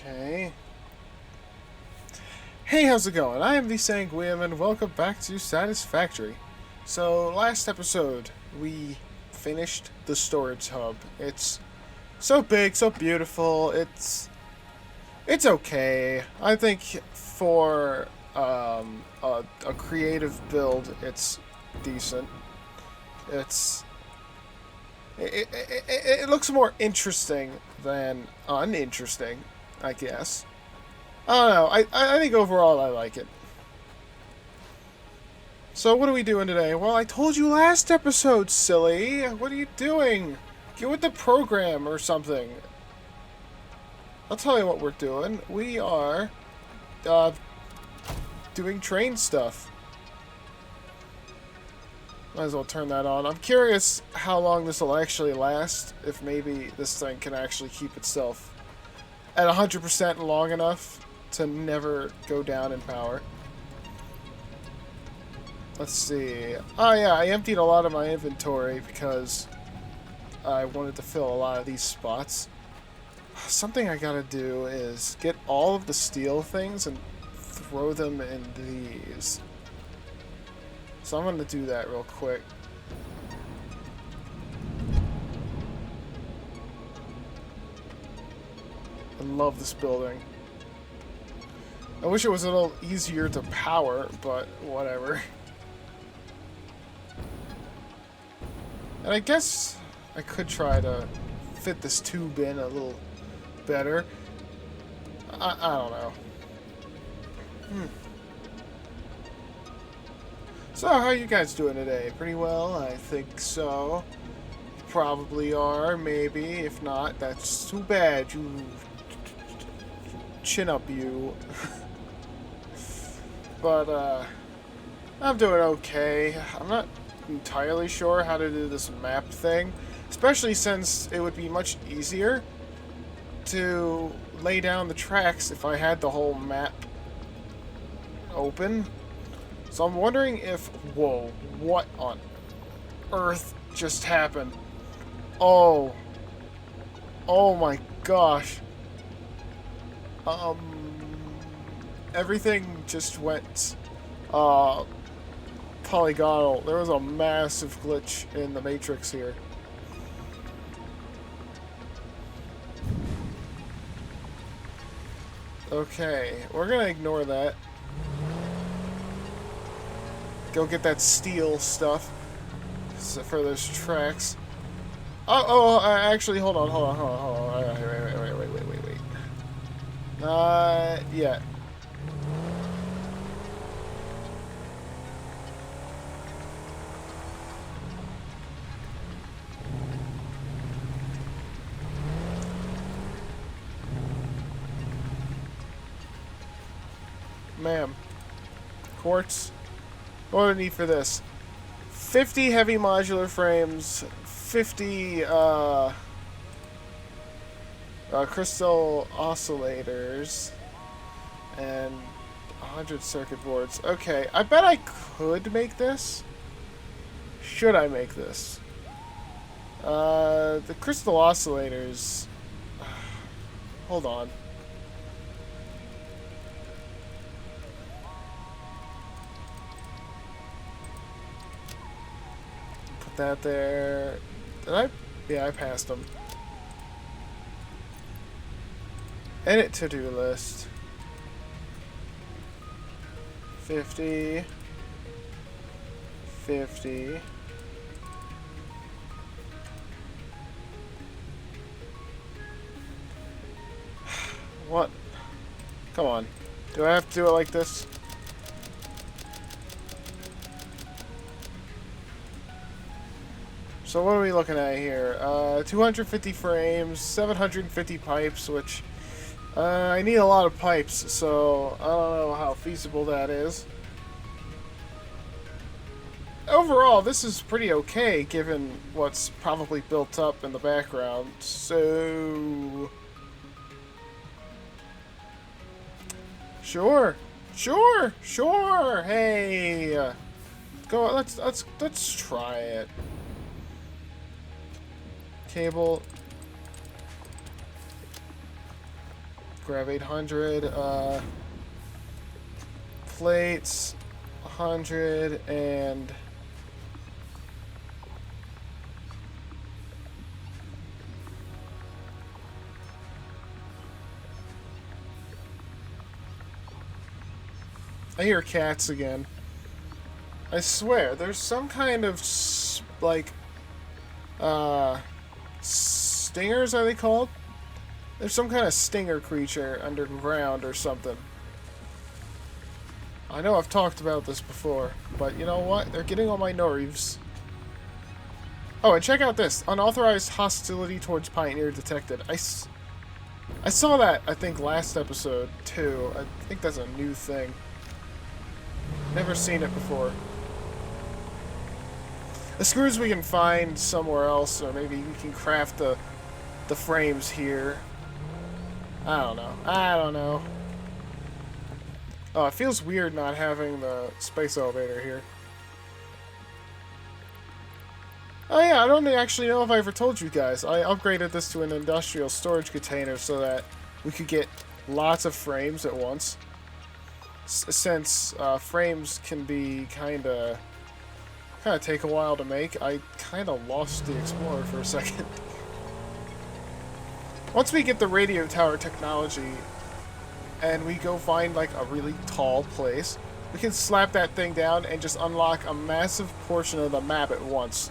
Okay. Hey, how's it going? I am the Sanguiem, and welcome back to Satisfactory. So, last episode, we finished the storage hub. It's so big, so beautiful. It's okay. I think for a creative build, it's decent. It's it looks more interesting than uninteresting, I guess. I don't know. I think overall I like it. So what are we doing today? Well, I told you last episode, silly. What are you doing? Get with the program or something. I'll tell you what we're doing. We are uh, doing train stuff. Might as well turn that on. I'm curious how long this will actually last. If maybe this thing can actually keep itself at 100% long enough to never go down in power. Let's see. Oh yeah, I emptied a lot of my inventory because I wanted to fill a lot of these spots. Something I gotta do is get all of the steel things and throw them in these. So I'm gonna do that real quick. I love this building. I wish it was a little easier to power, but whatever. And I guess I could try to fit this tube in a little better. I don't know. So, how are you guys doing today? Pretty well? I think so. Probably are, maybe. If not, that's too bad. You... Chin up, you. But, I'm doing okay. I'm not entirely sure how to do this map thing, especially since it would be much easier to lay down the tracks if I had the whole map open. So I'm wondering if... Whoa, what on earth just happened? Oh. Oh my gosh. Everything just went polygonal. There was a massive glitch in the matrix here. Okay, we're gonna ignore that. Go get that steel stuff for those tracks. Actually, hold on. Wait. Not yet. Ma'am. Quartz. What do I need for this? 50 heavy modular frames, 50 crystal oscillators, and 100 circuit boards. Okay, I bet I could make this. Should I make this? The crystal oscillators... Hold on. Put that there. Did I? Yeah, I passed them. Edit to-do list. 50. 50. What? Come on. Do I have to do it like this? So what are we looking at here? 250 frames, 750 pipes, which... I need a lot of pipes, so I don't know how feasible that is. Overall, this is pretty okay, given what's probably built up in the background. So... Sure! Hey! Go on, let's try it. Cable... grab 800. Plates, 100, and... I hear cats again. I swear, there's some kind of, like, stingers, are they called? There's some kind of stinger creature underground or something. I know I've talked about this before, but you know what? They're getting on my nerves. Oh, and check out this. Unauthorized hostility towards Pioneer detected. I saw that, I think, last episode, too. I think that's a new thing. Never seen it before. The screws we can find somewhere else, or maybe we can craft the frames here. I don't know. Oh, it feels weird not having the space elevator here. Oh yeah, I don't actually know if I ever told you guys. I upgraded this to an industrial storage container so that we could get lots of frames at once. Since frames can be kind of take a while to make, I kind of lost the Explorer for a second. Once we get the radio tower technology and we go find like a really tall place, we can slap that thing down and just unlock a massive portion of the map at once.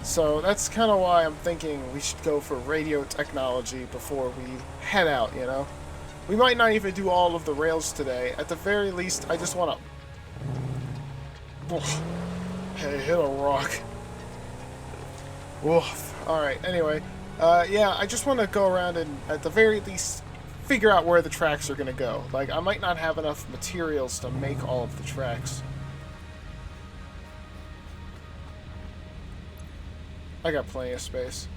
So that's kind of why I'm thinking we should go for radio technology before we head out, you know? We might not even do all of the rails today. At the very least, I just want to... Hey, hit a rock. Woof. Alright, anyway. Yeah, I just want to go around and, at the very least, figure out where the tracks are going to go. Like, I might not have enough materials to make all of the tracks. I got plenty of space.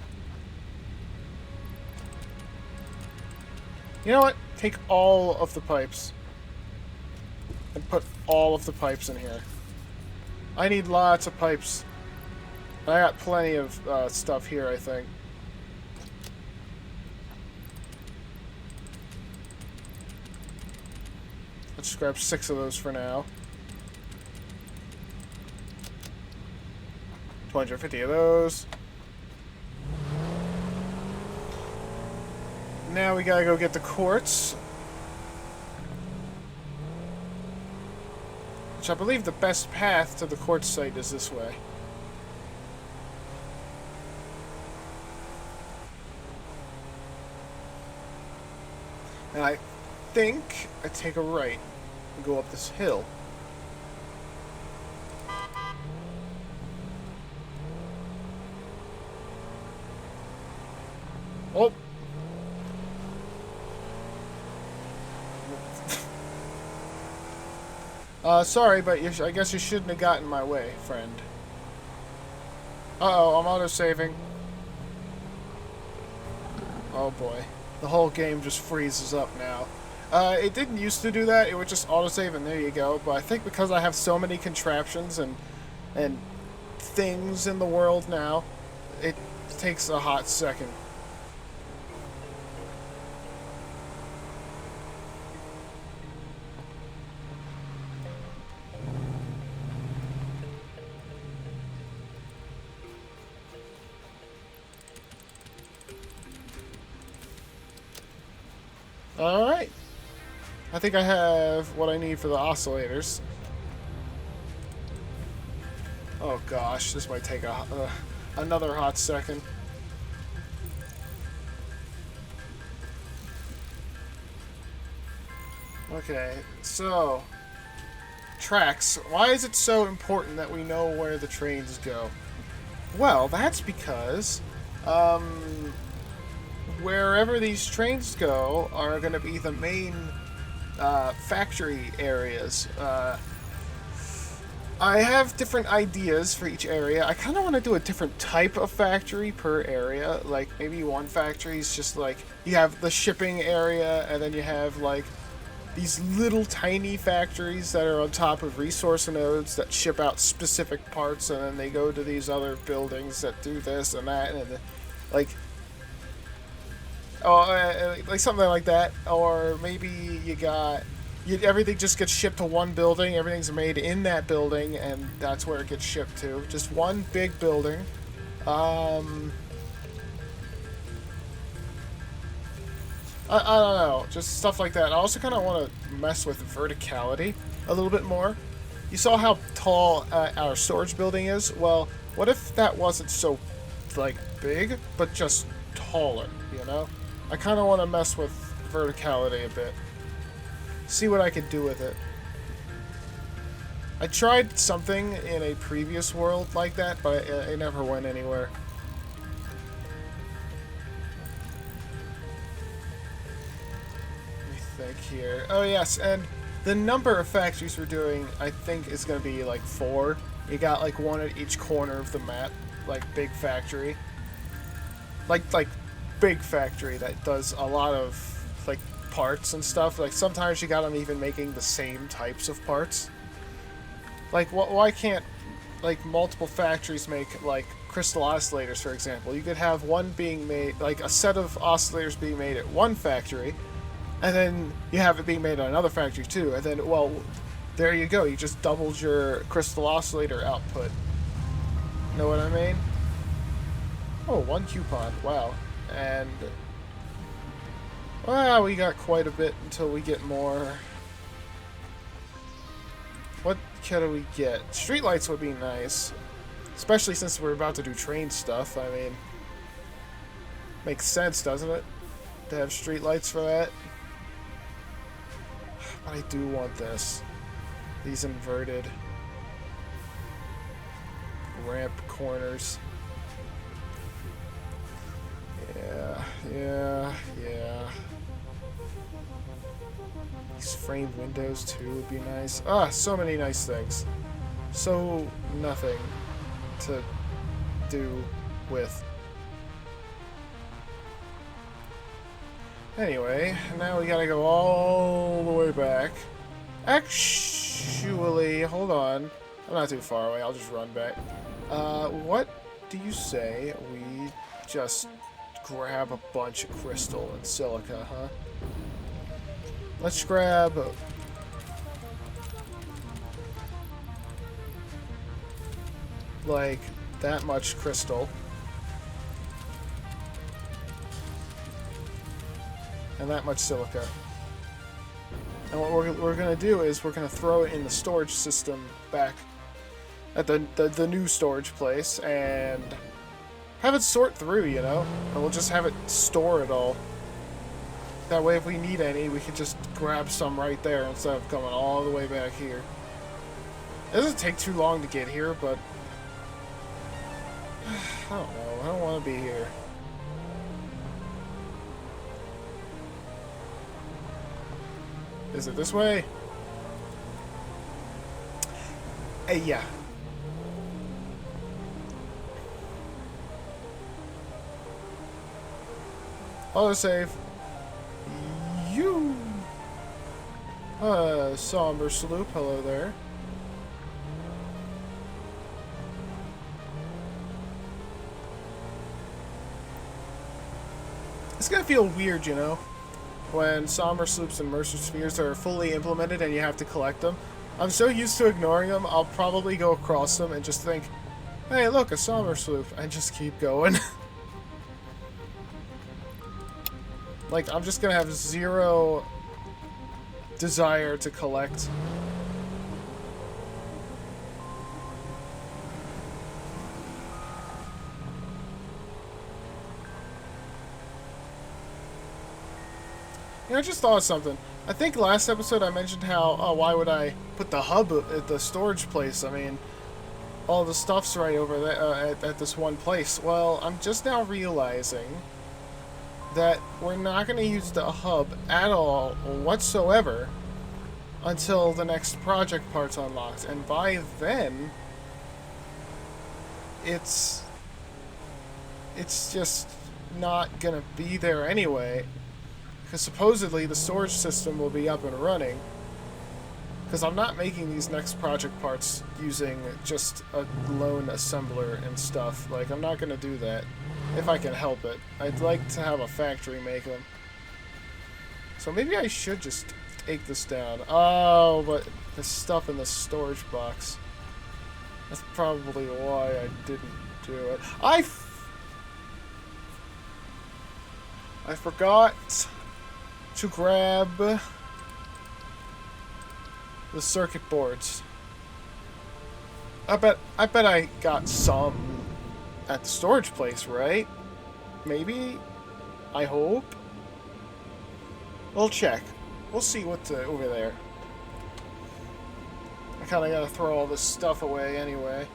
You know what? Take all of the pipes. And put all of the pipes in here. I need lots of pipes. I got plenty of stuff here, I think. Let's grab 6 of those for now. 250 of those. Now we gotta go get the quartz. Which I believe the best path to the quartz site is this way. And I think I take a right and go up this hill. Oh! Sorry, but I guess you shouldn't have gotten in my way, friend. Uh-oh, I'm auto-saving. Oh boy. The whole game just freezes up now. It didn't used to do that, it would just autosave and there you go, but I think because I have so many contraptions and things in the world now, it takes a hot second. Alright. I think I have what I need for the oscillators. Oh gosh, this might take another hot second. Okay, so... tracks. Why is it so important that we know where the trains go? Well, that's because... wherever these trains go are going to be the main factory areas. I have different ideas for each area. I kind of want to do a different type of factory per area. Like, maybe one factory is just like, you have the shipping area, and then you have, like, these little tiny factories that are on top of resource nodes that ship out specific parts, and then they go to these other buildings that do this and that, and like... like something like that. Or maybe everything just gets shipped to one building. Everything's made in that building, and that's where it gets shipped to. Just one big building. I don't know, just stuff like that. I also kind of want to mess with verticality a little bit more. You saw how tall our storage building is? Well, what if that wasn't so, like, big, but just taller, you know? I kind of want to mess with verticality a bit. See what I could do with it. I tried something in a previous world like that, but it never went anywhere. Think here. Oh yes, and the number of factories we're doing, I think, is going to be like 4. You got like one at each corner of the map, like big factory. Like big factory that does a lot of like parts and stuff. Like sometimes you got them even making the same types of parts. Like why can't like multiple factories make like crystal oscillators, for example? You could have one being made, like a set of oscillators being made at one factory. And then you have it being made at another factory too. And then, well, there you go. You just doubled your crystal oscillator output. Know what I mean? Oh, 1 coupon. Wow. And, well, we got quite a bit until we get more. What can we get? Streetlights would be nice. Especially since we're about to do train stuff. I mean, makes sense, doesn't it? To have streetlights for that. I do want this. These inverted ramp corners. Yeah. These framed windows too would be nice. Ah, so many nice things. So nothing to do with. Anyway, now we gotta go all the way back. Actually, hold on. I'm not too far away, I'll just run back. What do you say we just grab a bunch of crystal and silica, huh? Let's grab like that much crystal. And that much silica. And what we're going to do is we're going to throw it in the storage system back at the new storage place and have it sort through, you know? And we'll just have it store it all. That way if we need any, we can just grab some right there instead of coming all the way back here. It doesn't take too long to get here, but I don't know. I don't want to be here. Is it this way? Yeah. Autosave. You. Somber Sloop. Hello there. It's gonna feel weird, you know? When Somber Sloops and Mercer Spheres are fully implemented and you have to collect them. I'm so used to ignoring them, I'll probably go across them and just think, hey, look, a Somber Sloop, and just keep going. Like, I'm just gonna have zero desire to collect. You know, I just thought of something. I think last episode I mentioned how, oh, why would I put the hub at the storage place? I mean, all the stuff's right over there at this one place. Well, I'm just now realizing that we're not going to use the hub at all whatsoever until the next project part's unlocked. And by then, it's just not going to be there anyway. Because supposedly the storage system will be up and running. Because I'm not making these next project parts using just a lone assembler and stuff. Like, I'm not going to do that if I can help it. I'd like to have a factory make them. So maybe I should just take this down. Oh, but the stuff in the storage box. That's probably why I didn't do it. I forgot to grab the circuit boards. I bet I got some at the storage place, right? Maybe? I hope? We'll check. We'll see what's over there. I kinda gotta throw all this stuff away anyway.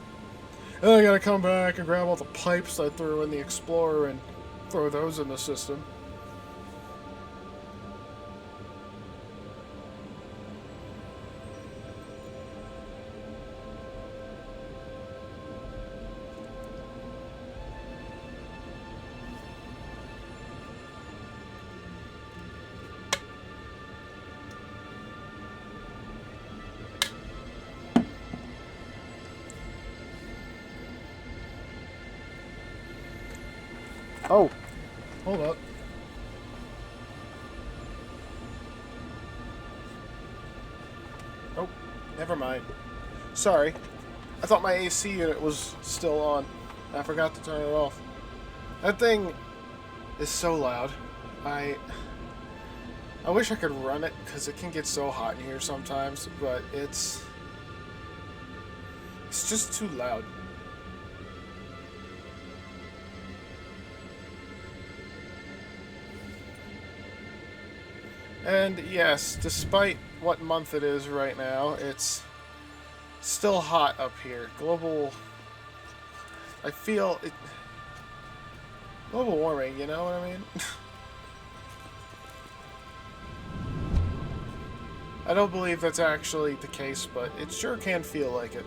And then I gotta come back and grab all the pipes I threw in the Explorer and throw those in the system. Oh, hold up. Oh, never mind. Sorry. I thought my AC unit was still on. I forgot to turn it off. That thing is so loud. I wish I could run it, because it can get so hot in here sometimes, but it's just too loud. And yes, despite what month it is right now, it's still hot up here. I feel it. Global warming, you know what I mean? I don't believe that's actually the case, but it sure can feel like it.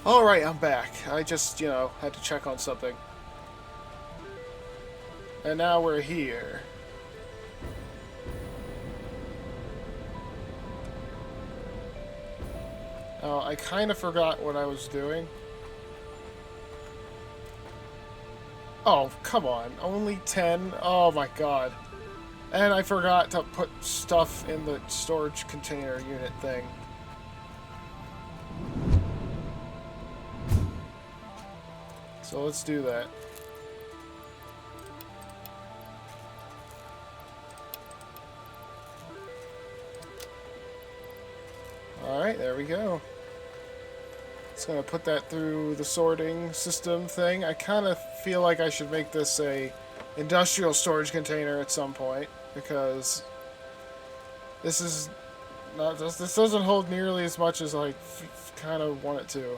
Alright, I'm back. I just, had to check on something. And now we're here. Oh, I kind of forgot what I was doing. Oh, come on. Only 10? Oh my god. And I forgot to put stuff in the storage container unit thing. So let's do that. Alright, there we go. Just gonna put that through the sorting system thing. I kind of feel like I should make this a industrial storage container at some point, because this is not this doesn't hold nearly as much as I kind of want it to.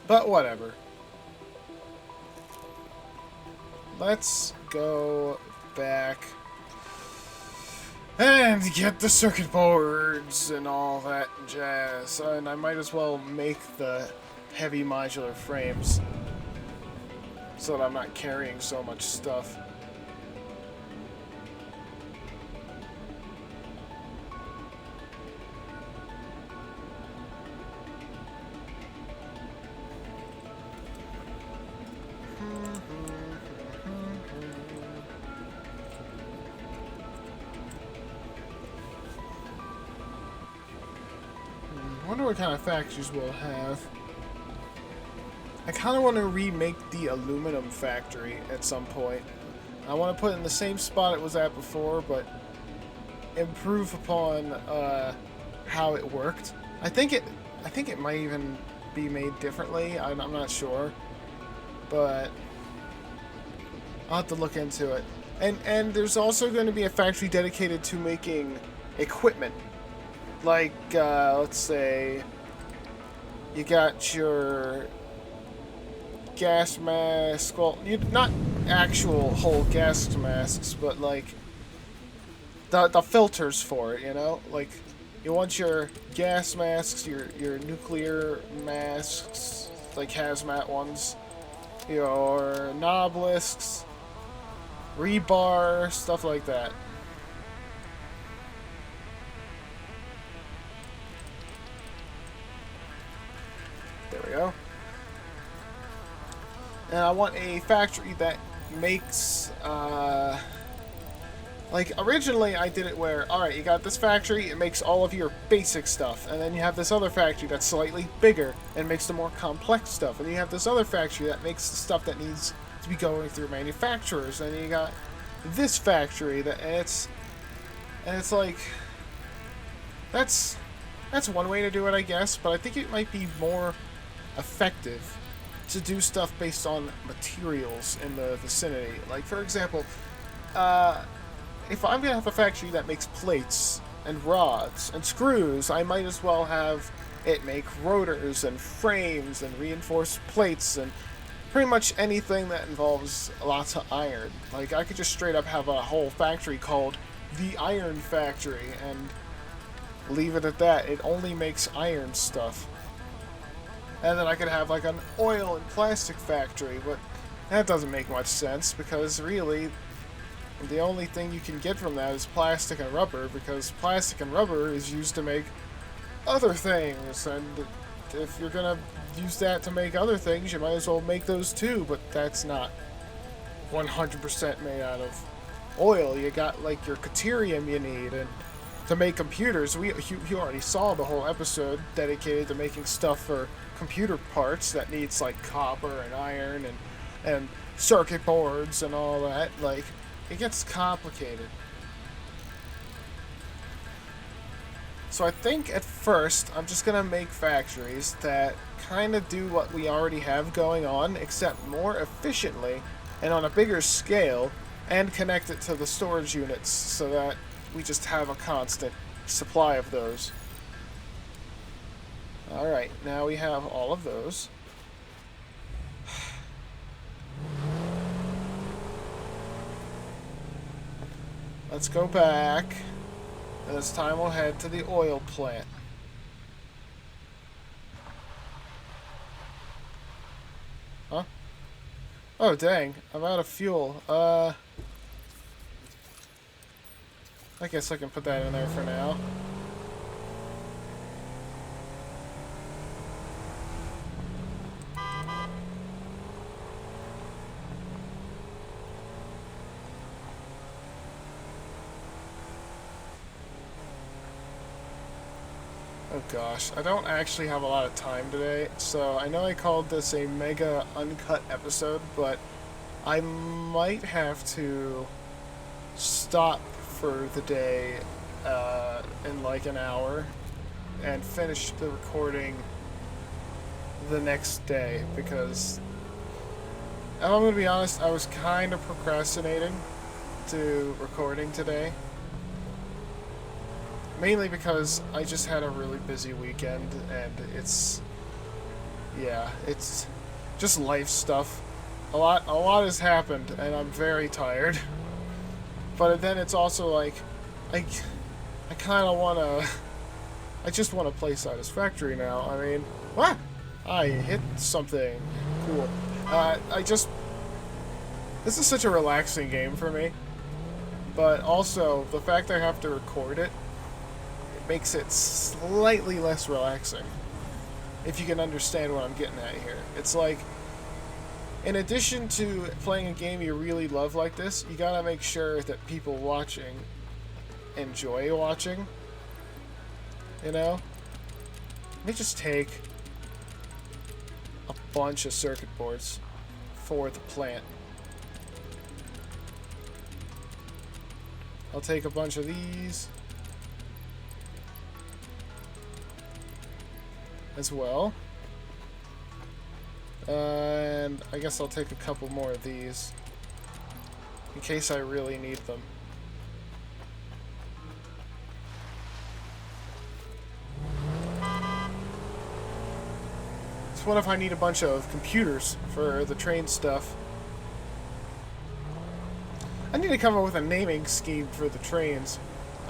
But whatever. Let's go back and get the circuit boards and all that jazz. And I might as well make the heavy modular frames so that I'm not carrying so much stuff. I wonder what kind of factories we'll have. I kind of want to remake the aluminum factory at some point. I want to put it in the same spot it was at before, but improve upon how it worked. I think it might even be made differently. I'm not sure, but I'll have to look into it. And there's also going to be a factory dedicated to making equipment. Like, let's say you got your gas mask. Well, not actual whole gas masks, but like the filters for it, you know? Like you want your gas masks, your nuclear masks, like hazmat ones, your knob-lisks, rebar, stuff like that. There we go. And I want a factory that makes, like, originally I did it where, alright, you got this factory, it makes all of your basic stuff, and then you have this other factory that's slightly bigger and makes the more complex stuff, and you have this other factory that makes the stuff that needs to be going through manufacturers, and you got this factory that, and it's like, that's one way to do it, I guess, but I think it might be more effective to do stuff based on materials in the vicinity. Like, for example, if I'm going to have a factory that makes plates and rods and screws, I might as well have it make rotors and frames and reinforced plates and pretty much anything that involves lots of iron. Like, I could just straight up have a whole factory called the Iron Factory and leave it at that. It only makes iron stuff. And then I could have like an oil and plastic factory, but that doesn't make much sense because really the only thing you can get from that is plastic and rubber, because plastic and rubber is used to make other things, and if you're gonna use that to make other things, you might as well make those too, but that's not 100% made out of oil. You got like your deuterium you need, and to make computers, you already saw the whole episode dedicated to making stuff for computer parts that needs like copper and iron and circuit boards and all that. Like, it gets complicated. So I think at first I'm just gonna make factories that kind of do what we already have going on, except more efficiently and on a bigger scale, and connect it to the storage units so that we just have a constant supply of those. Alright, now we have all of those. Let's go back, and this time we'll head to the oil plant. Huh? Oh dang, I'm out of fuel. I guess I can put that in there for now. Oh gosh, I don't actually have a lot of time today, so I know I called this a mega uncut episode, but I might have to stop for the day in like an hour and finish the recording the next day, because I'm going to be honest, I was kind of procrastinating to recording today. Mainly because I just had a really busy weekend, and it's just life stuff. A lot has happened, and I'm very tired. But then it's also like, I kind of want to, I just want to play Satisfactory now. I mean, what? I hit something. Cool. This is such a relaxing game for me. But also, the fact I have to record it makes it slightly less relaxing, if you can understand what I'm getting at here. It's like, in addition to playing a game you really love like this, you gotta make sure that people watching enjoy watching, you know? Let me just take a bunch of circuit boards for the plant. I'll take a bunch of these as well. And I guess I'll take a couple more of these in case I really need them. So what if I need a bunch of computers for the train stuff? I need to come up with a naming scheme for the trains.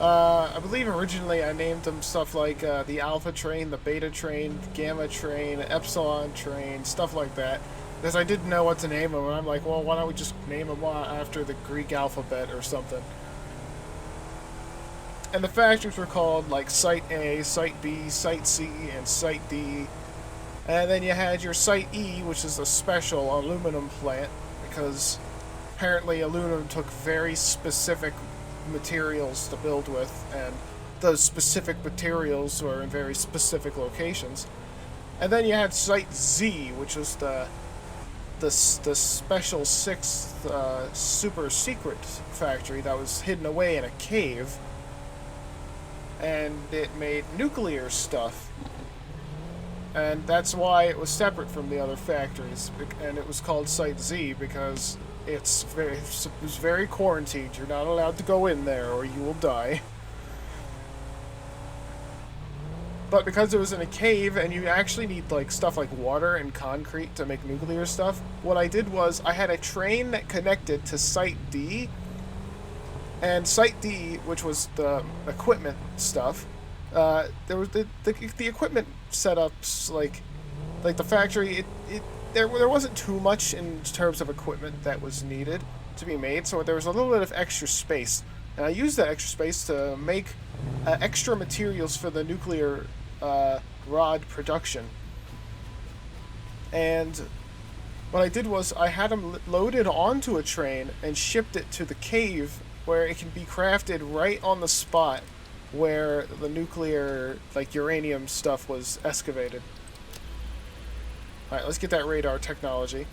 I believe originally I named them stuff like the Alpha train, the Beta train, the Gamma train, Epsilon train, stuff like that. Because I didn't know what to name them, and I'm like, well, why don't we just name them after the Greek alphabet or something? And the factories were called like Site A, Site B, Site C, and Site D. And then you had your Site E, which is a special aluminum plant, because apparently aluminum took very specific materials to build with, and those specific materials were in very specific locations. And then you had Site Z, which was the special sixth super secret factory that was hidden away in a cave, and it made nuclear stuff. And that's why it was separate from the other factories, and it was called Site Z because it was very quarantined. You're not allowed to go in there or you will die. But because it was in a cave and you actually need like stuff like water and concrete to make nuclear stuff, what I did was I had a train that connected to Site D, and Site D, which was the equipment stuff, there was the equipment setups, like the factory, there wasn't too much in terms of equipment that was needed to be made, so there was a little bit of extra space, and I used that extra space to make extra materials for the nuclear rod production. And what I did was I had them loaded onto a train and shipped it to the cave where it can be crafted right on the spot where the nuclear, like uranium stuff, was excavated. Alright, let's get that radar technology.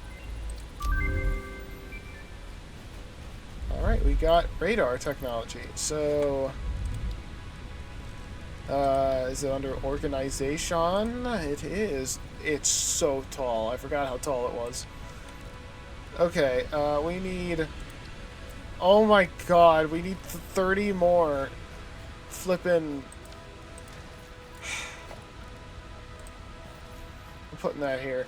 Alright, we got radar technology. So, is it under organization? It is. It's so tall. I forgot how tall it was. Okay, we need... Oh my god, we need 30 more flippin'... I'm putting that here.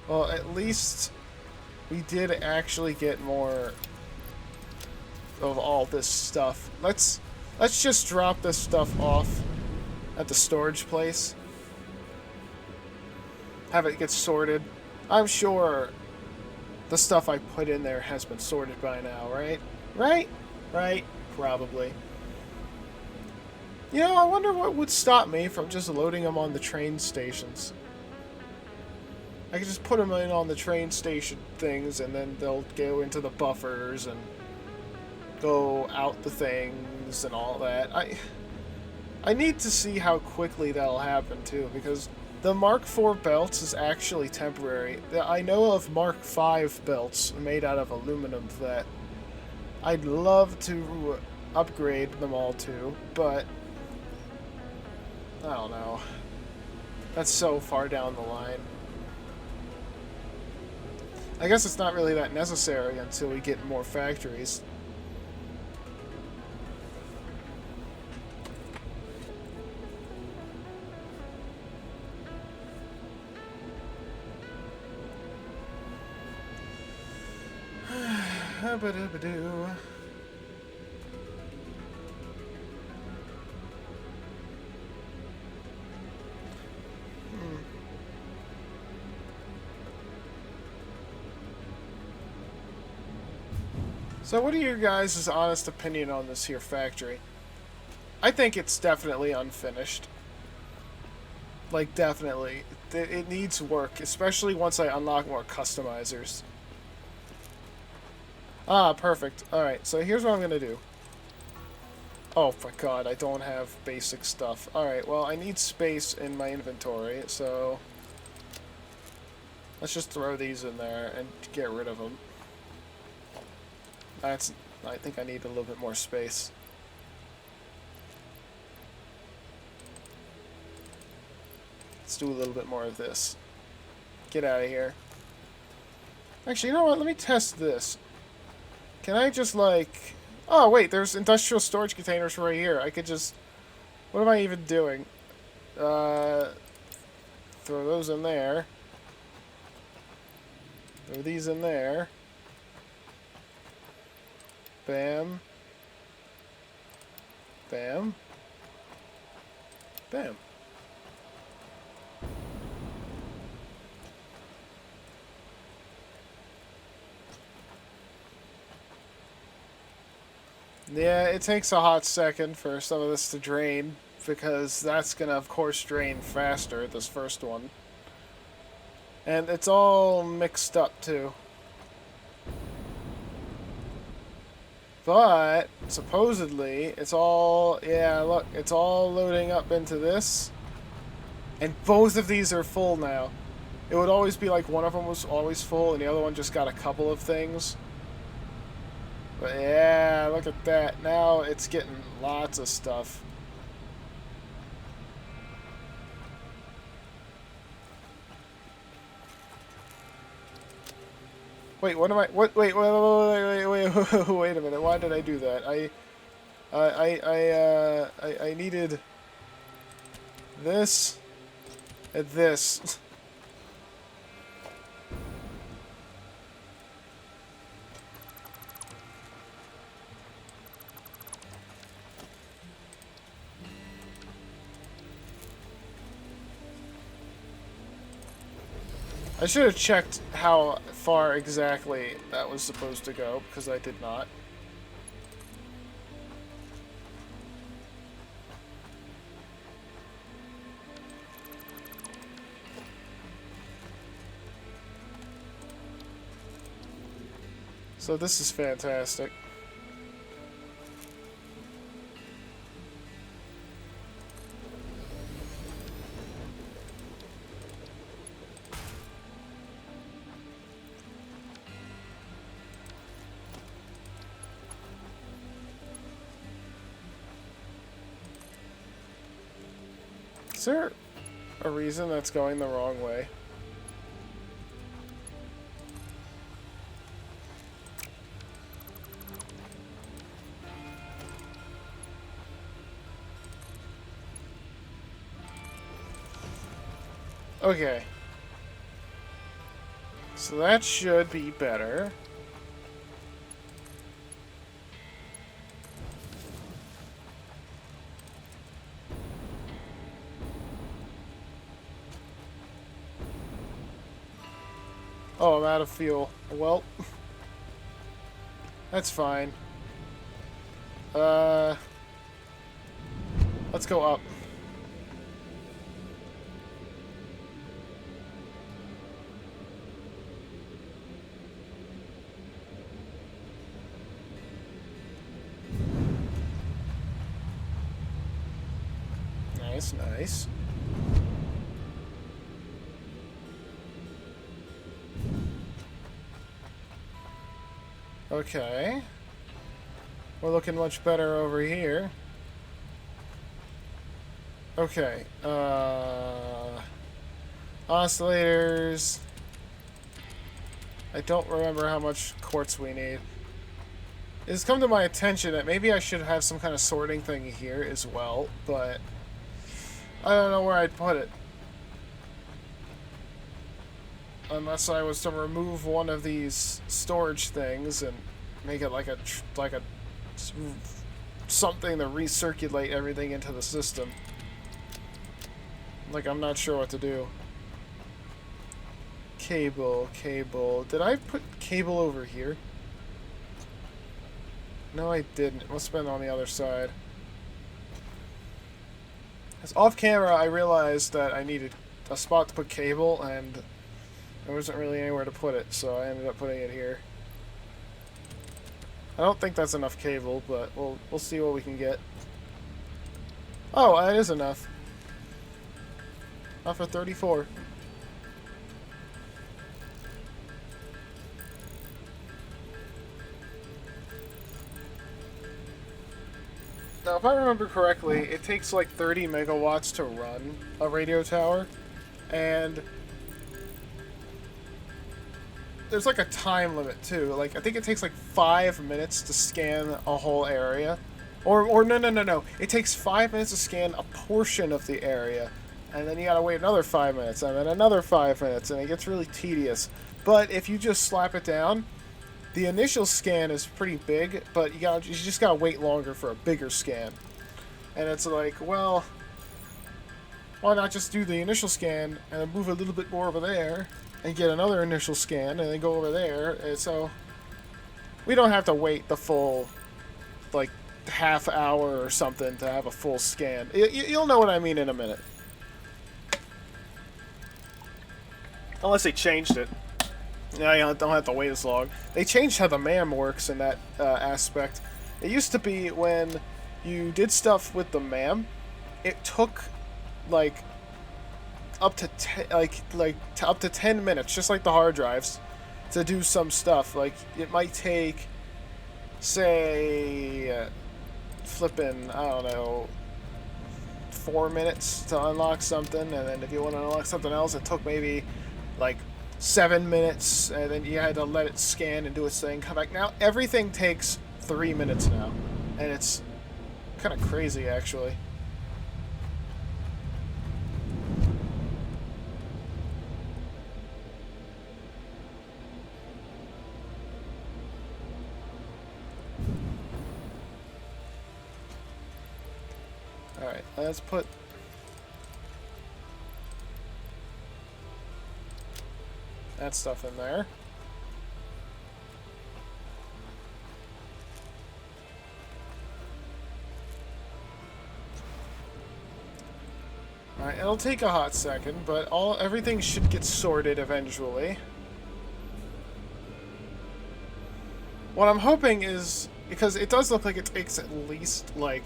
Well, at least we did actually get more of all this stuff. Let's just drop this stuff off at the storage place. Have it get sorted. I'm sure the stuff I put in there has been sorted by now, right? Right? Probably. You know, I wonder what would stop me from just loading them on the train stations. I could just put them in on the train station things, and then they'll go into the buffers and go out the things and all that. I need to see how quickly that'll happen, too, because the Mark IV belts is actually temporary. I know of Mark V belts made out of aluminum that I'd love to upgrade them all to, but I don't know. That's so far down the line. I guess it's not really that necessary until we get more factories. Ba-da-ba-doo. So what are your guys' honest opinion on this here factory? I think it's definitely unfinished. Like, definitely. It needs work, especially once I unlock more customizers. Ah, perfect. Alright, so here's what I'm gonna do. Oh, my god, I don't have basic stuff. Alright, well, I need space in my inventory, so let's just throw these in there and get rid of them. I think I need a little bit more space. Let's do a little bit more of this. Get out of here. Actually, you know what? Let me test this. Can I just, like... Oh, wait, there's industrial storage containers right here. I could just... What am I even doing? Throw those in there. Move these in there. Bam. Bam. Bam. Yeah, it takes a hot second for some of this to drain, because that's gonna, of course, drain faster, this first one. And it's all mixed up, too. But, supposedly, it's all... Yeah, look, it's all loading up into this. And both of these are full now. It would always be like one of them was always full, and the other one just got a couple of things. But yeah, look at that. Now it's getting lots of stuff. Wait, what am I... What? Wait, wait a minute. Why did I do that? I needed this and this. I should have checked how far exactly that was supposed to go, because I did not. So this is fantastic. Is there a reason that's going the wrong way? Okay. So that should be better. Oh, I'm out of fuel. Well, that's fine. Let's go up. Nice, nice. Okay. We're looking much better over here. Okay. Oscillators. I don't remember how much quartz we need. It's come to my attention that maybe I should have some kind of sorting thing here as well, but I don't know where I'd put it. Unless I was to remove one of these storage things and make it like a something to recirculate everything into the system. Like, I'm not sure what to do. Cable. Did I put cable over here? No, I didn't. It must have been on the other side. As off camera, I realized that I needed a spot to put cable, and there wasn't really anywhere to put it, so I ended up putting it here. I don't think that's enough cable, but we'll see what we can get. Oh, that is enough. Not for 34. Now, if I remember correctly, it takes like 30 megawatts to run a radio tower, and there's like a time limit too. Like, I think it takes like 5 minutes to scan a whole area. Or no. It takes 5 minutes to scan a portion of the area, and then you gotta wait another 5 minutes, and then another 5 minutes, and it gets really tedious. But if you just slap it down, the initial scan is pretty big, but you just gotta wait longer for a bigger scan. And it's like, well, why not just do the initial scan and then move a little bit more over there and get another initial scan and then go over there? And so we don't have to wait the full, like, half hour or something to have a full scan. You'll know what I mean in a minute. Unless they changed it. Yeah, you don't have to wait as long. They changed how the MAM works in that aspect. It used to be when you did stuff with the MAM, it took like up to up to 10 minutes, just like the hard drives, to do some stuff. Like it might take, say, flipping, I don't know, 4 minutes to unlock something, and then if you want to unlock something else, it took maybe like 7 minutes, and then you had to let it scan and do its thing, come back. Now everything takes 3 minutes now, and it's kind of crazy, actually. Alright, let's put that stuff in there. Alright, it'll take a hot second, but everything should get sorted eventually. What I'm hoping is, because it does look like it takes at least, like,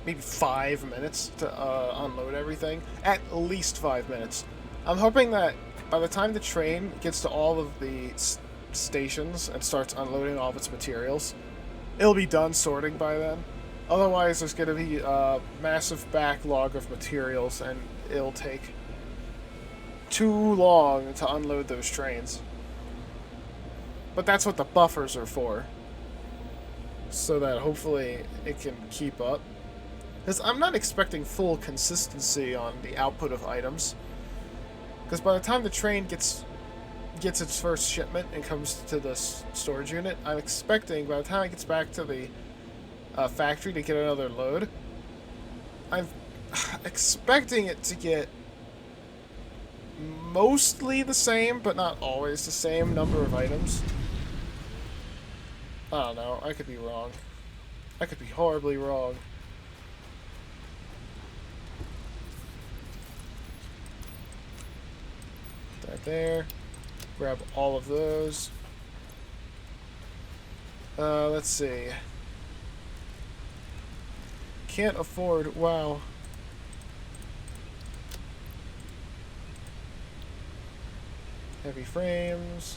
maybe 5 minutes to unload everything. At least 5 minutes. I'm hoping that by the time the train gets to all of the stations and starts unloading all of its materials, it'll be done sorting by then. Otherwise, there's going to be a massive backlog of materials, and it'll take too long to unload those trains. But that's what the buffers are for. So that hopefully it can keep up. Because I'm not expecting full consistency on the output of items. Because by the time the train gets its first shipment and comes to the storage unit, I'm expecting by the time it gets back to the factory to get another load, I'm expecting it to get mostly the same, but not always the same number of items. I don't know. I could be wrong. I could be horribly wrong. Right there. Grab all of those. Let's see. Can't afford... Wow. Heavy frames.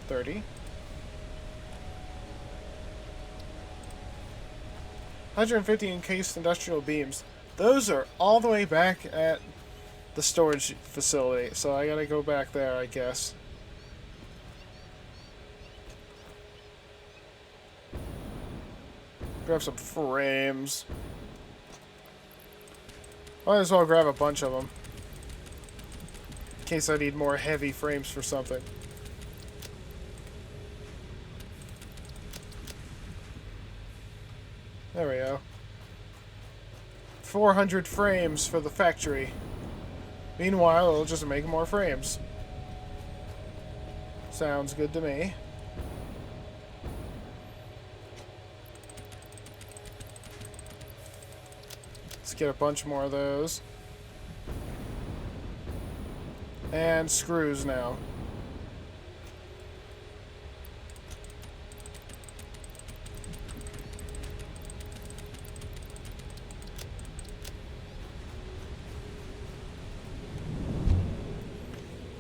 30. 150 encased industrial beams. Those are all the way back at the storage facility, so I gotta go back there, I guess. Grab some frames. Might as well grab a bunch of them, in case I need more heavy frames for something. There we go. 400 frames for the factory. Meanwhile, it'll just make more frames. Sounds good to me. Let's get a bunch more of those. And screws now.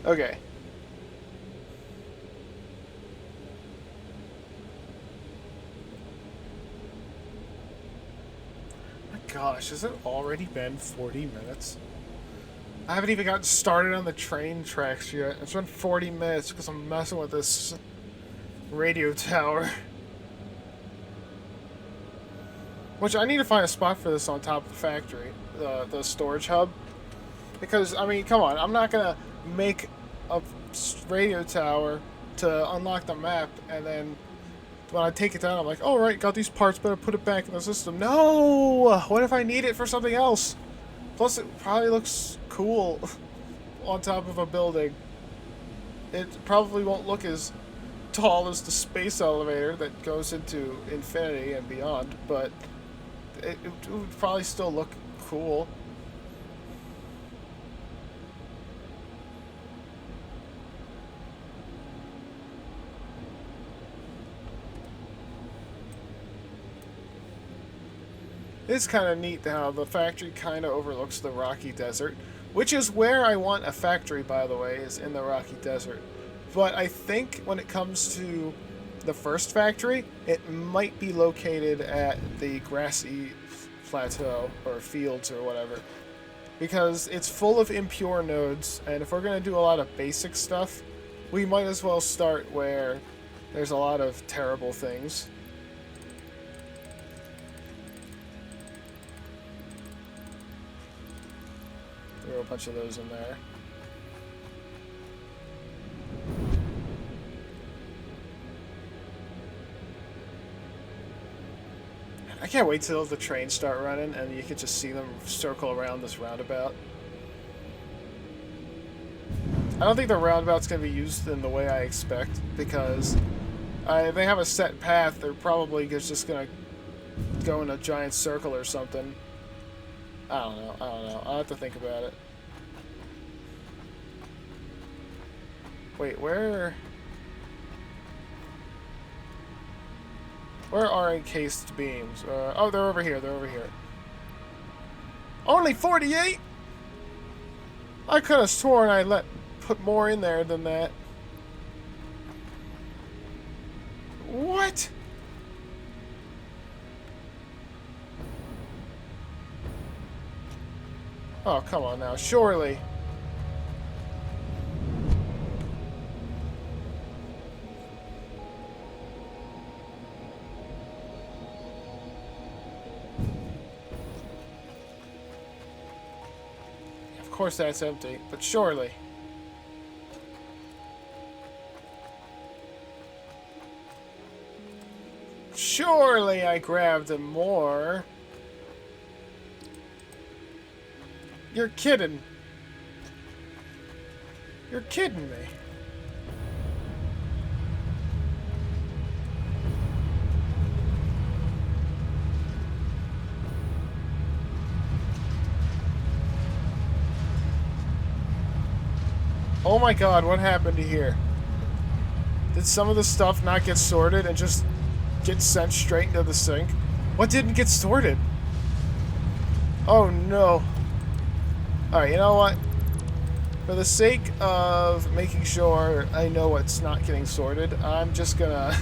Okay. My gosh, has it already been 40 minutes? I haven't even gotten started on the train tracks yet. It's been 40 minutes because I'm messing with this radio tower. Which I need to find a spot for this on top of the factory, the storage hub. Because, I mean, come on, I'm not gonna make a radio tower to unlock the map, and then when I take it down, I'm like, oh, right, got these parts, better put it back in the system. No! What if I need it for something else? Plus, it probably looks cool on top of a building. It probably won't look as tall as the space elevator that goes into infinity and beyond, but it would probably still look cool. It's kind of neat how the factory kind of overlooks the rocky desert, which is where I want a factory, by the way, is in the rocky desert. But I think when it comes to the first factory, it might be located at the grassy plateau or fields or whatever, because it's full of impure nodes, and if we're going to do a lot of basic stuff, we might as well start where there's a lot of terrible things. Throw a bunch of those in there. I can't wait till the trains start running and you can just see them circle around this roundabout. I don't think the roundabout's going to be used in the way I expect, because they have a set path. They're probably just going to go in a giant circle or something. I don't know. I'll have to think about it. Wait, where are encased beams? Oh, they're over here. Only 48? I could have sworn I put more in there than that. What? Oh, come on now. Surely. Of course that's empty, but surely. Surely I grabbed more. You're kidding. You're kidding me. Oh my god, what happened to here? Did some of the stuff not get sorted and just get sent straight into the sink? What didn't get sorted? Oh no. Alright, you know what? For the sake of making sure I know what's not getting sorted, I'm just gonna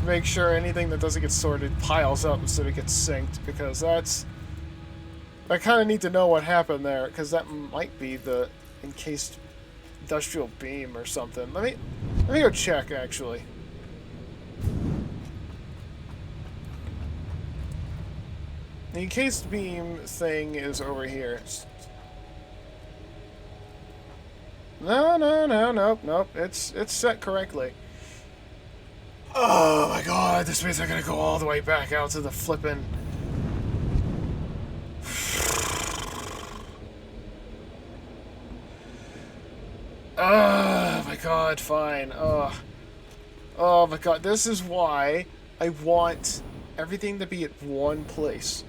make sure anything that doesn't get sorted piles up instead of gets sinked, because I kind of need to know what happened there, because that might be the encased industrial beam or something. Let me go check, actually. The encased beam thing is over here. Nope. It's set correctly. Oh my god, this means I'm gonna go all the way back out to the flippin'... Oh my god, fine. Oh my god, this is why I want everything to be at one place.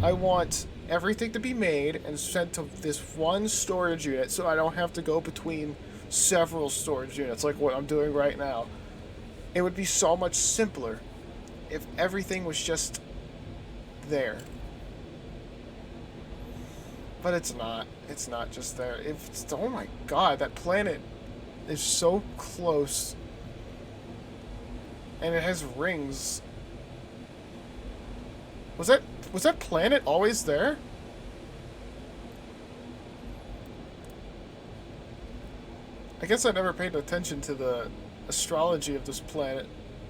I want everything to be made and sent to this one storage unit so I don't have to go between several storage units like what I'm doing right now. It would be so much simpler if everything was just there. But it's not. It's not just there. Oh my god, that planet is so close. And it has rings. Was that planet always there? I guess I never paid attention to the astrology of this planet.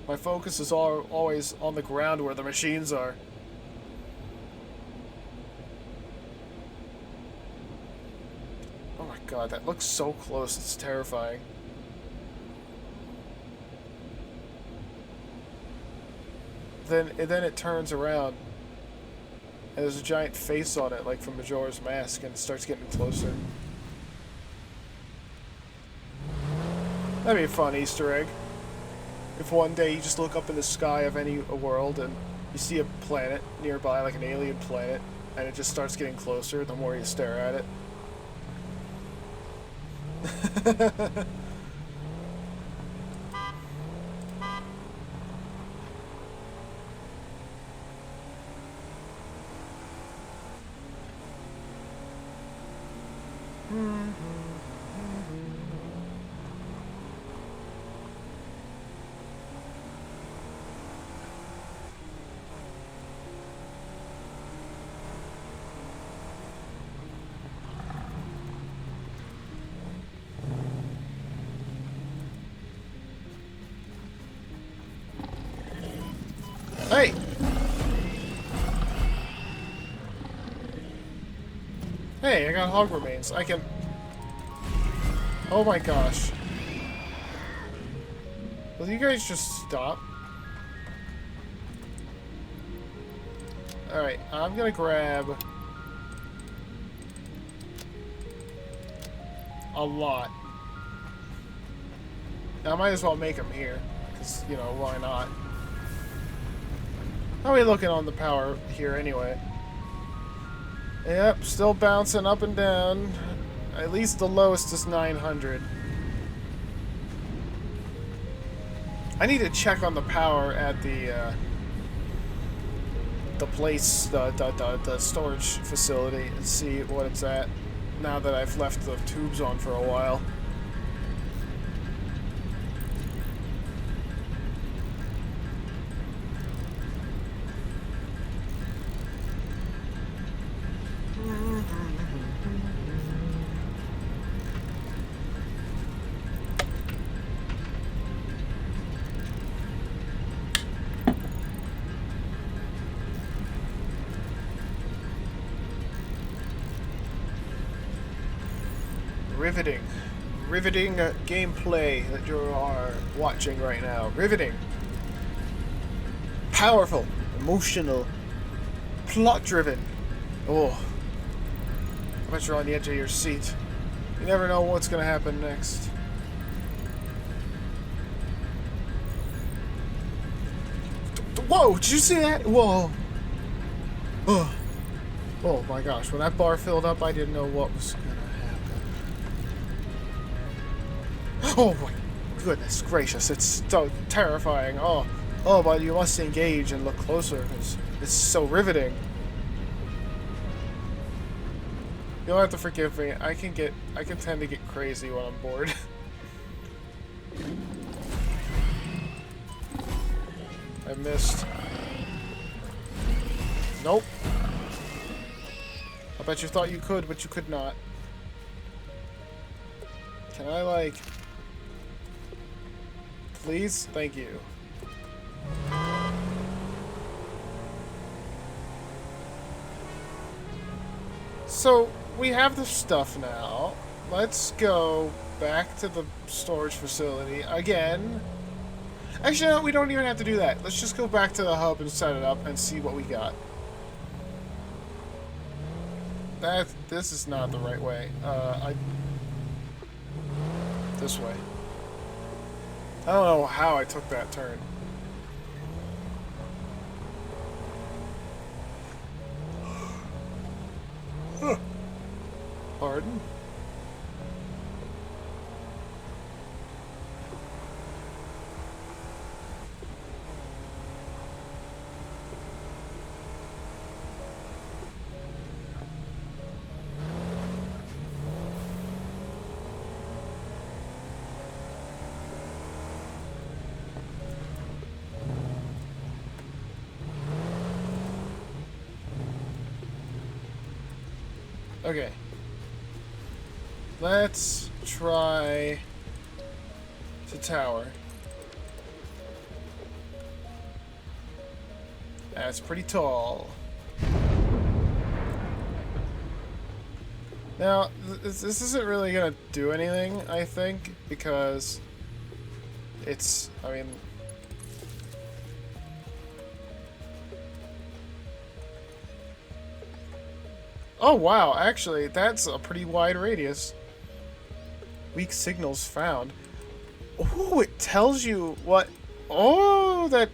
My focus is always on the ground where the machines are. Oh my God, that looks so close. It's terrifying. Then it turns around, and there's a giant face on it, like from Majora's Mask, and it starts getting closer. That'd be a fun Easter egg. If one day you just look up in the sky of any world and you see a planet nearby, like an alien planet, and it just starts getting closer the more you stare at it. Hey! Hey, I got hog remains. I can... Oh my gosh. Will you guys just stop? Alright, I'm gonna grab... a lot. Now, I might as well make them here. Because, you know, why not? How are we looking on the power here anyway? Yep, still bouncing up and down. At least the lowest is 900. I need to check on the power at the place, the storage facility, and see what it's at now that I've left the tubes on for a while. Riveting gameplay that you are watching right now. Riveting. Powerful. Emotional. Plot-driven. Oh. I bet you're on the edge of your seat. You never know what's going to happen next. Whoa! Did you see that? Whoa. Oh. Oh my gosh. When that bar filled up, I didn't know what was going to happen. Oh my goodness gracious, it's so terrifying. Oh, but you must engage and look closer because it's so riveting. You'll have to forgive me. I can tend to get crazy when I'm bored. I missed. Nope. I bet you thought you could, but you could not. Can I, like... Please? Thank you. So, we have the stuff now. Let's go back to the storage facility again. Actually, no, we don't even have to do that. Let's just go back to the hub and set it up and see what we got. This is not the right way. This way. I don't know how I took that turn. Pardon? Okay. Let's try to tower. That's pretty tall. Now, this isn't really gonna do anything, I think, because it's, I mean... Oh, wow, actually, that's a pretty wide radius. Weak signals found. Oh, it tells you what... Oh, that...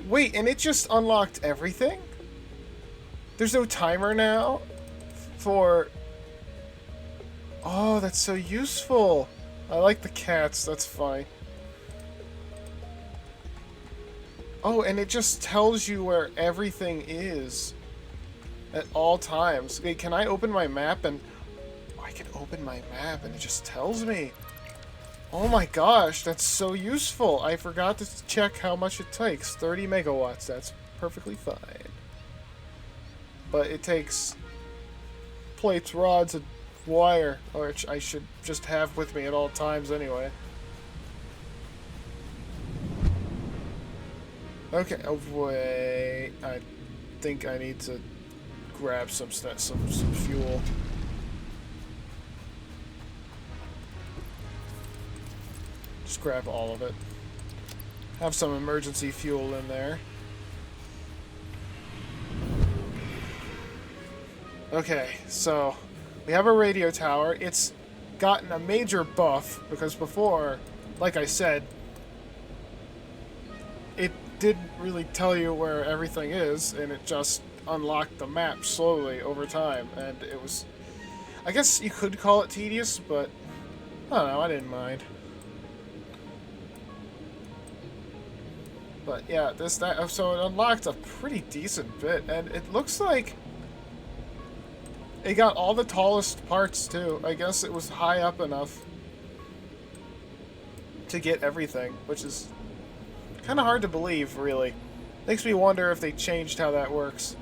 Wait, and it just unlocked everything? There's no timer now? For... Oh, that's so useful. I like the cats, that's funny. Oh, and it just tells you where everything is at all times. Wait, can I open my map and... I can open my map and it just tells me. Oh my gosh, that's so useful. I forgot to check how much it takes. 30 megawatts, that's perfectly fine. But it takes plates, rods, and wire, which I should just have with me at all times anyway. Okay, oh wait, I think I need to grab some fuel. Just grab all of it. Have some emergency fuel in there. Okay, so we have a radio tower. It's gotten a major buff because before, like I said, it didn't really tell you where everything is, and it just unlocked the map slowly over time, and it was... I guess you could call it tedious, but I don't know, I didn't mind. But yeah, so it unlocked a pretty decent bit, and it looks like it got all the tallest parts too. I guess it was high up enough to get everything, which is kind of hard to believe, really. Makes me wonder if they changed how that works.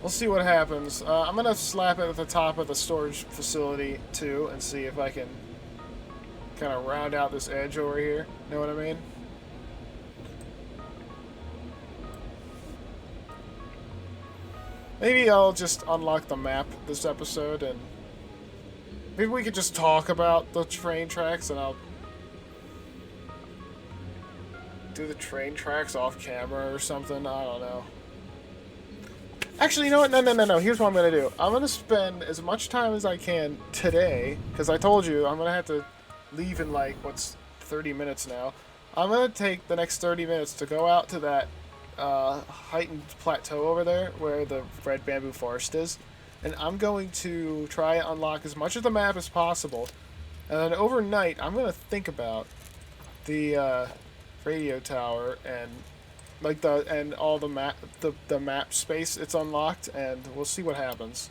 We'll see what happens. I'm gonna slap it at the top of the storage facility too, and see if I can kind of round out this edge over here. Know what I mean? Maybe I'll just unlock the map this episode, and maybe we could just talk about the train tracks, and I'll do the train tracks off camera or something. I don't know. Actually, you know what? No. Here's what I'm going to do. I'm going to spend as much time as I can today, because I told you I'm going to have to leave in, like, 30 minutes now. I'm going to take the next 30 minutes to go out to that heightened plateau over there where the red bamboo forest is, and I'm going to try and unlock as much of the map as possible, and then overnight I'm going to think about the radio tower and like all the map space it's unlocked, and we'll see what happens.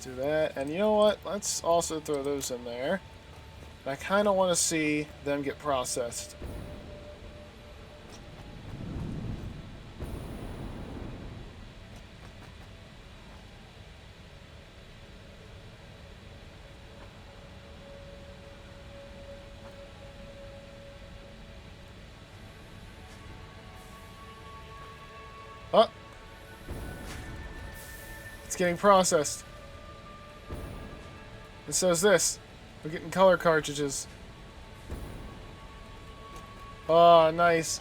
Do that, and you know what? Let's also throw those in there. I kind of want to see them get processed. Oh! It's getting processed. And so is this. We're getting color cartridges. Oh, nice.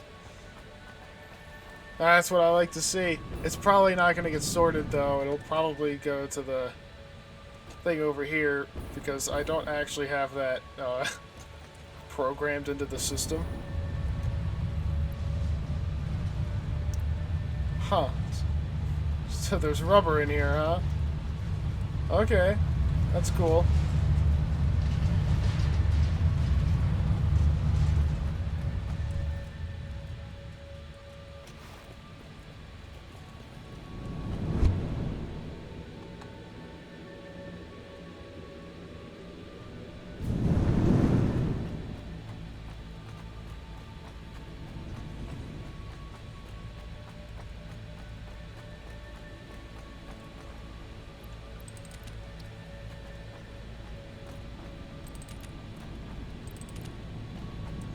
That's what I like to see. It's probably not going to get sorted, though. It'll probably go to the thing over here, because I don't actually have that programmed into the system. Huh. So there's rubber in here, huh? Okay. That's cool.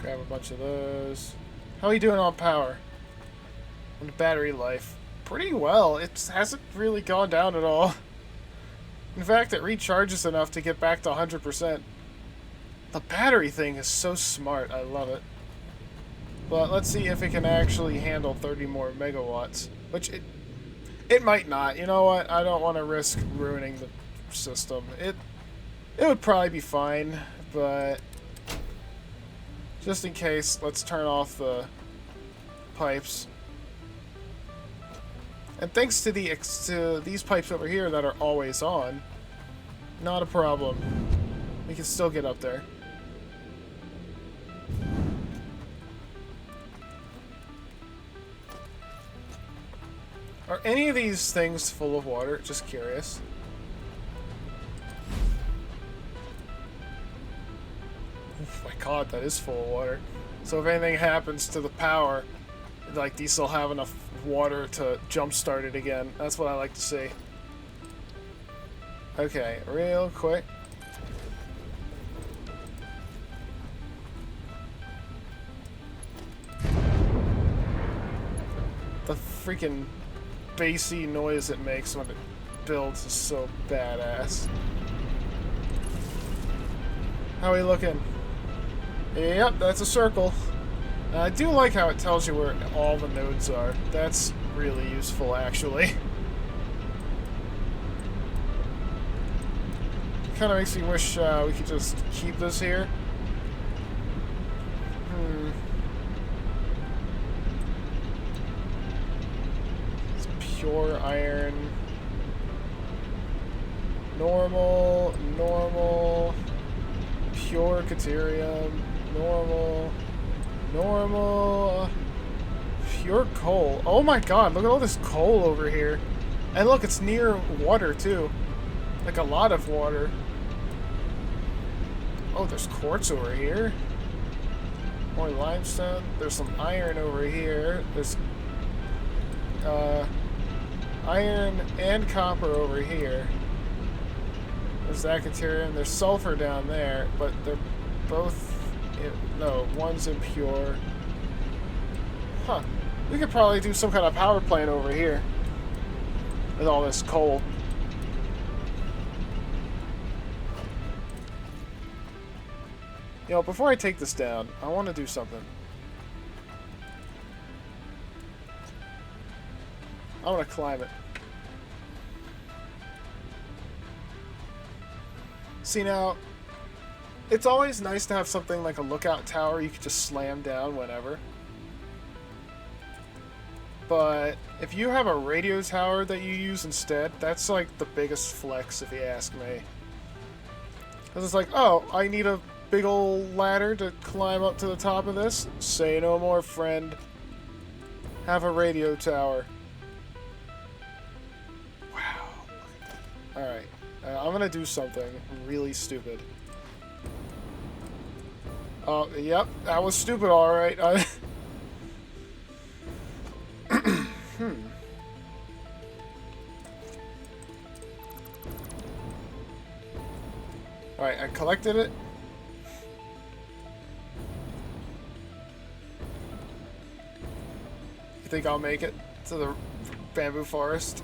Grab a bunch of those. How are you doing on power? On the battery life? Pretty well. It hasn't really gone down at all. In fact, it recharges enough to get back to 100%. The battery thing is so smart. I love it. But let's see if it can actually handle 30 more megawatts. Which it might not. You know what? I don't want to risk ruining the system. It would probably be fine, but just in case, let's turn off the pipes. And thanks to these pipes over here that are always on, not a problem. We can still get up there. Are any of these things full of water? Just curious. Oh my god, that is full of water. So if anything happens to the power, like, these will have enough water to jumpstart it again. That's what I like to see. Okay, real quick. The freaking bassy noise it makes when it builds is so badass. How are we looking? Yep, that's a circle. I do like how it tells you where all the nodes are. That's really useful, actually. Kind of makes me wish we could just keep this here. It's pure iron. Normal, normal. Pure caterium. Normal. Normal. Pure coal. Oh my god, look at all this coal over here. And look, it's near water too. Like a lot of water. Oh, there's quartz over here. More limestone. There's some iron over here. There's iron and copper over here. There's Zacaterium. There's sulfur down there, but they're both... No, one's impure. Huh. We could probably do some kind of power plant over here. With all this coal. You know, before I take this down, I want to do something. I want to climb it. See, now, it's always nice to have something like a lookout tower you can just slam down whenever. But if you have a radio tower that you use instead, that's like the biggest flex, if you ask me. Because it's like, oh, I need a big old ladder to climb up to the top of this? Say no more, friend. Have a radio tower. Wow. Alright. I'm gonna do something really stupid. Oh, yep. That was stupid, alright. Alright, I collected it. You think I'll make it to the bamboo forest?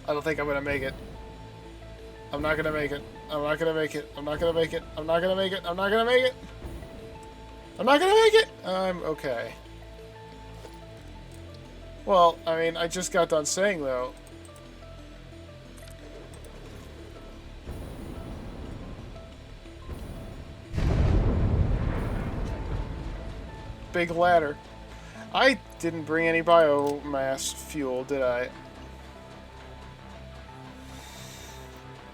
I don't think I'm gonna make it. I'm not gonna make it. I'm not gonna make it. I'm not gonna make it. I'm not gonna make it. I'm not gonna make it. I'm not gonna make it! I'm okay. Well, I mean, I just got done saying, though. Big ladder. I didn't bring any biomass fuel, did I?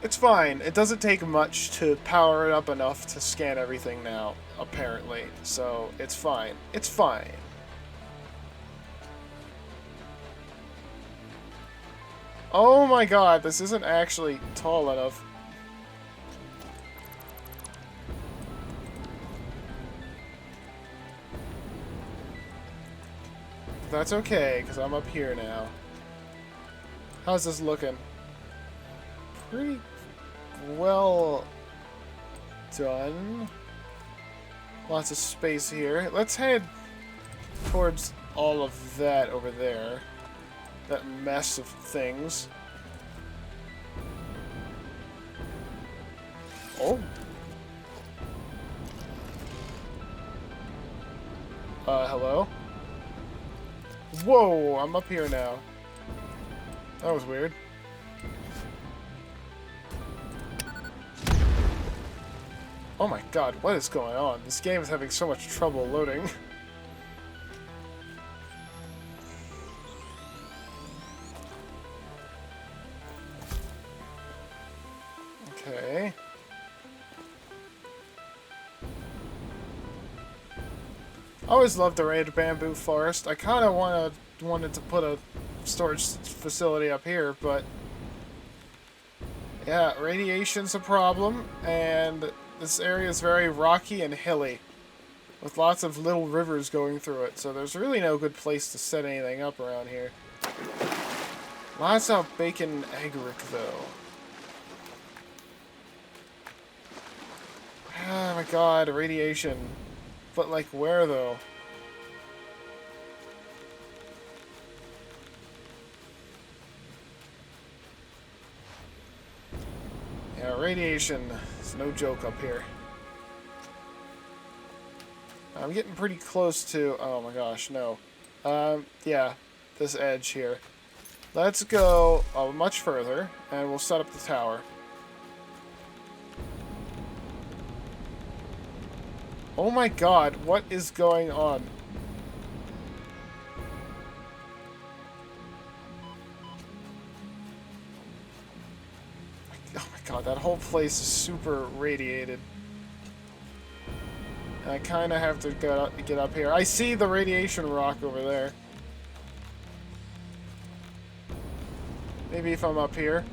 It's fine. It doesn't take much to power it up enough to scan everything now, apparently. So, it's fine. It's fine. Oh my god, this isn't actually tall enough. That's okay, because I'm up here now. How's this looking? Pretty well done. Lots of space here. Let's head towards all of that over there. That mess of things. Oh. Hello? Whoa, I'm up here now. That was weird. Oh my god, what is going on? This game is having so much trouble loading. Okay. I always loved the Raid Bamboo Forest. I kind of wanted to put a storage facility up here, but yeah, radiation's a problem, and this area is very rocky and hilly, with lots of little rivers going through it, so there's really no good place to set anything up around here. Lots of bacon agaric, though. Oh my god, radiation. But, like, where, though? Yeah, radiation is no joke up here. I'm getting pretty close to... Oh my gosh, no. Yeah, this edge here. Let's go much further, and we'll set up the tower. Oh my god, what is going on? Oh my god, that whole place is super radiated. And I kind of have to get up here. I see the radiation rock over there. Maybe if I'm up here.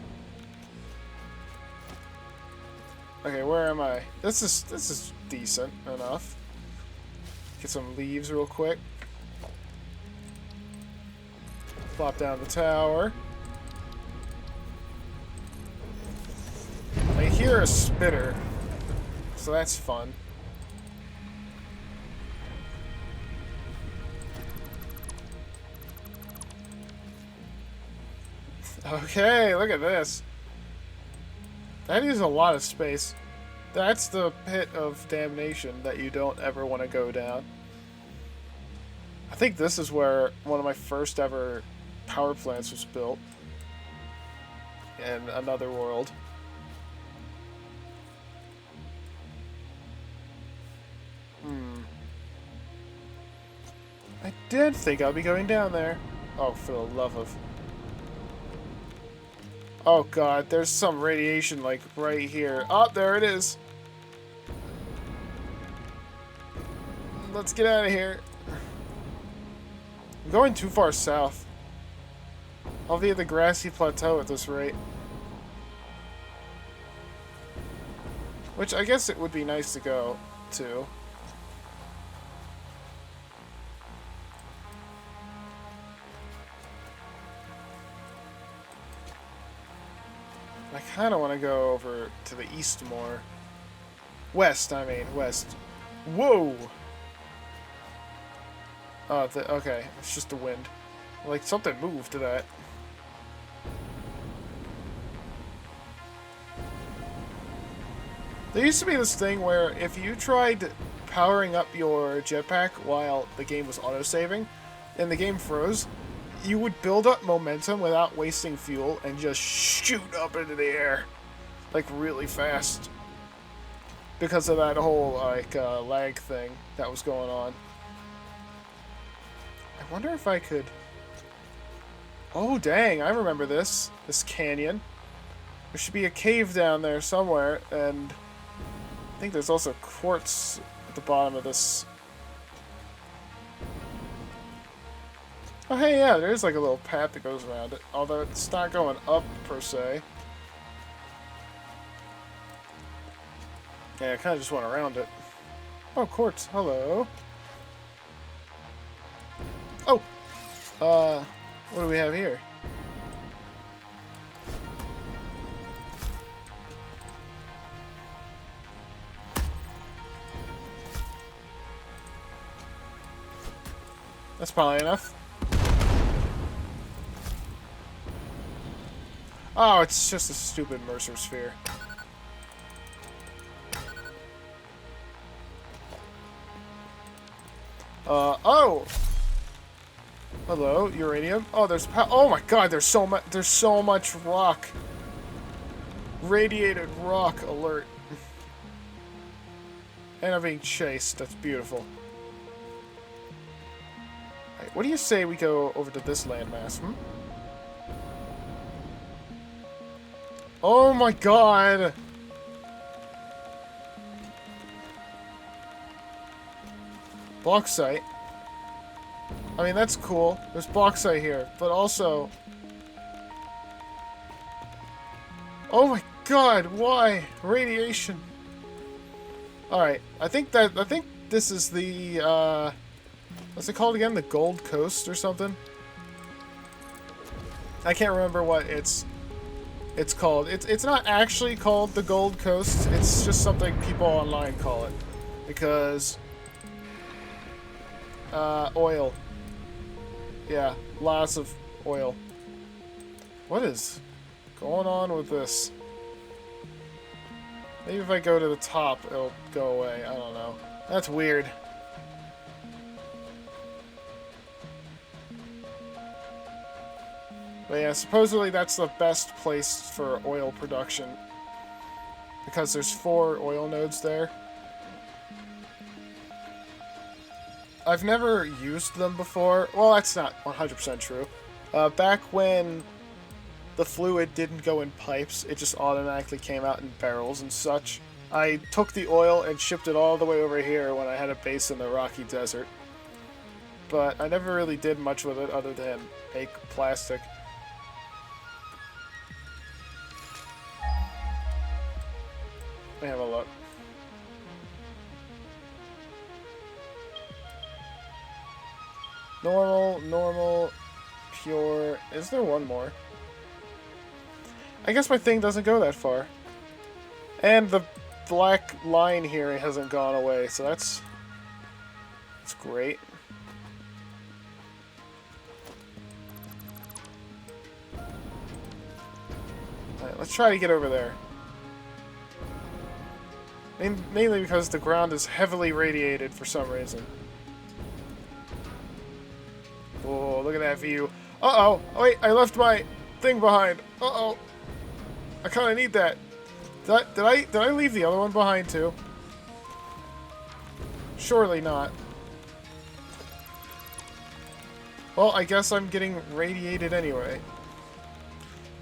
Okay, where am I? This is decent enough. Get some leaves real quick. Plop down the tower. I hear a spitter, so that's fun. Okay, look at this. That is a lot of space. That's the pit of damnation that you don't ever want to go down. I think this is where one of my first ever power plants was built. In another world. I did think I'll be going down there. Oh, for the love of... Oh god, there's some radiation, like, right here. Oh, there it is. Let's get out of here. I'm going too far south. I'll be at the grassy plateau at this rate. Which I guess it would be nice to go to. I kind of want to go over to the east more. West, I mean, west. Whoa! Oh, okay, it's just the wind. Like, something moved to that. There used to be this thing where if you tried powering up your jetpack while the game was autosaving, and the game froze, you would build up momentum without wasting fuel and just shoot up into the air. Like, really fast. Because of that whole, like, lag thing that was going on. I wonder if I could... Oh, dang, I remember this. This canyon. There should be a cave down there somewhere, and... I think there's also quartz at the bottom of this. Oh, hey, yeah, there's like a little path that goes around it. Although it's not going up, per se. Yeah, I kind of just went around it. Oh, quartz. Hello. Oh! What do we have here? That's probably enough. Oh, it's just a stupid Mercer sphere. Oh! Hello, uranium. Oh, oh my god, there's so much rock. Radiated rock alert. And I'm being chased. That's beautiful. Right, what do you say we go over to this landmass, hmm? Oh my god! Bauxite. I mean, that's cool. There's bauxite here, but also... Oh my god, why? Radiation. Alright, I think this is the, what's it called again? The Gold Coast or something? I can't remember what it's called. It's not actually called the Gold Coast. It's just something people online call it. Because... oil. Yeah, lots of oil. What is going on with this? Maybe if I go to the top, it'll go away. I don't know. That's weird. But yeah, supposedly that's the best place for oil production. Because there's 4 oil nodes there. I've never used them before. Well, that's not 100% true. Back when the fluid didn't go in pipes, it just automatically came out in barrels and such. I took the oil and shipped it all the way over here when I had a base in the Rocky Desert. But I never really did much with it other than make plastic. Let me have a look. Normal, normal, pure. Is there one more? I guess my thing doesn't go that far. And the black line here hasn't gone away, so that's great. Alright, let's try to get over there. Mainly because the ground is heavily radiated for some reason. Oh, look at that view. Uh-oh. Oh, wait, I left my thing behind. Uh-oh. I kind of need that. Did I leave the other one behind, too? Surely not. Well, I guess I'm getting radiated anyway.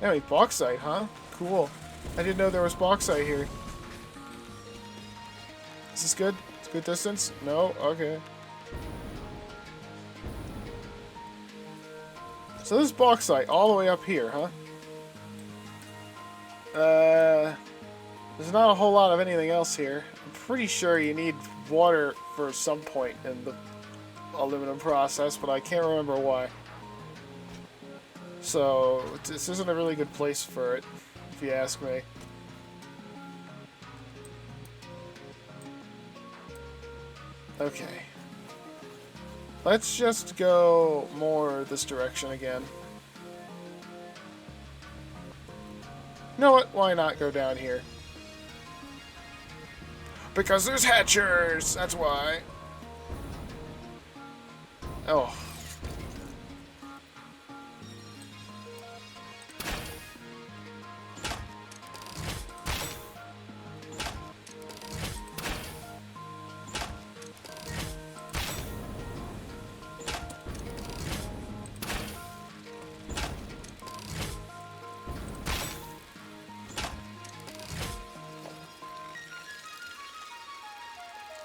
Anyway, bauxite, huh? Cool. I didn't know there was bauxite here. Is this good? It's good distance? No? Okay. So this is bauxite all the way up here, huh? There's not a whole lot of anything else here. I'm pretty sure you need water for some point in the aluminum process, but I can't remember why. So, this isn't a really good place for it, if you ask me. Okay. Let's just go more this direction again. You know what? Why not go down here? Because there's hatchers! That's why. Oh.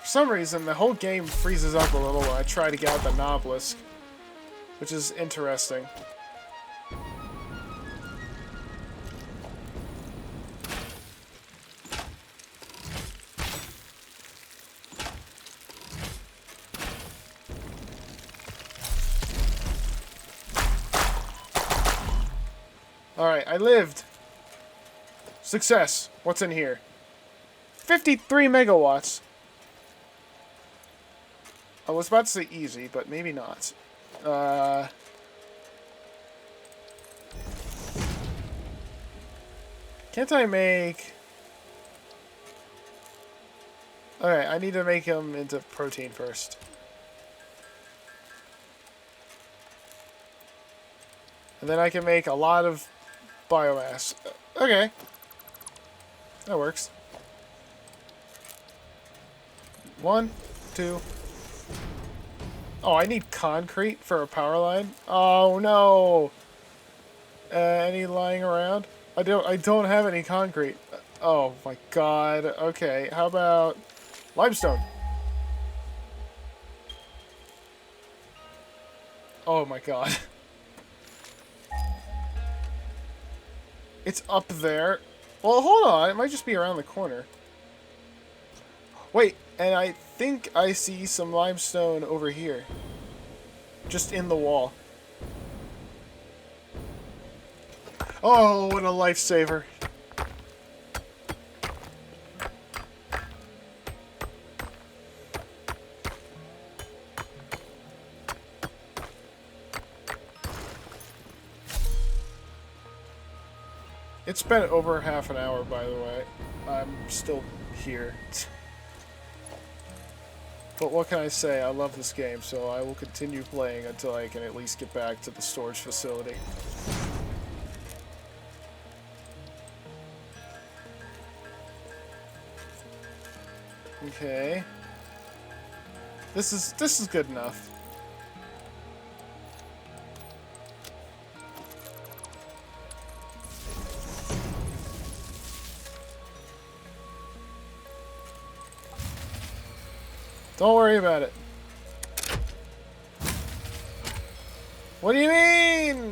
For some reason, the whole game freezes up a little when I try to get out the Nobelisk, which is interesting. Alright, I lived. Success. What's in here? 53 megawatts. I was about to say easy, but maybe not. Can't I make... Alright, I need to make them into protein first. And then I can make a lot of biomass. Okay. That works. 1, 2. Oh, I need concrete for a power line? Oh, no. Any lying around? I don't have any concrete. Oh, my God. Okay, how about limestone? Oh, my God. It's up there. Well, hold on. It might just be around the corner. Wait, and I think I see some limestone over here. Just in the wall. Oh, what a lifesaver. It's been over half an hour, by the way. I'm still here. But what can I say? I love this game, so I will continue playing until I can at least get back to the storage facility. Okay. This is good enough. Don't worry about it. What do you mean?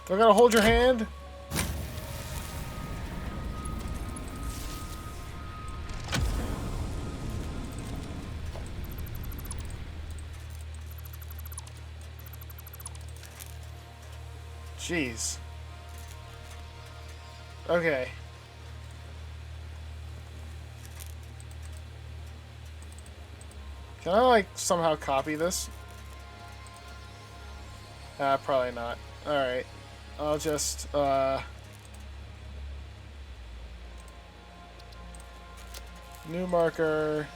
Do I gotta hold your hand? Jeez. Okay. Can I, like, somehow copy this? Probably not. Alright. I'll just, new marker.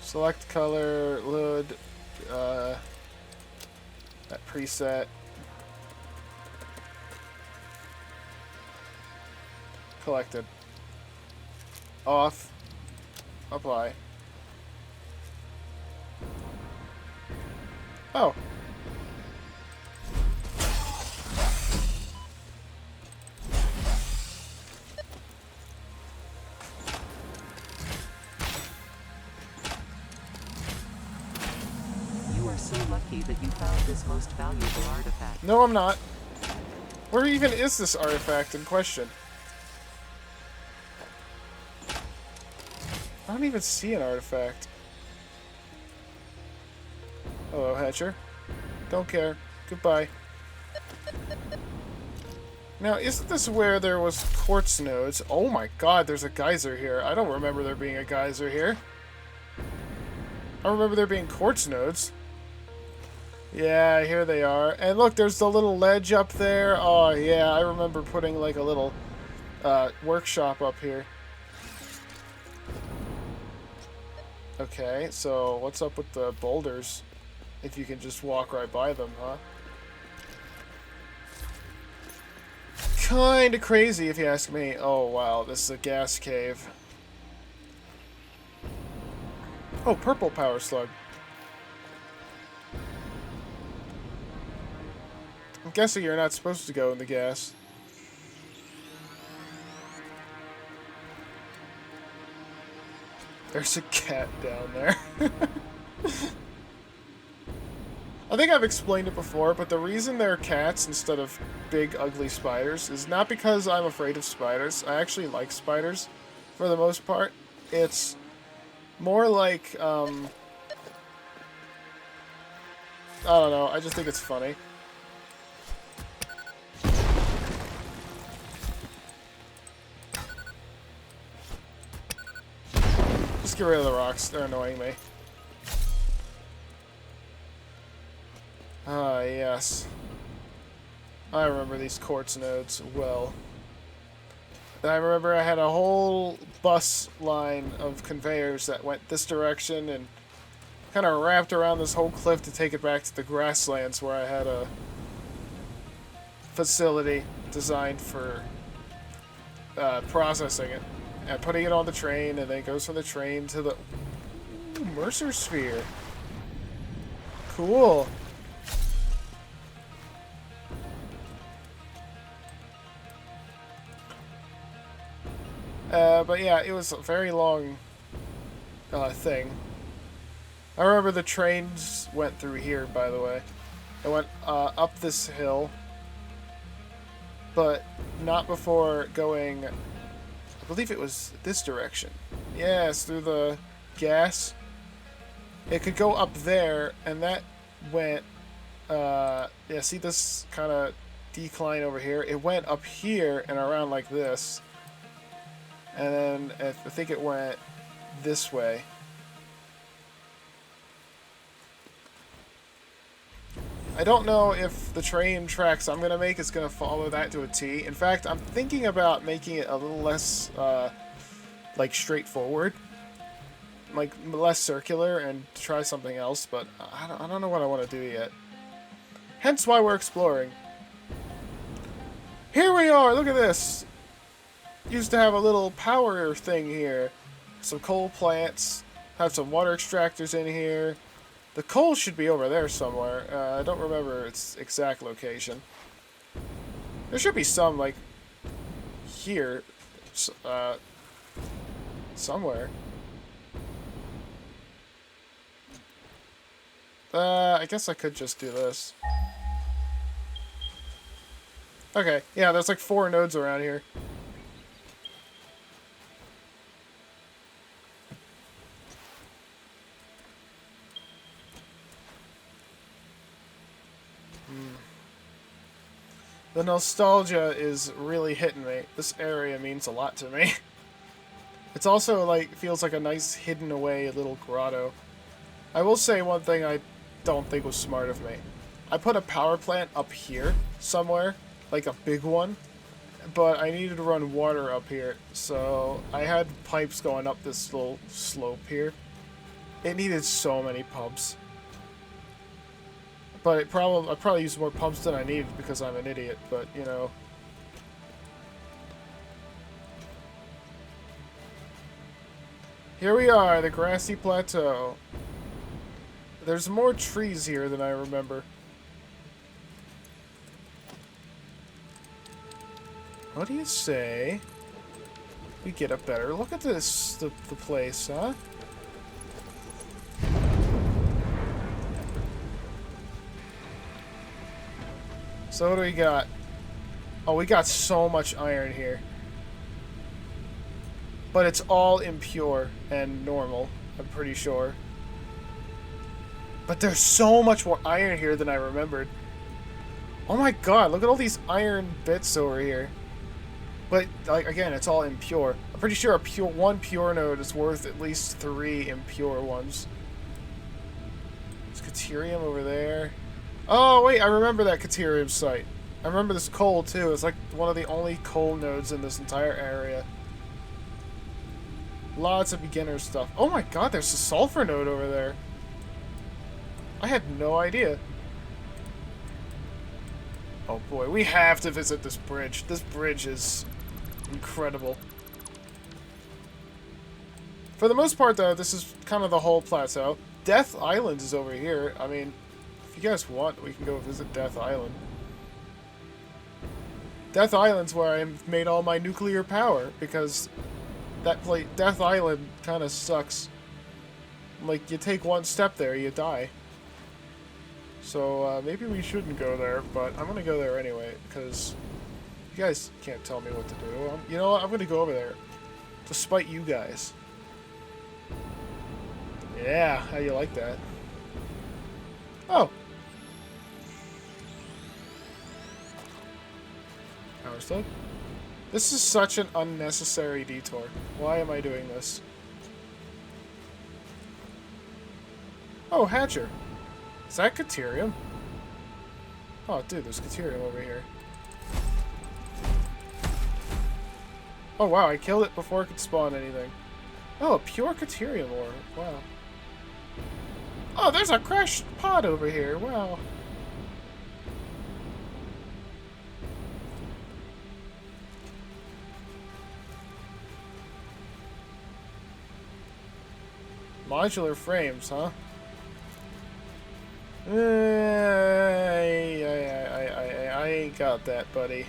Select color, load, that preset. Collected. Off. Apply. Oh. You are so lucky that you found this most valuable artifact. No, I'm not. Where even is this artifact in question? I don't even see an artifact. Hello, Hatcher. Don't care. Goodbye. Now, isn't this where there was quartz nodes? Oh my god, there's a geyser here. I don't remember there being a geyser here. I remember there being quartz nodes. Yeah, here they are. And look, there's the little ledge up there. Oh, yeah, I remember putting like a little workshop up here. Okay, so what's up with the boulders? If you can just walk right by them, huh? Kinda crazy, if you ask me. Oh, wow, this is a gas cave. Oh, purple power slug. I'm guessing you're not supposed to go in the gas. There's a cat down there. I think I've explained it before, but the reason they're cats instead of big, ugly spiders is not because I'm afraid of spiders. I actually like spiders, for the most part. It's more like, I don't know, I just think it's funny. Just get rid of the rocks. They're annoying me. Ah, yes. I remember these quartz nodes well. And I remember I had a whole bus line of conveyors that went this direction and kind of wrapped around this whole cliff to take it back to the grasslands where I had a facility designed for processing it and putting it on the train, and then it goes from the train to the Mercer Sphere. Cool. But yeah, it was a very long thing. I remember the trains went through here, by the way. It went up this hill, but not before going, I believe it was this direction. Yes, through the gas. It could go up there, and that went, yeah, see this kind of decline over here? It went up here and around like this. And then I think it went this way. I don't know if the train tracks I'm going to make is going to follow that to a T. In fact, I'm thinking about making it a little less, like, straightforward. Like, less circular and try something else, but I don't know what I want to do yet. Hence why we're exploring. Here we are! Look at this! Used to have a little power thing here. Some coal plants. Have some water extractors in here. The coal should be over there somewhere. I don't remember its exact location. There should be some, like, here. Somewhere. I guess I could just do this. Okay, yeah, there's like 4 nodes around here. The nostalgia is really hitting me. This area means a lot to me. It's also like, feels like a nice hidden away little grotto. I will say one thing I don't think was smart of me. I put a power plant up here somewhere, like a big one, but I needed to run water up here, so I had pipes going up this little slope here. It needed so many pumps. But I probably used more pumps than I needed because I'm an idiot, but, you know. Here we are, the grassy plateau. There's more trees here than I remember. What do you say we get a better look at this, the place, huh? So what do we got? Oh, we got so much iron here. But it's all impure and normal, I'm pretty sure. But there's so much more iron here than I remembered. Oh my god, look at all these iron bits over here. But, like, again, it's all impure. I'm pretty sure one pure node is worth at least 3 impure ones. There's Caterium over there. Oh, wait, I remember that Caterium site. I remember this coal, too. It's like one of the only coal nodes in this entire area. Lots of beginner stuff. Oh my god, there's a sulfur node over there. I had no idea. Oh boy, we have to visit this bridge. This bridge is incredible. For the most part, though, this is kind of the whole plateau. Death Island is over here. I mean, if you guys want, we can go visit Death Island. Death Island's where I made all my nuclear power, because that place, Death Island, kind of sucks. Like, you take one step there, you die. So, maybe we shouldn't go there, but I'm gonna go there anyway, because you guys can't tell me what to do. You know what? I'm gonna go over there to spite you guys. Yeah, how you like that? Oh. Power slug? This is such an unnecessary detour. Why am I doing this? Oh, Hatcher. Is that Caterium? Oh, dude, there's Caterium over here. Oh, wow, I killed it before it could spawn anything. Oh, a pure Caterium ore. Wow. Oh, there's a crashed pod over here. Wow. Modular frames, huh? I ain't got that, buddy.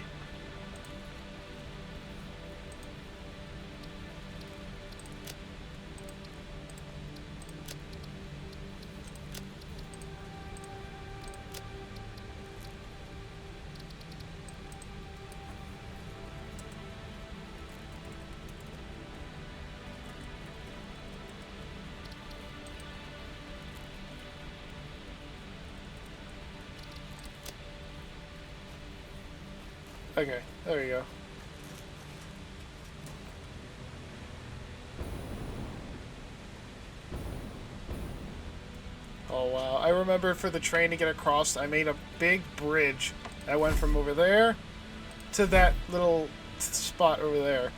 Okay, there you go. Oh wow, I remember for the train to get across, I made a big bridge that went from over there to that little spot over there.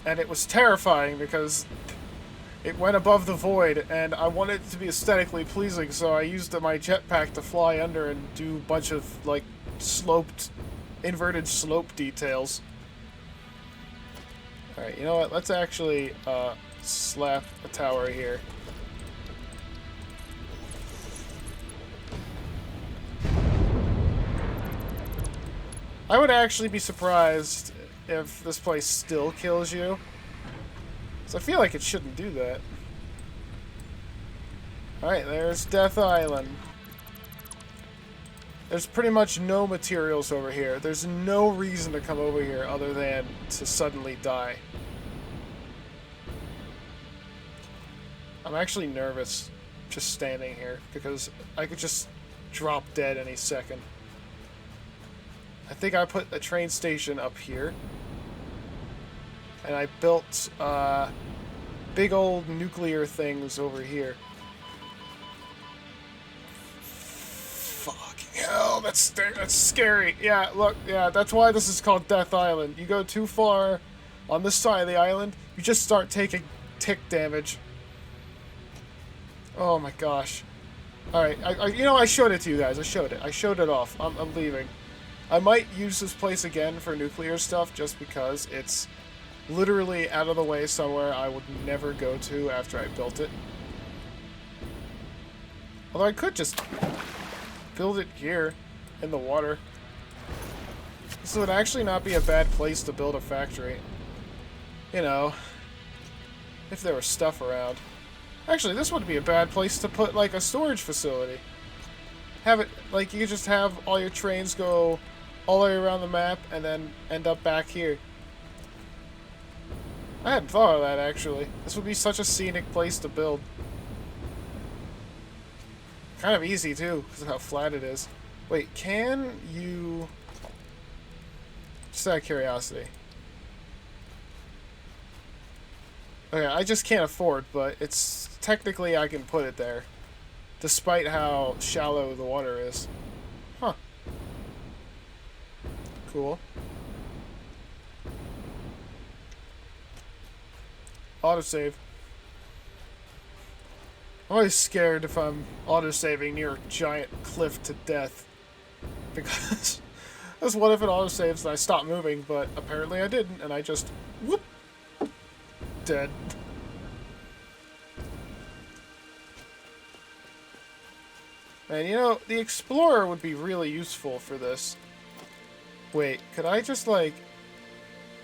And it was terrifying because it went above the void, and I wanted it to be aesthetically pleasing, so I used my jetpack to fly under and do a bunch of, like, inverted slope details. Alright, you know what? Let's actually slap a tower here. I would actually be surprised if this place still kills you. So I feel like it shouldn't do that. Alright, there's Death Island. There's pretty much no materials over here. There's no reason to come over here other than to suddenly die. I'm actually nervous just standing here because I could just drop dead any second. I think I put a train station up here. And I built big old nuclear things over here. Fucking hell, that's scary. Yeah, look, yeah, that's why this is called Death Island. You go too far on this side of the island, you just start taking tick damage. Oh my gosh. Alright, you know, I showed it to you guys. I showed it off. I'm leaving. I might use this place again for nuclear stuff just because it's literally out of the way somewhere I would never go to after I built it. Although I could just build it here in the water. This would actually not be a bad place to build a factory. You know, if there was stuff around. Actually, this wouldn't be a bad place to put, like, a storage facility. Have it, like, you could just have all your trains go all the way around the map and then end up back here. I hadn't thought of that, actually. This would be such a scenic place to build. Kind of easy, too, because of how flat it is. Wait, can you... Just out of curiosity. Okay, I just can't afford, but it's... Technically, I can put it there. Despite how shallow the water is. Huh. Cool. Autosave. I'm always scared if I'm autosaving near a giant cliff to death. Because... Because what if it autosaves and I stop moving, but apparently I didn't, and I just... Whoop! Dead. And you know, the Explorer would be really useful for this. Wait, could I just, like,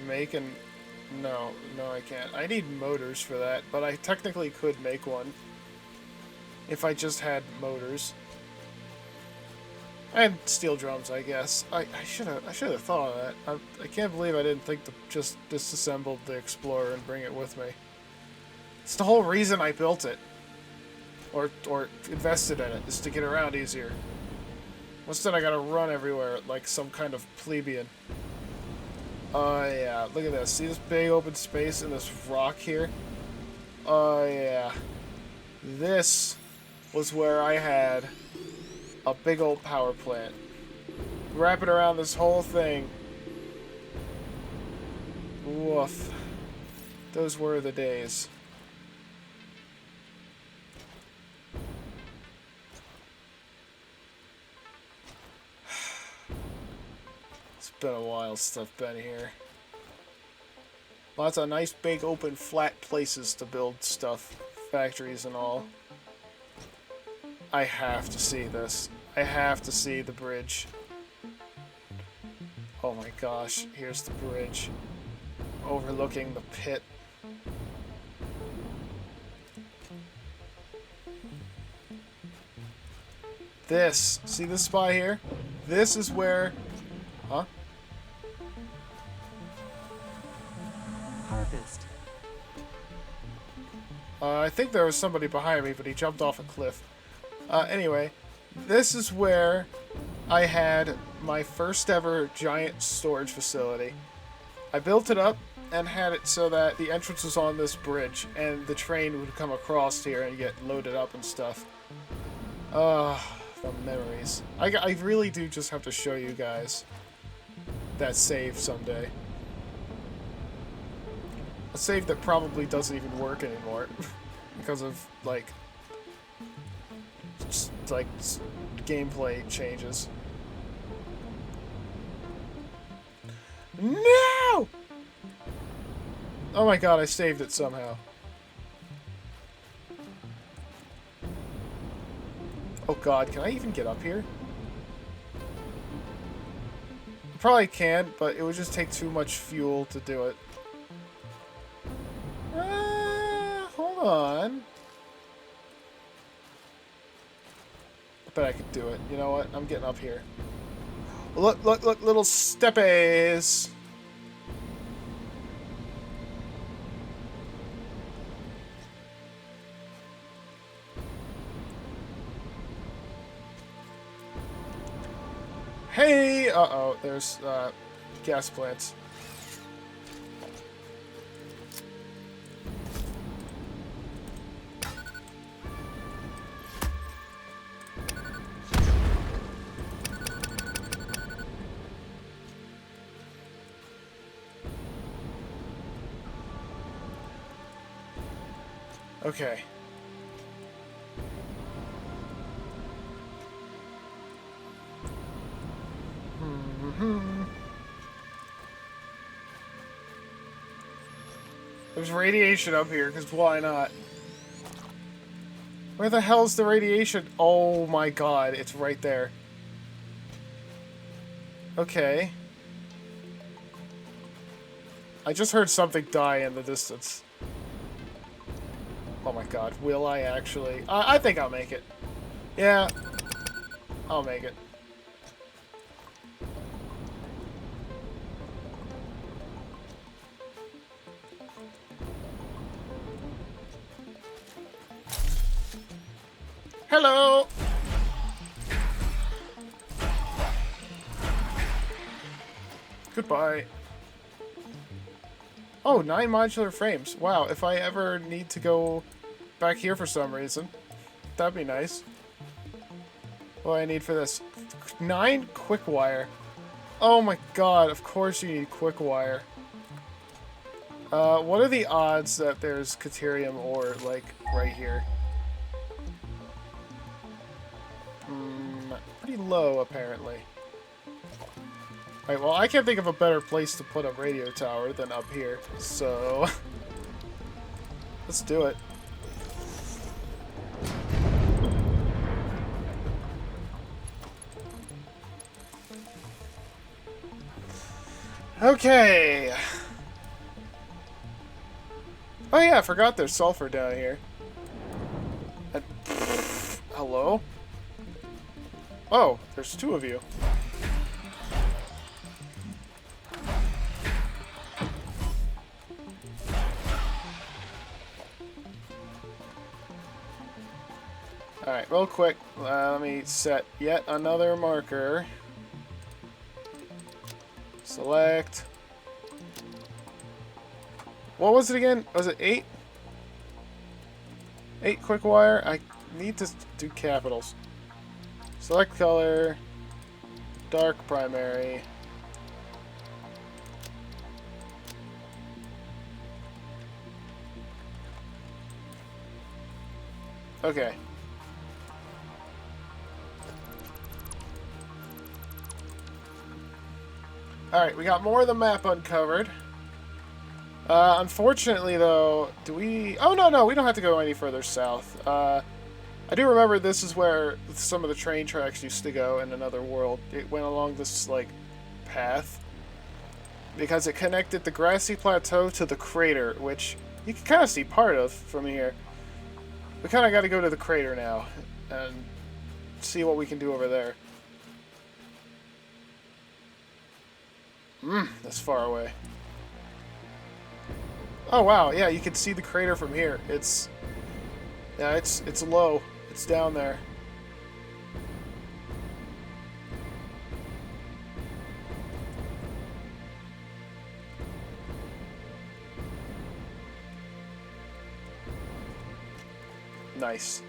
make an... No, I can't. I need motors for that, but I technically could make one. If I just had motors. And steel drums, I guess. I should have thought of that. I can't believe I didn't think to just disassemble the Explorer and bring it with me. It's the whole reason I built it. Or invested in it, is to get around easier. Instead I gotta run everywhere like some kind of plebeian. Oh yeah, look at this. See this big open space and this rock here? Oh yeah. This was where I had a big old power plant. Wrap it around this whole thing. Woof. Those were the days. It's been a while since I've been here. Lots of nice big open flat places to build stuff. Factories and all. I have to see this. I have to see the bridge. Oh my gosh, here's the bridge. Overlooking the pit. This. See this spot here? This is where... Huh? Harvest. I think there was somebody behind me, but he jumped off a cliff. Anyway, this is where I had my first ever giant storage facility. I built it up and had it so that the entrance was on this bridge, and the train would come across here and get loaded up and stuff. The memories. I really do just have to show you guys that save someday. A save that probably doesn't even work anymore because of like gameplay changes. No! Oh my god, I saved it somehow. Oh god, can I even get up here? I probably can, but it would just take too much fuel to do it. Hold on. I bet I could do it. You know what? I'm getting up here. Look, look, look, little steppies. Hey! Uh-oh, there's, gas plants. Okay. There's radiation up here, because why not? Where the hell's the radiation? Oh my god, it's right there. Okay. I just heard something die in the distance. Oh my god, will I actually? I think I'll make it. Yeah, I'll make it. Hello! Goodbye. Oh, 9 modular frames. Wow, if I ever need to go back here for some reason, that'd be nice. What do I need for this? 9 quick wire. Oh my god, of course you need quick wire. What are the odds that there's Caterium ore, like, right here? Pretty low, apparently. Alright, well, I can't think of a better place to put a radio tower than up here, so... let's do it. Okay! Oh yeah, I forgot there's sulfur down here. Hello? Oh, there's 2 of you. Alright, real quick, let me set yet another marker. Select. What was it again? Was it 8? 8 quick wire? need to do capitals. Select color. Dark primary. Okay. Alright, we got more of the map uncovered. Unfortunately, though, do we... Oh, no, we don't have to go any further south. I do remember this is where some of the train tracks used to go in another world. It went along this, like, path. Because it connected the grassy plateau to the crater, which you can kind of see part of from here. We kind of got to go to the crater now and see what we can do over there. That's far away. Oh wow, yeah, you can see the crater from here. It's low. It's down there. Nice.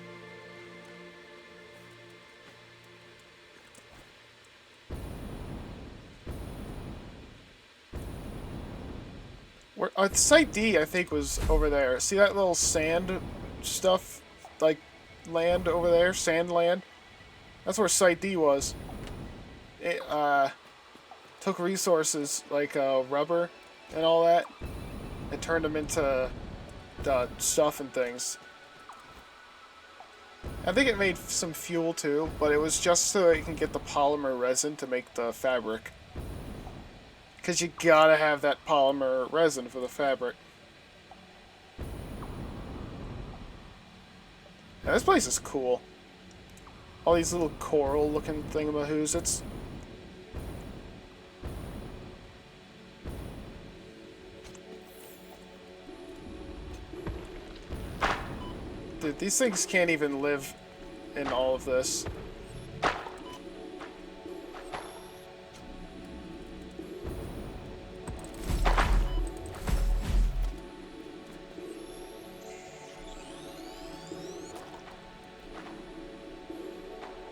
Site D, I think, was over there. See that little sand stuff? Like, land over there? Sand land? That's where Site D was. It, took resources, like, rubber and all that, and turned them into stuff and things. I think it made some fuel, too, but it was just so that you can get the polymer resin to make the fabric. Because you gotta have that polymer resin for the fabric. Now, this place is cool. All these little coral-looking thingamahoos. It's... Dude, these things can't even live in all of this.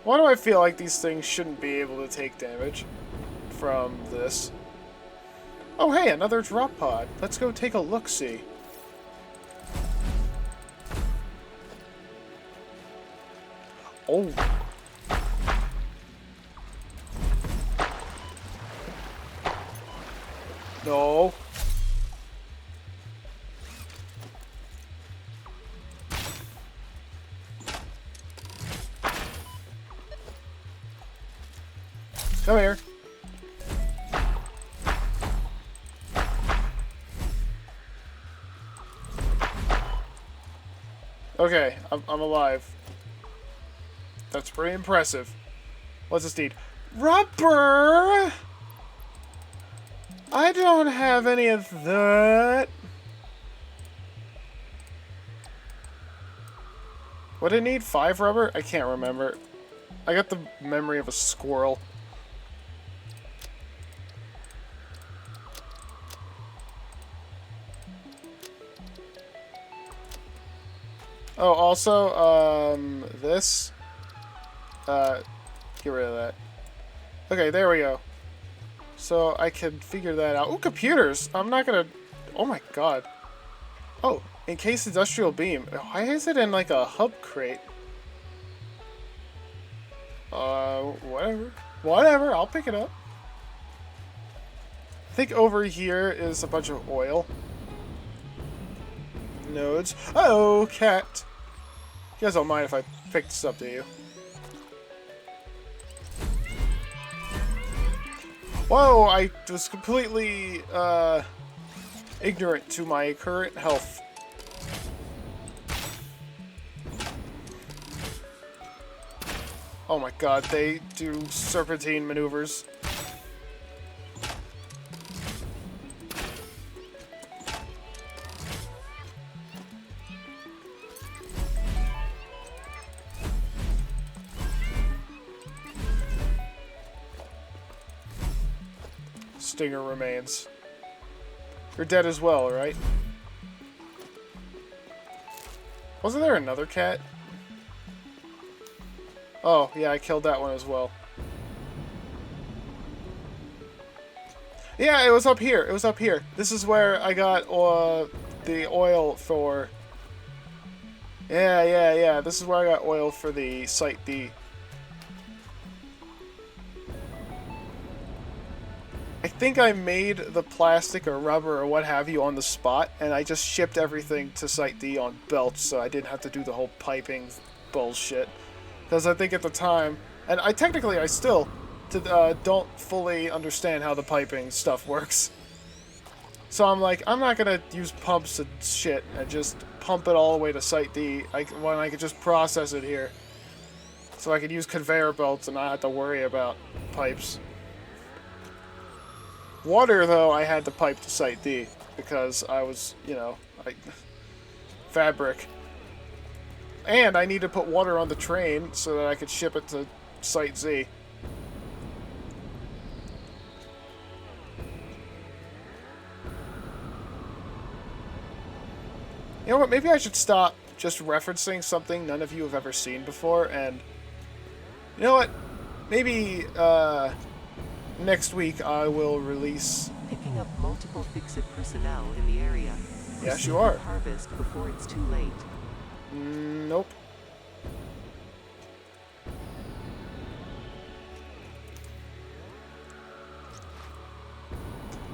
Why do I feel like these things shouldn't be able to take damage from this? Oh hey, another drop pod. Let's go take a look-see. Oh. No. Come here. Okay, I'm alive. That's pretty impressive. What's this need? Rubber! I don't have any of that. What did it need? 5 rubber? I can't remember. I got the memory of a squirrel. Oh, also, this. Get rid of that. Okay, there we go. So I can figure that out. Oh, computers! I'm not gonna... Oh my god. Oh, encased industrial beam. Why is it in like a hub crate? Whatever. Whatever, I'll pick it up. I think over here is a bunch of oil. Nodes. Oh, cat! You guys don't mind if I pick this up, do you? Whoa, I was completely, ignorant to my current health. Oh my god, they do serpentine maneuvers. Stinger remains. You're dead as well, right? Wasn't there another cat? Oh, yeah, I killed that one as well. Yeah, it was up here. It was up here. This is where I got the oil for... Yeah. This is where I got oil for the Site D. I think I made the plastic or rubber or what have you on the spot, and I just shipped everything to Site D on belts, so I didn't have to do the whole piping bullshit. Because I think at the time, and I still don't fully understand how the piping stuff works. So I'm like, I'm not gonna use pumps and shit and just pump it all the way to Site D when I could just process it here. So I could use conveyor belts and not have to worry about pipes. Water, though, I had to pipe to Site D because I was, fabric. And I need to put water on the train so that I could ship it to Site Z. You know what, maybe I should stop just referencing something none of you have ever seen before, and... You know what? Maybe, next week I will release... Picking up multiple fix-it personnel in the area. Yes, you are. Harvest before it's too late. Nope.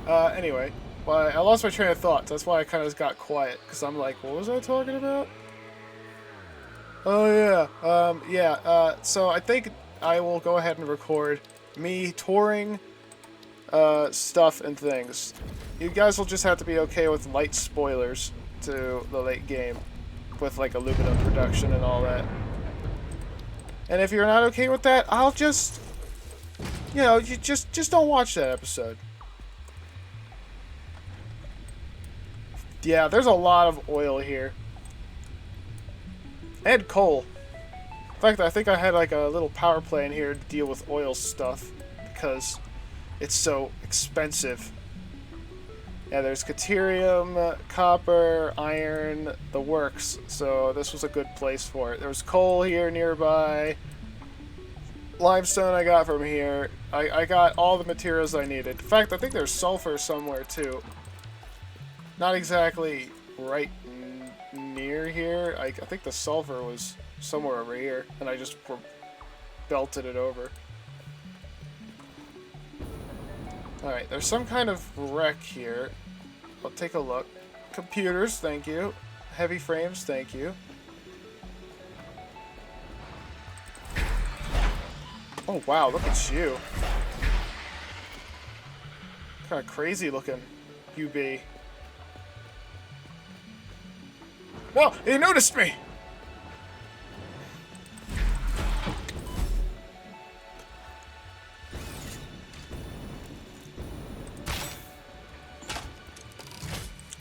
Anyway. Well, I lost my train of thought. That's why I kind of got quiet. Because I'm like, what was I talking about? Oh, yeah. So I think I will go ahead and record me touring stuff and things. You guys will just have to be okay with light spoilers to the late game. With, like, aluminum production and all that. And if you're not okay with that, I'll just... you just don't watch that episode. Yeah, there's a lot of oil here. And coal. In fact, I think I had like a little power plant here to deal with oil stuff. Because it's so expensive. Yeah, there's Caterium, copper, iron, the works. So this was a good place for it. There was coal here nearby. Limestone I got from here. I got all the materials I needed. In fact, I think there's sulfur somewhere too. Not exactly right near here. I think the sulfur was somewhere over here, and I just belted it over. Alright, there's some kind of wreck here. I'll take a look. Computers, thank you. Heavy frames, thank you. Oh wow, look at you. Kind of crazy looking you be. Well, he noticed me!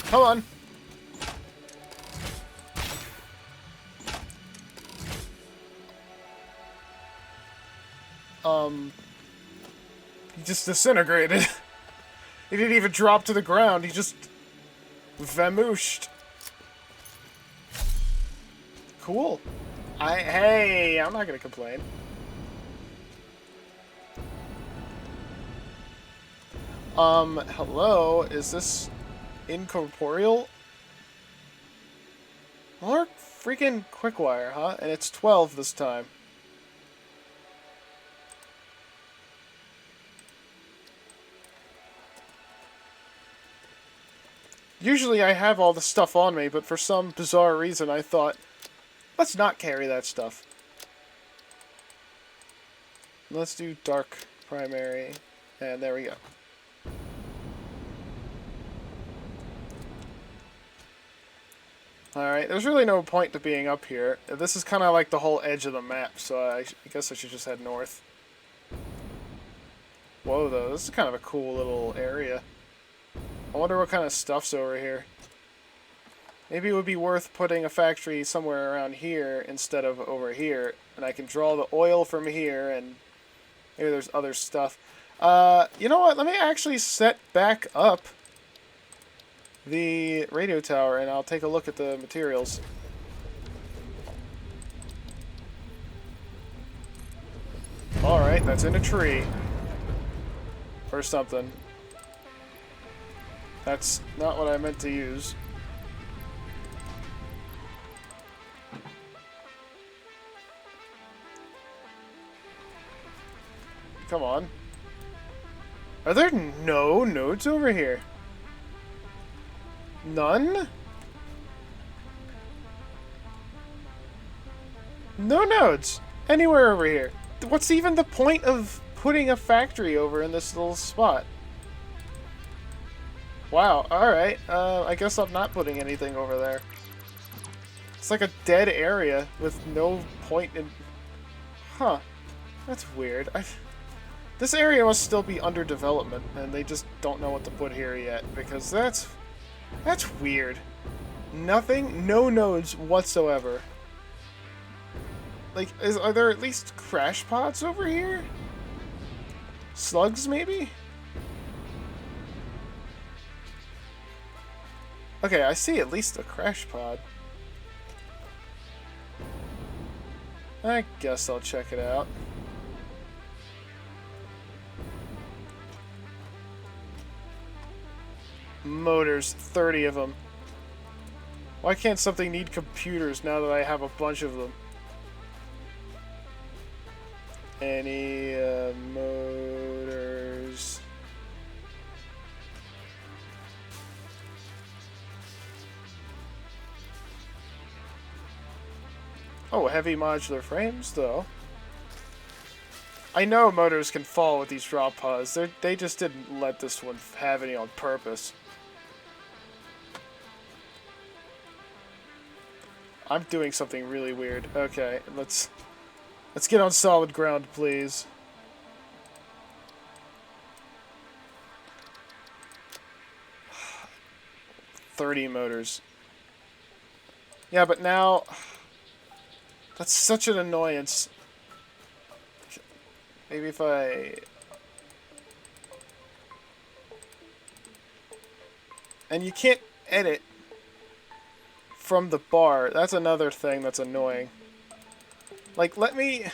Come on. He just disintegrated. He didn't even drop to the ground, he just vamooshed. Cool. Hey, I'm not gonna complain. Hello? Is this incorporeal? More freaking quickwire, huh? And it's 12 this time. Usually I have all the stuff on me, but for some bizarre reason I thought, let's not carry that stuff. Let's do dark primary, and there we go. Alright, there's really no point to being up here. This is kind of like the whole edge of the map, so I guess I should just head north. Whoa, though, this is kind of a cool little area. I wonder what kind of stuff's over here. Maybe it would be worth putting a factory somewhere around here instead of over here. And I can draw the oil from here, and maybe there's other stuff. You know what? Let me actually set back up the radio tower, and I'll take a look at the materials. that's in a tree. Or something. That's not what I meant to use. Come on. Are there no nodes over here? None? No nodes. Anywhere over here. What's even the point of putting a factory over in this little spot? Wow, alright. I guess I'm not putting anything over there. It's like a dead area with no point in... Huh. That's weird. This area must still be under development, and they just don't know what to put here yet, because that's weird. Nothing, no nodes whatsoever. Like, are there at least crash pods over here? Slugs, maybe? Okay, I see at least a crash pod. I guess I'll check it out. Motors, 30 of them. Why can't something need computers now that I have a bunch of them? Any motors? Oh, heavy modular frames, though. I know motors can fall with these drop pods. They just didn't let this one have any on purpose. I'm doing something really weird. Okay, let's get on solid ground, please. $30 motors. Yeah, but now... That's such an annoyance. Maybe if I... And you can't edit from the bar. That's another thing that's annoying. Like, let me...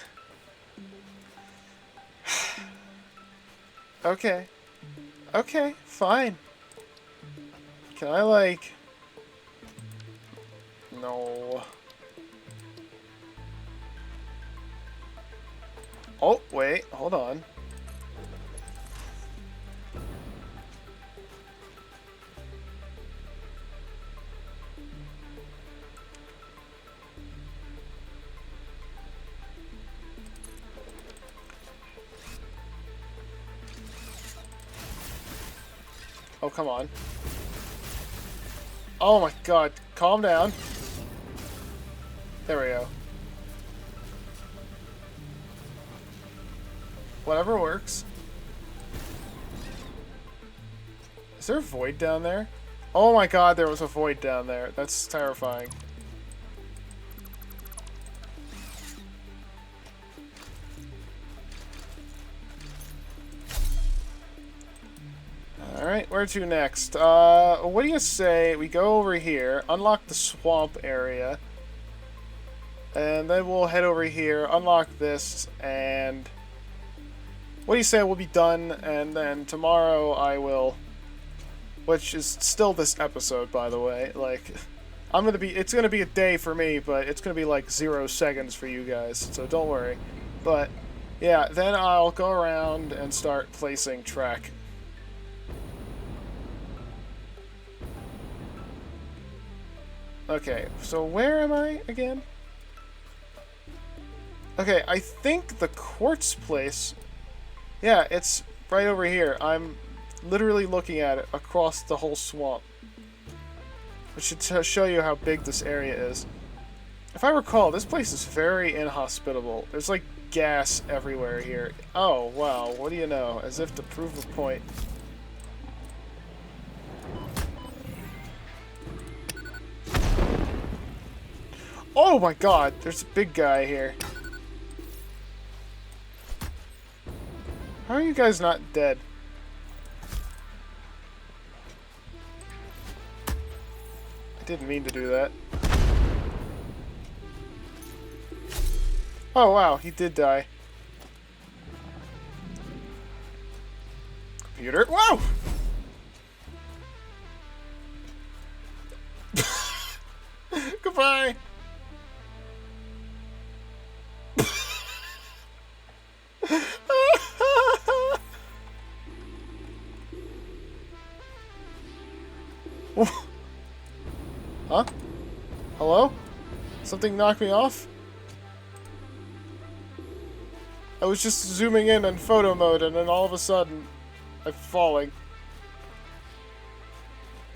Okay. Okay, fine. Can I, like... No. Oh, wait, hold on. Oh, come on. Oh my god, calm down. There we go. Whatever works. Is there a void down there? Oh my god, there was a void down there. That's terrifying. Alright, where to next? What do you say we go over here, unlock the swamp area, and then we'll head over here, unlock this, and... What do you say we'll be done, and then tomorrow I will... Which is still this episode, by the way. Like, it's gonna be a day for me, but it's gonna be like 0 seconds for you guys, so don't worry. But, yeah, then I'll go around and start placing track. Okay, so where am I again? Okay, I think the quartz place... Yeah, it's right over here. I'm literally looking at it across the whole swamp. Which should show you how big this area is. If I recall, this place is very inhospitable. There's like gas everywhere here. Oh, wow, what do you know? As if to prove a point. Oh my god, there's a big guy here. How are you guys not dead? I didn't mean to do that. Oh wow, he did die. Computer. Whoa! Goodbye! Huh? Hello? Something knocked me off? I was just zooming in photo mode, and then all of a sudden, I'm falling.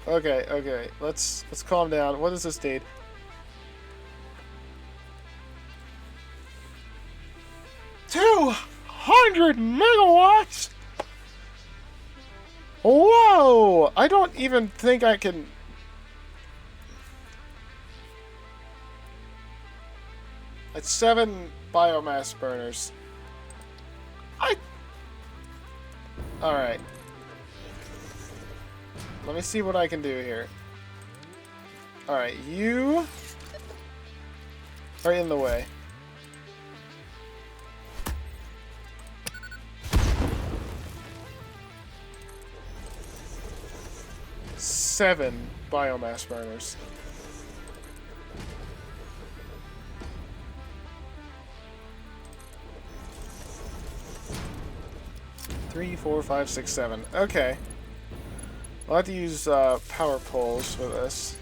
Okay, okay, let's calm down. What does this need? $200 megawatts! Whoa! I don't even think I can... It's 7 biomass burners. Alright. Let me see what I can do here. Alright, you are in the way. Seven biomass burners. 3, 4, 5, 6, 7. Okay. I'll have to use power poles for this.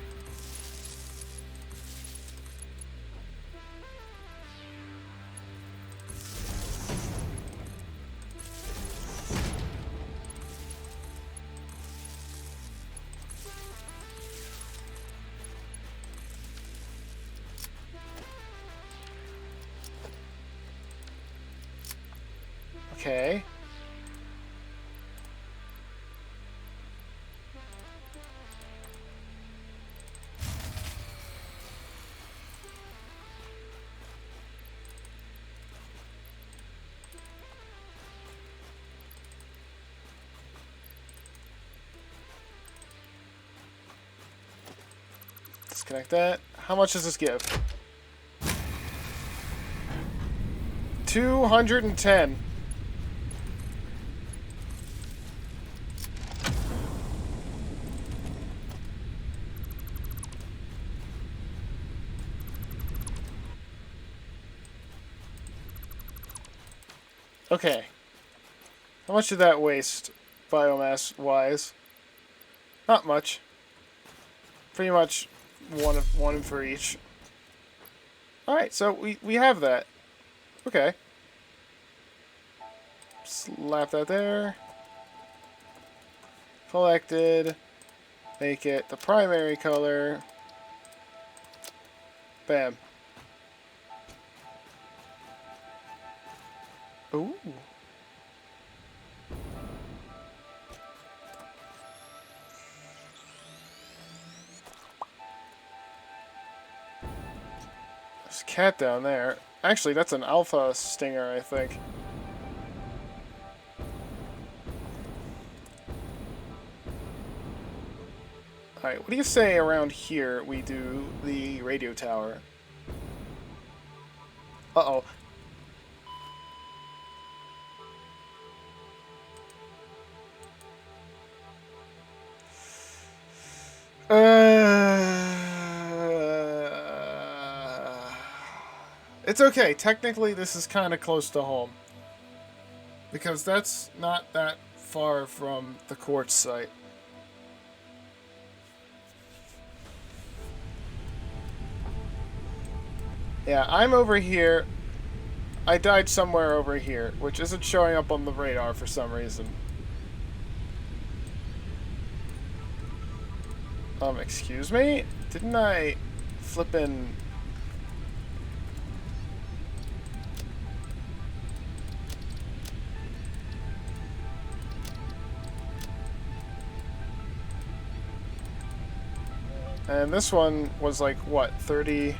Okay. Disconnect that. How much does this give? 210. Okay. How much did that waste, biomass-wise? Not much. Pretty much one for each. Alright, so we have that. Okay. Slap that there. Collected. Make it the primary color. Bam. Ooh. There's a cat down there. Actually, that's an alpha stinger, I think. Alright, what do you say around here we do the radio tower? Uh-oh. It's okay. Technically, this is kind of close to home. Because that's not that far from the quartz site. Yeah, I'm over here. I died somewhere over here, which isn't showing up on the radar for some reason. Excuse me? Didn't I flip in... And this one was like, what, 30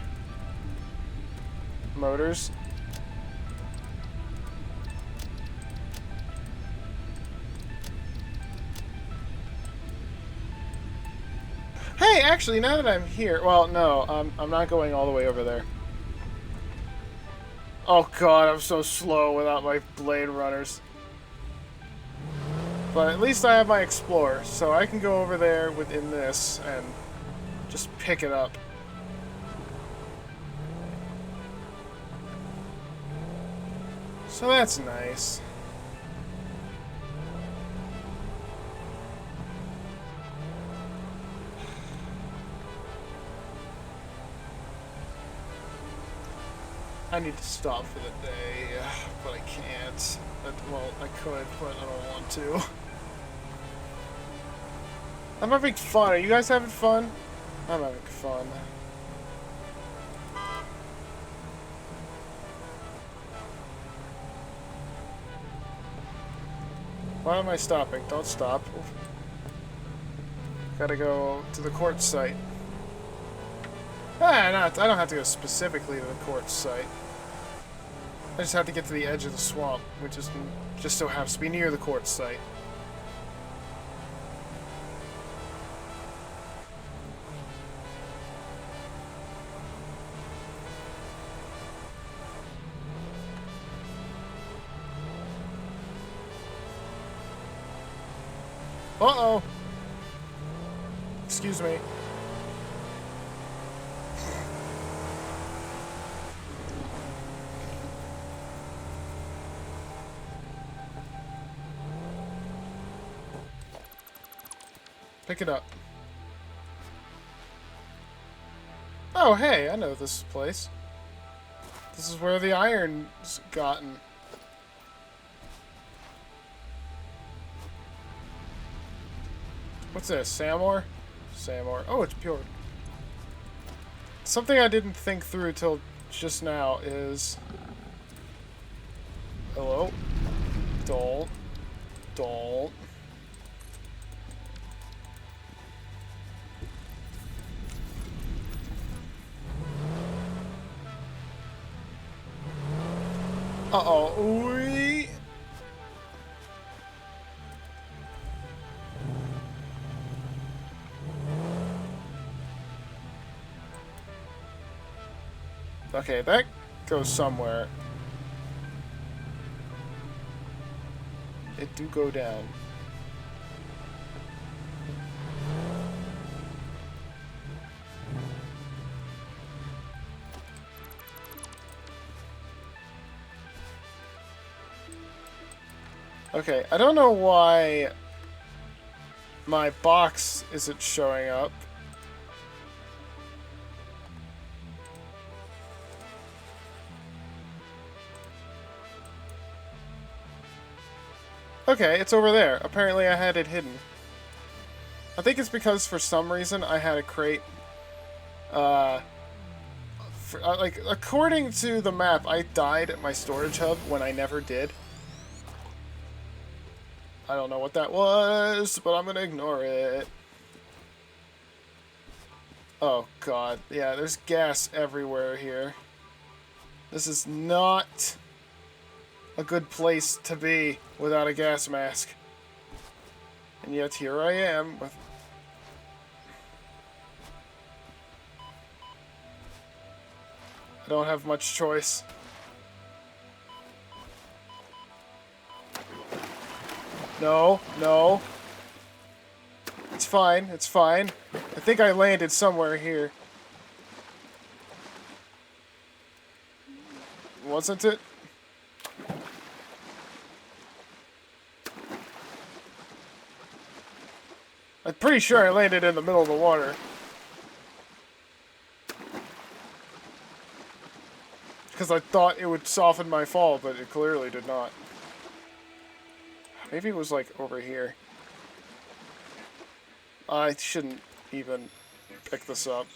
motors? Hey, actually, now that I'm here... Well, no, I'm not going all the way over there. Oh god, I'm so slow without my blade runners. But at least I have my Explorer, so I can go over there within this and just pick it up. So that's nice. I need to stop for the day, but I can't. Well, I could, but I don't want to. I'm having fun. Are you guys having fun? I'm having fun. Why am I stopping? Don't stop. Gotta go to the quartz site. I don't have to go specifically to the quartz site. I just have to get to the edge of the swamp, which is just so happens to be near the quartz site. Uh-oh. Excuse me. Pick it up. Oh, hey, I know this place. This is where the iron's gotten. What's this? Samor? Samor. Oh, it's pure. Something I didn't think through till just now is... Hello? Don't. Don't. Uh-oh. Ooh. Okay, that goes somewhere. It do go down. Okay, I don't know why my box isn't showing up. Okay, it's over there. Apparently I had it hidden. I think it's because for some reason I had a crate. Like, according to the map, I died at my storage hub when I never did. I don't know what that was, but I'm gonna ignore it. Oh god, yeah, there's gas everywhere here. This is not a good place to be without a gas mask. And yet here I am with... I don't have much choice. No, no. It's fine, it's fine. I think I landed somewhere here. Wasn't it? I'm pretty sure I landed in the middle of the water. Because I thought it would soften my fall, but it clearly did not. Maybe it was like over here. I shouldn't even pick this up.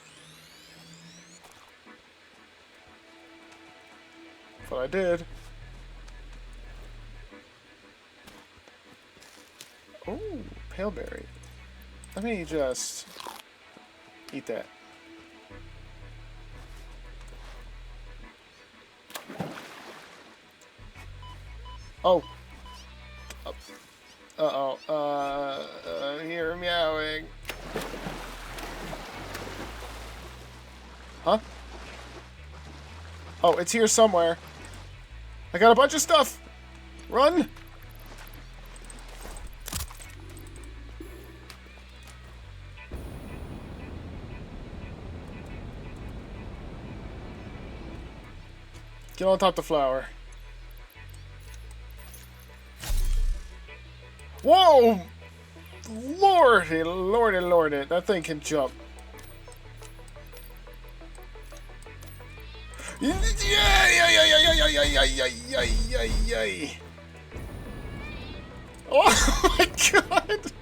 But I did. Oh, paleberry. Let me just eat that. Oh. Uh-oh. Hear meowing. Huh? Oh, it's here somewhere. I got a bunch of stuff. Run! Get on top of the flower. Whoa! Lordy, lordy, lordy. That thing can jump. Yay, yay, yay, yay, yay, yay, yay, yay, yay, yay. Oh my god!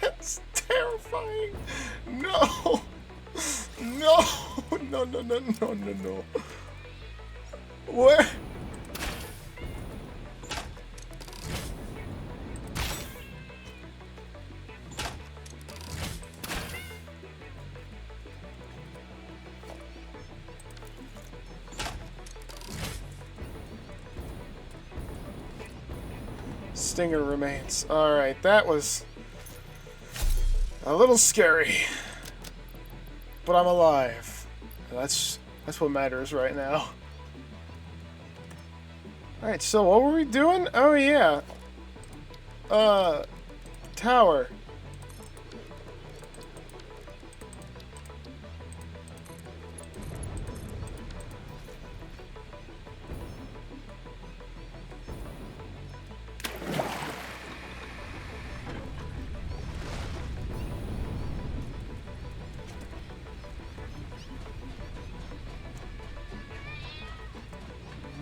That's terrifying! No! No! No, no, no, no, no, no. Where? Stinger remains. Alright, that was a little scary. But I'm alive. That's what matters right now. Alright, so what were we doing? Oh yeah. Tower.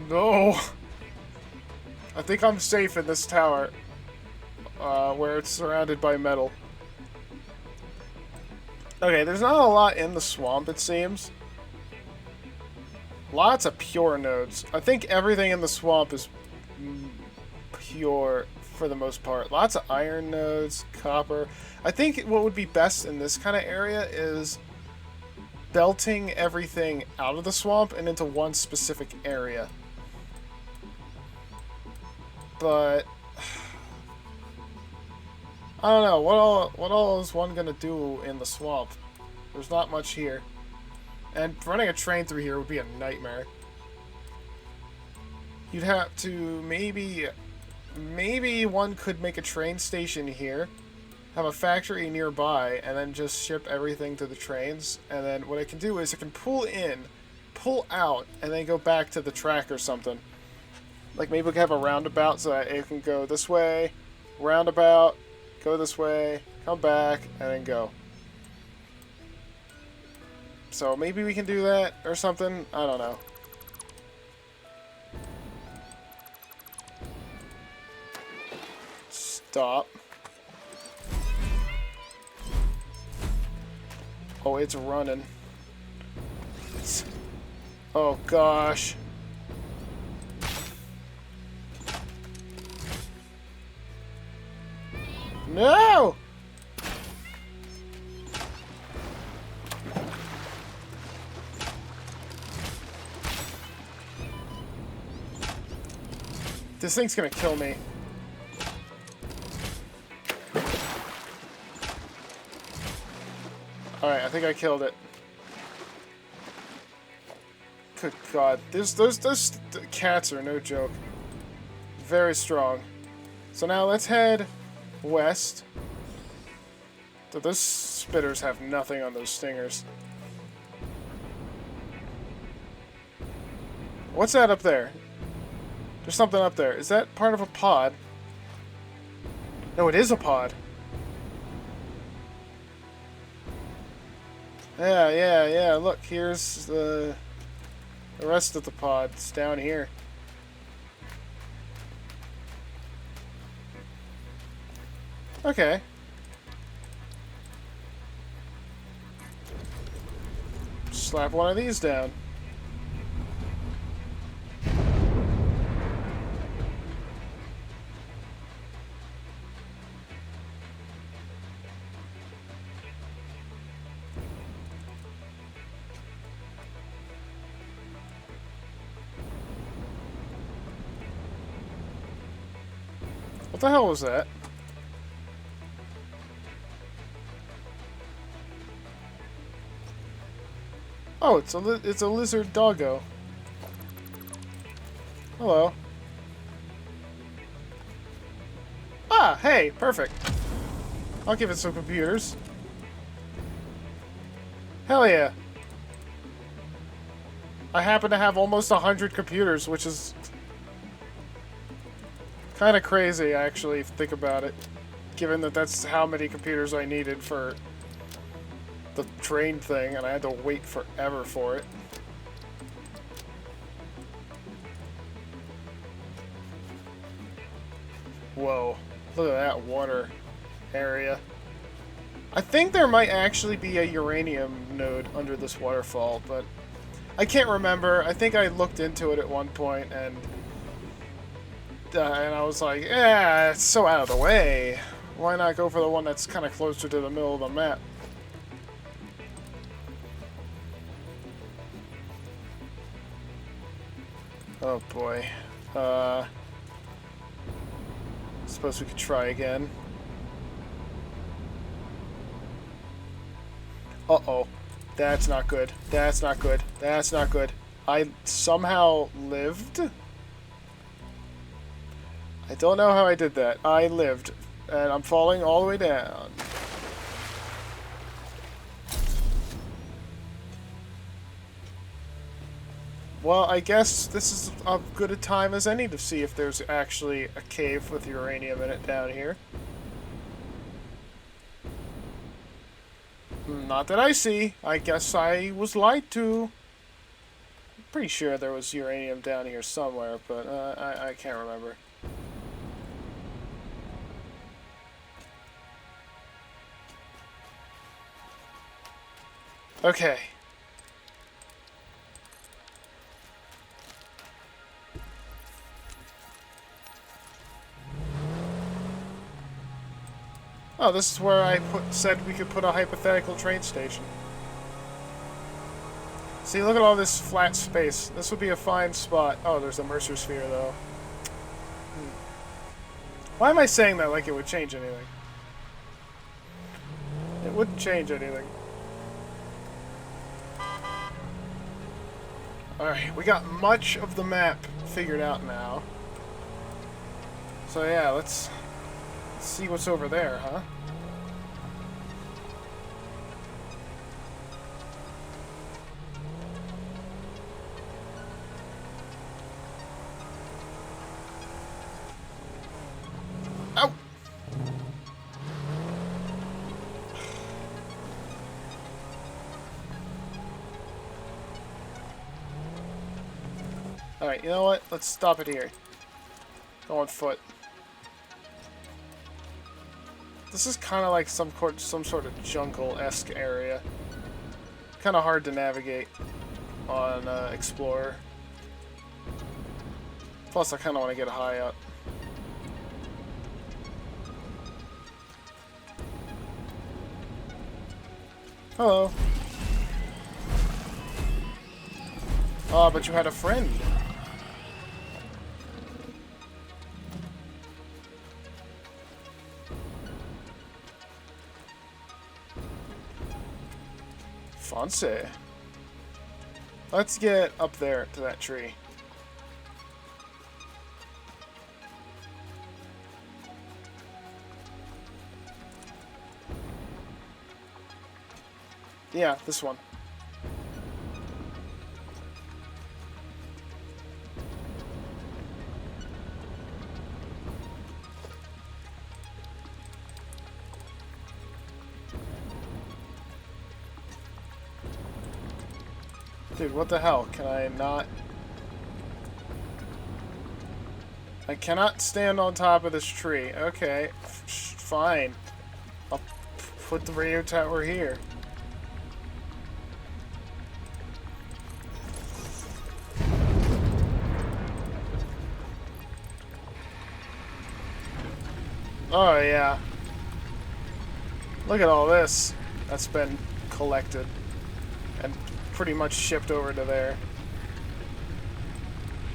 No. I think I'm safe in this tower. Where it's surrounded by metal. Okay, there's not a lot in the swamp, it seems. Lots of pure nodes. I think everything in the swamp is pure for the most part. Lots of iron nodes, copper. I think what would be best in this kind of area is belting everything out of the swamp and into one specific area. But I don't know, what all is one gonna do in the swamp? There's not much here. And running a train through here would be a nightmare. You'd have to maybe one could make a train station here, have a factory nearby, and then just ship everything to the trains. And then what I can do is I can pull in, pull out, and then go back to the track or something. Like maybe we can have a roundabout so that it can go this way, roundabout, go this way, come back, and then go. So maybe we can do that or something. I don't know. Stop. Oh, it's running. Oh gosh. No! This thing's gonna kill me. Alright, I think I killed it. Good God. Those cats are no joke. Very strong. So now let's head west. So those spitters have nothing on those stingers. What's that up there? There's something up there. Is that part of a pod? No, it is a pod. Yeah. Look, here's the rest of the pod. It's down here. Okay. Slap one of these down. What the hell was that? Oh, it's a lizard doggo. Hello. Ah, hey, perfect. I'll give it some computers. Hell yeah. I happen to have almost 100 computers, which is kind of crazy, actually, if you think about it. Given that that's how many computers I needed for the train thing, and I had to wait forever for it. Whoa, look at that water area. I think there might actually be a uranium node under this waterfall, but I can't remember. I think I looked into it at one point, and I was like, yeah, it's so out of the way. Why not go for the one that's kind of closer to the middle of the map? Oh boy. Suppose we could try again. Uh-oh. That's not good. That's not good. That's not good. I somehow lived? I don't know how I did that. I lived. And I'm falling all the way down. Well, I guess this is as good a time as any to see if there's actually a cave with uranium in it down here. Not that I see. I guess I was lied to. I'm pretty sure there was uranium down here somewhere, but I can't remember. Okay. Oh, this is where I said we could put a hypothetical train station. See, look at all this flat space. This would be a fine spot. Oh, there's a Mercer sphere, though. Why am I saying that like it would change anything? It wouldn't change anything. Alright, we got much of the map figured out now. So yeah, let's see what's over there, huh? Ow! Alright, you know what? Let's stop it here. Go on foot. This is kind of like some sort of jungle-esque area. Kind of hard to navigate on Explorer. Plus, I kind of want to get high up. Hello. Oh, but you had a friend. Fancy. Let's get up there to that tree. Yeah, this one. Dude, what the hell? Can I not... I cannot stand on top of this tree. Okay, fine. I'll put the radio tower here. Oh, yeah. Look at all this that's been collected and pretty much shipped over to there.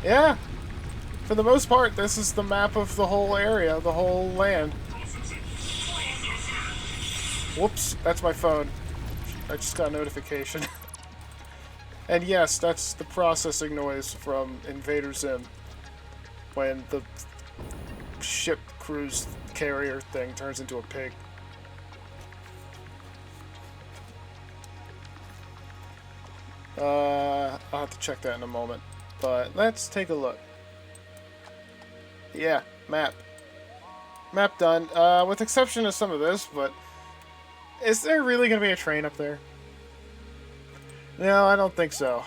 Yeah. For the most part, this is the map of the whole area, the whole land. Whoops, that's my phone. I just got a notification. And yes, that's the processing noise from Invader Zim. When the ship cruise carrier thing turns into a pig. I'll have to check that in a moment. But let's take a look. Yeah, map. Map done. With exception of some of this, but is there really going to be a train up there? No, I don't think so.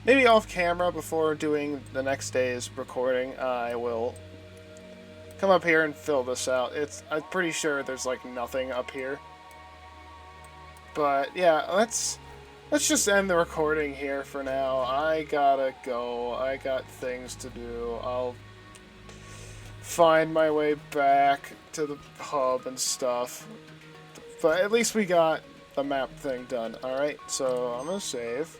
Maybe off camera before doing the next day's recording, I will come up here and fill this out. I'm pretty sure there's like nothing up here. But yeah, let's just end the recording here for now. I gotta go. I got things to do. I'll find my way back to the hub and stuff. But at least we got the map thing done. Alright, so I'm gonna save.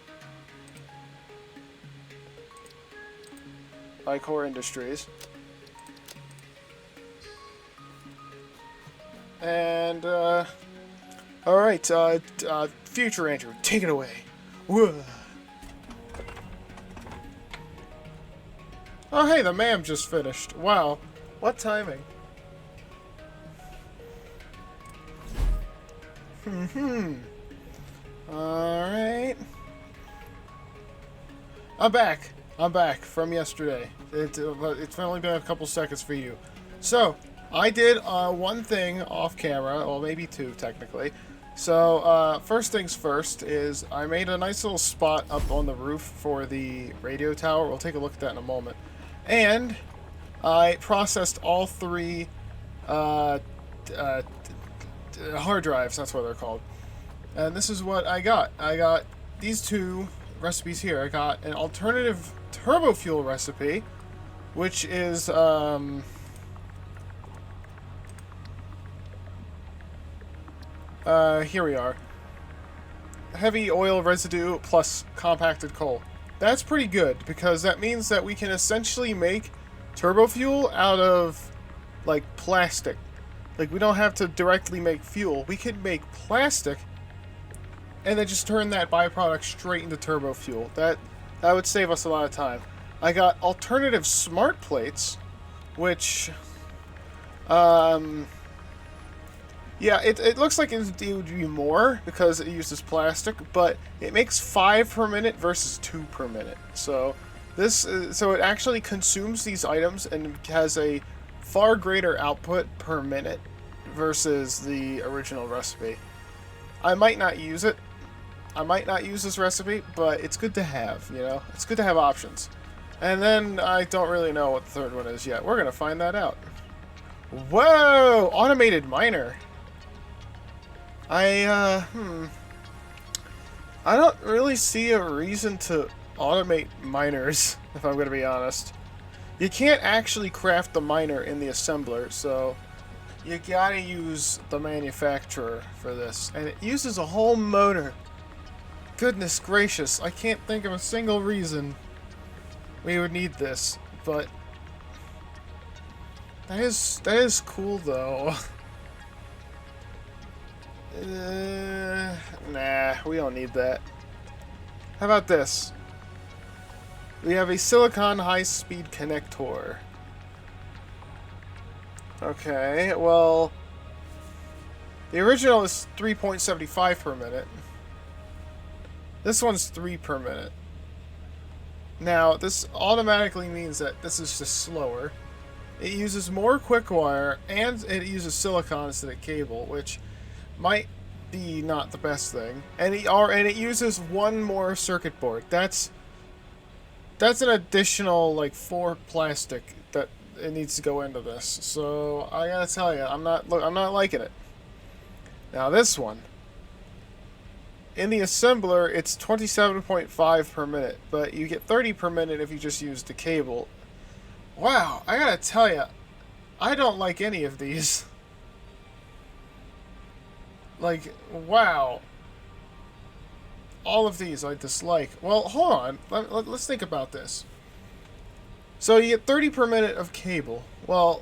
Icor Industries. And, alright, Future Andrew, take it away. Whoa. Oh, hey, the ma'am just finished. Wow, what timing. Alright. I'm back from yesterday. It's only been a couple seconds for you. So, I did one thing off camera, well maybe two technically. So, first things first is I made a nice little spot up on the roof for the radio tower. We'll take a look at that in a moment. And I processed all three hard drives, that's what they're called. And this is what I got. I got these two recipes here. I got an alternative turbo fuel recipe, which is here we are. Heavy oil residue plus compacted coal. That's pretty good because that means that we can essentially make turbo fuel out of like plastic. Like we don't have to directly make fuel. We could make plastic and then just turn that byproduct straight into turbo fuel. That would save us a lot of time. I got alternative smart plates, which, yeah, it looks like it would be more because it uses plastic, but it makes 5 per minute versus 2 per minute. So so it actually consumes these items and has a far greater output per minute versus the original recipe. I might not use it. I might not use this recipe, but it's good to have, you know? It's good to have options. And then I don't really know what the third one is yet. We're going to find that out. Whoa! Automated miner. I don't really see a reason to automate miners, if I'm going to be honest. You can't actually craft the miner in the assembler, so you gotta use the manufacturer for this. And it uses a whole motor. Goodness gracious, I can't think of a single reason we would need this, but that is cool though. Nah, we don't need that. How about this? We have a silicon high-speed connector. Okay, well, the original is 3.75 per minute. This one's 3 per minute. Now, this automatically means that this is just slower. It uses more quick wire, and it uses silicon instead of cable, which might be not the best thing. And it uses one more circuit board. That's an additional like 4 plastic that it needs to go into this. So I gotta tell you, I'm not liking it. Now this one. In the assembler, it's 27.5 per minute, but you get 30 per minute if you just use the cable. Wow, I gotta tell you, I don't like any of these. Like, wow. All of these I dislike. Well, hold on. Let's think about this. So you get 30 per minute of cable. Well,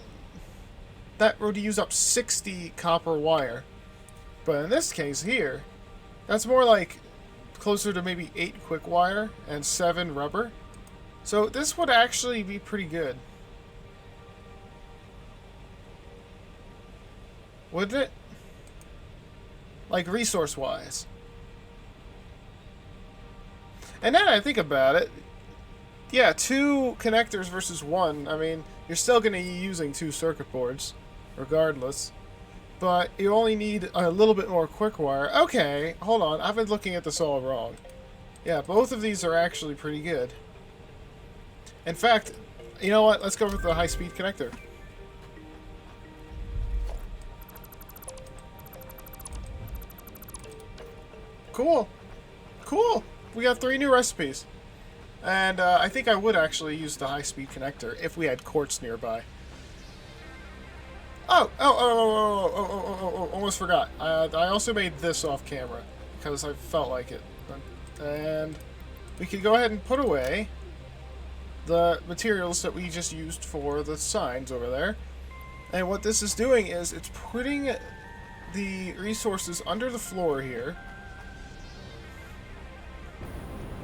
that would use up 60 copper wire. But in this case here, that's more like closer to maybe 8 quick wire and 7 rubber. So this would actually be pretty good. Wouldn't it? Like resource-wise. And now that I think about it, yeah, 2 connectors versus 1. I mean, you're still going to be using 2 circuit boards, regardless. But you only need a little bit more quick wire. Okay, hold on. I've been looking at this all wrong. Yeah, both of these are actually pretty good. In fact, you know what? Let's go with the high-speed connector. Cool. Cool. We got 3 new recipes. And I think I would actually use the high-speed connector if we had quartz nearby. Oh, almost forgot. I also made this off camera because I felt like it. And we could go ahead and put away the materials that we just used for the signs over there. And what this is doing is it's putting the resources under the floor here.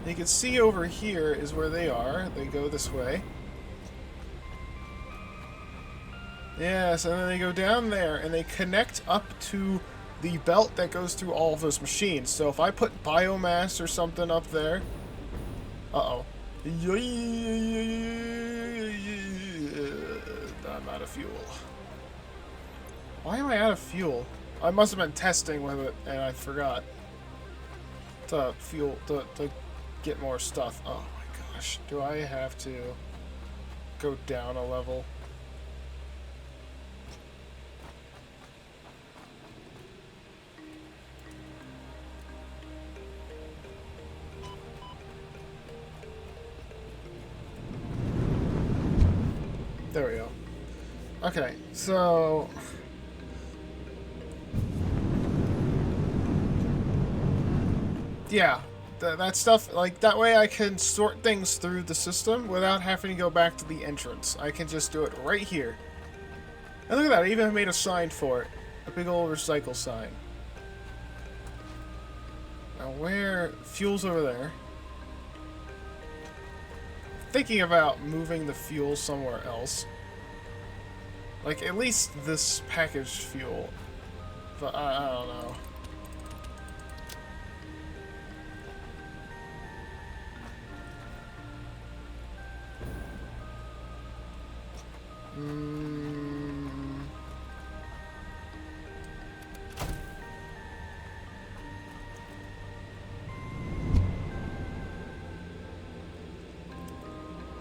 You can see over here is where they are. They go this way. Yes, and then they go down there and they connect up to the belt that goes through all of those machines. So if I put biomass or something up there... Uh-oh. I'm out of fuel. Why am I out of fuel? I must have been testing with it and I forgot to get more stuff. Oh my gosh. Do I have to go down a level? There we go. Okay, so... yeah, that stuff, like, that way I can sort things through the system without having to go back to the entrance. I can just do it right here. And look at that, I even made a sign for it. A big old recycle sign. Now where... fuel's over there. Thinking about moving the fuel somewhere else. Like, at least this packaged fuel. But I don't know.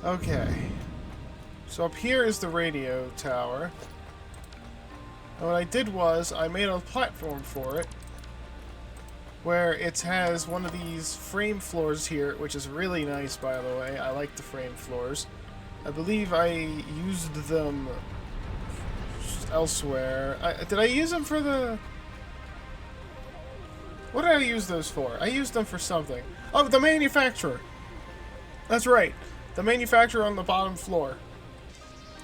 Okay. So up here is the radio tower. And what I did was, I made a platform for it, where it has one of these frame floors here, which is really nice, by the way. I like the frame floors. I believe I used them elsewhere. Did I use them for the... what did I use those for? I used them for something. Oh, the manufacturer! That's right. The manufacturer on the bottom floor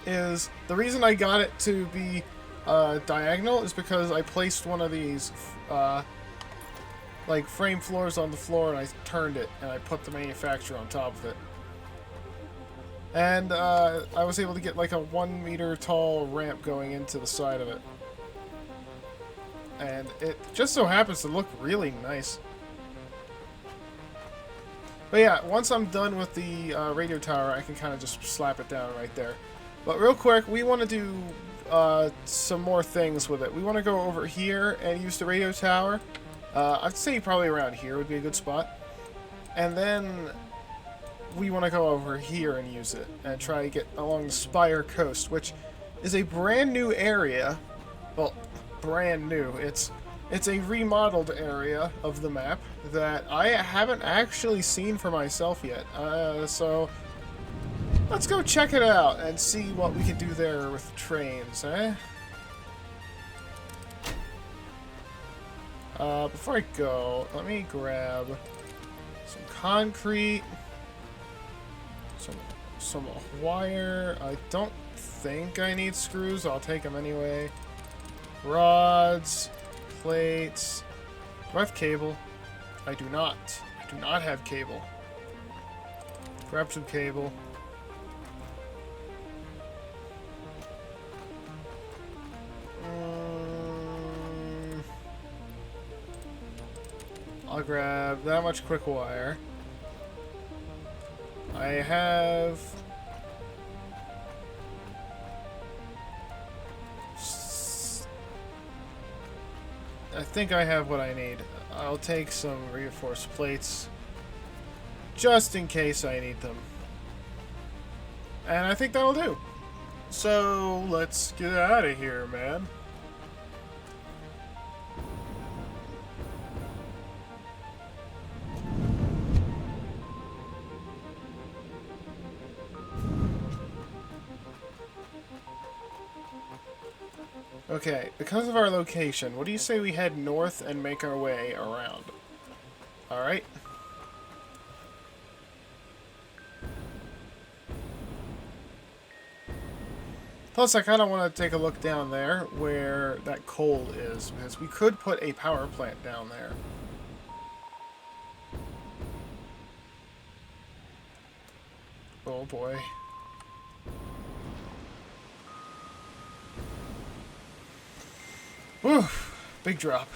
is... the reason I got it to be diagonal is because I placed one of these like frame floors on the floor and I turned it and I put the manufacturer on top of it. And I was able to get like a 1 meter tall ramp going into the side of it. And it just so happens to look really nice. But yeah, once I'm done with the radio tower, I can kind of just slap it down right there. But real quick, we want to do some more things with it. We want to go over here and use the radio tower. I'd say probably around here would be a good spot. And then we want to go over here and use it and try to get along the Spire Coast, which is a brand new area. Well, brand new. It's a remodeled area of the map that I haven't actually seen for myself yet. So let's go check it out and see what we can do there with trains, eh? Before I go, let me grab some concrete, some wire. I don't think I need screws. I'll take them anyway. Rods, plates. Do I have cable? I do not. I do not have cable. Grab some cable. I'll grab that much quick wire. I have... I think I have what I need. I'll take some reinforced plates just in case I need them. And I think that'll do. So let's get out of here, man. Okay, because of our location, what do you say we head north and make our way around? Alright. Plus, I kind of want to take a look down there where that coal is, because we could put a power plant down there. Oh boy. Whew, big drop.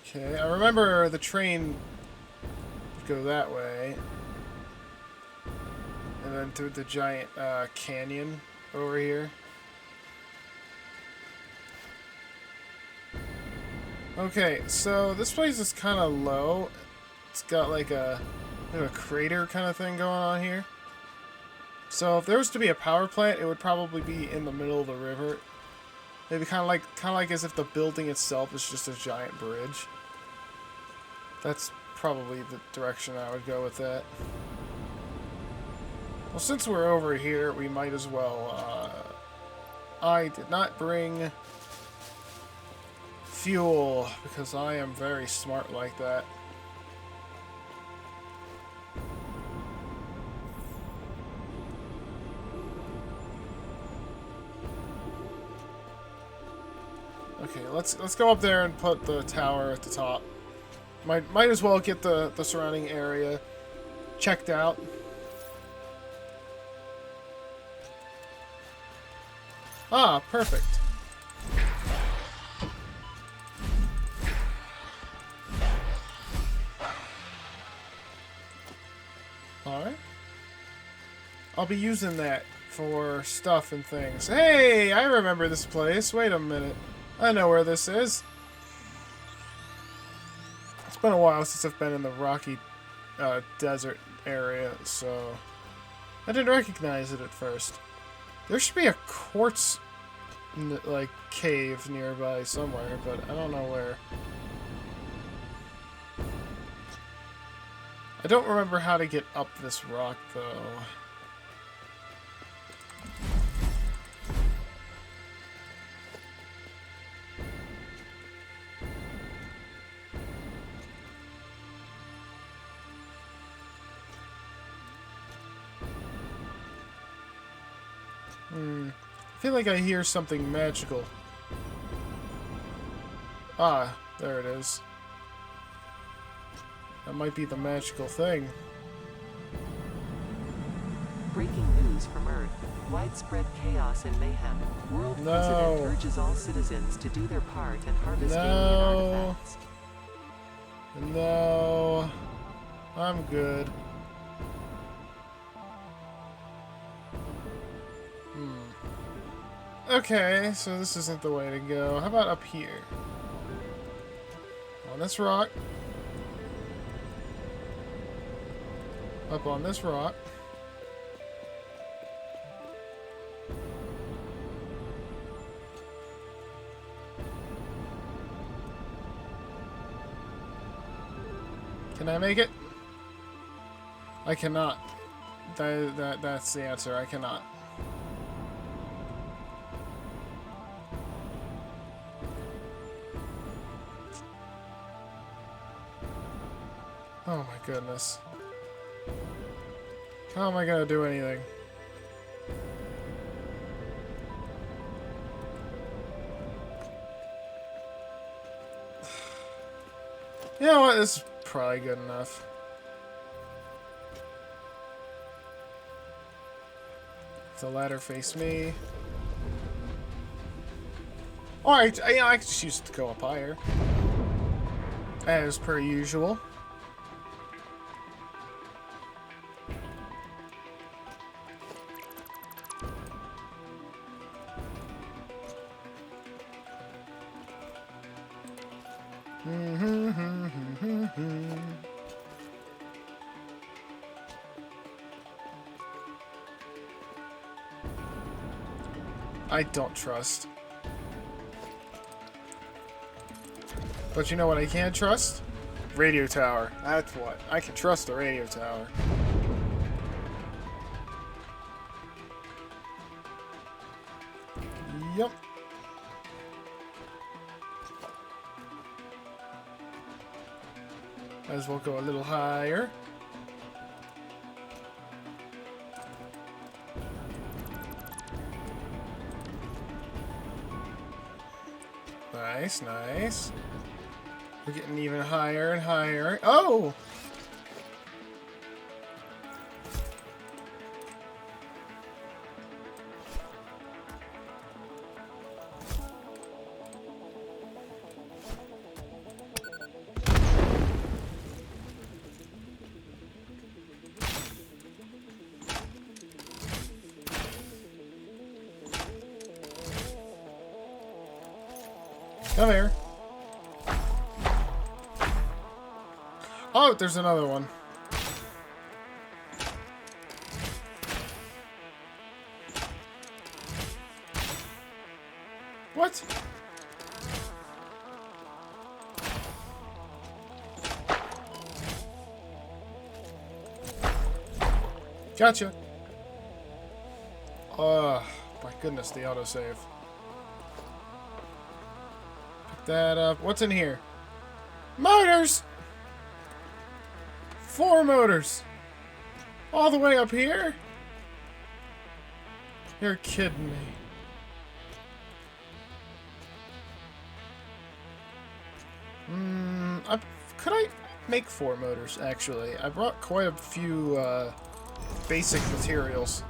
Okay, I remember the train would go that way. And then through the giant canyon over here. Okay, so this place is kind of low. It's got like a crater kind of thing going on here. So if there was to be a power plant, it would probably be in the middle of the river. Maybe kind of like as if the building itself is just a giant bridge. That's probably the direction I would go with that. Well, since we're over here, we might as well. I did not bring fuel because I am very smart like that. Okay, let's go up there and put the tower at the top. Might as well get the surrounding area checked out. Ah, perfect. Alright. I'll be using that for stuff and things. Hey, I remember this place. Wait a minute. I know where this is. It's been a while since I've been in the rocky desert area, so I didn't recognize it at first. There should be a quartz like cave nearby somewhere, but I don't know where. I don't remember how to get up this rock though. I feel like I hear something magical. Ah, there it is. That might be the magical thing. Breaking news from Earth. Widespread chaos and mayhem. World President urges all citizens to do their part and harvest alien artifacts. No. I'm good. Okay, so this isn't the way to go. How about up here? On this rock. Up on this rock. Can I make it? I cannot. That's the answer. I cannot. Oh my goodness. How am I gonna do anything? You know what? This is probably good enough. The ladder face me. Alright, yeah, I could just use it to go up higher. As per usual. I don't trust. But you know what I can trust? Radio tower. That's what. I can trust the radio tower. Yep. Might as well go a little higher. Nice, nice. We're getting even higher and higher. Oh! Come here. Oh, there's another one. What? Gotcha. Oh, my goodness, the autosave. Pick that up. What's in here? Motors! 4 motors! All the way up here? You're kidding me. Could I make 4 motors, actually? I brought quite a few, basic materials.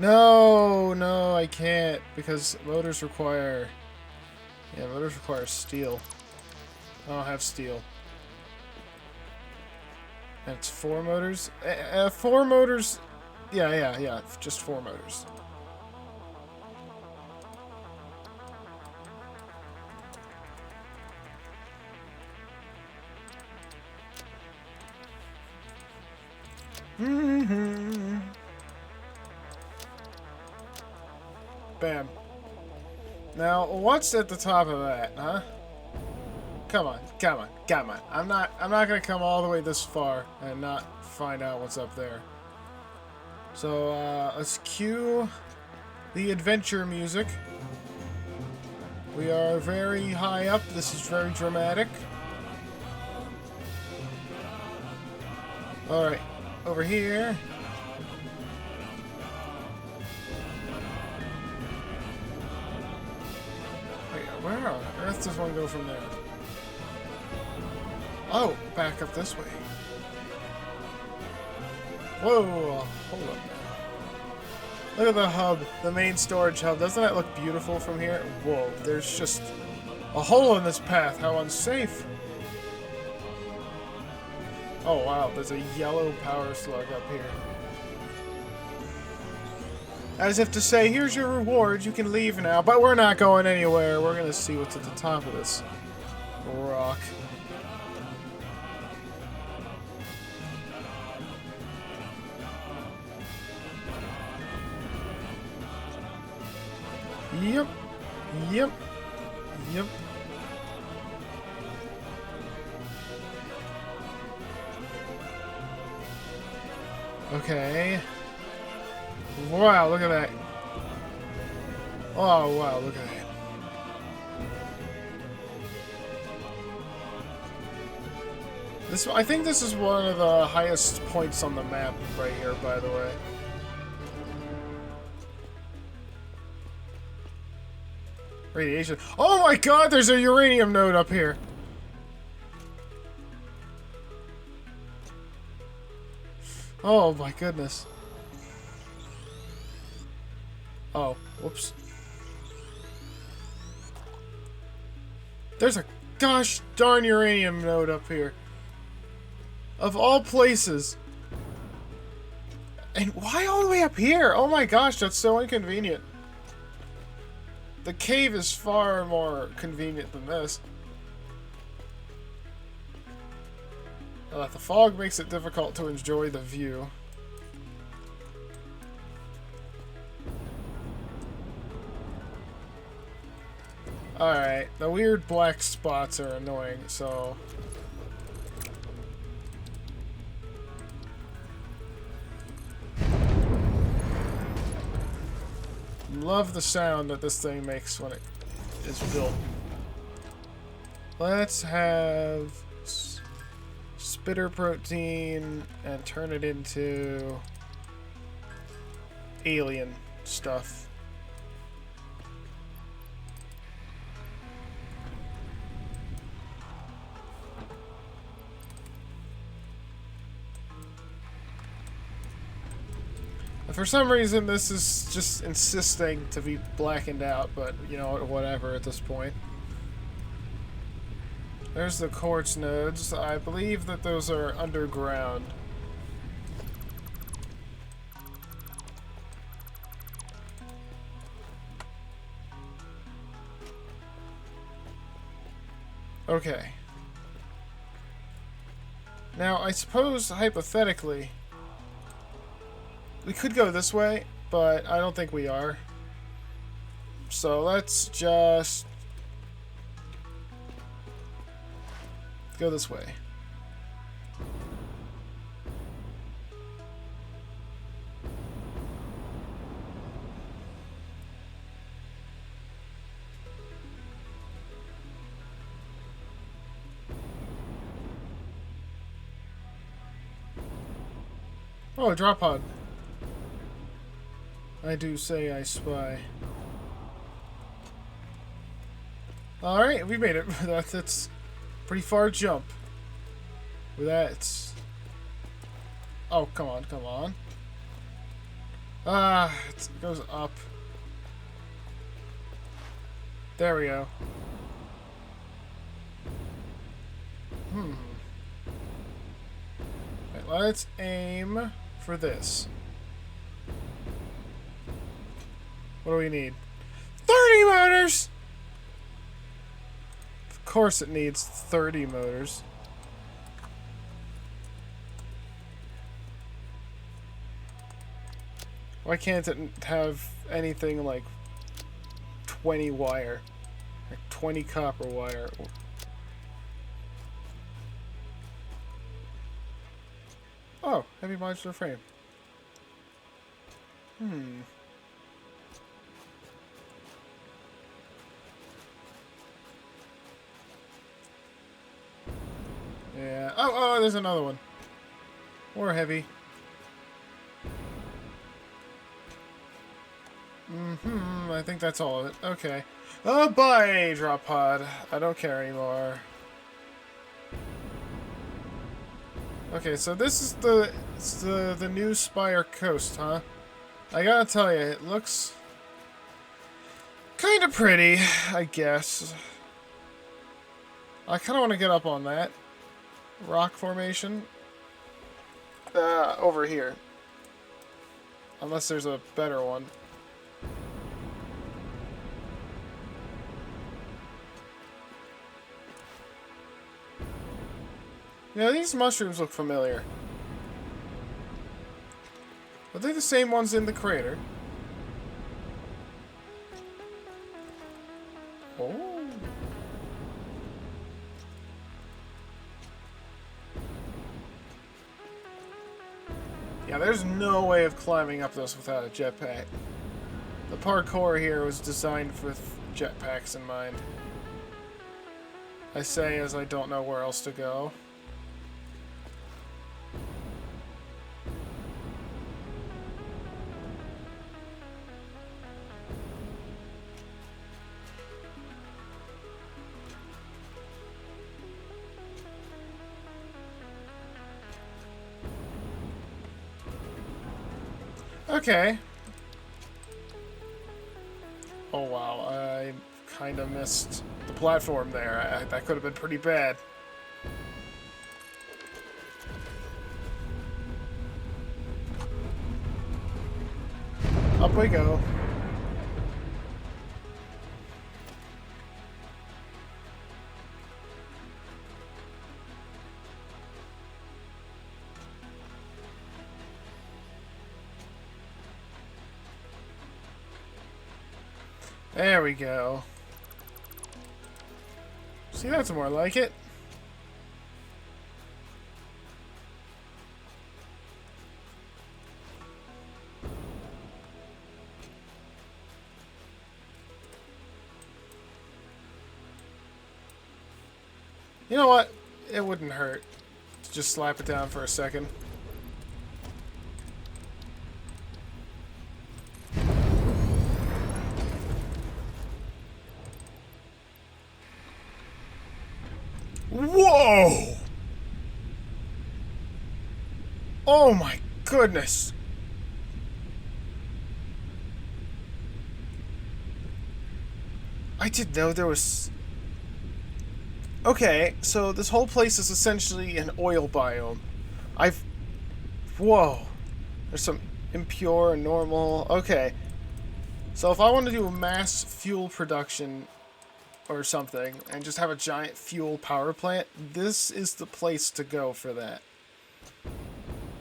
No, no, I can't, because motors require... Yeah, motors require steel. I don't have steel. And it's 4 motors? 4 motors... Yeah, just 4 motors. Bam. Now, what's at the top of that, huh? Come on, come on, come on. I'm not gonna come all the way this far and not find out what's up there. So, let's cue the adventure music. We are very high up. This is very dramatic. Alright, over here. Wait, where on earth does one go from there? Oh, back up this way. Whoa, hold up now. Look at the hub, the main storage hub. Doesn't that look beautiful from here? Whoa, there's just a hole in this path. How unsafe. Oh wow, there's a yellow power slug up here. As if to say, here's your reward, you can leave now. But we're not going anywhere. We're gonna see what's at the top of this rock. Yep. Yep. Yep. Okay. Wow, look at that. Oh, wow, look at that. I think this is one of the highest points on the map right here, by the way. Radiation. Oh my god, there's a uranium node up here. Oh my goodness. Oh, whoops. There's a gosh darn uranium node up here. Of all places. And why all the way up here? Oh my gosh, that's so inconvenient. The cave is far more convenient than this. The fog makes it difficult to enjoy the view. Alright, the weird black spots are annoying, so... Love the sound that this thing makes when it is built. Let's have spitter protein and turn it into alien stuff. For some reason, this is just insisting to be blackened out, but, you know, whatever at this point. There's the quartz nodes. I believe that those are underground. Okay. Now, I suppose, hypothetically... we could go this way, but I don't think we are. So let's just go this way. Oh, a drop pod. I do say I spy. Alright, we made it. That's a pretty far jump. With that, it's... oh, come on, come on. Ah, it goes up. There we go. Right, let's aim for this. What do we need? 30 motors! Of course it needs 30 motors. Why can't it have anything like 20 wire? Like 20 copper wire? Oh, heavy modular frame. Yeah. Oh, there's another one. More heavy. I think that's all of it. Okay. Oh, bye, drop pod. I don't care anymore. Okay, so this is the new Spire Coast, huh? I gotta tell you, it looks kind of pretty, I guess. I kind of want to get up on that rock formation over here, unless there's a better one. Yeah, these mushrooms look familiar. Are they the same ones in the crater? Oh. Yeah, there's no way of climbing up this without a jetpack. The parkour here was designed with jetpacks in mind. I say as I don't know where else to go. Okay. Oh wow, I kind of missed the platform there. That could have been pretty bad. Up we go. There we go. See, that's more like it. You know what? It wouldn't hurt to just slap it down for a second. Whoa! Oh my goodness! I didn't know there was... Okay, so this whole place is essentially an oil biome. Whoa. There's some impure and normal. Okay. So if I want to do a mass fuel production or something and just have a giant fuel power plant, this is the place to go for that.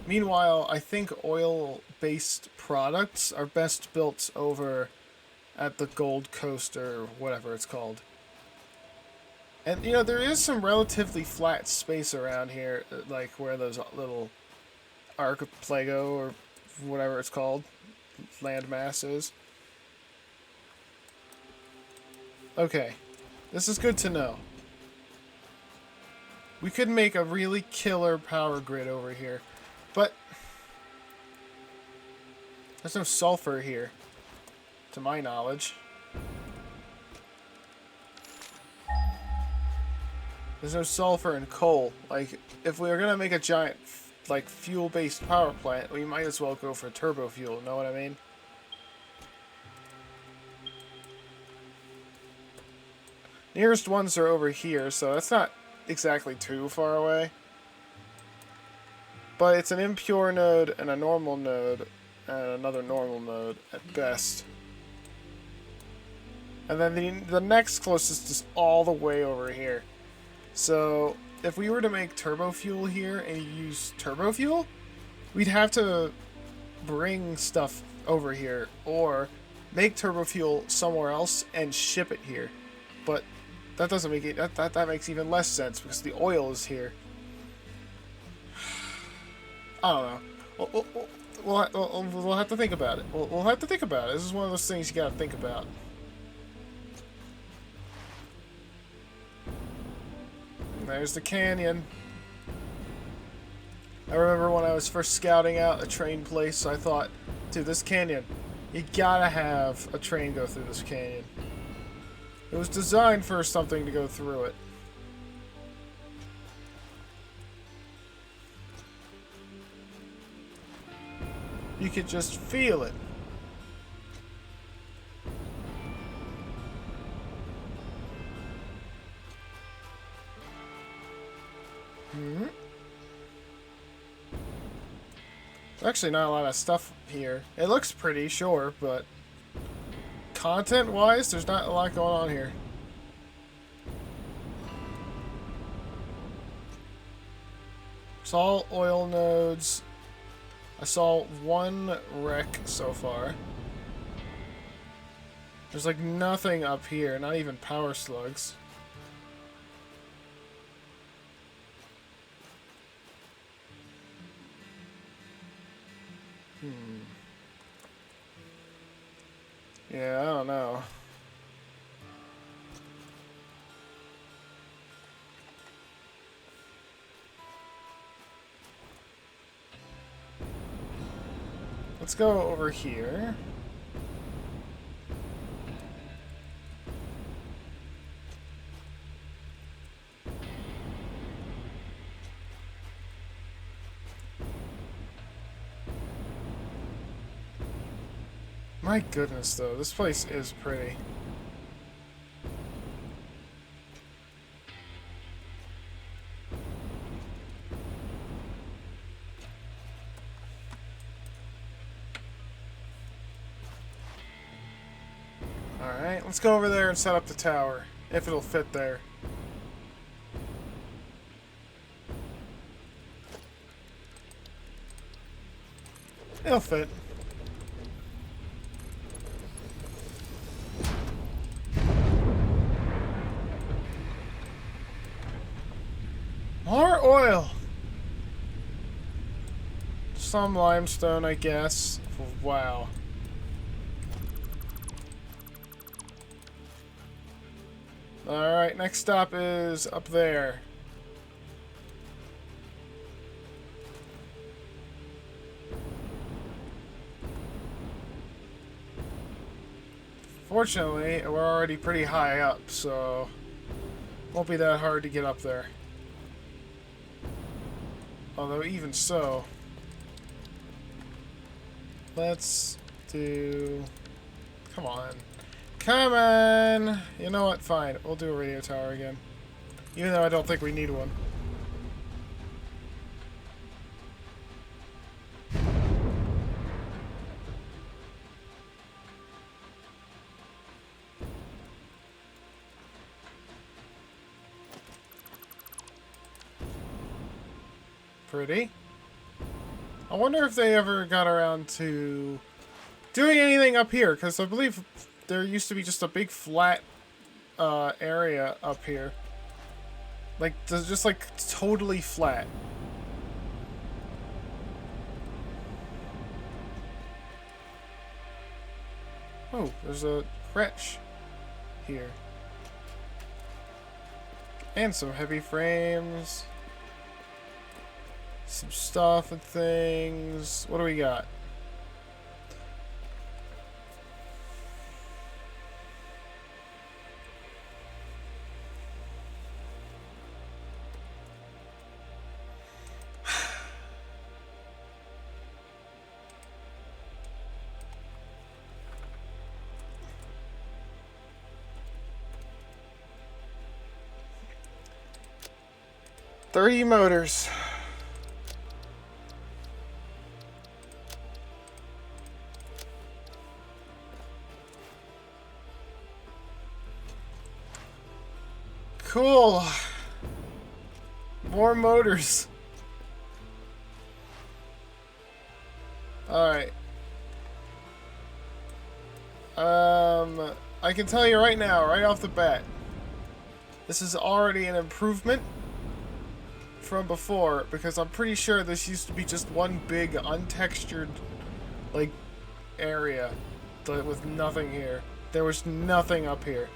Meanwhile, I think oil-based products are best built over at the Gold Coast or whatever it's called. And, you know, there is some relatively flat space around here, like where those little archipelago or whatever it's called, landmass is. Okay, this is good to know. We could make a really killer power grid over here, but there's no sulfur here, to my knowledge. There's no sulfur and coal. Like, if we were gonna make a giant, like, fuel-based power plant, we might as well go for turbo fuel, know what I mean? Nearest ones are over here, so that's not exactly too far away. But it's an impure node and a normal node and another normal node at best. And then the next closest is all the way over here. So, if we were to make turbo fuel here and use turbo fuel, we'd have to bring stuff over here or make turbo fuel somewhere else and ship it here. But that doesn't make it, that makes even less sense because the oil is here. I don't know. We'll have to think about it. We'll have to think about it. This is one of those things you gotta think about. There's the canyon. I remember when I was first scouting out a train place, I thought, dude, this canyon, you gotta have a train go through this canyon. It was designed for something to go through it. You could just feel it. There's actually not a lot of stuff here. It looks pretty, sure, but content-wise, there's not a lot going on here. It's all oil nodes. I saw one wreck so far. There's like nothing up here, not even power slugs. Yeah, I don't know. Let's go over here. My goodness, though, this place is pretty. Alright, let's go over there and set up the tower. If it'll fit there. It'll fit. More oil! Some limestone, I guess. Wow. Alright, next stop is up there. Fortunately, we're already pretty high up, so won't be that hard to get up there. Although, even so, let's do... Come on. Come on! You know what? Fine. We'll do a radio tower again. Even though I don't think we need one. Pretty. I wonder if they ever got around to doing anything up here, because I believe there used to be just a big flat area up here. Like, just like totally flat. Oh, there's a crutch here. And some heavy frames. Some stuff and things. What do we got? $30 motors. Cool. More motors. Alright. I can tell you right now, right off the bat, this is already an improvement from before, because I'm pretty sure this used to be just one big untextured, like, area with nothing here. There was nothing up here.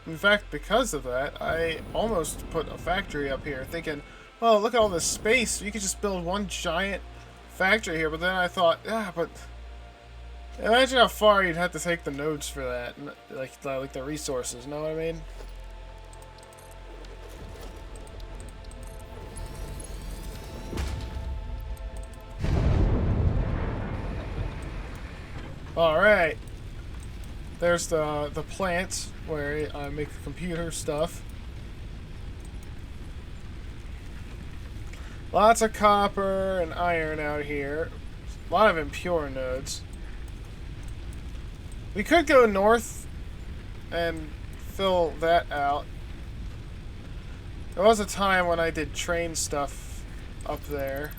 In fact, because of that, I almost put a factory up here, thinking, well, look at all this space. You could just build one giant factory here. But then I thought, but imagine how far you'd have to take the nodes for that, like the resources. Know what I mean? All right. There's the plant where I make the computer stuff. Lots of copper and iron out here. A lot of impure nodes. We could go north and fill that out. There was a time when I did train stuff up there.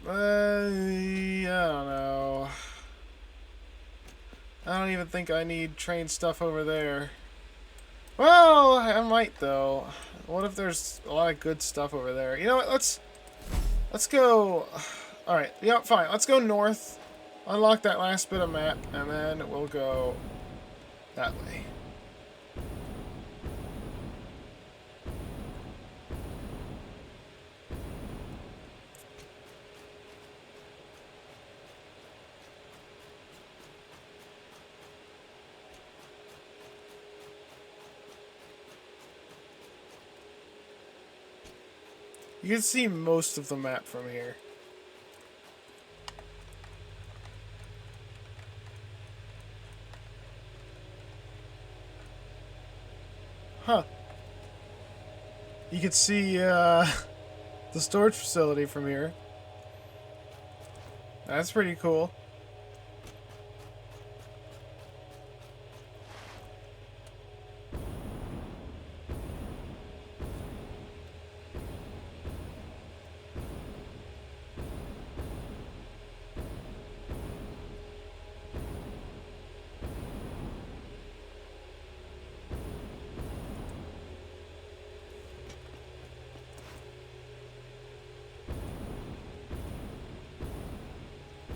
I don't know. I don't even think I need train stuff over there. Well, I might though. What if there's a lot of good stuff over there? You know what? Let's go. All right. Yeah, fine. Let's go north. Unlock that last bit of map, and then we'll go that way. You can see most of the map from here. You can see the storage facility from here. That's pretty cool.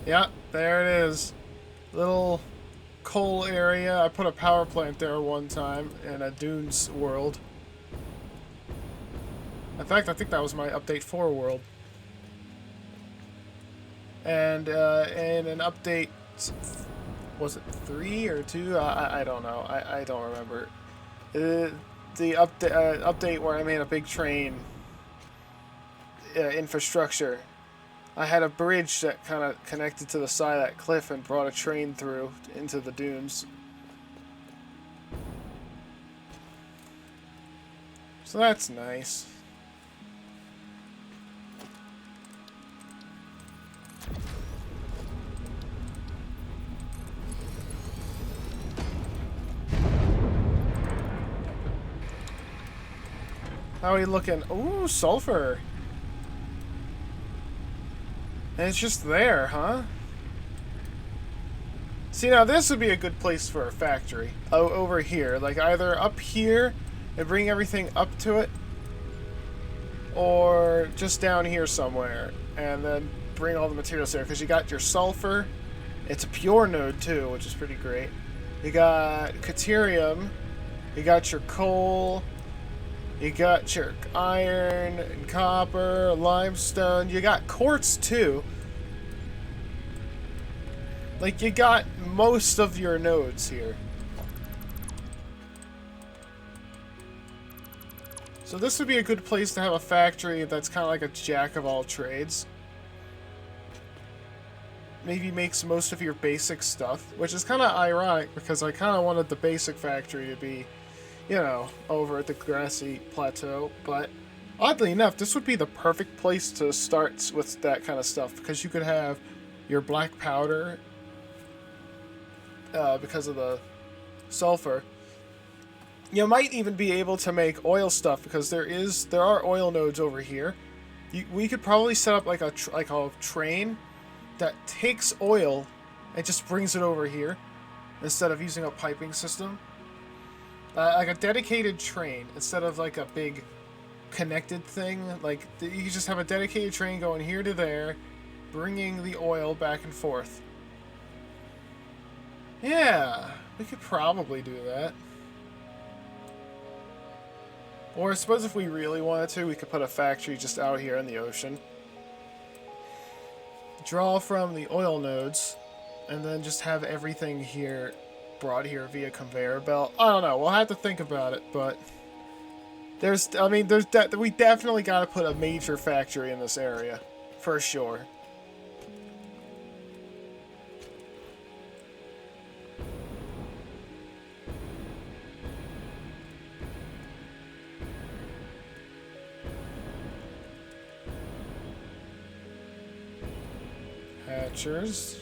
Yeah, there it is. Little coal area. I put a power plant there one time in a Dunes world. In fact, I think that was my update 4 world. And in an update, was it 3 or 2? I don't know. I don't remember. The update where I made a big train infrastructure. I had a bridge that kind of connected to the side of that cliff and brought a train through into the dunes. So that's nice. How are we looking? Ooh, sulfur. And it's just there, huh? See, now this would be a good place for a factory. Oh, over here. Like, either up here and bring everything up to it, or just down here somewhere, and then bring all the materials there. Because you got your sulfur. It's a pure node, too, which is pretty great. You got Caterium. You got your coal. You got your iron and copper, limestone. You got quartz too. Like, you got most of your nodes here. So this would be a good place to have a factory that's kind of like a jack of all trades. Maybe makes most of your basic stuff, which is kind of ironic because I kind of wanted the basic factory to be, you know, over at the grassy plateau, but oddly enough, this would be the perfect place to start with that kind of stuff, because you could have your black powder, because of the sulfur. You might even be able to make oil stuff, because there are oil nodes over here. We could probably set up like a train that takes oil and just brings it over here, instead of using a piping system. Like a dedicated train instead of like a big connected thing. Like, you can just have a dedicated train going here to there, bringing the oil back and forth. Yeah, we could probably do that. Or I suppose if we really wanted to, we could put a factory just out here in the ocean. Draw from the oil nodes, and then just have everything here brought here via conveyor belt. I don't know. We'll have to think about it, but we definitely got to put a major factory in this area, for sure. Hatchers.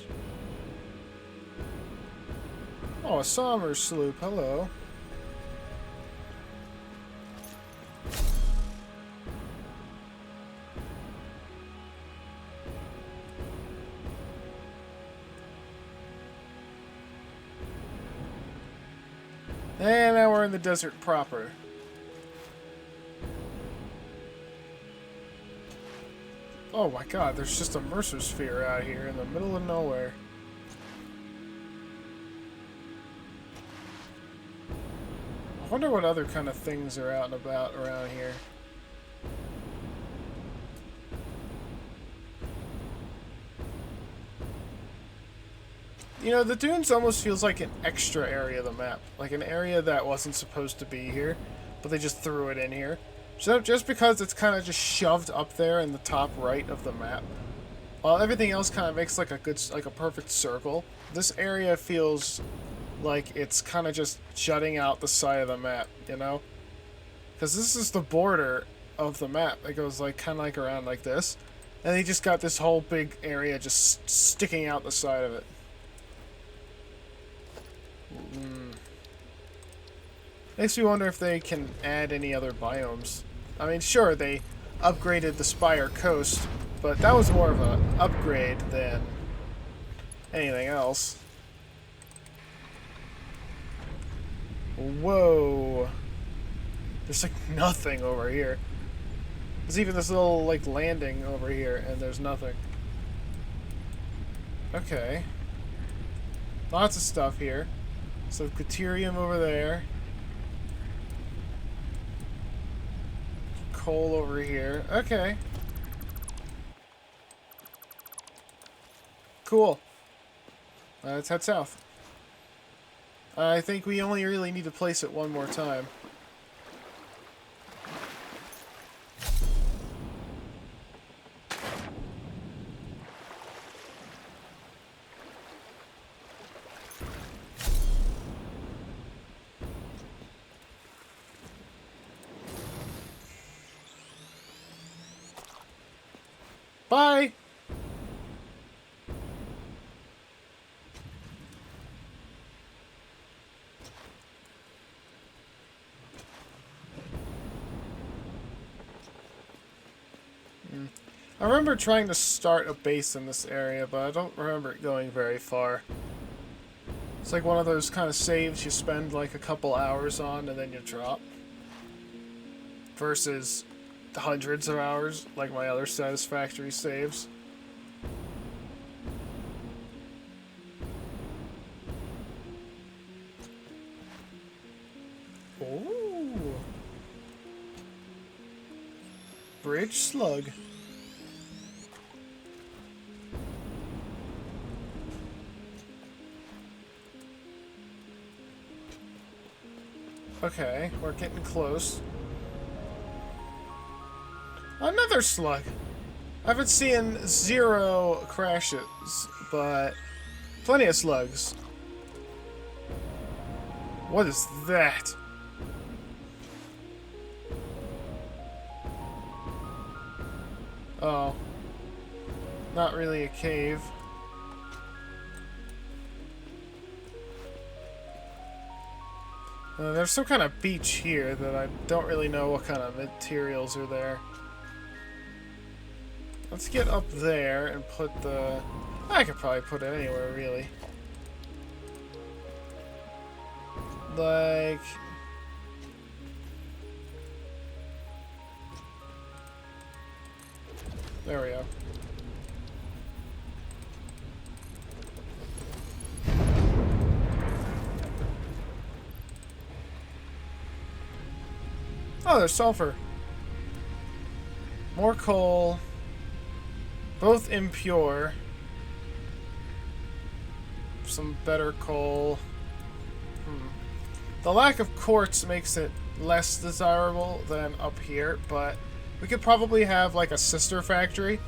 Oh, a summer sloop. Hello. And now we're in the desert proper. Oh my god, there's just a Mercer sphere out here in the middle of nowhere. I wonder what other kind of things are out and about around here. You know, the dunes almost feels like an extra area of the map. Like an area that wasn't supposed to be here, but they just threw it in here. So just because it's kind of just shoved up there in the top right of the map. While everything else kind of makes like a perfect circle, this area feels like it's kind of just jutting out the side of the map, you know? Because this is the border, of the map. It goes like kind of like around like this. And they just got this whole big area just sticking out the side of it. Makes me wonder if they can add any other biomes. I mean, sure, they upgraded the Spire Coast, but that was more of an upgrade than anything else. Whoa. There's like nothing over here. There's even this little like landing over here, and there's nothing. Okay. Lots of stuff here. So Deuterium over there. Coal over here. Okay. Cool. Let's head south. I think we only really need to place it one more time. Bye! I remember trying to start a base in this area, but I don't remember it going very far. It's like one of those kind of saves you spend like a couple hours on and then you drop. Versus hundreds of hours, like my other Satisfactory saves. Ooh. Bridge slug. Okay, we're getting close. Another slug! I've been seeing 0 crashes, but plenty of slugs. What is that? Oh. Not really a cave. There's some kind of beach here that I don't really know what kind of materials are there. Let's get up there and put the... I could probably put it anywhere, really. Like... There we go. Oh, there's sulfur. More coal. Both impure. Some better coal. The lack of quartz makes it less desirable than up here, but we could probably have like a sister factory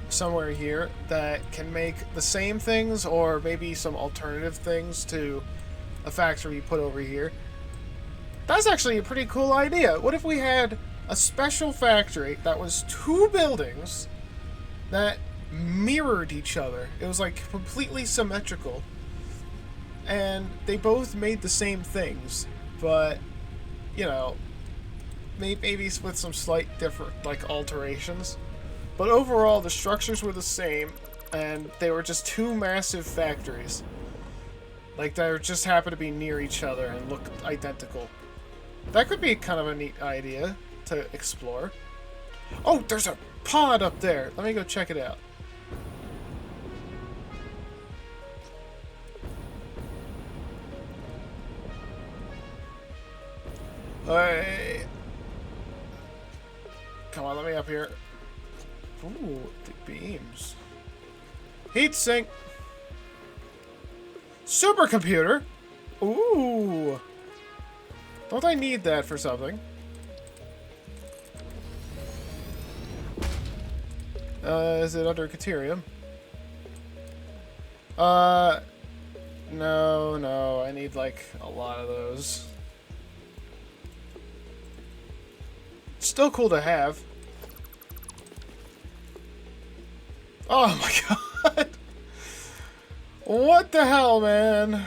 somewhere here that can make the same things or maybe some alternative things to a factory put over here. That's actually a pretty cool idea. What if we had a special factory that was 2 buildings that mirrored each other? It was like completely symmetrical. And they both made the same things, but, you know, maybe with some slight different, like, alterations. But overall, the structures were the same, and they were just 2 massive factories. Like, they just happened to be near each other and look identical. That could be kind of a neat idea to explore. Oh, there's a pod up there. Let me go check it out. Hey. Come on, let me up here. Ooh, the beams. Heat sink. Supercomputer. Ooh. Don't I need that for something? Is it under Deuterium? No, I need like a lot of those. Still cool to have. Oh my god. What the hell, man?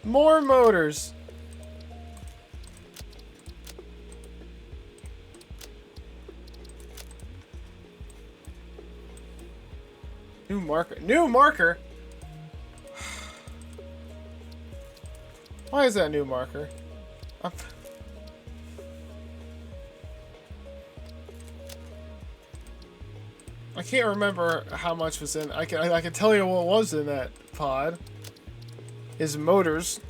More motors. New marker. New marker? Why is that new marker? I can't remember how much was in. I can tell you what was in that pod. Is motors.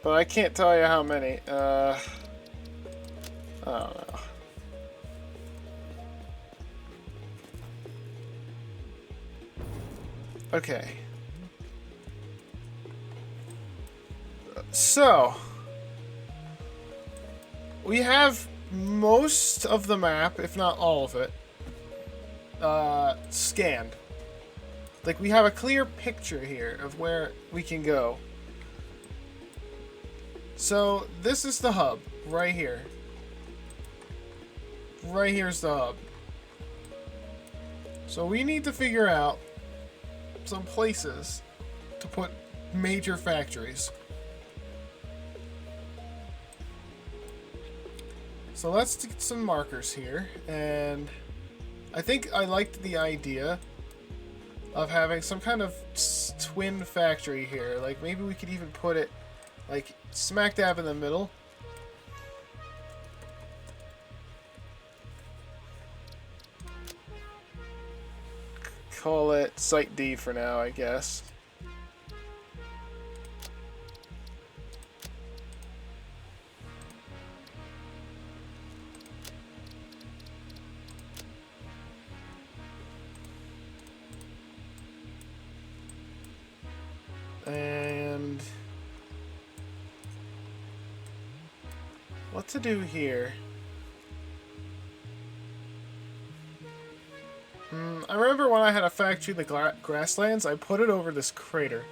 But I can't tell you how many. I don't know. Okay. So, we have most of the map, if not all of it, scanned. Like, we have a clear picture here of where we can go. So, this is the hub, right here. Right here's the hub. So, we need to figure out some places to put major factories. So let's get some markers here, and I think I liked the idea of having some kind of twin factory here. Like maybe we could even put it like smack dab in the middle. Call it Site D for now, I guess. And what to do here? I remember when I had a factory in the grasslands, I put it over this crater.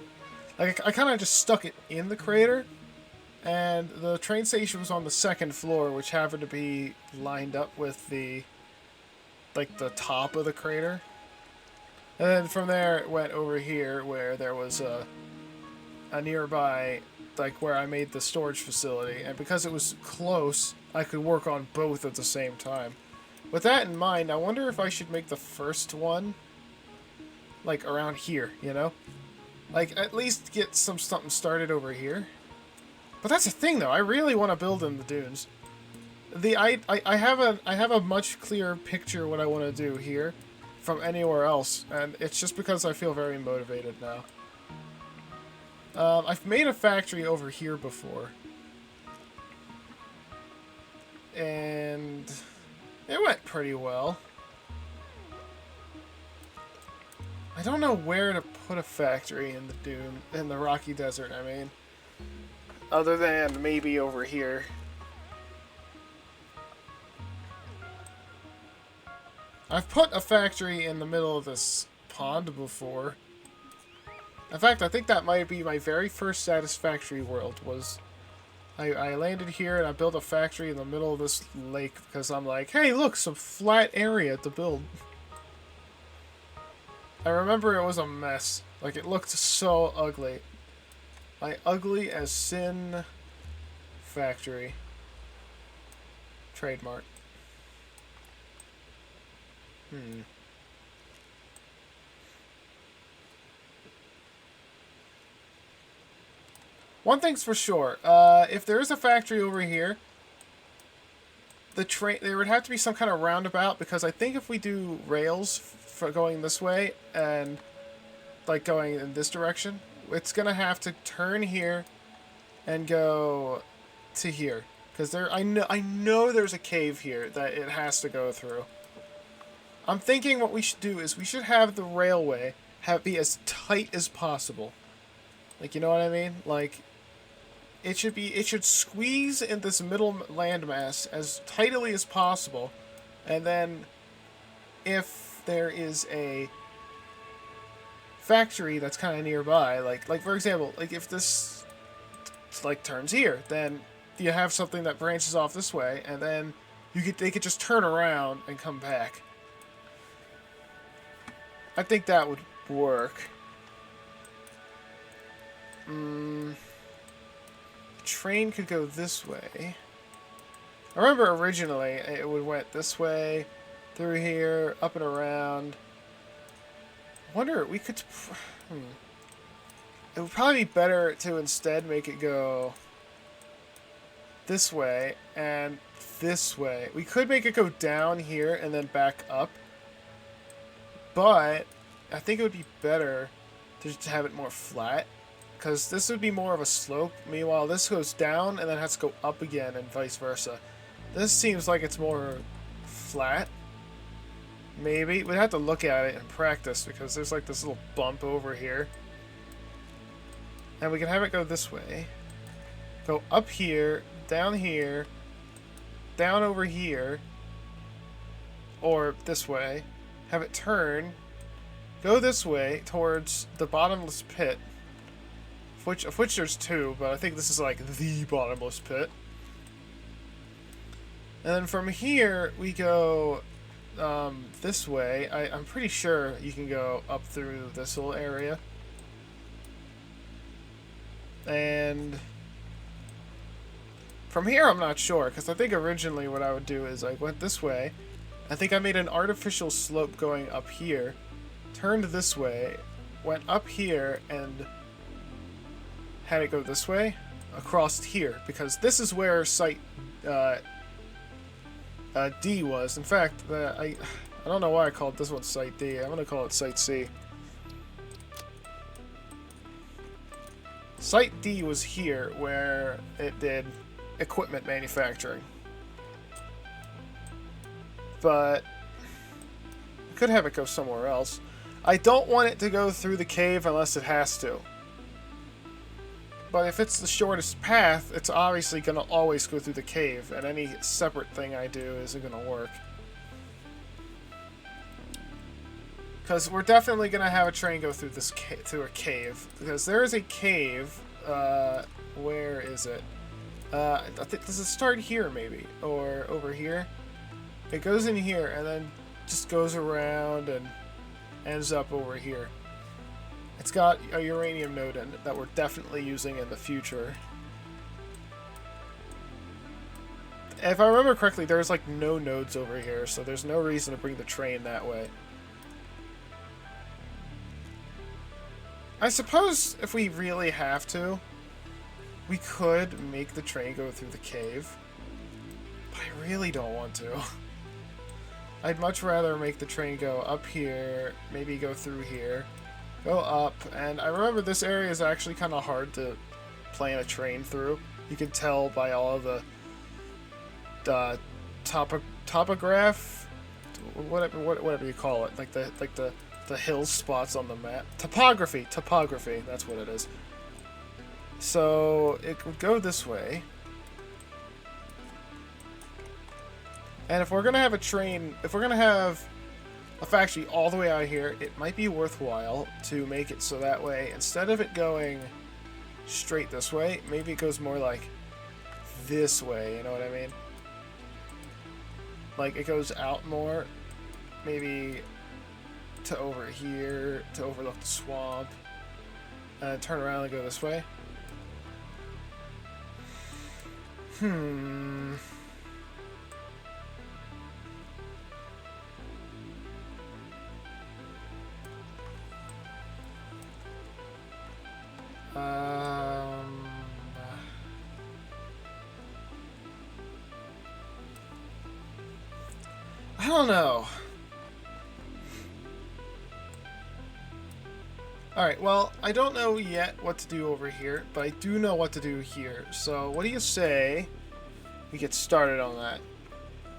Like, I kind of just stuck it in the crater, and the train station was on the second floor, which happened to be lined up with the, like, the top of the crater. And then from there, it went over here, where there was a nearby, like, where I made the storage facility. And because it was close, I could work on both at the same time. With that in mind, I wonder if I should make the first one, like, around here, you know? Like, at least get something started over here. But that's the thing, though. I really want to build in the dunes. I have a much clearer picture what I want to do here from anywhere else, and it's just because I feel very motivated now. I've made a factory over here before. And it went pretty well. I don't know where to put a factory in the dune, in the rocky desert, I mean. Other than maybe over here. I've put a factory in the middle of this pond before. In fact, I think that might be my very first Satisfactory world, was I landed here and I built a factory in the middle of this lake because I'm like, hey, look, some flat area to build. I remember it was a mess. Like, it looked so ugly. My ugly as sin factory. Trademark. One thing's for sure. If there is a factory over here, there would have to be some kind of roundabout, because I think if we do rails for going this way and like going in this direction, it's gonna have to turn here and go to here, because I know there's a cave here that it has to go through. I'm thinking what we should do is we should have the railway be as tight as possible. Like, you know what I mean? Like, it should squeeze in this middle landmass as tightly as possible, and then if there is a factory that's kind of nearby. Like for example, like if this like turns here, then you have something that branches off this way, and then they could just turn around and come back. I think that would work. The train could go this way. I remember originally it went this way, through here, up and around. I wonder, we could... It would probably be better to instead make it go this way and this way. We could make it go down here and then back up. But I think it would be better to just have it more flat. Because this would be more of a slope. Meanwhile, this goes down and then has to go up again and vice versa. This seems like it's more flat. Maybe. We'd have to look at it and practice because there's like this little bump over here. And we can have it go this way. Go up here, down over here, or this way. Have it turn, go this way towards the bottomless pit, of which there's two, but I think this is like the bottomless pit. And then from here, we go this way. I'm pretty sure you can go up through this little area. And from here, I'm not sure, because I think originally what I would do is I went this way. I think I made an artificial slope going up here, turned this way, went up here, and had it go this way, across here, because this is where site D was. In fact, I don't know why I called this one site D. I'm going to call it site C. Site D was here, where it did equipment manufacturing. But I could have it go somewhere else. I don't want it to go through the cave unless it has to. But if it's the shortest path, it's obviously going to always go through the cave, and any separate thing I do isn't going to work. Because we're definitely going to have a train go through this through a cave. Because there is a cave. Where is it? I think, does it start here maybe? Or over here? It goes in here and then just goes around and ends up over here. It's got a uranium node in it that we're definitely using in the future. If I remember correctly, there's like no nodes over here, so there's no reason to bring the train that way. I suppose if we really have to, we could make the train go through the cave. But I really don't want to. I'd much rather make the train go up here, maybe go through here, go up, and I remember this area is actually kind of hard to plan a train through. You can tell by all of the topograph, whatever you call it, like the hill spots on the map. Topography, that's what it is. So it would go this way. And if we're going to have a train, if we're going to have a factory all the way out here, it might be worthwhile to make it so that way, instead of it going straight this way, maybe it goes more like this way, you know what I mean? Like it goes out more, maybe to over here, to overlook the swamp, and turn around and go this way. I don't know. Alright, well, I don't know yet what to do over here, but I do know what to do here. So, what do you say we get started on that?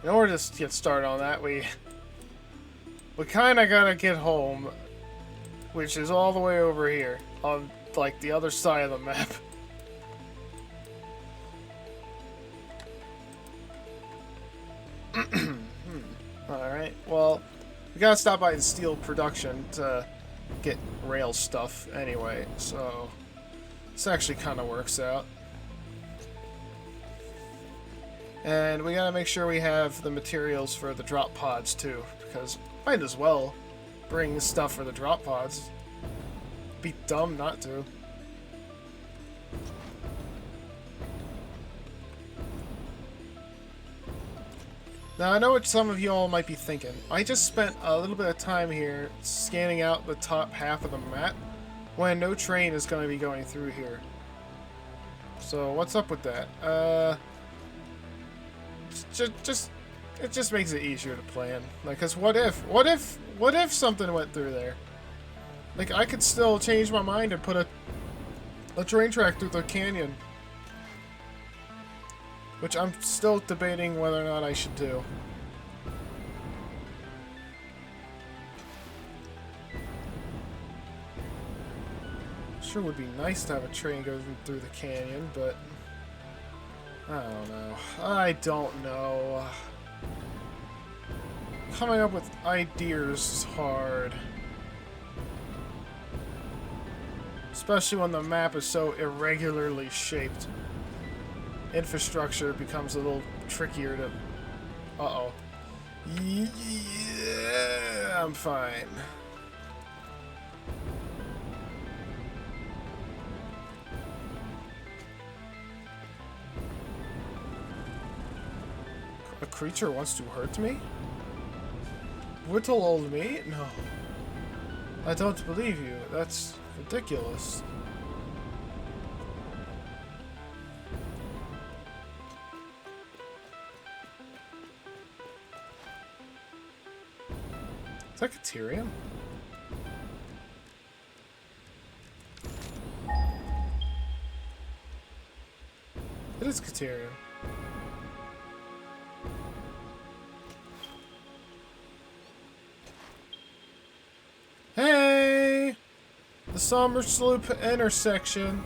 In order to get started on that, we kind of gotta get home, which is all the way over here, on, like, the other side of the map. Alright, well, we gotta stop by the steel production to get rail stuff anyway, so this actually kind of works out. And we gotta make sure we have the materials for the drop pods too, because might as well bring stuff for the drop pods. Be dumb not to. Now, I know what some of you all might be thinking. I just spent a little bit of time here scanning out the top half of the map when no train is going to be going through here. So, what's up with that? It just makes it easier to plan. Like, cause what if something went through there? Like, I could still change my mind and put a train track through the canyon. Which I'm still debating whether or not I should do. Sure would be nice to have a train go through the canyon, but I don't know. I don't know. Coming up with ideas is hard. Especially when the map is so irregularly shaped. Infrastructure becomes a little trickier to... Uh-oh. Yeah, I'm fine. A creature wants to hurt me? Little old me? No. I don't believe you. That's ridiculous. Is that Caterium? It is Caterium. Hey! The Summer Sloop intersection.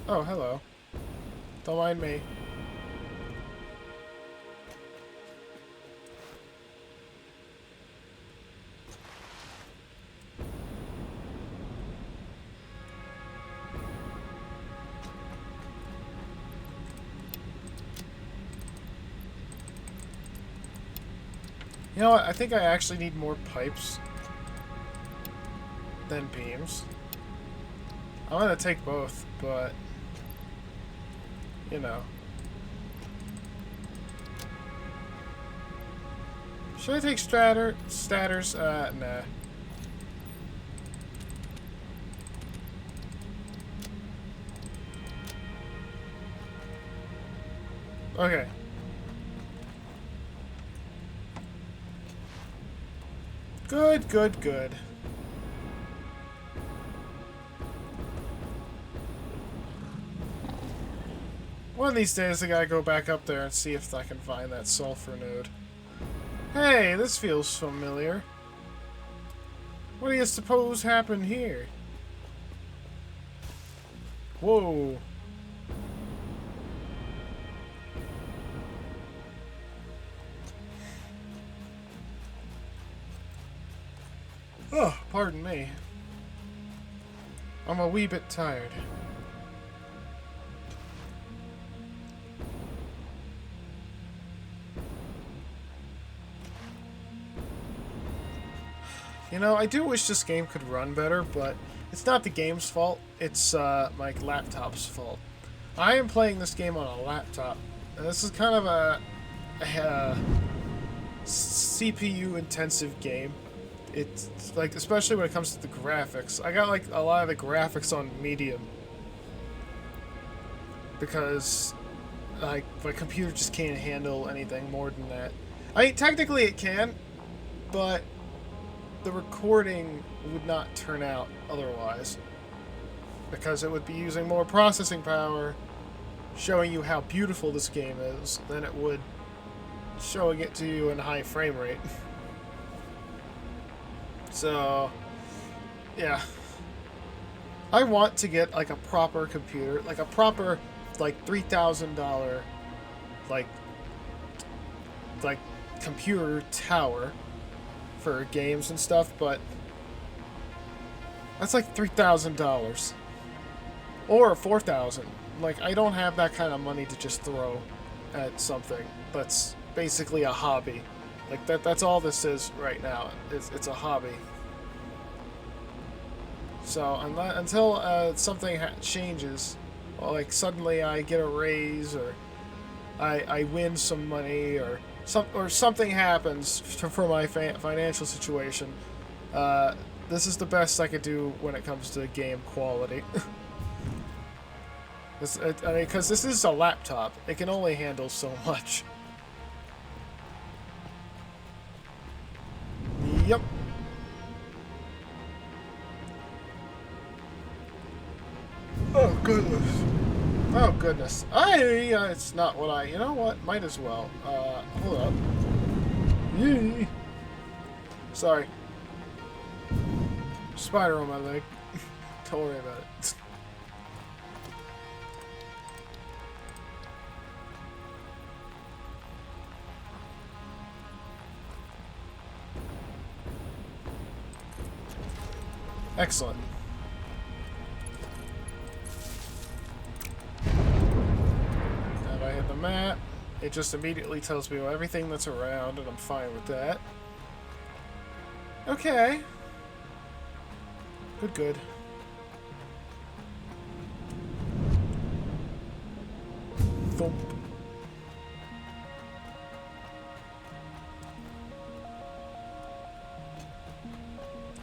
Oh, hello. Don't mind me. You know what? I think I actually need more pipes than beams. I'm gonna take both, but you know. Should I take statters? Nah. Okay. Good, good, good. One of these days I gotta go back up there and see if I can find that sulfur node. Hey, this feels familiar. What do you suppose happened here? Whoa. Oh, pardon me. I'm a wee bit tired. You know, I do wish this game could run better, but it's not the game's fault. It's my laptop's fault. I am playing this game on a laptop, and this is kind of a CPU-intensive game. It's like, especially when it comes to the graphics. I got like a lot of the graphics on medium because like my computer just can't handle anything more than that. I mean, technically it can, but the recording would not turn out otherwise because it would be using more processing power showing you how beautiful this game is than it would showing it to you in high frame rate. So, yeah. I want to get like a proper computer, like a proper like $3,000 like like computer tower for games and stuff, but that's like $3,000 or $4,000. Like, I don't have that kind of money to just throw at something that's basically a hobby. Like, that's all this is right now. It's a hobby. So until something changes, or like suddenly I get a raise, or I win some money, or something happens for my financial situation, this is the best I could do when it comes to game quality. Because this is a laptop, it can only handle so much. Yep. Oh goodness. Oh goodness. It's not what I. You know what? Might as well. Hold up. Yee. Sorry. Spider on my leg. Don't worry about it. Excellent. If I hit the map, it just immediately tells me everything that's around, and I'm fine with that. Okay. Good. Thump.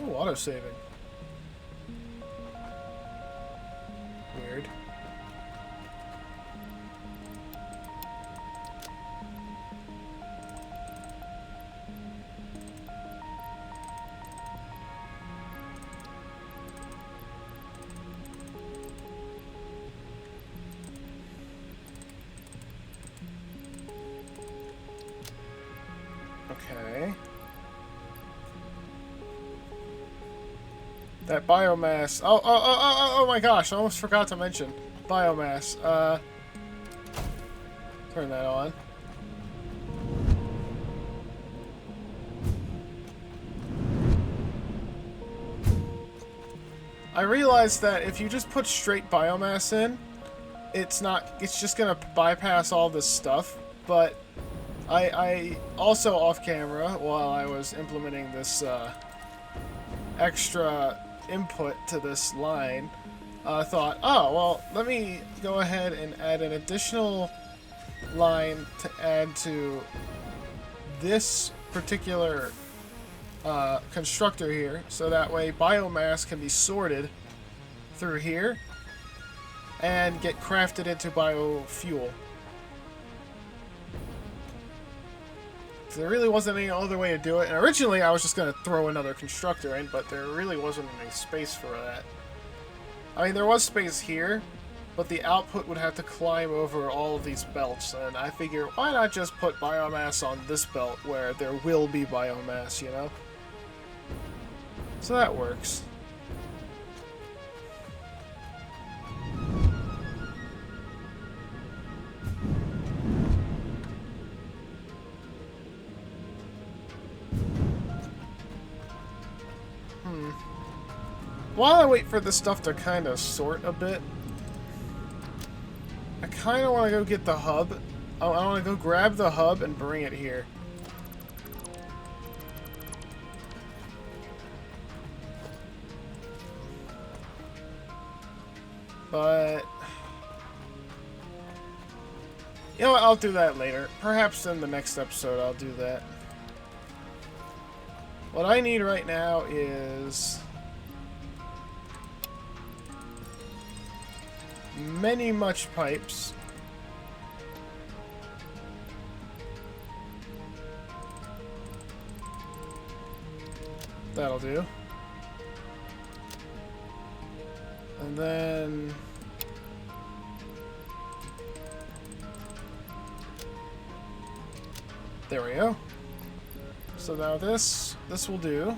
Oh, auto-saving. Weird. Okay. That biomass. Oh my gosh, I almost forgot to mention biomass. Turn that on. I realized that if you just put straight biomass in, it's just gonna bypass all this stuff, but I also off camera, while I was implementing this extra input to this line, thought, oh, well, let me go ahead and add an additional line to add to this particular constructor here, so that way biomass can be sorted through here and get crafted into biofuel. There really wasn't any other way to do it, and originally I was just going to throw another constructor in, but there really wasn't any space for that. I mean, there was space here, but the output would have to climb over all of these belts, and I figure, why not just put biomass on this belt where there will be biomass, you know? So that works. While I wait for this stuff to kind of sort a bit, I kind of want to go get the hub. I want to go grab the hub and bring it here. But you know what? I'll do that later. Perhaps in the next episode I'll do that. What I need right now is many much pipes. That'll do. And then there we go. So now this will do.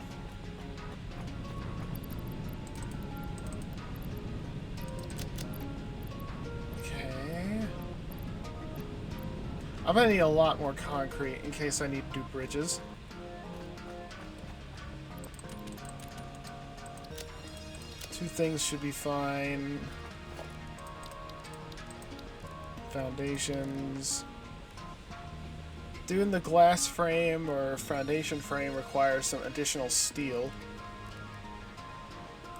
I'm gonna need a lot more concrete in case I need to do bridges. Two things should be fine. Foundations. Doing the glass frame or foundation frame requires some additional steel.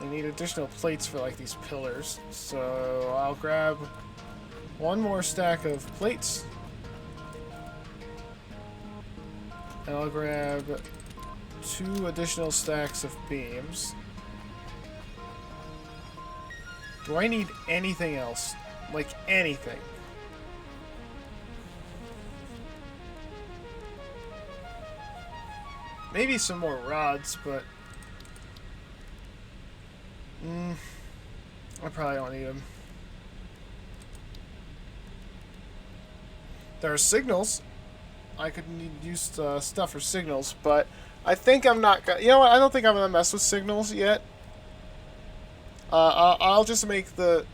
They need additional plates for like these pillars. So I'll grab one more stack of plates. And I'll grab 2 additional stacks of beams. Do I need anything else? Like anything? Maybe some more rods, but I probably don't need them. There are signals. I could use stuff for signals, but I think I'm not gonna... You know what? I don't think I'm gonna mess with signals yet. I'll just make the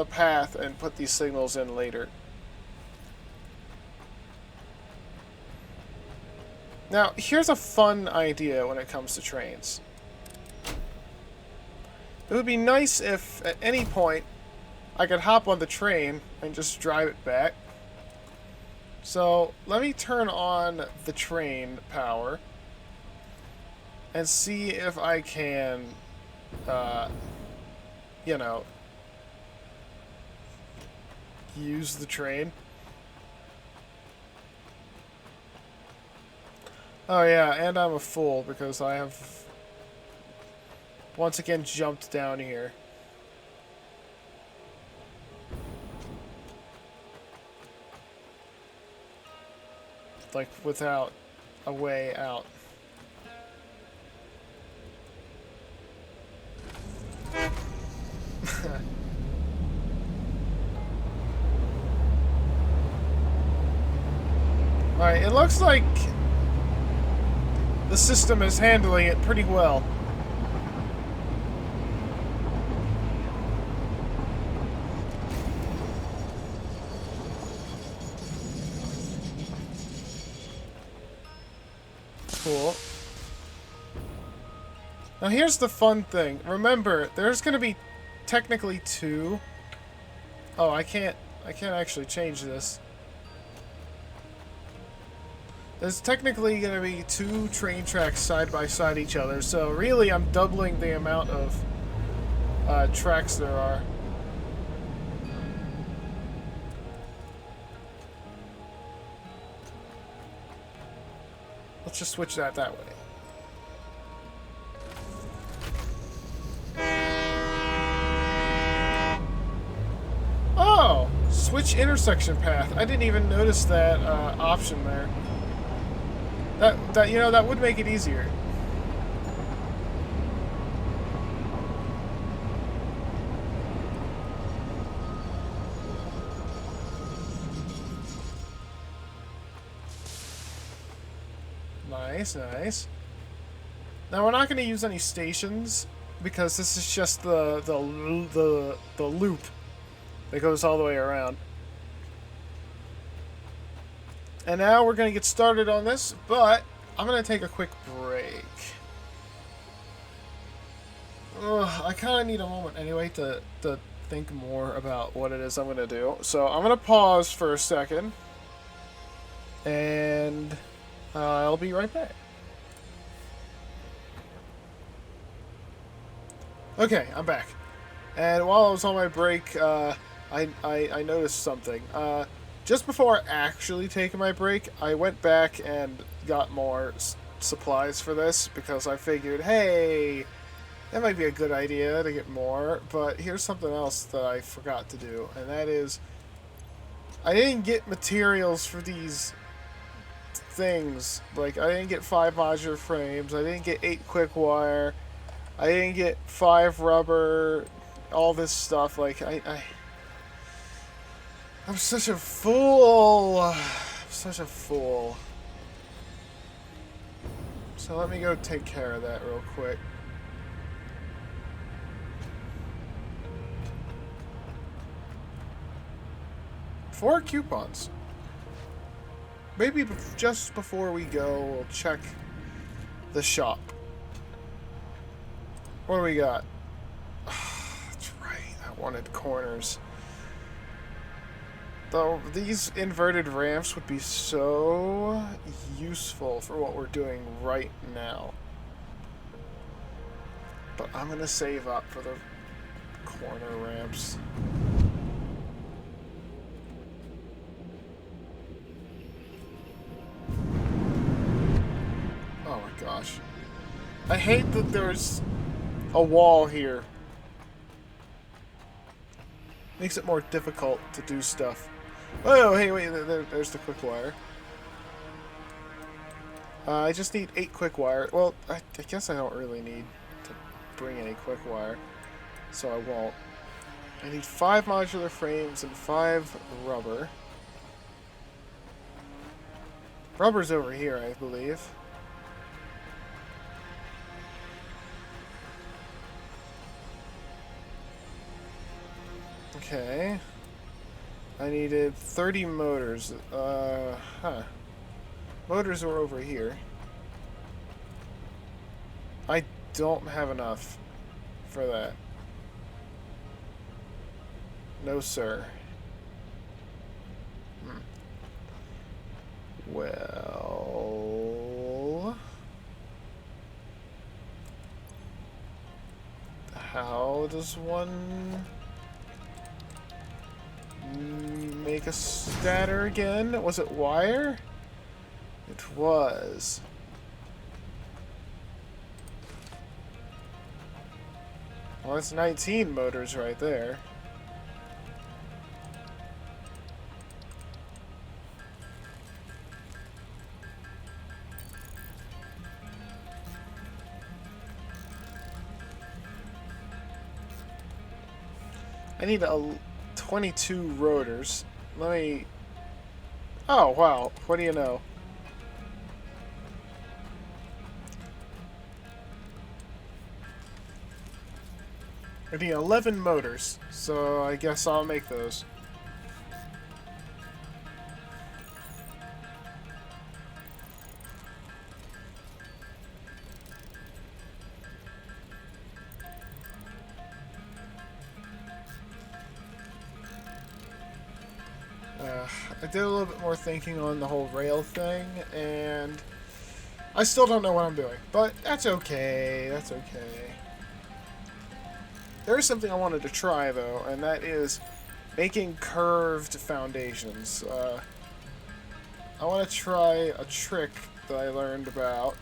path and put these signals in later. Now, here's a fun idea when it comes to trains. It would be nice if, at any point, I could hop on the train and just drive it back. So, let me turn on the train power and see if I can, you know, use the train. Oh yeah, and I'm a fool because I have once again jumped down here. Like without a way out. Alright, it looks like the system is handling it pretty well. Cool. Now here's the fun thing. Remember, there's gonna be technically 2. Oh, I can't actually change this. There's technically going to be 2 train tracks side by side each other, so really I'm doubling the amount of tracks there are. Let's just switch that way. Oh! Switch intersection path. I didn't even notice that option there. That you know, that would make it easier. Nice, nice. Now we're not going to use any stations because this is just the loop that goes all the way around. And now we're going to get started on this, but I'm going to take a quick break. Ugh, I kind of need a moment anyway to think more about what it is I'm going to do. So I'm going to pause for a second, and I'll be right back. Okay, I'm back. And while I was on my break, I noticed something. Just before actually taking my break, I went back and got more supplies for this because I figured, hey, that might be a good idea to get more. But here's something else that I forgot to do, and that is I didn't get materials for these things. Like, I didn't get 5 modular frames, I didn't get 8 quick wire, I didn't get 5 rubber, all this stuff. Like, I'm such a fool. I'm such a fool. So let me go take care of that real quick. Four coupons. maybe just before we go, we'll check the shop. What do we got? That's right, I wanted corners. Though these inverted ramps would be so useful for what we're doing right now. But I'm gonna save up for the corner ramps. Oh my gosh. I hate that there's a wall here. Makes it more difficult to do stuff. Oh, hey, wait, there's the quick wire. I just need 8 quick wire. Well, I guess I don't really need to bring any quick wire, so I won't. I need 5 modular frames and 5 rubber. Rubber's over here, I believe. Okay. I needed 30 motors. Motors are over here. I don't have enough for that. No, sir. Well... How does one... make a stator again? Was it wire? It was. Well, that's 19 motors right there. I need 22 rotors. Let me... Oh, wow. What do you know? I need 11 motors, so I guess I'll make those. I did a little bit more thinking on the whole rail thing, and I still don't know what I'm doing, but that's okay. That's okay. There is something I wanted to try, though, and that is making curved foundations. I want to try a trick that I learned about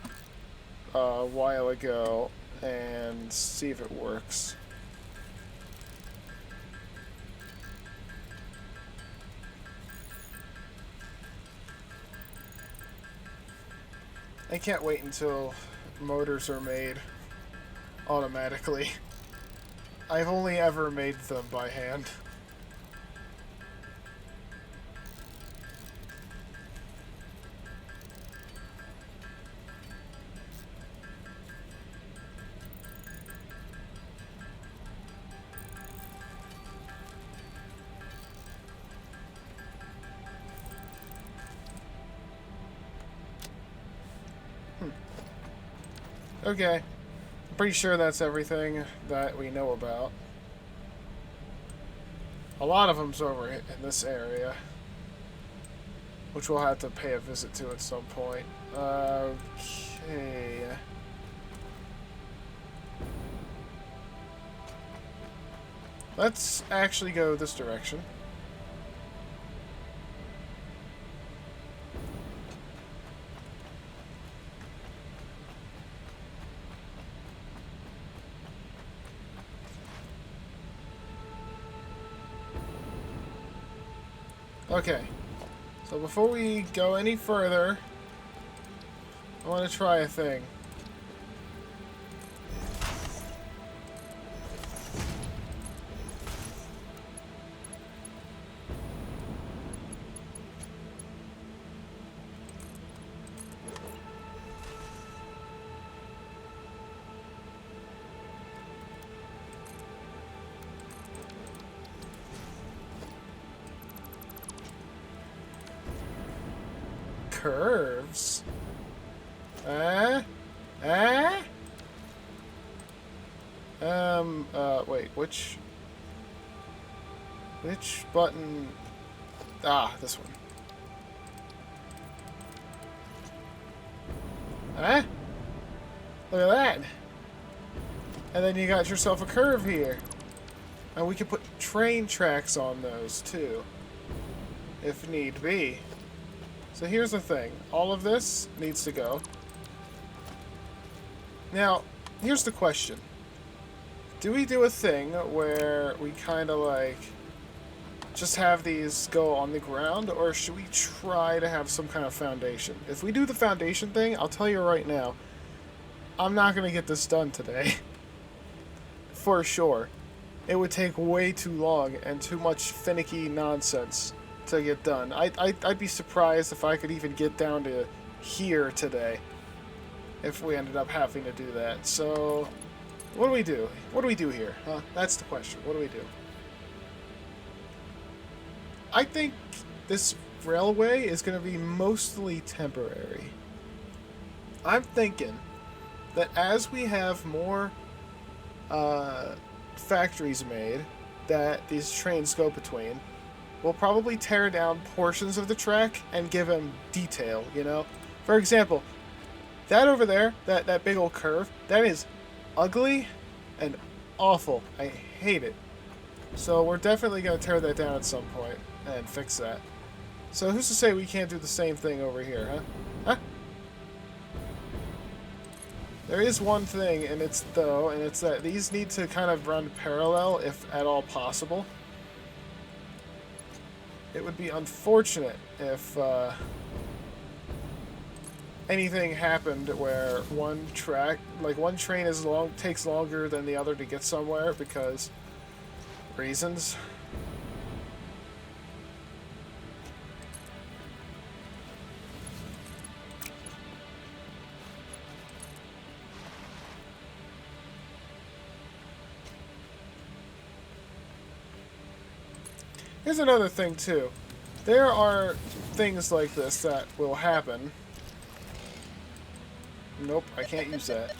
a while ago and see if it works. I can't wait until motors are made automatically. I've only ever made them by hand. Okay. I'm pretty sure that's everything that we know about. A lot of them's over in this area, which we'll have to pay a visit to at some point. Okay. Let's actually go this direction. Okay, so before we go any further, I want to try a thing. curves. Eh? Wait, which button? Ah, this one. Huh? Look at that. And then you got yourself a curve here. And we can put train tracks on those, too. If need be. So here's the thing. All of this needs to go. Now, here's the question. Do we do a thing where we kind of like just have these go on the ground, or should we try to have some kind of foundation? If we do the foundation thing, I'll tell you right now, I'm not going to get this done today. For sure. It would take way too long and too much finicky nonsense to get done. I'd be surprised if I could even get down to here today if we ended up having to do that. So, what do we do? What do we do here? Huh? That's the question. What do we do? I think this railway is going to be mostly temporary. I'm thinking that as we have more factories made that these trains go between, we'll probably tear down portions of the track and give them detail, you know? For example, that over there, that big old curve, that is ugly and awful. I hate it. So we're definitely going to tear that down at some point and fix that. So who's to say we can't do the same thing over here, huh? Huh? There is one thing, and it's that these need to kind of run parallel, if at all possible. It would be unfortunate if anything happened where one train takes longer than the other to get somewhere because reasons. Here's another thing, too. There are things like this that will happen. Nope, I can't use that.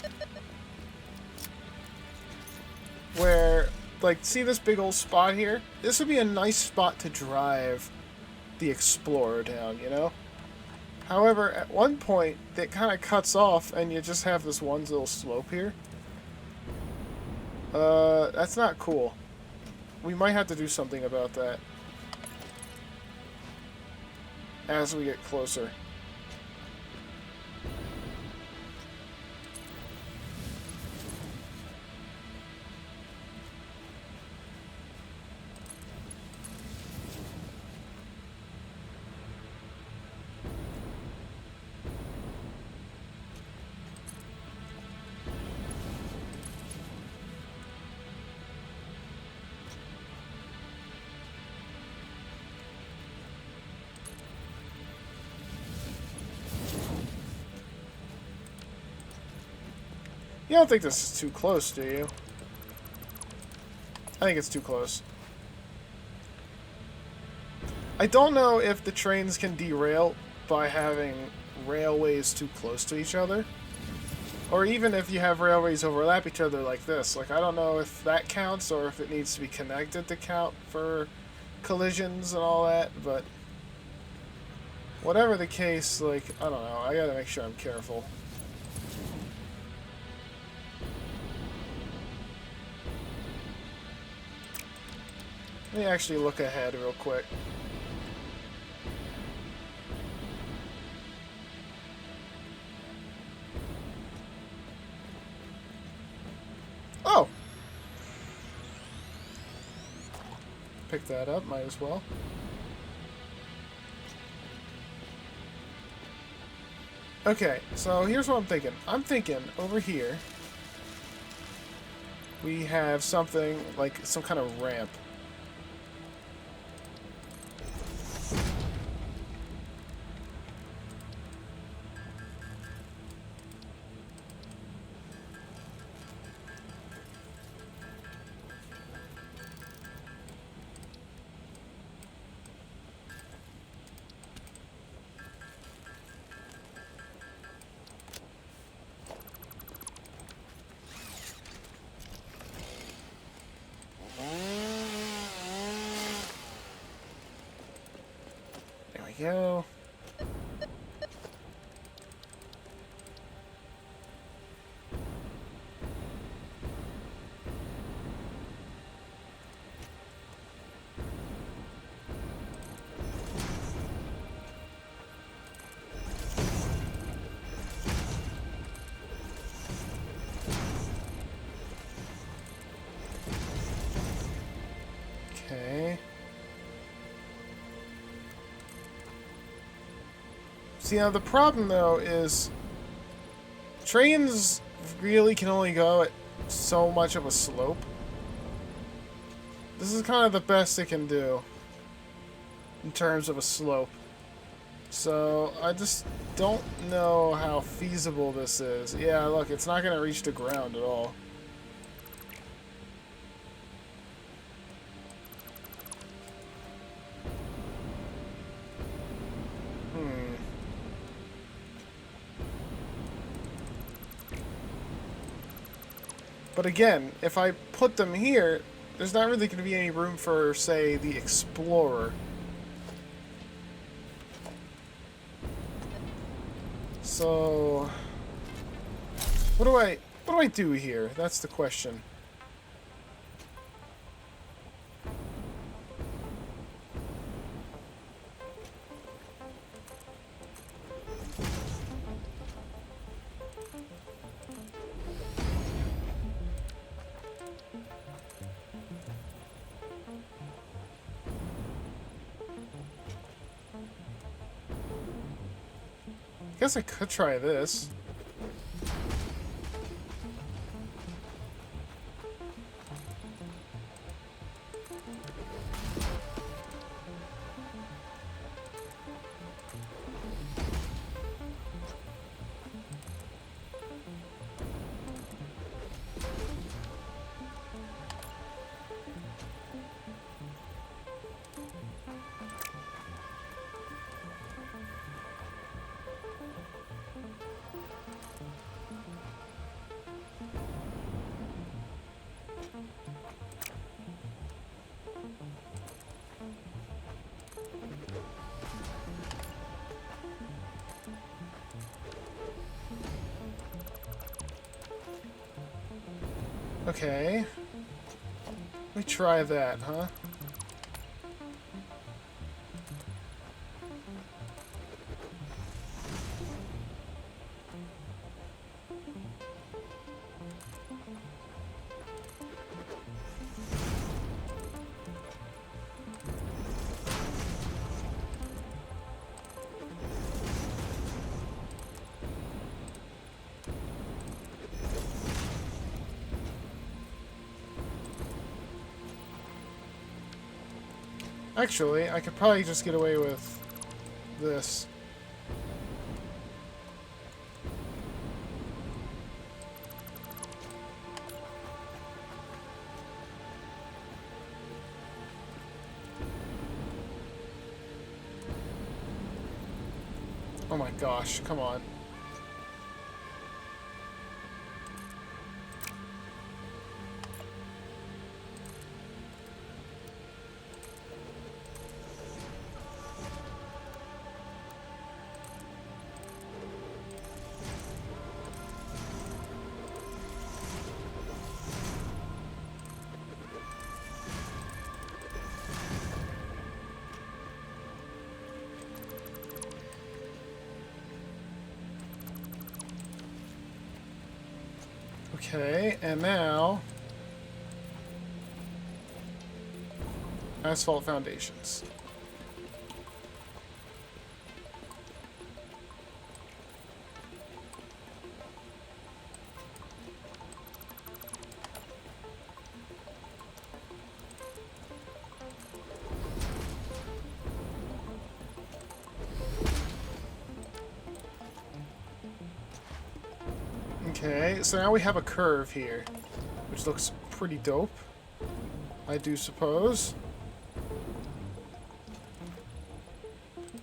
Where, like, see this big old spot here? This would be a nice spot to drive the Explorer down, you know? However, at one point, it kind of cuts off and you just have this one little slope here. That's not cool. We might have to do something about that as we get closer. You don't think this is too close, do you? I think it's too close. I don't know if the trains can derail by having railways too close to each other. Or even if you have railways overlap each other like this. Like, I don't know if that counts or if it needs to be connected to count for collisions and all that, but whatever the case, like, I don't know. I gotta make sure I'm careful. Let me actually look ahead real quick. Oh! Pick that up, might as well. Okay, so here's what I'm thinking. I'm thinking over here we have something like some kind of ramp. go. Okay. See, now the problem, though, is trains really can only go at so much of a slope. This is kind of the best it can do in terms of a slope. So, I just don't know how feasible this is. Yeah, look, it's not going to reach the ground at all. But again, if I put them here, there's not really going to be any room for, say, the Explorer. So, what do I do here? That's the question. I guess I could try this. Okay. Let me try that, huh? Actually, I could probably just get away with this. Oh my gosh, come on. Okay, and now asphalt foundations. Okay, so now we have a curve here, which looks pretty dope, I do suppose.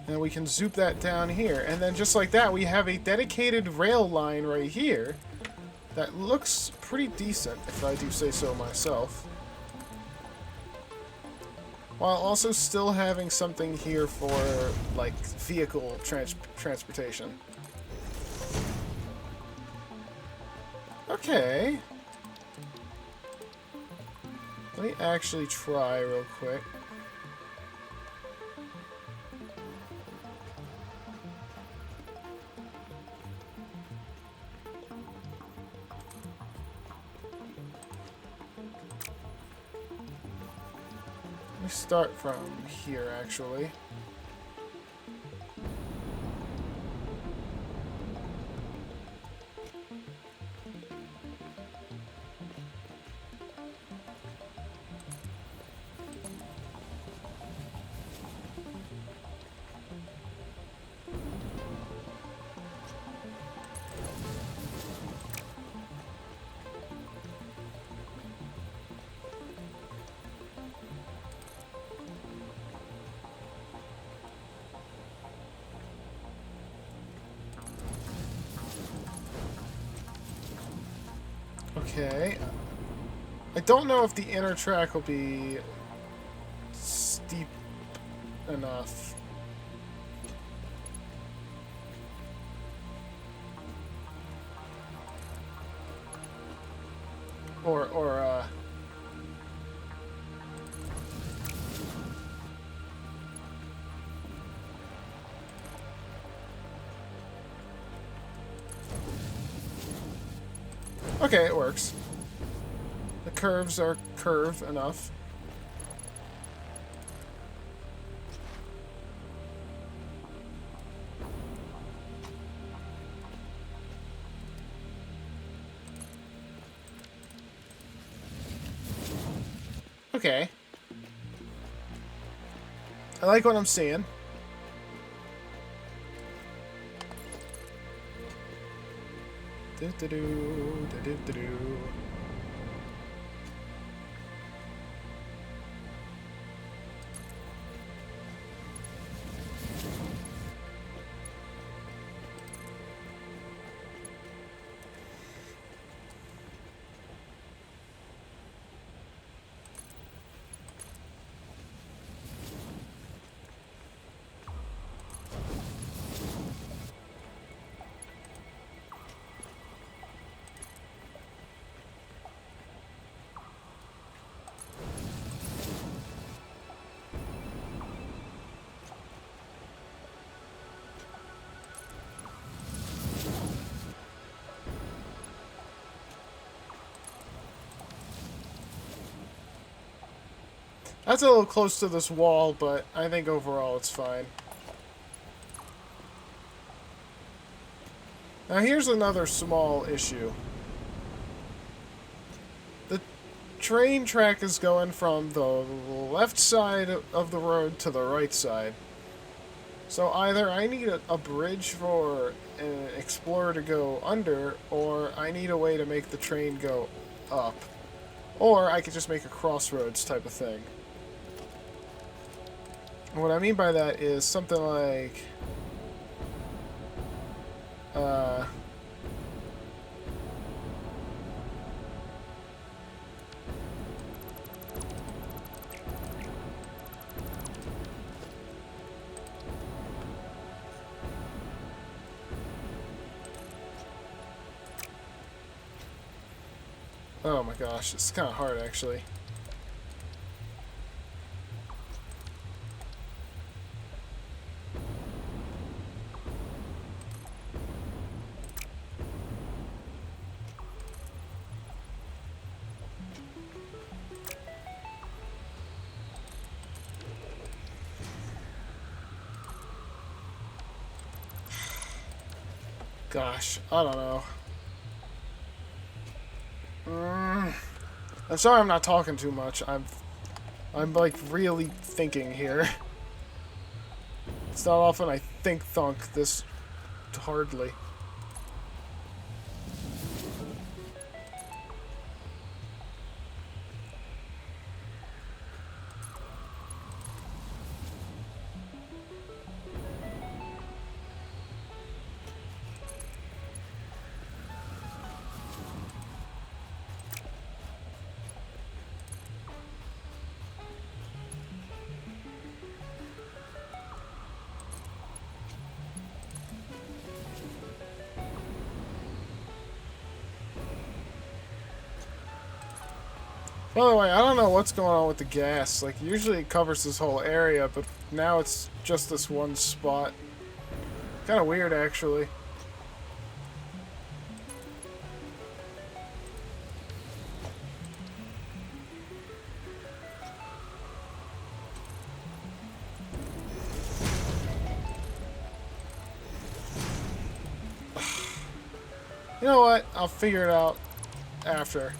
And we can zoop that down here, and then just like that, we have a dedicated rail line right here that looks pretty decent, if I do say so myself. while also still having something here for, like, vehicle transportation. Okay. Let me actually try real quick. Let me start from here, actually. Okay. I don't know if the inner track will be steep enough. Or okay, it works. The curves are curved enough. Okay. I like what I'm seeing. Do-do-do, do-do-do-do. That's a little close to this wall, but I think overall it's fine. Now here's another small issue. The train track is going from the left side of the road to the right side. So either I need a bridge for an explorer to go under, or I need a way to make the train go up. Or I could just make a crossroads type of thing. What I mean by that is something like... oh my gosh, it's kind of hard actually. Gosh, I don't know. I'm sorry I'm not talking too much. I'm like really thinking here. It's not often I think thunk this hardly. By the way, I don't know what's going on with the gas. Like, usually it covers this whole area, but now it's just this one spot. Kind of weird, actually. You know what? I'll figure it out after.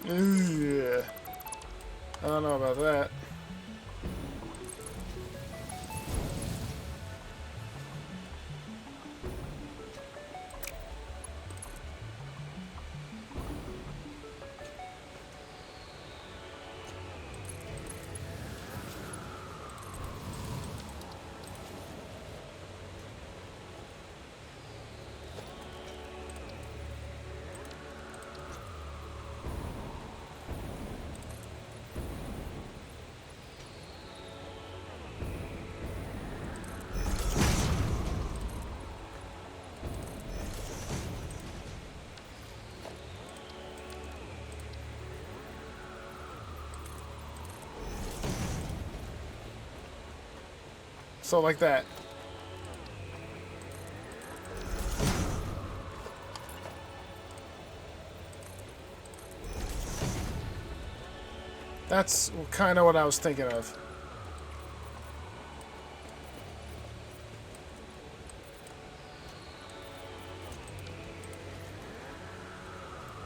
Ugh. I don't know about that. So like that. That's kind of what I was thinking of.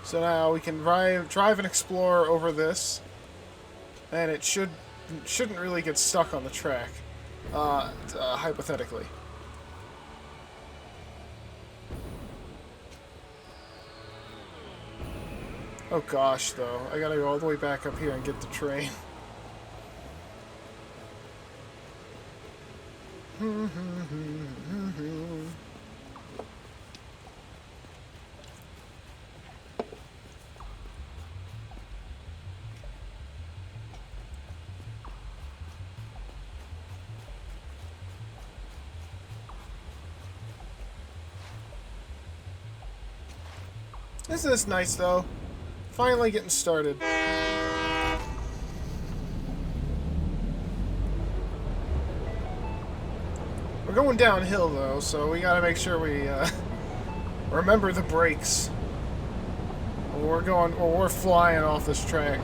So now we can drive and explore over this, and it shouldn't really get stuck on the track, hypothetically. Oh gosh, though, I gotta go all the way back up here and get the train. Isn't this nice, though? Finally getting started. We're going downhill, though, so we gotta make sure we remember the brakes. We're flying off this track.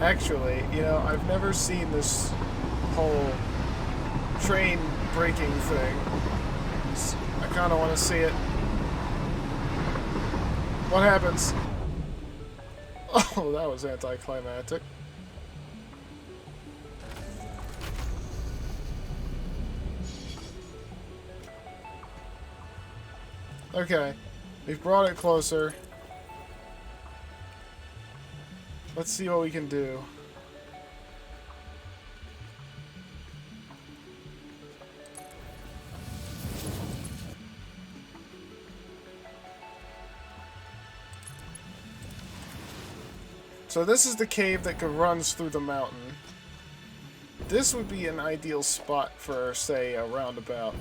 Actually, you know, I've never seen this whole train braking thing. I kind of want to see it. What happens? Oh, that was anticlimactic. Okay, we've brought it closer. Let's see what we can do. So this is the cave that runs through the mountain. This would be an ideal spot for, say, a roundabout.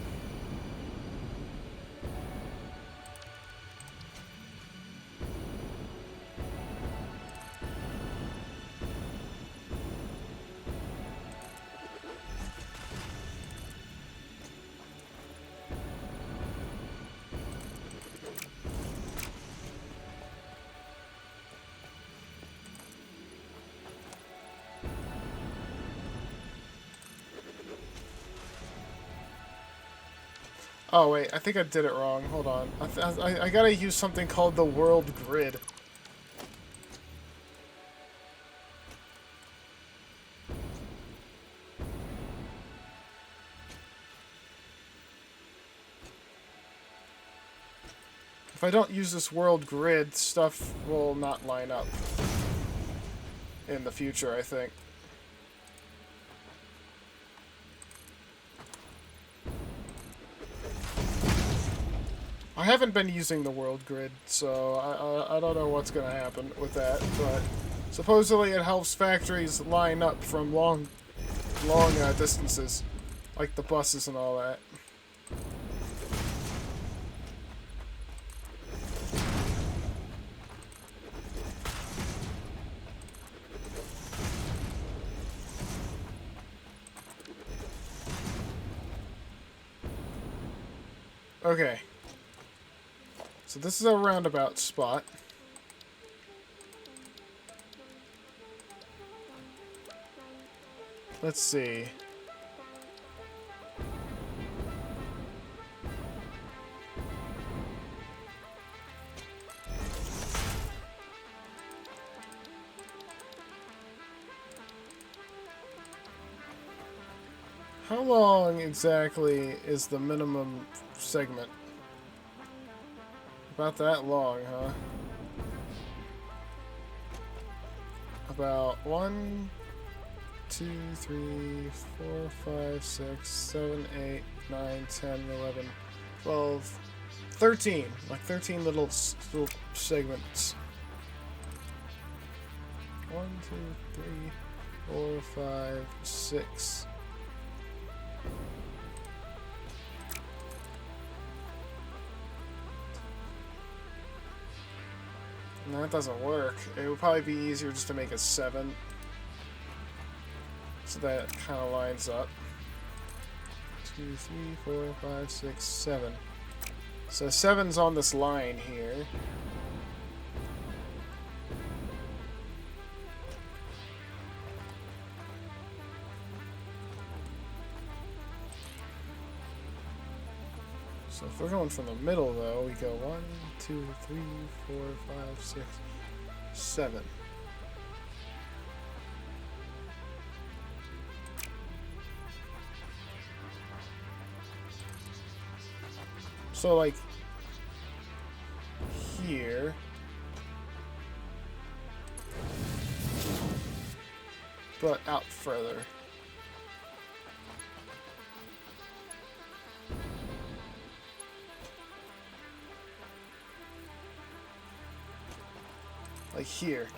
Oh wait, I think I did it wrong. Hold on. I gotta use something called the world grid. If I don't use this world grid, stuff will not line up in the future, I think. I haven't been using the world grid, so I don't know what's going to happen with that, but supposedly it helps factories line up from long distances, like the buses and all that. Okay. So this is a roundabout spot. Let's see. How long exactly is the minimum segment? About that long, huh? About 1, 2, 3, 4, 5, 6, 7, 8, 9, 10, 11, 12, 13. Like 13 little segments. 1, 2, 3, 4, 5, 6. No, that doesn't work. It would probably be easier just to make a 7. So that kind of lines up. 2, 3, 4, 5, 6, 7. So 7's on this line here. So if we're going from the middle, though, we go 1, 2, 3, 4, 5, 6, 7. So, like, here. But out further. Like here.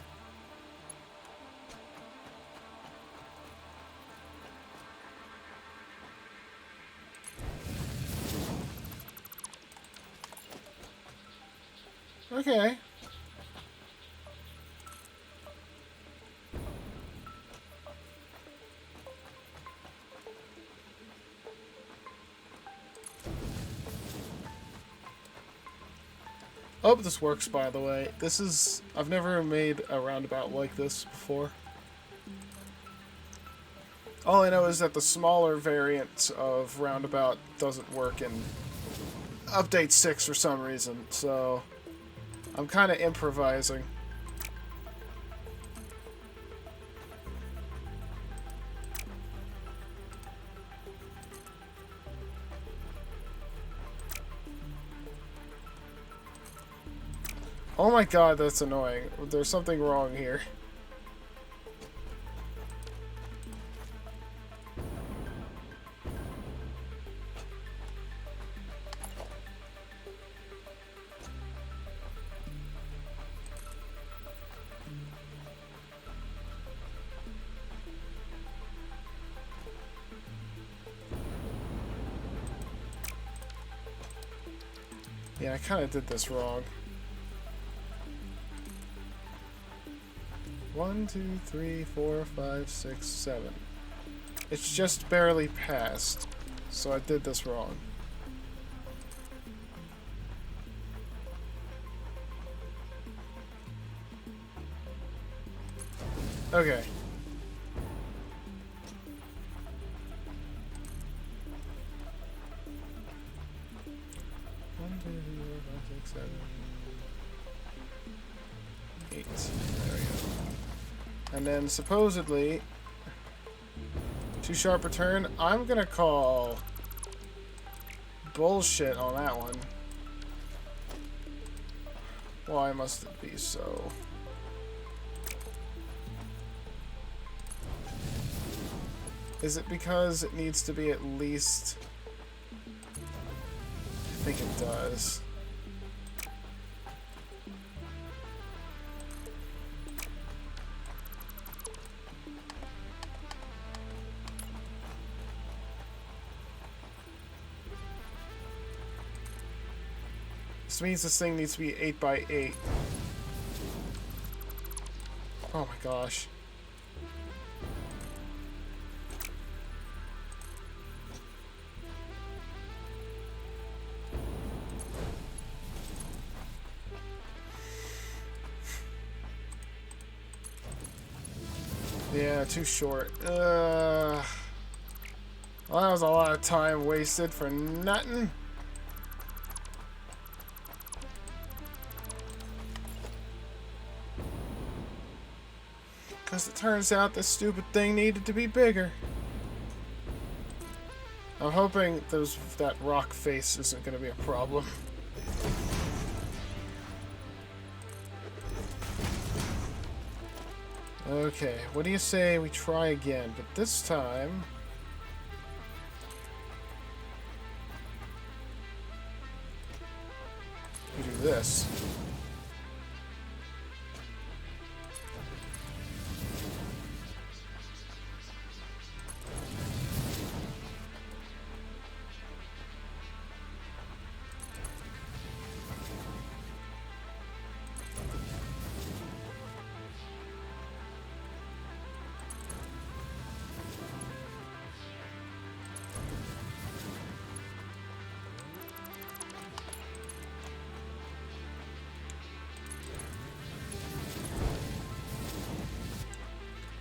Okay. I hope this works, by the way. I've never made a roundabout like this before. All I know is that the smaller variant of roundabout doesn't work in Update 6 for some reason, so I'm kind of improvising. Oh my god, that's annoying. There's something wrong here. Yeah, I kind of did this wrong. 1, 2, 3, 4, 5, 6, 7. It's just barely passed, so I did this wrong. Okay. One, 2, 3, 4, 5, 6, 7, 8. There we go. And then supposedly, too sharp a turn. I'm gonna call bullshit on that one. Why must it be so? Is it because it needs to be at least... I think it does. This means this thing needs to be 8 by 8. Oh my gosh. Yeah, too short. Well, that was a lot of time wasted for nothing. Because it turns out this stupid thing needed to be bigger. I'm hoping that rock face isn't going to be a problem. Okay, what do you say we try again, but this time... we do this.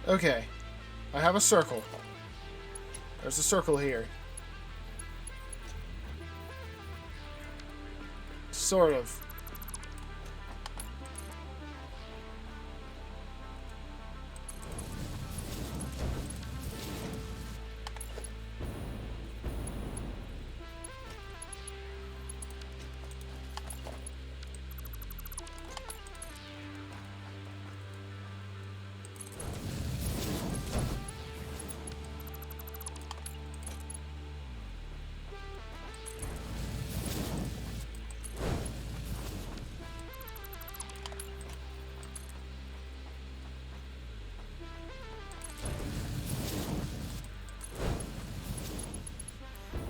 Okay, I have a circle. There's a circle here. Sort of.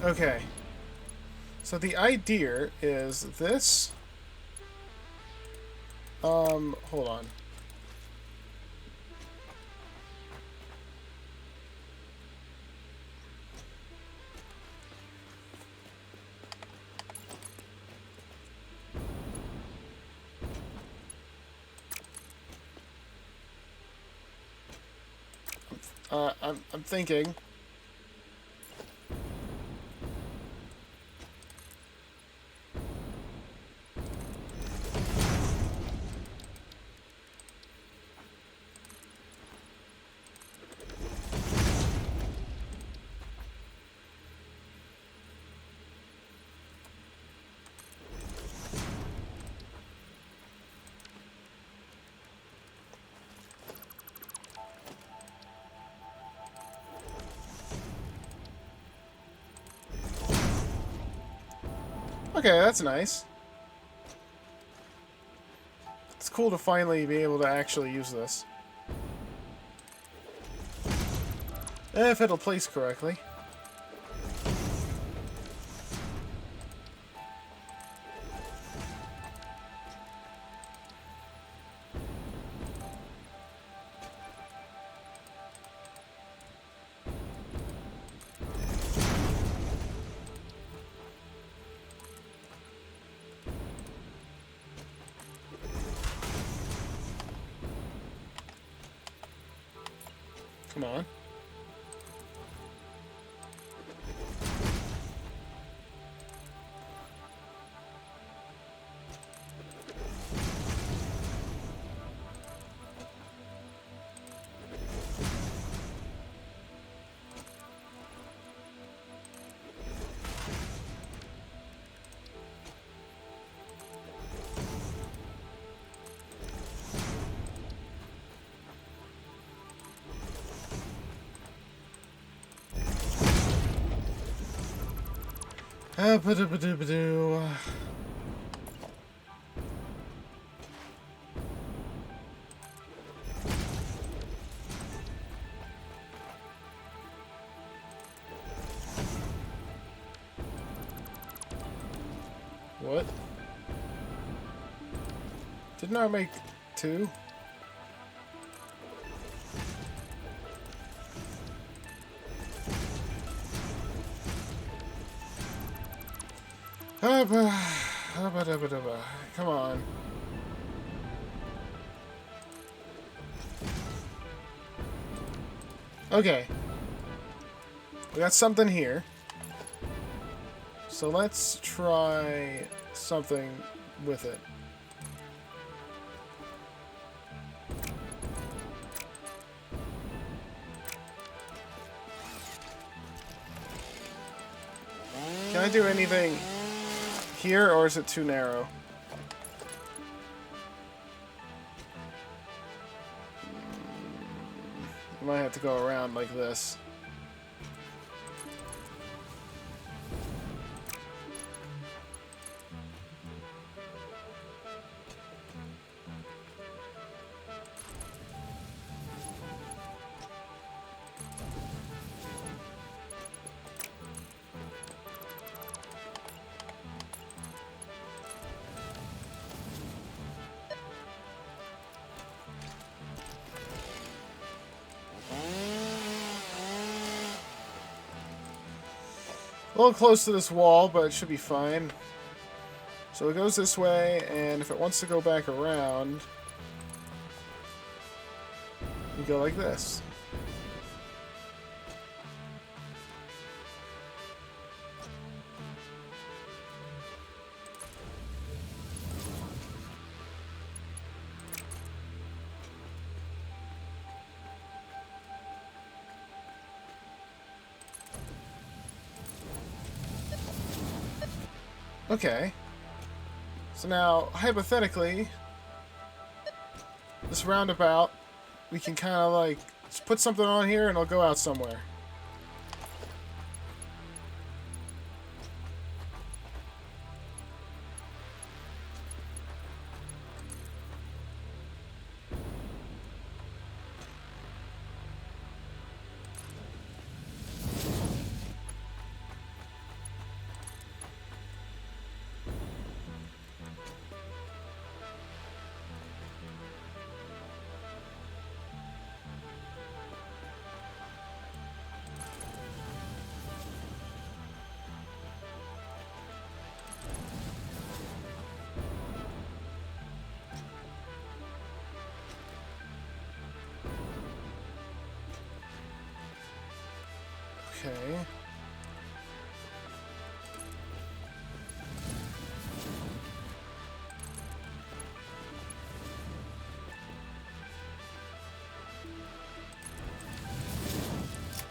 Okay. So the idea is this. Hold on. I'm thinking. Okay, that's nice. It's cool to finally be able to actually use this. If it'll place correctly. Come on. Ba-do-ba-do-ba-do. What? Didn't I make 2? Come on. Okay. We got something here. So let's try something with it. Can I do anything here, or is it too narrow? I might have to go around like this. A little close to this wall, but it should be fine. So it goes this way, and if it wants to go back around, you go like this. Okay. So now, hypothetically, this roundabout, we can kind of like just put something on here and it'll go out somewhere. Okay.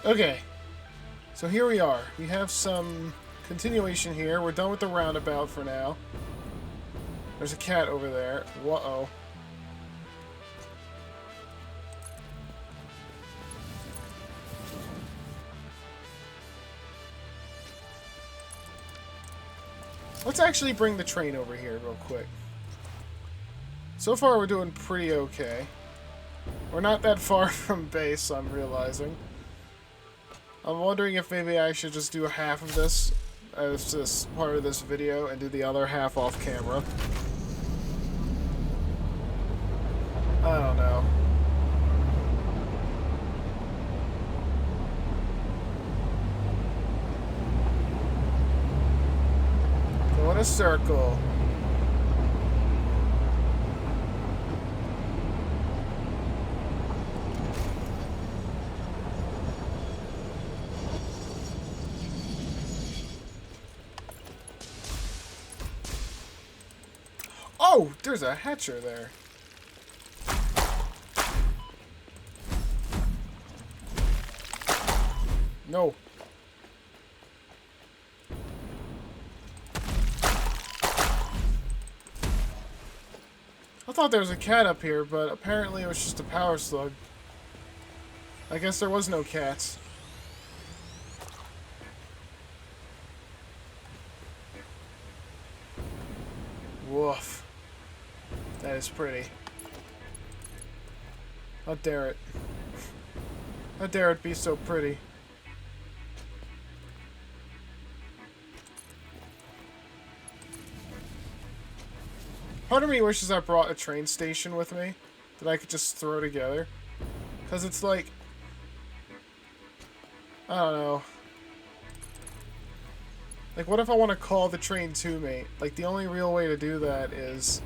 Okay. So here we are. We have some continuation here. We're done with the roundabout for now. There's a cat over there. Whoa. Let's actually bring the train over here real quick. So far, we're doing pretty okay. We're not that far from base, I'm realizing. I'm wondering if maybe I should just do half of this as just part of this video and do the other half off camera. I don't know. Go in a circle. Oh, there's a hatcher there. No. I thought there was a cat up here, but apparently it was just a power slug. I guess there was no cats. Woof. That is pretty. How dare it. How dare it be so pretty. Part of me wishes I brought a train station with me that I could just throw together. Because it's like... I don't know. Like, what if I want to call the train to me? Like, the only real way to do that is...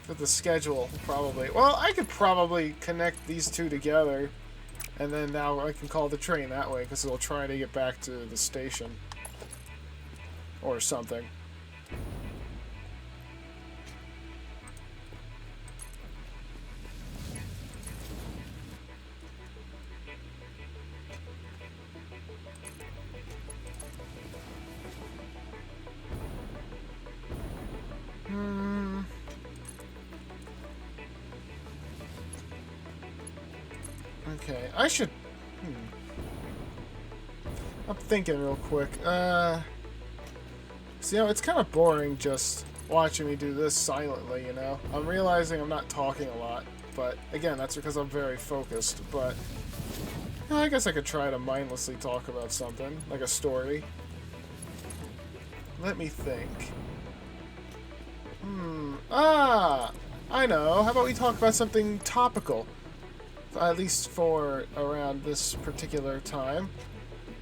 with the schedule, probably. Well, I could probably connect these two together. And then now I can call the train that way, because it'll try to get back to the station. Or something. Okay, I should... I'm thinking real quick. So, you know, it's kind of boring just watching me do this silently, you know? I'm realizing I'm not talking a lot, but again, that's because I'm very focused, but... You know, I guess I could try to mindlessly talk about something, like a story. Let me think. I know. How about we talk about something topical? At least for around this particular time.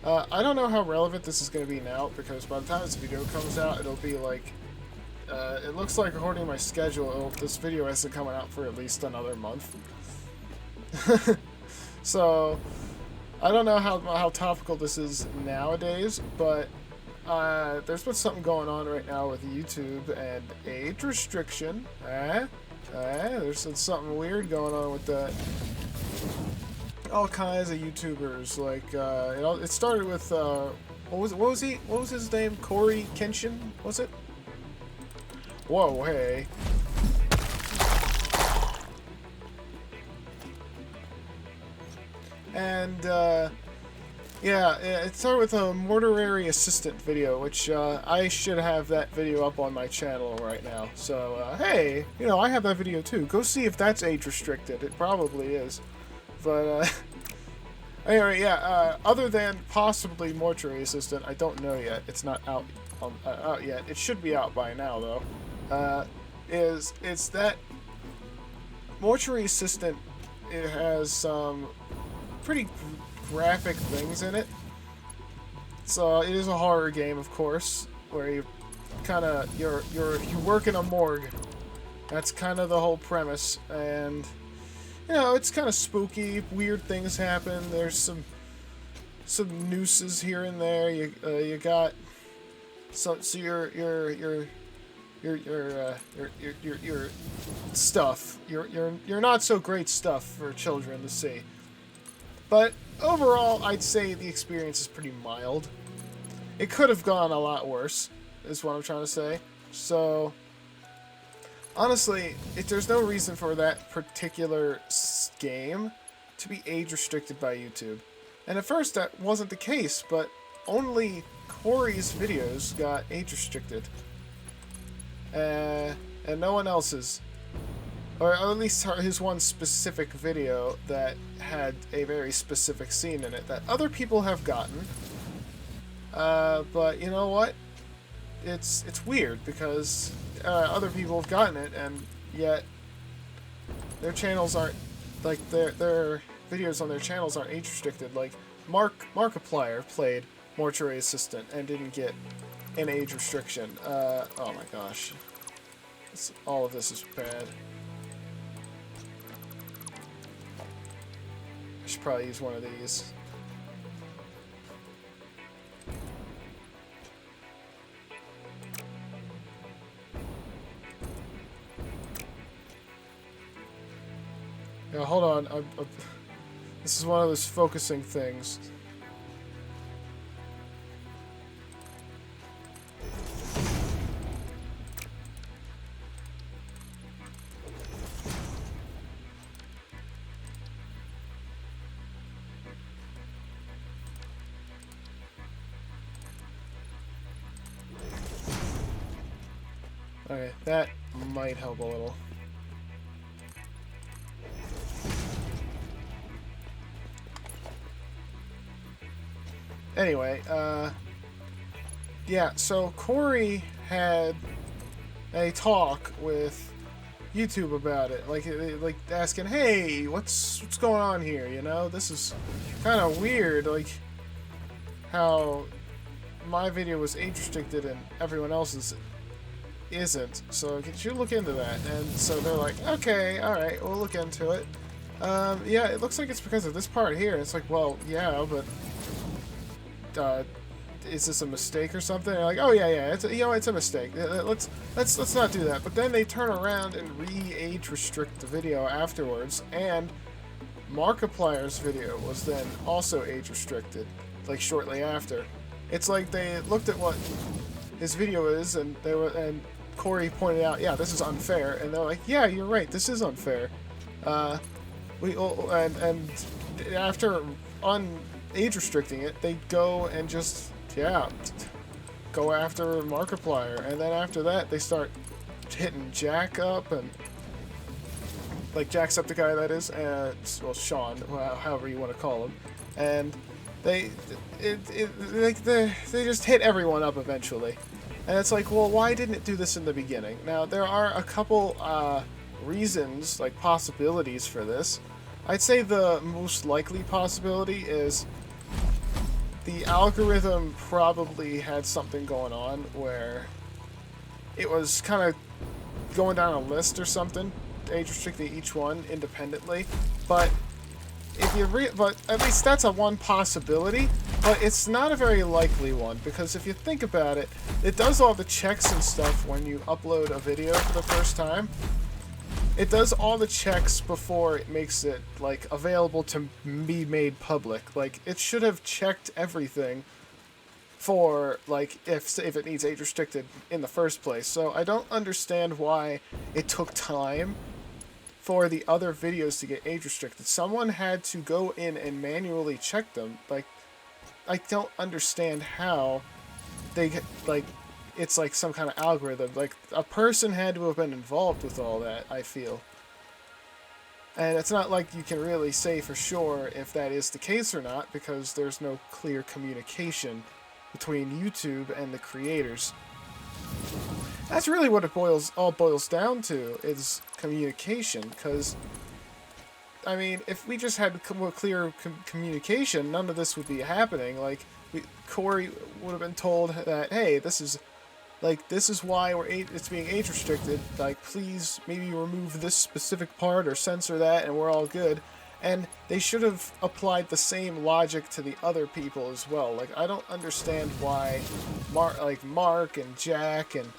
I don't know how relevant this is going to be now, because by the time this video comes out, it'll be like... it looks like, according to my schedule, this video hasn't come out for at least another month. So, I don't know how topical this is nowadays, but there's been something going on right now with YouTube and age restriction. There's something weird going on with that. All kinds of YouTubers, like it started with what was his name? Corey Kenshin, was it? Whoa, hey. And yeah, it started with a mortuary assistant video, which I should have that video up on my channel right now. So hey, you know, I have that video too. Go see if that's age restricted. It probably is. But, anyway, yeah, other than possibly mortuary assistant, I don't know yet. It's not out yet. It should be out by now, though. It's that mortuary assistant, it has some pretty graphic things in it. So, it is a horror game, of course, where you you work in a morgue. That's kind of the whole premise, and... You know, it's kind of spooky. Weird things happen. There's some nooses here and there. You got so your stuff. Your not so great stuff for children to see. But overall, I'd say the experience is pretty mild. It could have gone a lot worse, is what I'm trying to say. So. Honestly, there's no reason for that particular game to be age restricted by YouTube. And at first that wasn't the case, but only Corey's videos got age restricted. And no one else's. Or at least his one specific video that had a very specific scene in it that other people have gotten. But you know what? It's weird because other people have gotten it, and yet their channels aren't, like, their videos on their channels aren't age restricted. Like Markiplier played Mortuary Assistant and didn't get an age restriction. Oh my gosh, all of this is bad. I should probably use one of these. Yeah, hold on. This is one of those focusing things. Okay, that might help a little. Anyway, yeah, so Corey had a talk with YouTube about it, like asking, hey, what's going on here, you know? This is kind of weird, like, how my video was age restricted and everyone else's isn't, so could you look into that? And so they're like, okay, alright, we'll look into it. Yeah, it looks like it's because of this part here. It's like, well, yeah, but is this a mistake or something? They're like, oh yeah, it's it's a mistake. Let's not do that. But then they turn around and re-age restrict the video afterwards, and Markiplier's video was then also age restricted, like shortly after. It's like they looked at what his video is, and Corey pointed out, yeah, this is unfair, and they're like, yeah, you're right, this is unfair. And after age restricting it, they go and just, yeah, go after Markiplier, and then after that they start hitting Jack up, and like Jacksepticeye, that is, and well, Sean, however you want to call him, and they just hit everyone up eventually. And it's like, well, why didn't it do this in the beginning? Now, there are a couple reasons, like possibilities for this. I'd say the most likely possibility is the algorithm probably had something going on where it was kind of going down a list or something, age restricting each one independently. But if you but at least that's a one possibility, but it's not a very likely one, because if you think about it, it does all the checks and stuff when you upload a video for the first time. It does all the checks before it makes it, like, available to be made public. Like, it should have checked everything for, like, if it needs age restricted in the first place. So I don't understand why it took time for the other videos to get age restricted. Someone had to go in and manually check them. Like, I don't understand how they get, like, it's like some kind of algorithm. Like, a person had to have been involved with all that, I feel. And it's not like you can really say for sure if that is the case or not, because there's no clear communication between YouTube and the creators. That's really what it all boils down to, is communication, because, I mean, if we just had clear communication, none of this would be happening. Like, Corey would have been told that, hey, this is why it's being age restricted, like, please maybe remove this specific part or censor that and we're all good. And they should have applied the same logic to the other people as well. Like, I don't understand why Mark and Jack and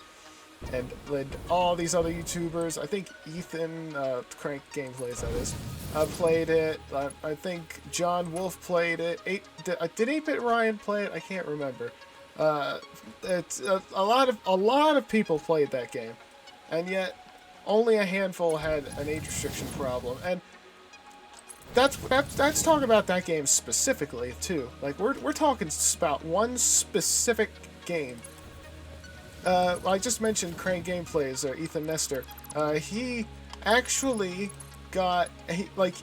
all these other YouTubers, I think Ethan, Crank Gameplays that is, played it. I think John Wolf played it. Did 8-Bit Ryan play it? I can't remember. It's a lot of people played that game, and yet only a handful had an age restriction problem. And that's talking about that game specifically too. Like, we're talking about one specific game. I just mentioned Crane Gameplays, or Ethan Nestor. He actually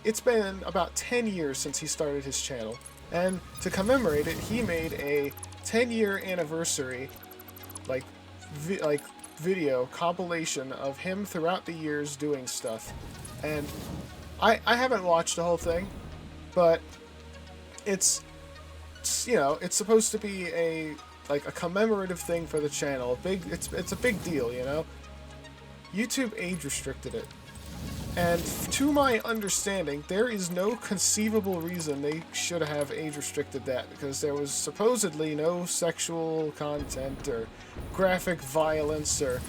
it's been about 10 years since he started his channel, and to commemorate it, he made a 10-year anniversary, video compilation of him throughout the years doing stuff. And I haven't watched the whole thing, but it's supposed to be a commemorative thing for the channel. It's a big deal, you know. YouTube age restricted it, and to my understanding, there is no conceivable reason they should have age restricted that, because there was supposedly no sexual content or graphic violence or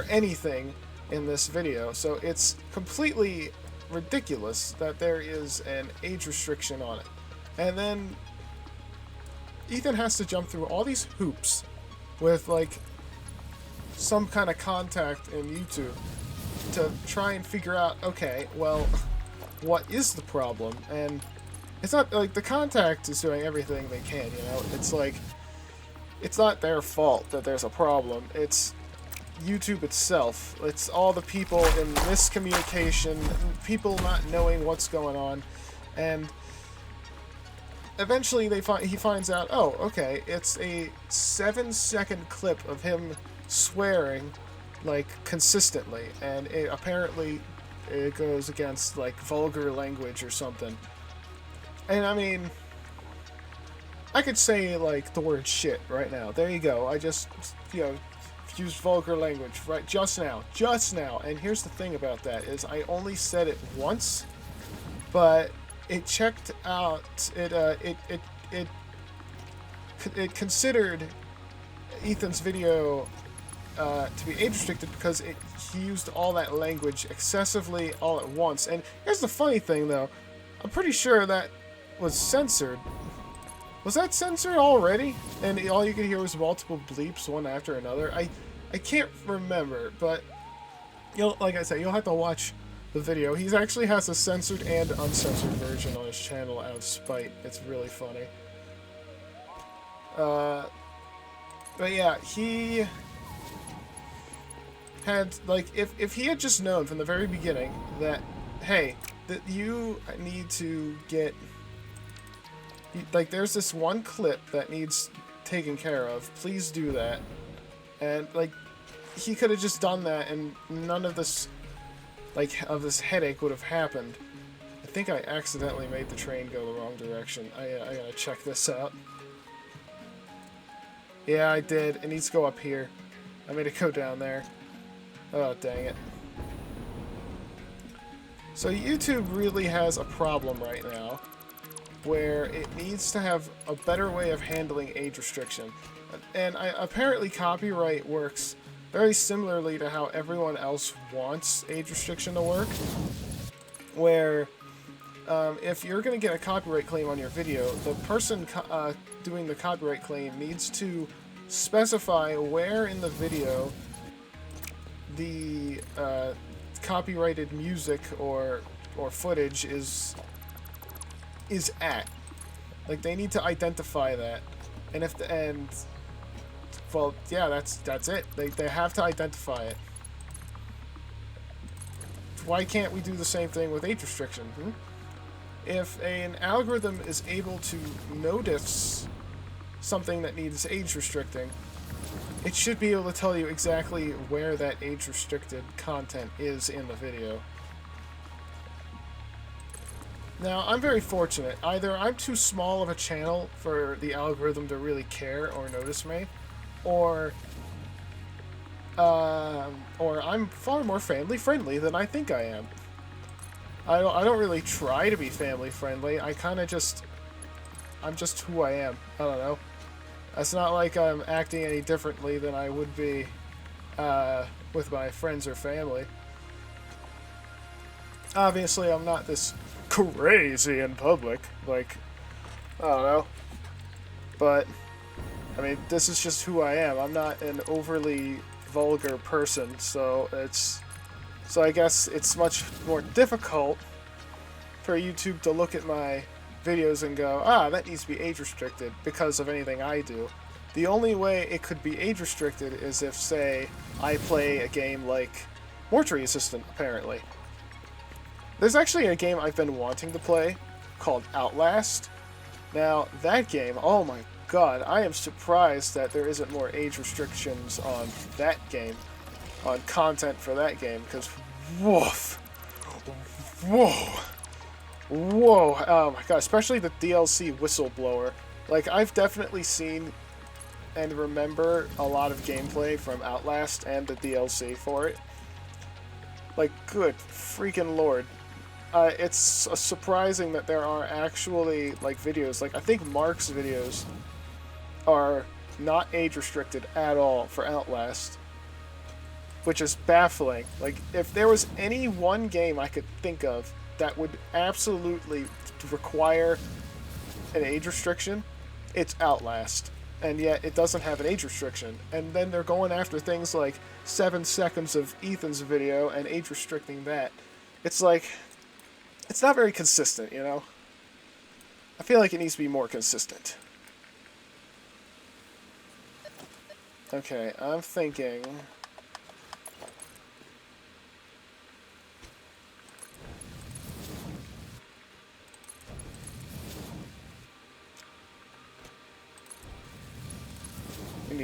anything in this video. So it's completely ridiculous that there is an age restriction on it. And then Ethan has to jump through all these hoops with, like, some kind of contact in YouTube to try and figure out, okay, well, what is the problem? And it's not like the contact is doing everything they can, you know. It's like, it's not their fault that there's a problem. It's YouTube itself. It's all the people in miscommunication, people not knowing what's going on, and eventually he finds out, oh, okay, it's a 7-second clip of him swearing, like, consistently, and apparently it goes against, like, vulgar language or something. And I mean, I could say, like, the word shit right now. There you go. I just, you know, used vulgar language right just now. And here's the thing about that is I only said it once, but it checked out. It considered Ethan's video to be age restricted because he used all that language excessively all at once. And here's the funny thing, though. I'm pretty sure that was censored. Was that censored already? And all you could hear was multiple bleeps, one after another. I can't remember, but like I said, you'll have to watch the video. He actually has a censored and uncensored version on his channel out of spite. It's really funny. But yeah, he had, like, if he had just known from the very beginning that, hey, that you need to get, like, there's this one clip that needs taken care of, please do that. And, like, he could have just done that and none of this, like, of this headache would have happened. I think I accidentally made the train go the wrong direction. I gotta check this out. Yeah, I did. It needs to go up here. I made it go down there. Oh, dang it. So YouTube really has a problem right now where it needs to have a better way of handling age restriction. And apparently copyright works very similarly to how everyone else wants age restriction to work, where if you're going to get a copyright claim on your video, the person doing the copyright claim needs to specify where in the video the copyrighted music or footage is at. Like, they need to identify that. And well, yeah, that's it. They have to identify it. Why can't we do the same thing with age restriction? If an algorithm is able to notice something that needs age restricting, it should be able to tell you exactly where that age restricted content is in the video. Now, I'm very fortunate. Either I'm too small of a channel for the algorithm to really care or notice me, or I'm far more family friendly than I think I am. I don't really try to be family friendly. I'm just who I am. I don't know. It's not like I'm acting any differently than I would be with my friends or family. Obviously, I'm not this crazy in public. Like, I don't know. But, I mean, this is just who I am. I'm not an overly vulgar person, so I guess it's much more difficult for YouTube to look at my videos and go, that needs to be age restricted because of anything I do. The only way it could be age restricted is if, say, I play a game like Mortuary Assistant, apparently. There's actually a game I've been wanting to play called Outlast. Now, that game, oh my god, I am surprised that there isn't more age restrictions on that game, on content for that game, because woof, whoa, oh my god, especially the DLC Whistleblower. Like, I've definitely seen and remember a lot of gameplay from Outlast and the DLC for it. Like, good freaking lord. It's surprising that there are actually, like, videos, like, I think Mark's videos are not age restricted at all for Outlast, which is baffling. Like, if there was any one game I could think of that would absolutely require an age restriction, it's Outlast. And yet it doesn't have an age restriction. And then they're going after things like 7 seconds of Ethan's video and age restricting that. It's like, it's not very consistent, you know? I feel like it needs to be more consistent. Okay, I'm thinking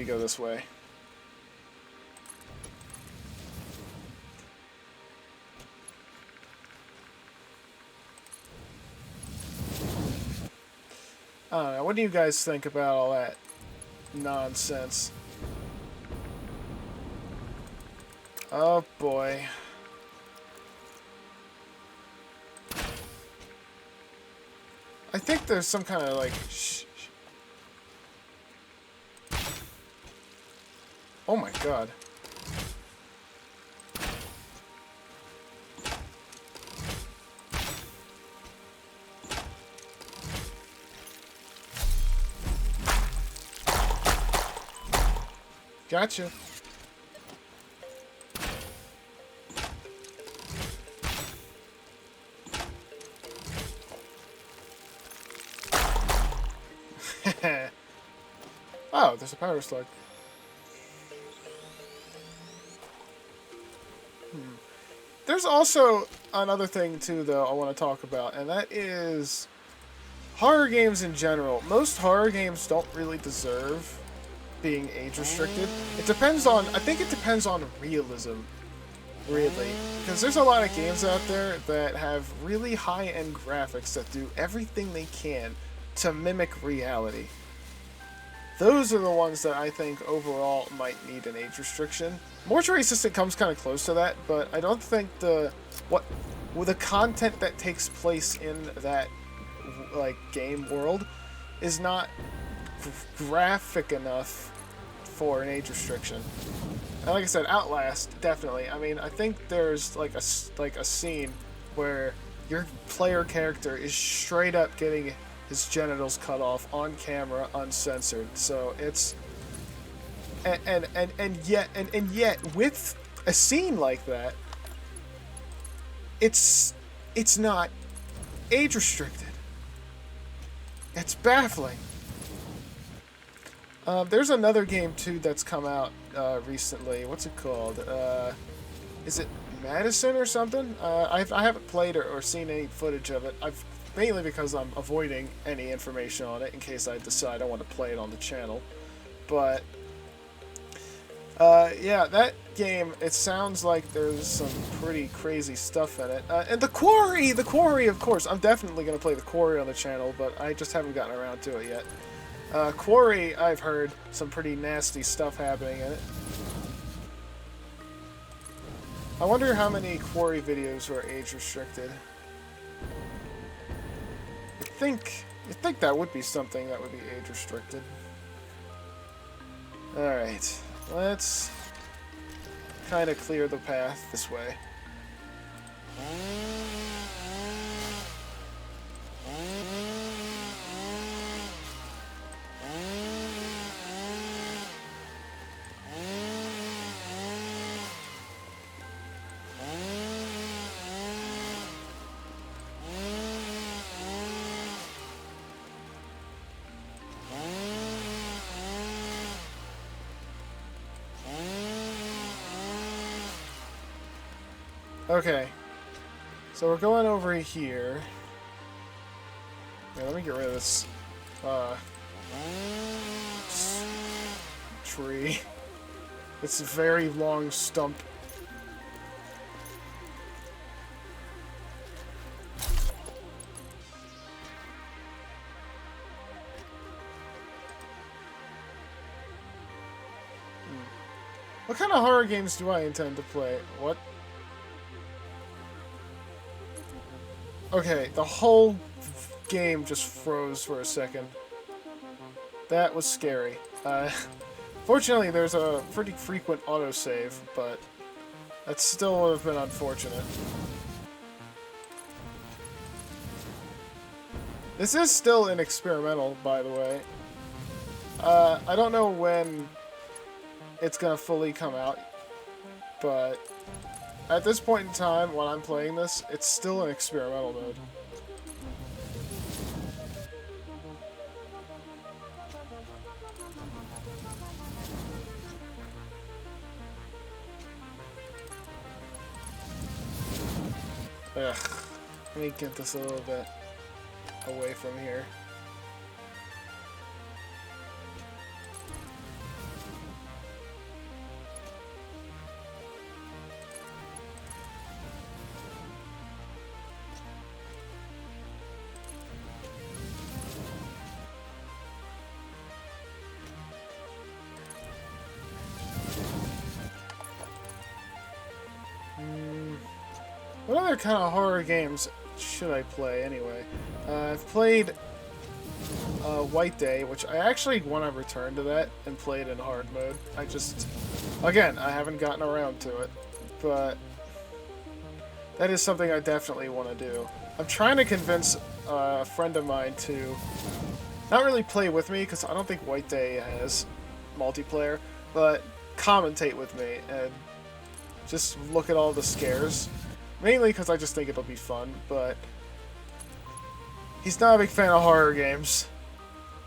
to go this way. I don't know. What do you guys think about all that nonsense? Oh boy. I think there's some kind of like... Oh my god. Gotcha. Oh, there's a power slug. There's also another thing, too, though, I want to talk about, and that is horror games in general. Most horror games don't really deserve being age-restricted. It depends on... I think it depends on realism, really. Because there's a lot of games out there that have really high-end graphics that do everything they can to mimic reality. Those are the ones that I think overall might need an age restriction. Mortuary Assistant comes kind of close to that, but I don't think the content that takes place in that like game world is not graphic enough for an age restriction. And like I said, Outlast definitely. I mean, I think there's like a scene where your player character is straight up getting his genitals cut off on camera, uncensored. So it's and yet with a scene like that, it's not age restricted. It's baffling. There's another game too that's come out recently. What's it called? Is it Madison or something? I haven't played or seen any footage of it. Mainly because I'm avoiding any information on it in case I decide I want to play it on the channel. But, yeah, that game, it sounds like there's some pretty crazy stuff in it. And The Quarry, of course. I'm definitely going to play The Quarry on the channel, but I just haven't gotten around to it yet. Quarry, I've heard some pretty nasty stuff happening in it. I wonder how many Quarry videos are age restricted. You'd think that would be something that would be age restricted. Alright, let's kind of clear the path this way. Okay, so we're going over here. Yeah, let me get rid of this tree. It's a very long stump. What kind of horror games do I intend to play? What? Okay, the whole game just froze for a second. That was scary. Fortunately, there's a pretty frequent autosave, but that still would have been unfortunate. This is still an experimental, by the way. I don't know when it's gonna fully come out, but at this point in time, when I'm playing this, it's still an experimental mode. Ugh. Let me get this a little bit away from here. What other kind of horror games should I play anyway? I've played White Day, which I actually want to return to that and play it in hard mode. Again, I haven't gotten around to it, but that is something I definitely want to do. I'm trying to convince a friend of mine to not really play with me, because I don't think White Day has multiplayer, but commentate with me and just look at all the scares. Mainly because I just think it'll be fun, but he's not a big fan of horror games.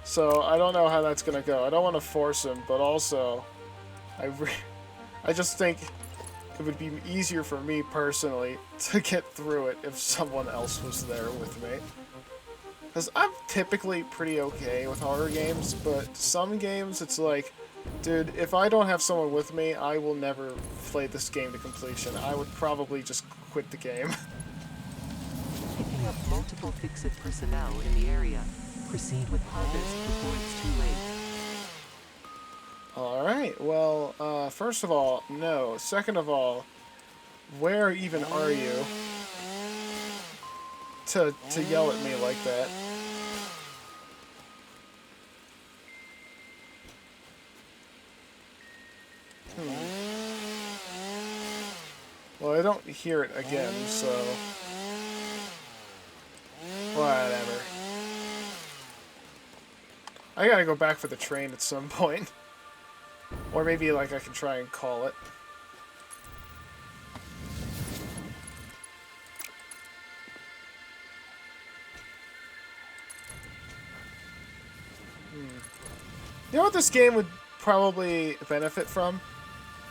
So I don't know how that's going to go. I don't want to force him, but also I just think it would be easier for me personally to get through it if someone else was there with me. Because I'm typically pretty okay with horror games, but some games it's like, dude, if I don't have someone with me, I will never play this game to completion. I would probably just quit the game. Picking up multiple fix-it personnel in the area. Proceed with harvest before it's too late. Alright, well, first of all, no. Second of all, where even are you to yell at me like that? Well, I don't hear it again, so whatever. I gotta go back for the train at some point. Or maybe, like, I can try and call it. You know what this game would probably benefit from?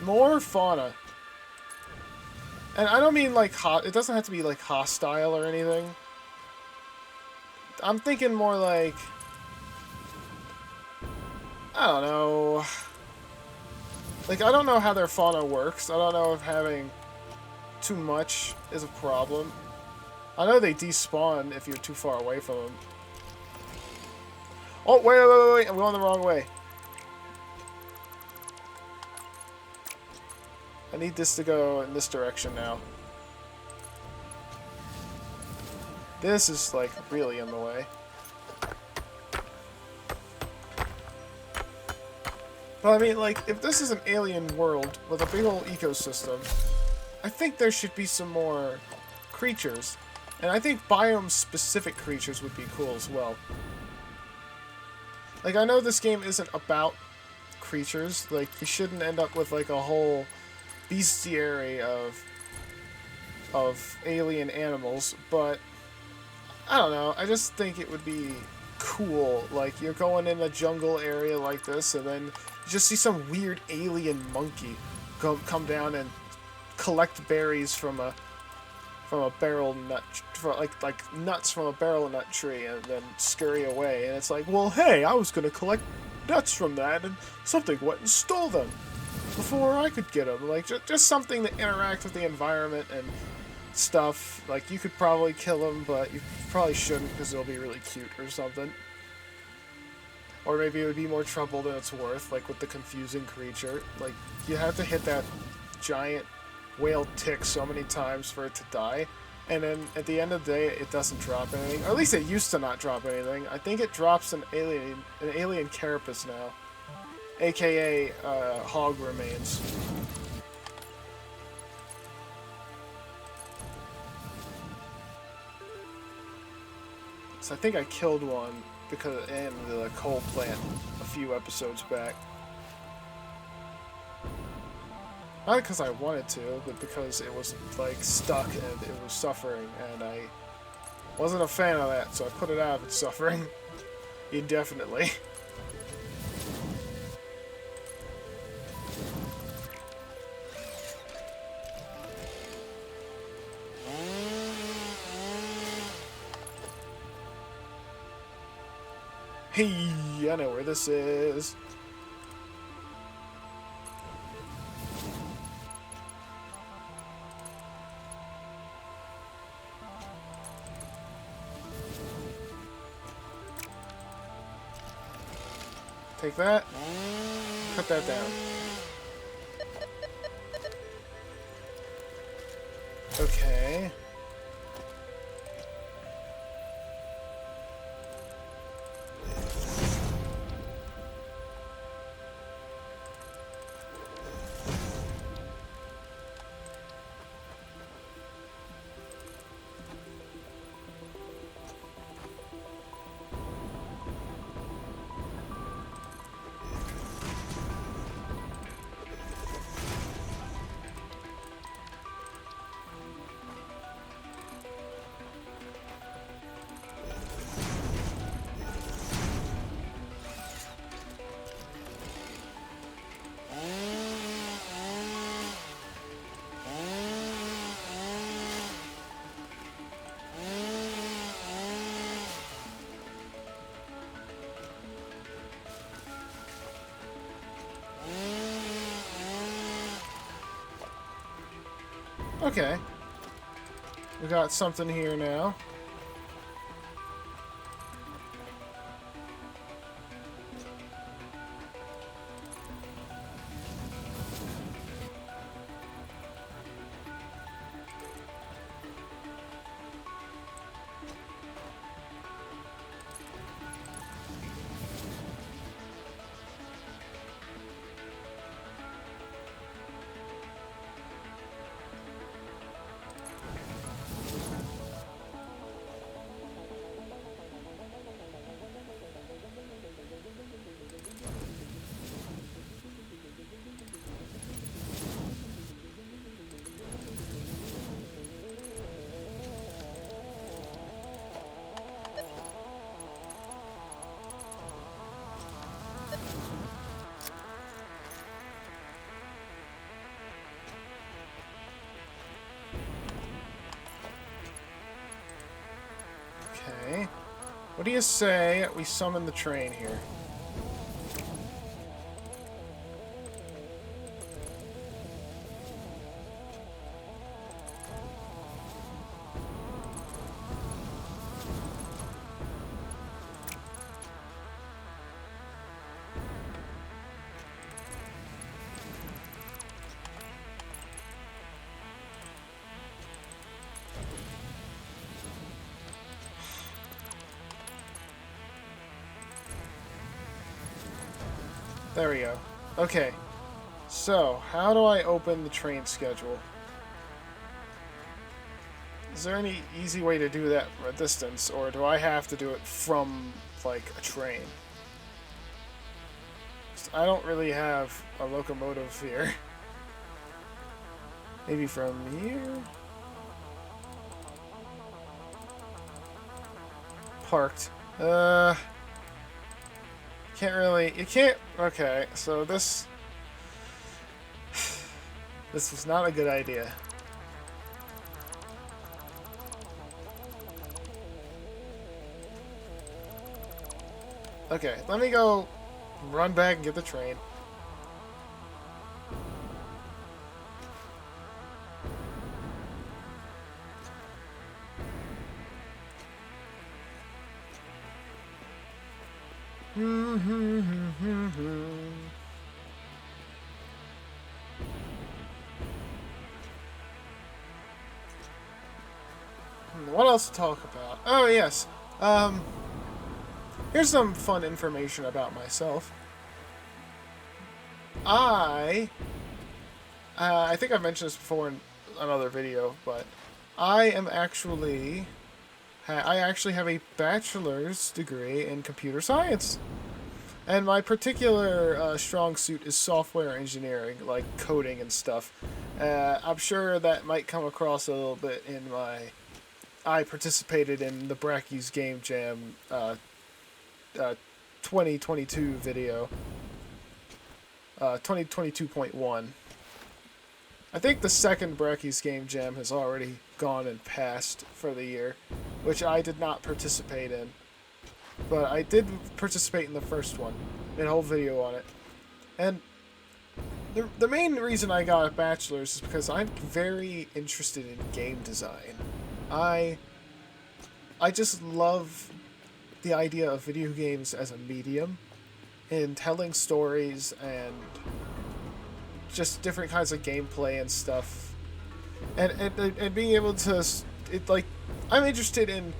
More fauna. And I don't mean, like, it doesn't have to be, like, hostile or anything. I'm thinking more like, I don't know. Like, I don't know how their fauna works. I don't know if having too much is a problem. I know they despawn if you're too far away from them. Oh, wait. I'm going the wrong way. I need this to go in this direction now. This is, like, really in the way. But, I mean, like, if this is an alien world with a big old ecosystem, I think there should be some more creatures. And I think biome-specific creatures would be cool as well. Like, I know this game isn't about creatures. Like, you shouldn't end up with, like, a whole bestiary of alien animals, but I don't know, I just think it would be cool. Like, you're going in a jungle area like this, and then you just see some weird alien monkey come down and collect berries from a barrel nut, like nuts from a barrel nut tree, and then scurry away. And it's like, well, hey, I was gonna collect nuts from that, and something went and stole them before I could get them. Like, just something to interact with the environment and stuff. Like, you could probably kill them, but you probably shouldn't because they'll be really cute or something. Or maybe it would be more trouble than it's worth, like with the confusing creature. Like, you have to hit that giant whale tick so many times for it to die, and then at the end of the day, it doesn't drop anything. Or at least it used to not drop anything. I think it drops an alien carapace now, aka hog remains. So I think I killed one because in the coal plant a few episodes back. Not because I wanted to, but because it was, like, stuck and it was suffering, and I wasn't a fan of that, so I put it out of its suffering indefinitely. Hey, I know where this is. Take that. Cut that down. Okay. Okay. We got something here now. Okay. What do you say we summon the train here? There we go. Okay. So, how do I open the train schedule? Is there any easy way to do that from a distance, or do I have to do it from, like, a train? I don't really have a locomotive here. Maybe from here? Parked. Can't really... You can't... Okay, so this... This was not a good idea. Okay, let me go run back and get the train. What else to talk about? Oh, yes. Here's some fun information about myself. I think I've mentioned this before in another video, but I am actually... I actually have a bachelor's degree in computer science. And my particular strong suit is software engineering, like coding and stuff. I'm sure that might come across a little bit in my... I participated in the Bracky's Game Jam 2022 video. 2022.1. I think the second Bracky's Game Jam has already gone and passed for the year, which I did not participate in. But I did participate in the first one. Made a whole video on it. And the main reason I got a bachelor's is because I'm very interested in game design. I just love the idea of video games as a medium in telling stories and just different kinds of gameplay and stuff. And being able to... I'm interested in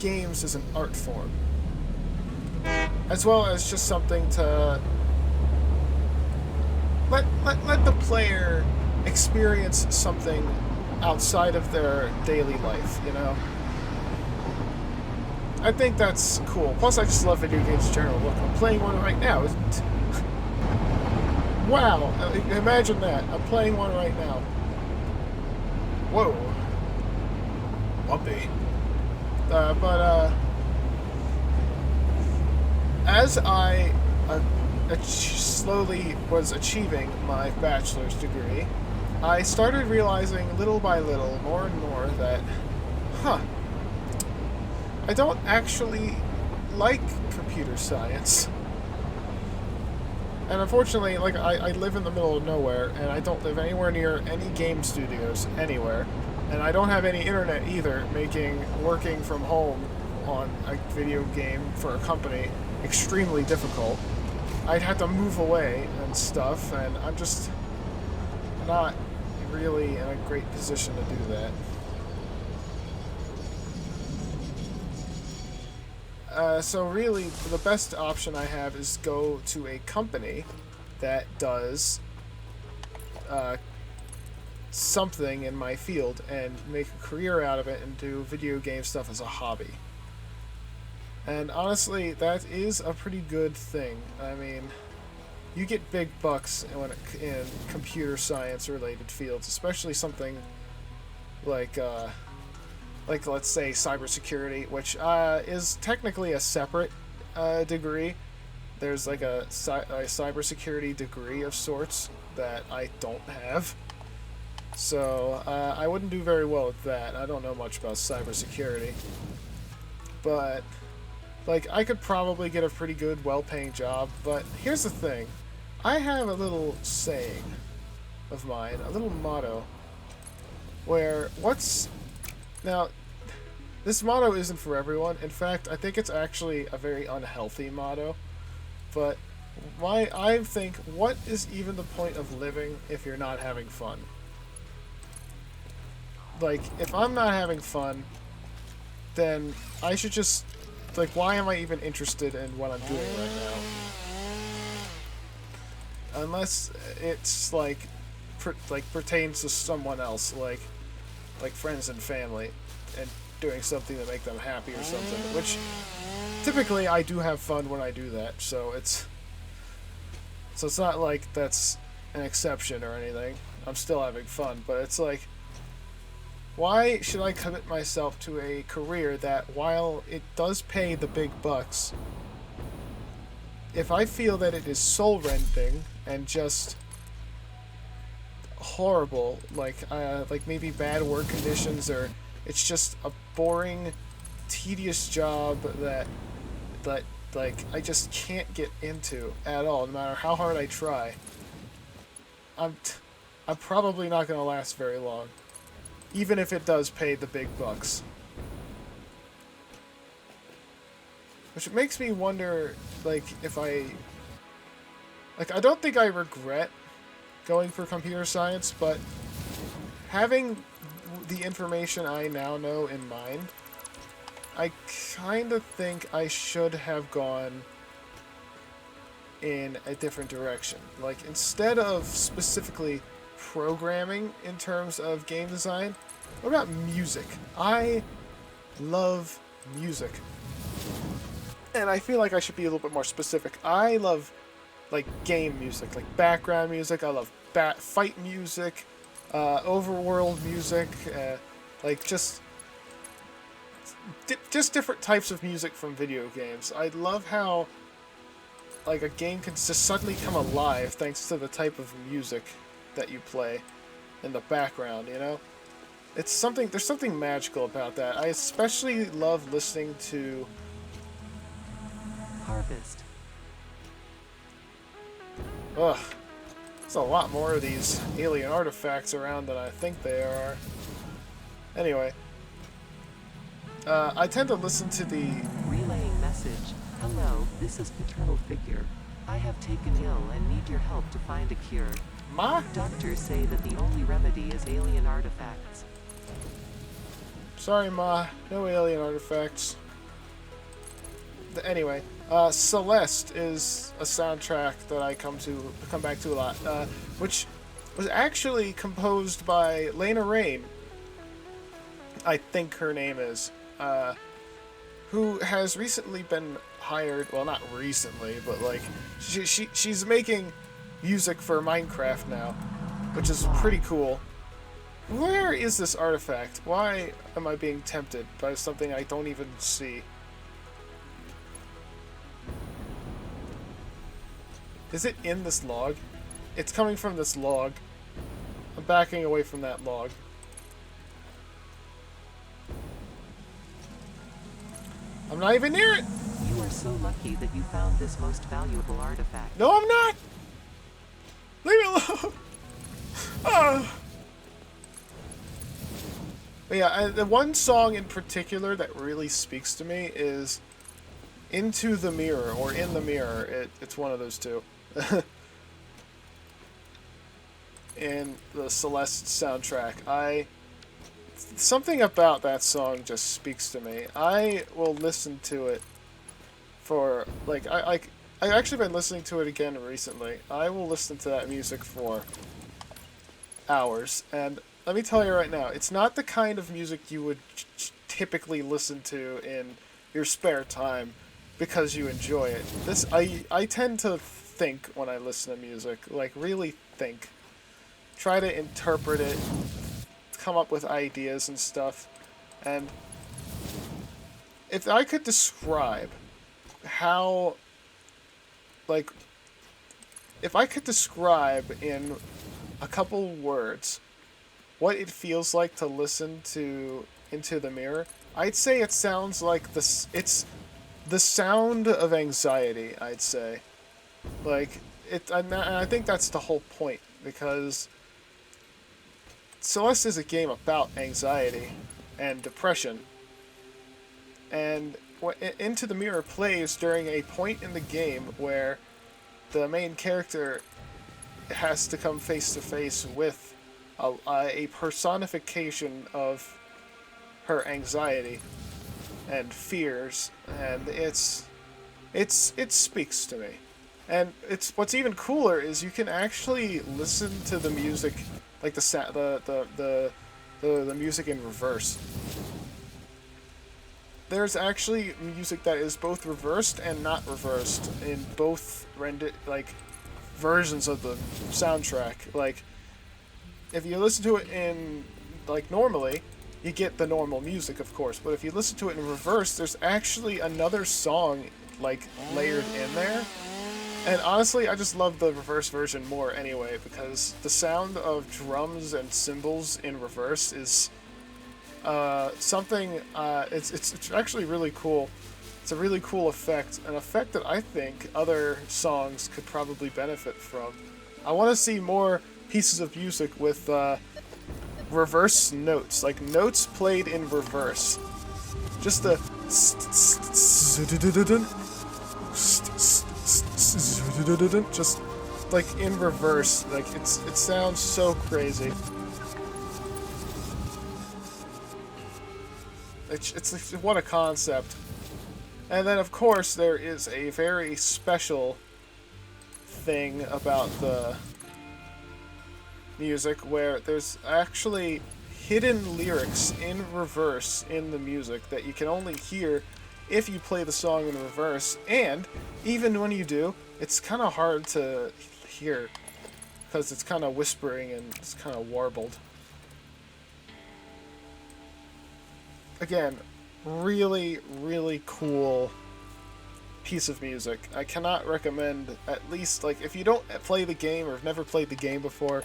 games as an art form. As well as just something to let the player experience something outside of their daily life, you know? I think that's cool. Plus, I just love video games in general. Look, I'm playing one right now. Wow! Imagine that. I'm playing one right now. Whoa. Bumpy. As I slowly was achieving my bachelor's degree, I started realizing little by little, more and more, that, I don't actually like computer science. And unfortunately, like, I live in the middle of nowhere, and I don't live anywhere near any game studios anywhere. And I don't have any internet either, making working from home on a video game for a company extremely difficult. I'd have to move away and stuff, and I'm just not really in a great position to do that. So really, the best option I have is go to a company that does something in my field and make a career out of it and do video game stuff as a hobby. And honestly, that is a pretty good thing. I mean, you get big bucks in computer science related fields, especially something like let's say cybersecurity, which is technically a separate degree. There's like a cybersecurity degree of sorts that I don't have. So I wouldn't do very well with that. I don't know much about cybersecurity. But like, I could probably get a pretty good, well-paying job. But here's the thing. I have a little saying of mine, a little motto, where now, this motto isn't for everyone. In fact, I think it's actually a very unhealthy motto. But I think, what is even the point of living if you're not having fun? Like, if I'm not having fun, then I should just, like, why am I even interested in what I'm doing right now? Unless it's, like, pertains to someone else, like friends and family, and doing something to make them happy or something, which typically I do have fun when I do that, so it's not like that's an exception or anything. I'm still having fun, but it's like, why should I commit myself to a career that, while it does pay the big bucks, if I feel that it is soul-rending and just horrible, like maybe bad work conditions, or it's just a boring, tedious job that like I just can't get into at all, no matter how hard I try, I'm probably not going to last very long, even if it does pay the big bucks. Which makes me wonder, like, if I don't think I regret going for computer science, but having the information I now know in mind, I kind of think I should have gone in a different direction. Like, instead of specifically programming in terms of game design, what about music? I love music. And I feel like I should be a little bit more specific. I love, like, game music, like background music. I love fight music, overworld music, like just different types of music from video games. I love how, like, a game can just suddenly come alive thanks to the type of music that you play in the background, you know? There's something magical about that. I especially love listening to Harvest. Ugh. There's a lot more of these alien artifacts around than I think they are. Anyway. I tend to listen to the... Relaying message. Hello, this is Paternal Figure. I have taken ill and need your help to find a cure. Ma? Doctors say that the only remedy is alien artifacts. Sorry, Ma. No alien artifacts. Anyway, Celeste is a soundtrack that I come back to a lot, which was actually composed by Lena Raine, I think her name is, who has recently been hired, well, not recently, but like, she's making music for Minecraft now, which is pretty cool. Where is this artifact? Why am I being tempted by something I don't even see? Is it in this log? It's coming from this log. I'm backing away from that log. I'm not even near it! You are so lucky that you found this most valuable artifact. No, I'm not! But yeah, the one song in particular that really speaks to me is Into the Mirror, or In the Mirror. It's one of those two. In the Celeste soundtrack. Something about that song just speaks to me. I will listen to it for, like, I've actually been listening to it again recently. I will listen to that music for hours, and let me tell you right now, it's not the kind of music you would typically listen to in your spare time because you enjoy it. I tend to think when I listen to music, like really think. Try to interpret it, come up with ideas and stuff, and if I could describe how, like, if I could describe in a couple words what it feels like to listen to Into the Mirror, I'd say it sounds like it's the sound of anxiety, I'd say. Like, and I think that's the whole point, because Celeste is a game about anxiety and depression. And Into the Mirror plays during a point in the game where the main character has to come face to face with a personification of her anxiety and fears, and it speaks to me. And what's even cooler is you can actually listen to the music, like the music in reverse. There's actually music that is both reversed and not reversed in both versions of the soundtrack. Like, if you listen to it in, like, normally, you get the normal music, of course, but if you listen to it in reverse, there's actually another song, like, layered in there. And honestly, I just love the reverse version more anyway, because the sound of drums and cymbals in reverse is something, it's actually really cool. It's a really cool effect, an effect that I think other songs could probably benefit from. I want to see more pieces of music with reverse notes, like notes played in reverse. Just the just like in reverse, like it sounds so crazy. It's like, what a concept. And then, of course, there is a very special thing about the music where there's actually hidden lyrics in reverse in the music that you can only hear if you play the song in reverse, and even when you do, it's kind of hard to hear because it's kind of whispering and it's kind of warbled. Again, really, really cool piece of music. I cannot recommend, at least, like, if you don't play the game or have never played the game before,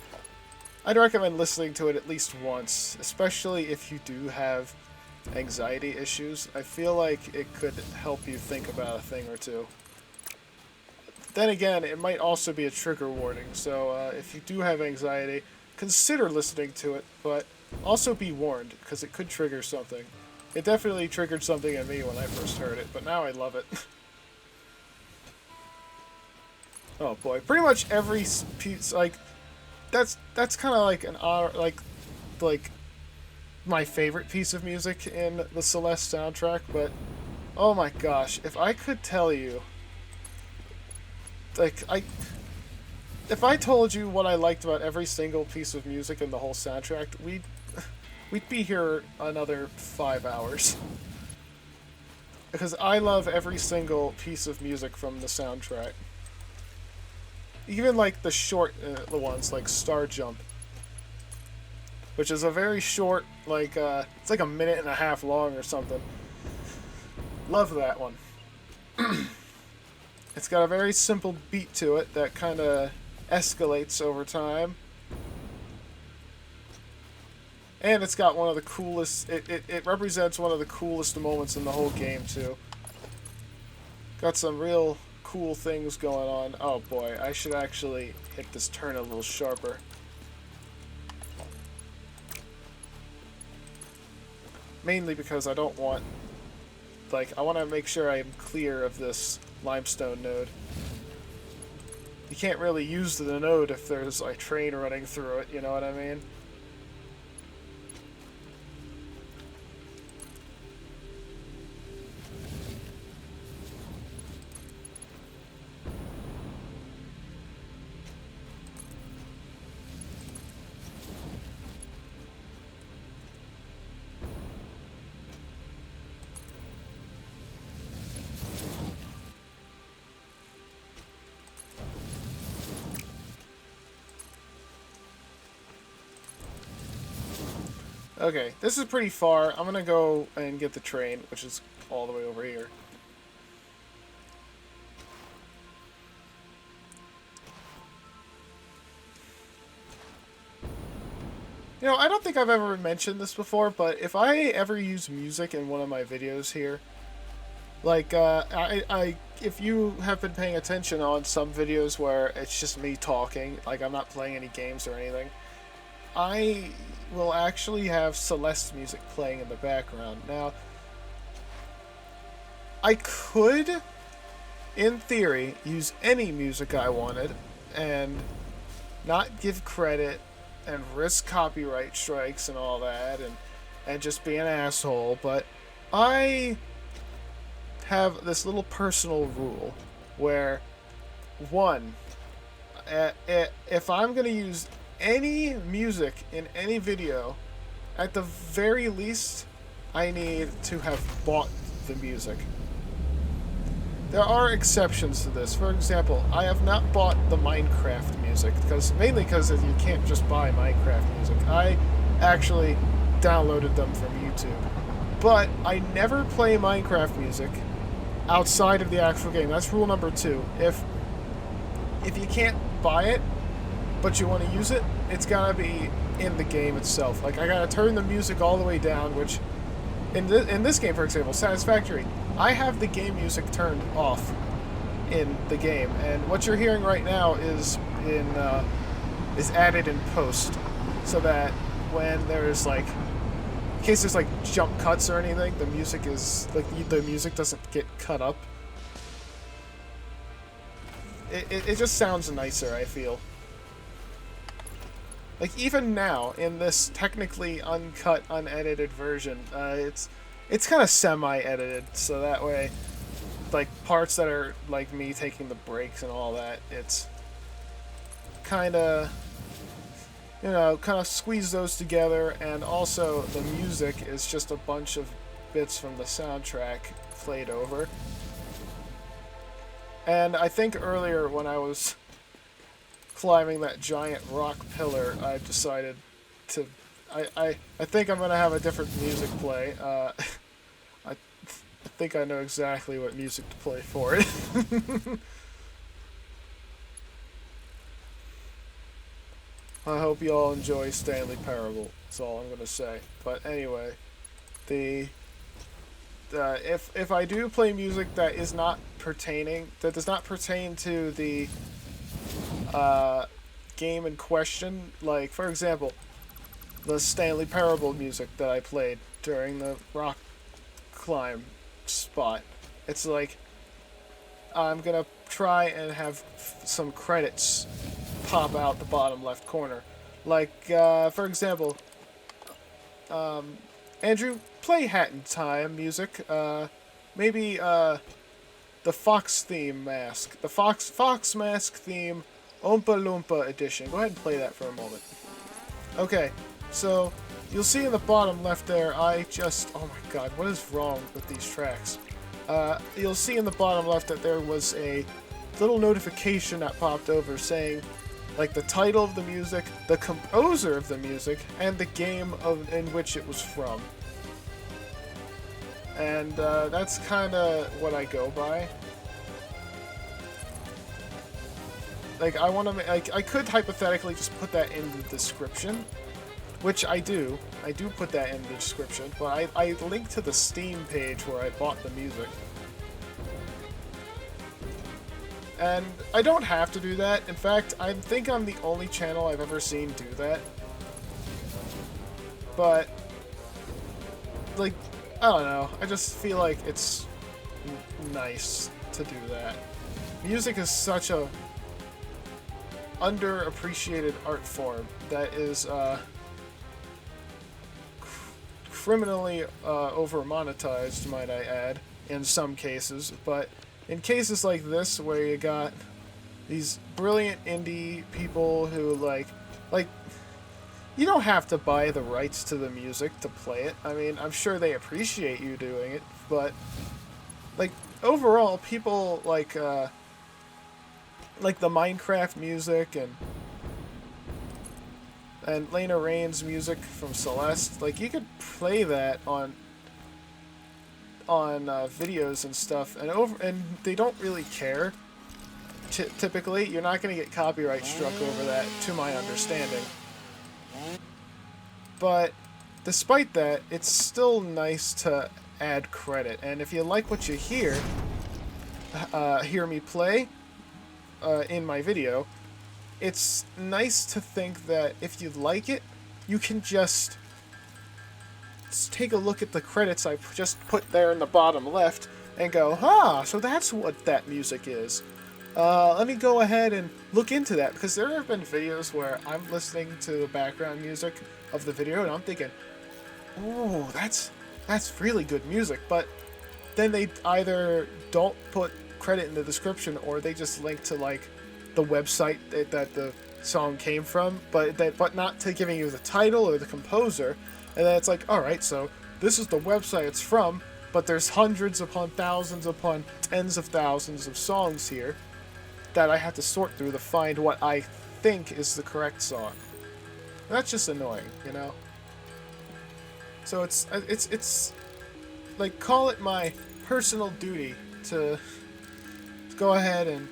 I'd recommend listening to it at least once, especially if you do have anxiety issues. I feel like it could help you think about a thing or two. Then again, it might also be a trigger warning, so if you do have anxiety, consider listening to it, but also be warned, because it could trigger something. It definitely triggered something in me when I first heard it, but now I love it. Oh boy, pretty much every piece, like, that's kind of like like my favorite piece of music in the Celeste soundtrack, but oh my gosh, if I could tell you, like, if I told you what I liked about every single piece of music in the whole soundtrack, we'd be here another 5 hours. Because I love every single piece of music from the soundtrack. Even like the short ones, like Star Jump, which is a very short, like, it's like a minute and a half long or something. Love that one. It's got a very simple beat to it that kind of escalates over time. And it's got one of the coolest, it represents one of the coolest moments in the whole game, too. Got some real cool things going on. Oh boy, I should actually hit this turn a little sharper. mainly because I don't want, like, I want to make sure I'm clear of this limestone node. You can't really use the node if there's a train running through it, you know what I mean? Okay, this is pretty far. I'm gonna go and get the train, which is all the way over here. You know, I don't think I've ever mentioned this before, but if I ever use music in one of my videos here, like, if you have been paying attention on some videos where it's just me talking, like I'm not playing any games or anything, I will actually have Celeste's music playing in the background. Now, I could, in theory, use any music I wanted and not give credit and risk copyright strikes and all that and just be an asshole, but I have this little personal rule where, one, if I'm going to use any music in any video, at the very least, I need to have bought the music. There are exceptions to this. For example, I have not bought the Minecraft music, mainly because you can't just buy Minecraft music. I actually downloaded them from YouTube. But I never play Minecraft music outside of the actual game. That's rule number 2. If you can't buy it, but you want to use it, it's gotta be in the game itself. Like, I gotta turn the music all the way down, which, in this game, for example, Satisfactory, I have the game music turned off in the game, and what you're hearing right now is added in post, so that when there's, like, in case there's, like, jump cuts or anything, the music is, like, the music doesn't get cut up. It just sounds nicer, I feel. Like, even now, in this technically uncut, unedited version, it's kind of semi-edited, so that way, like, parts that are, like, me taking the breaks and all that, it's kind of, you know, kind of squeeze those together, and also the music is just a bunch of bits from the soundtrack played over. And I think earlier when I was climbing that giant rock pillar, I decided to... I think I'm going to have a different music play. I think I know exactly what music to play for it. I hope you all enjoy Stanley Parable. That's all I'm going to say. But anyway, if I do play music that does not pertain to the game in question, like, for example, the Stanley Parable music that I played during the rock climb spot, it's like, I'm gonna try and have some credits pop out the bottom left corner. Like, for example, Andrew, play Hat in Time music. Maybe, the Fox theme mask. The Fox mask theme Oompa Loompa edition. Go ahead and play that for a moment. Okay, so you'll see in the bottom left there, oh my god, what is wrong with these tracks? You'll see in the bottom left that there was a little notification that popped over saying, like, the title of the music, the composer of the music, and the game in which it was from. And that's kind of what I go by. Like, I want to, like, I could hypothetically just put that in the description, which I do. I do put that in the description, but I link to the Steam page where I bought the music. And I don't have to do that. In fact, I think I'm the only channel I've ever seen do that. But like, I don't know. I just feel like it's nice to do that. Music is such a underappreciated art form that is criminally over monetized, might I add, in some cases. But in cases like this, where you got these brilliant indie people who like you don't have to buy the rights to the music to play it. I mean, I'm sure they appreciate you doing it, but like overall, people like the Minecraft music and Lena Raine's music from Celeste. Like, you could play that on videos and stuff, and they don't really care. Typically, you're not going to get copyright struck over that, to my understanding. But despite that, it's still nice to add credit. And if you like what you hear me play in my video, it's nice to think that if you like it, you can just take a look at the credits I just put there in the bottom left and go, so that's what that music is. Let me go ahead and look into that, because there have been videos where I'm listening to the background music of the video and I'm thinking, oh, that's really good music, but then they either don't put credit in the description or they just link to like the website that the song came from, but not to giving you the title or the composer, and then it's like, all right, so this is the website it's from, but there's hundreds upon thousands upon tens of thousands of songs here that I have to sort through to find what I think is the correct song. That's just annoying, you know? So it's like, call it my personal duty to go ahead and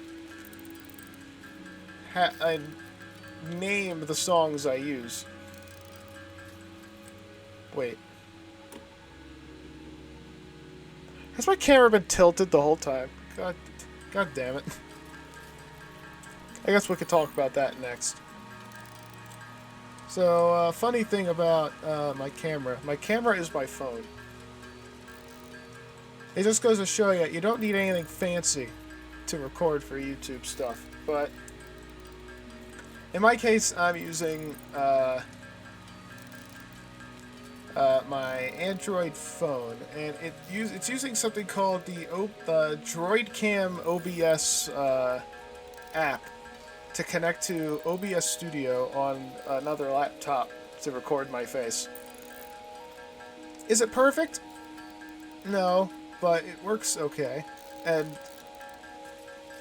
name the songs I use. Wait. Has my camera been tilted the whole time? God damn it. I guess we could talk about that next. So, funny thing about my camera is my phone. It just goes to show you don't need anything fancy to record for YouTube stuff. But in my case, I'm using my Android phone, and it's using something called the DroidCam OBS app to connect to OBS Studio on another laptop to record my face. Is it perfect? No, but it works okay. And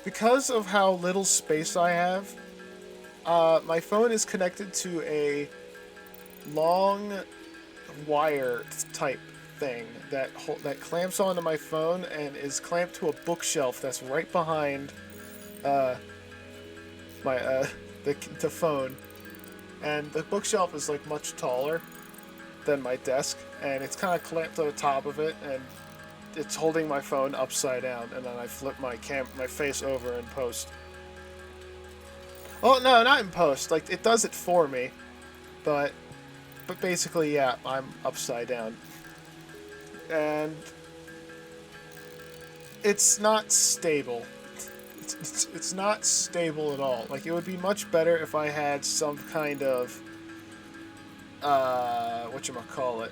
because of how little space I have, my phone is connected to a long wire type thing that clamps onto my phone and is clamped to a bookshelf that's right behind the phone, and the bookshelf is like much taller than my desk, and it's kind of clamped to the top of it, and it's holding my phone upside down, and then I flip my face over in post. Oh no, not in post. Like, it does it for me, but basically, yeah, I'm upside down, and it's not stable. It's not stable at all. Like, it would be much better if I had some kind of whatchamacallit,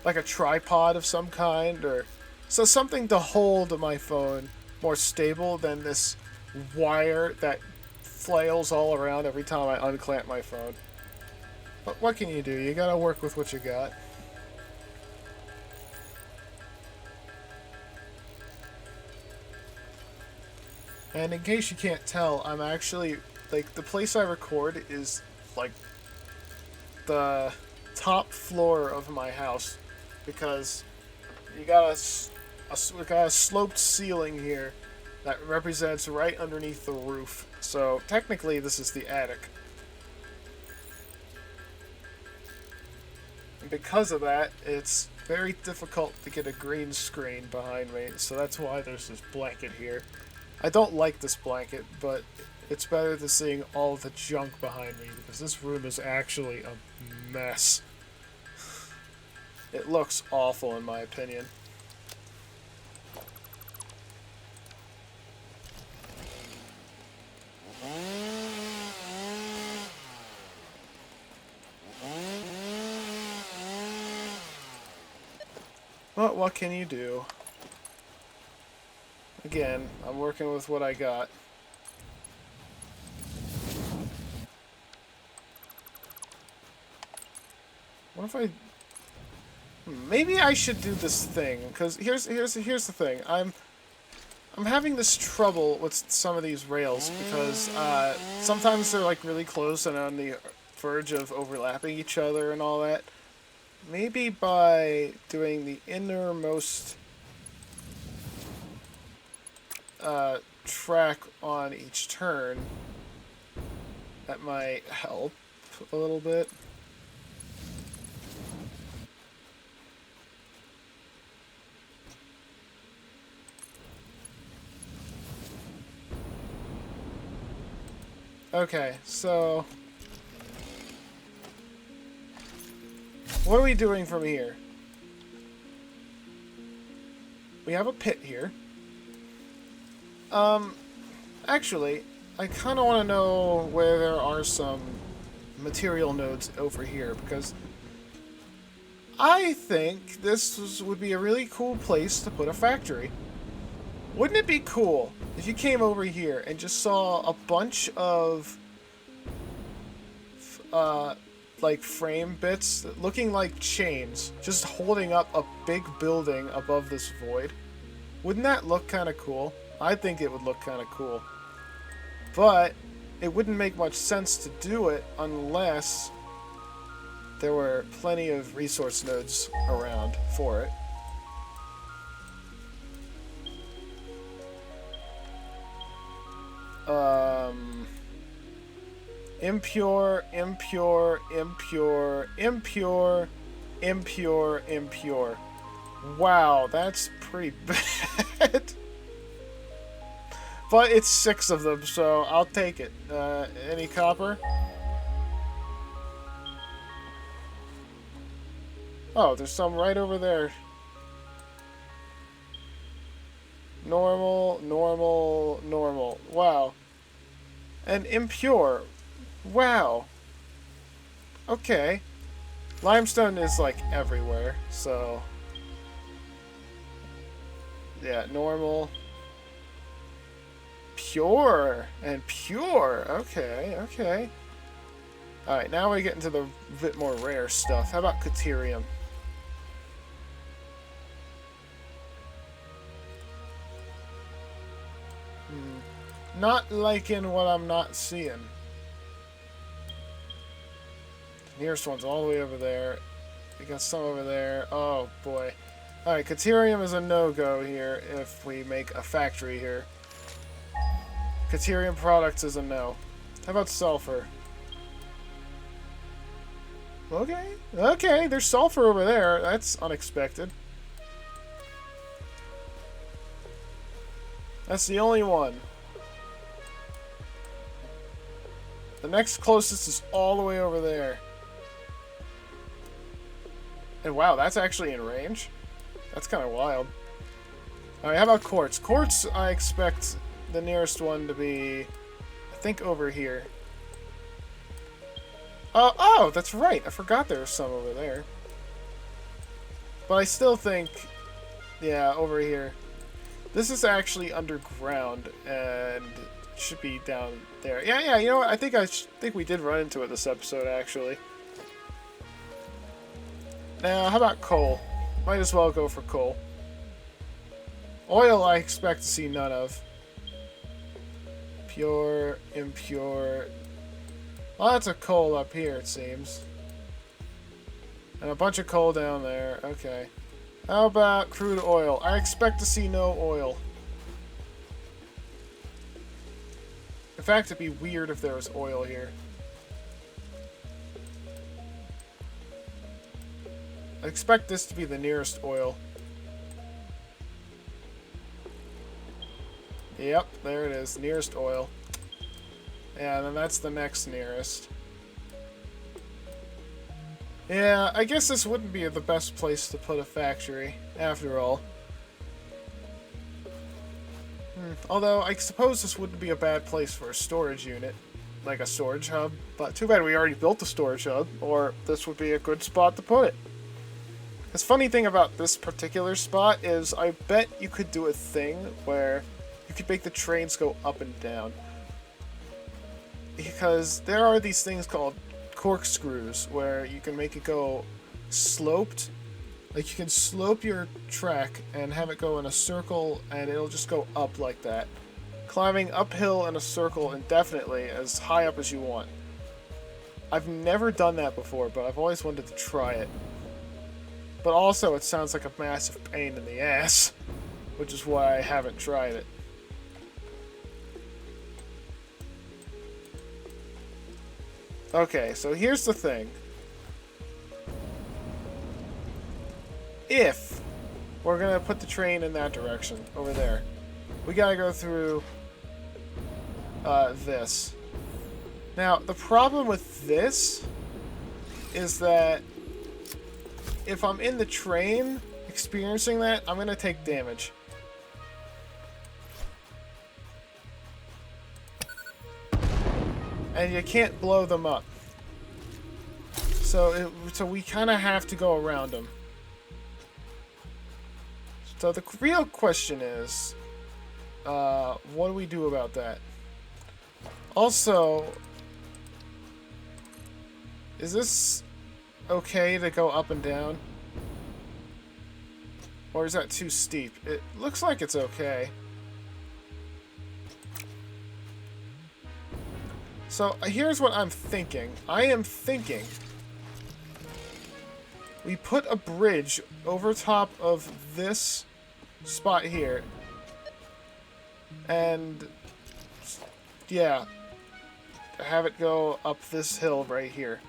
like a tripod of some kind, or so something to hold my phone more stable than this wire that flails all around every time I unclamp my phone. But what can you do? You gotta work with what you got. And in case you can't tell, I'm actually, like, the place I record is, like, the top floor of my house, because you got a sloped ceiling here that represents right underneath the roof. So technically this is the attic. And because of that, it's very difficult to get a green screen behind me, so that's why there's this blanket here. I don't like this blanket, but it's better than seeing all the junk behind me, because this room is actually a mess. It looks awful in my opinion. But what can you do? Again, I'm working with what I got. What if I... Maybe I should do this thing, because here's the thing. I'm having this trouble with some of these rails, because sometimes they're like really close and on the verge of overlapping each other and all that. Maybe by doing the innermost track on each turn, that might help a little bit. Okay, so what are we doing from here? We have a pit here. Actually, I kind of want to know where there are some material nodes over here, because I think this would be a really cool place to put a factory. Wouldn't it be cool if you came over here and just saw a bunch of like frame bits looking like chains just holding up a big building above this void? Wouldn't that look kind of cool? I think it would look kind of cool. But it wouldn't make much sense to do it unless there were plenty of resource nodes around for it. Impure, impure, impure, impure, impure, impure. Wow, that's pretty bad. But it's 6 of them, so I'll take it. Any copper? Oh, there's some right over there. Normal, normal, normal. Wow. And impure. Wow. Okay. Limestone is like everywhere, so... Yeah, normal. Pure. And pure. Okay, okay. Alright, now we get into the bit more rare stuff. How about Caterium? Not liking what I'm not seeing. The nearest one's all the way over there. We got some over there. Oh, boy. Alright, Caterium is a no-go here if we make a factory here. Caterium products is a no. How about sulfur? Okay. Okay, there's sulfur over there. That's unexpected. That's the only one. The next closest is all the way over there. And wow, that's actually in range? That's kind of wild. Alright, how about quartz? Quartz, I expect the nearest one to be, I think, over here. Oh, that's right. I forgot there was some over there. But I still think, yeah, over here. This is actually underground, and should be down there. Yeah, you know what? I think we did run into it this episode, actually. Now, how about coal? Might as well go for coal. Oil, I expect to see none of. Pure, impure. Lots of coal up here, it seems. And a bunch of coal down there. Okay. How about crude oil? I expect to see no oil. In fact, it'd be weird if there was oil here. I expect this to be the nearest oil. Yep, there it is. Nearest oil. Yeah, and then that's the next nearest. Yeah, I guess this wouldn't be the best place to put a factory, after all. Although, I suppose this wouldn't be a bad place for a storage unit. Like a storage hub. But too bad we already built the storage hub, or this would be a good spot to put it. The funny thing about this particular spot is I bet you could do a thing where you could make the trains go up and down. Because there are these things called corkscrews where you can make it go sloped. Like you can slope your track and have it go in a circle and it'll just go up like that. Climbing uphill in a circle indefinitely as high up as you want. I've never done that before, but I've always wanted to try it. But also it sounds like a massive pain in the ass, which is why I haven't tried it. Okay, so here's the thing. If we're gonna put the train in that direction, over there, we gotta go through this. Now, the problem with this is that if I'm in the train experiencing that, I'm gonna take damage. And you can't blow them up. So we kind of have to go around them. So the real question is, what do we do about that? Also, is this okay to go up and down? Or is that too steep? It looks like it's okay. So here's what I'm thinking. I am thinking we put a bridge over top of this spot here. And yeah, have it go up this hill right here.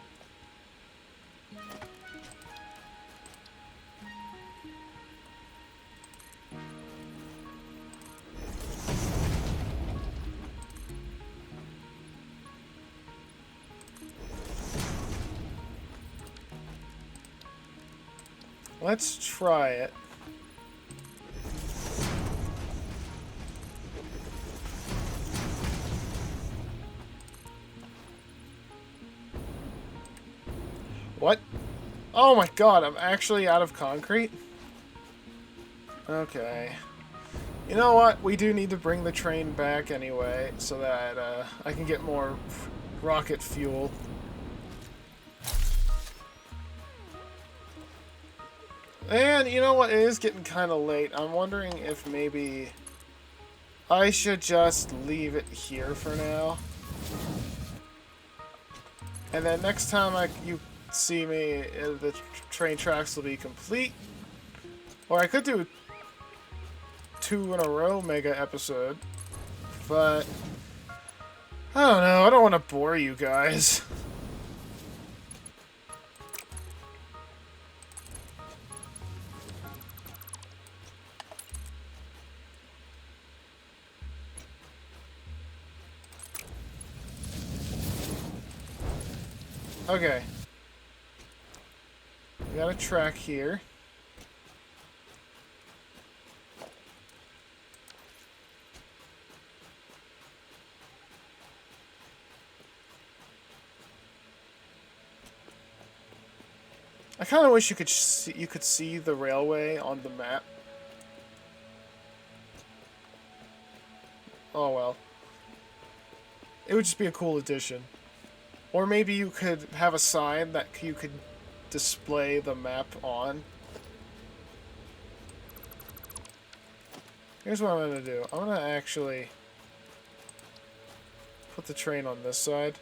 Let's try it. What? Oh my god, I'm actually out of concrete? Okay. You know what? We do need to bring the train back anyway, so that I can get more rocket fuel. And you know what? It is getting kind of late. I'm wondering if maybe I should just leave it here for now. And then next time you see me, the train tracks will be complete. Or I could do 2 in a row mega episode. But I don't know. I don't want to bore you guys. Okay. We got a track here. I kind of wish you could see the railway on the map. Oh well. It would just be a cool addition. Or maybe you could have a sign that you could display the map on. Here's what I'm going to do. I'm going to actually put the train on this side.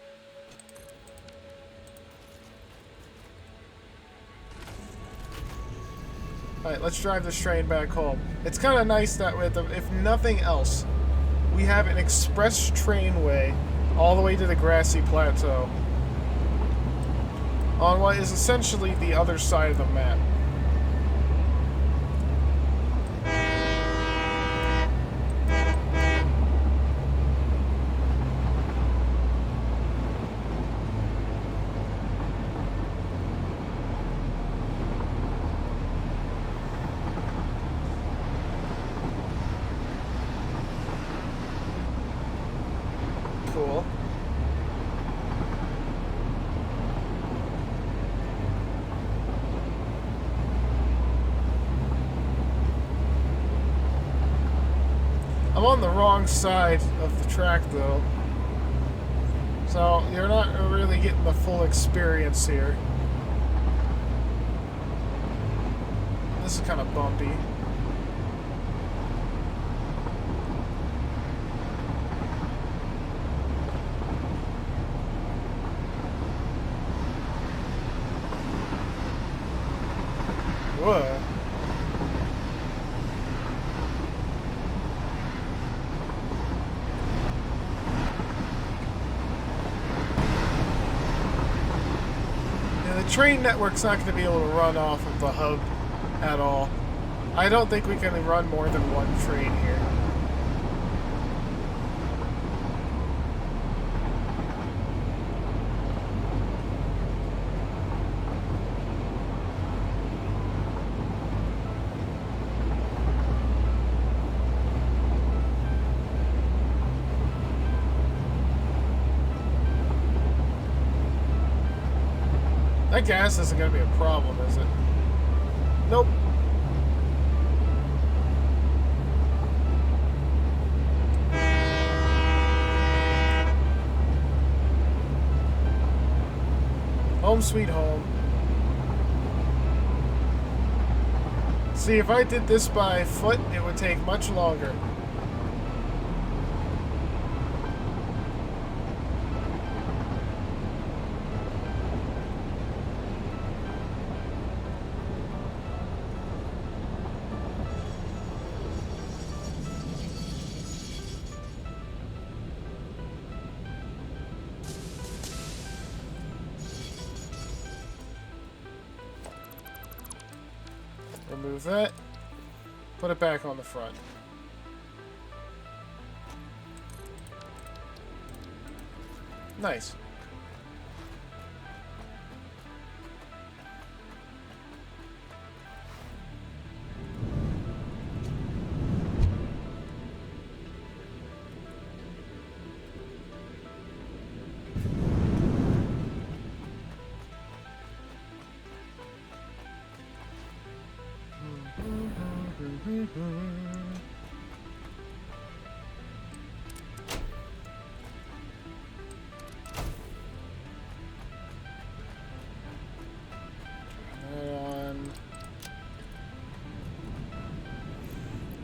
Alright, let's drive this train back home. It's kind of nice that if nothing else, we have an express trainway all the way to the grassy plateau on what is essentially the other side of the map. I'm on the wrong side of the track, though. So, you're not really getting the full experience here. This is kind of bumpy. Whoa. Yeah, the train network's not going to be able to run off of the hub at all. I don't think we can run more than one train here. That gas isn't going to be a problem, is it? Nope. Home sweet home. See, if I did this by foot, it would take much longer. Remove that. Put it back on the front. Nice.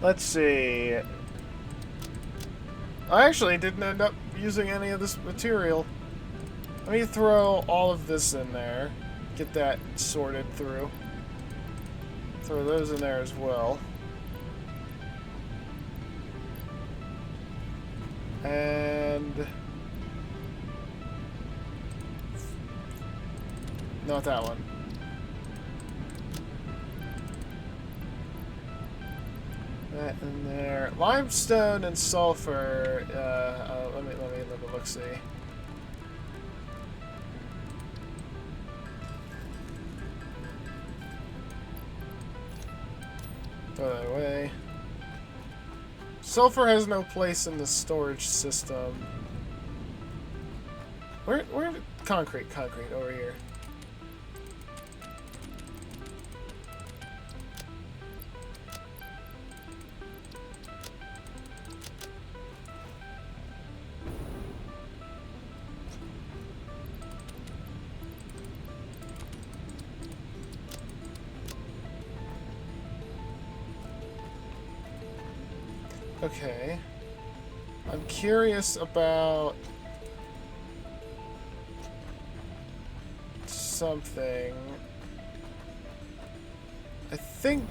Let's see. I actually didn't end up using any of this material. Let me throw all of this in there. Get that sorted through. Throw those in there as well. And... not that one. That in there. Limestone and sulfur. Let me look see. Throw that away. Sulfur has no place in the storage system. Where concrete over here. Okay. I'm curious about something. I think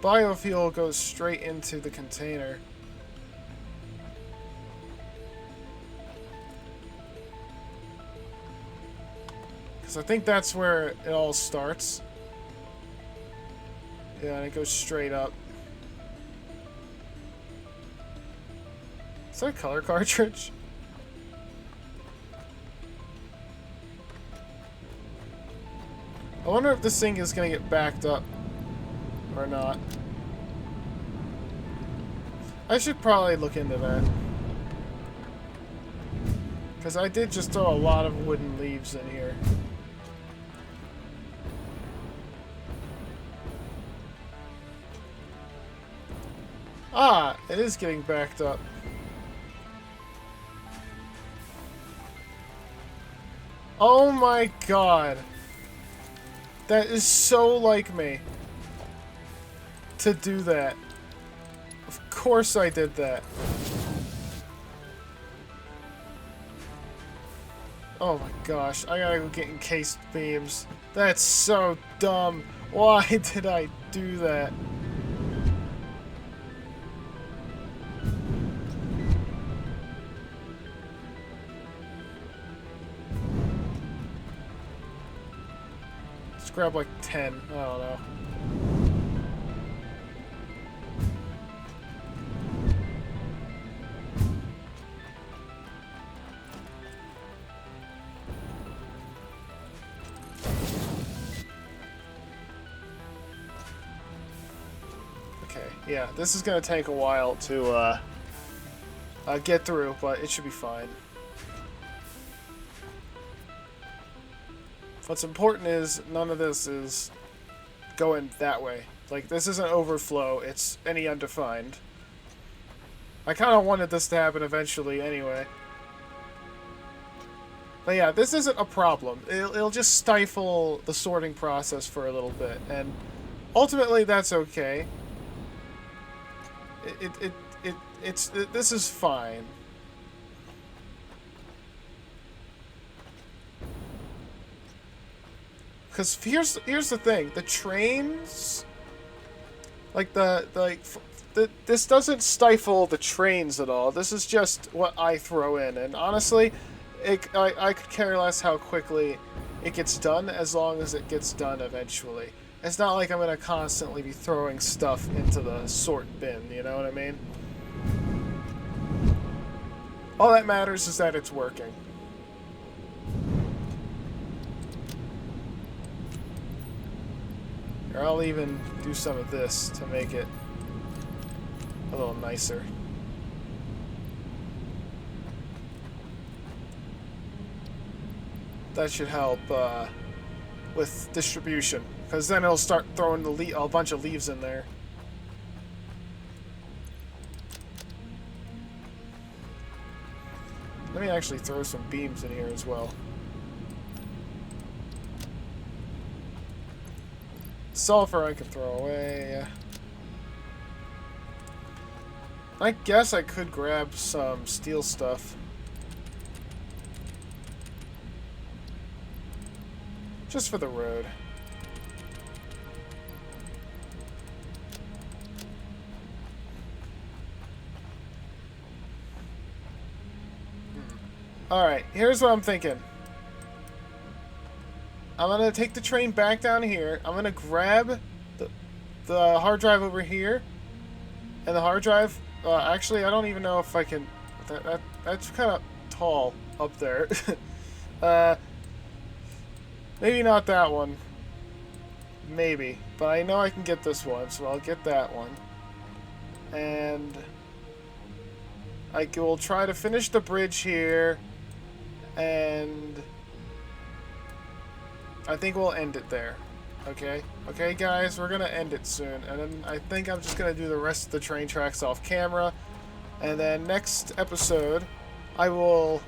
biofuel goes straight into the container. Because I think that's where it all starts. Yeah, and it goes straight up. Is that a color cartridge? I wonder if this thing is going to get backed up or not. I should probably look into that. Because I did just throw a lot of wooden leaves in here. Ah, it is getting backed up. Oh my god. That is so like me. To do that. Of course I did that. Oh my gosh, I gotta go get encased beams. That's so dumb. Why did I do that? Let's grab like 10. I don't know. Okay, yeah, this is gonna take a while to get through, but it should be fine. What's important is none of this is going that way. Like, this isn't overflow, it's any undefined. I kind of wanted this to happen eventually anyway. But yeah, this isn't a problem. It'll just stifle the sorting process for a little bit, and ultimately that's okay. This is fine. Because here's the thing, the trains, like this doesn't stifle the trains at all. This is just what I throw in, and honestly, I could care less how quickly it gets done as long as it gets done eventually. It's not like I'm gonna constantly be throwing stuff into the sort bin. You know what I mean? All that matters is that it's working. Or I'll even do some of this to make it a little nicer. That should help with distribution, because then it'll start throwing a bunch of leaves in there. Let me actually throw some beams in here as well. Sulfur I can throw away. I guess I could grab some steel stuff. Just for the road. Alright, here's what I'm thinking. I'm gonna take the train back down here. I'm gonna grab the hard drive over here. And the hard drive, actually, I don't even know if I can... That's kind of tall up there. Maybe not that one. Maybe. But I know I can get this one, so I'll get that one. And I will try to finish the bridge here. And I think we'll end it there. Okay? Okay, guys, we're gonna end it soon. And then I think I'm just gonna do the rest of the train tracks off camera. And then next episode, I will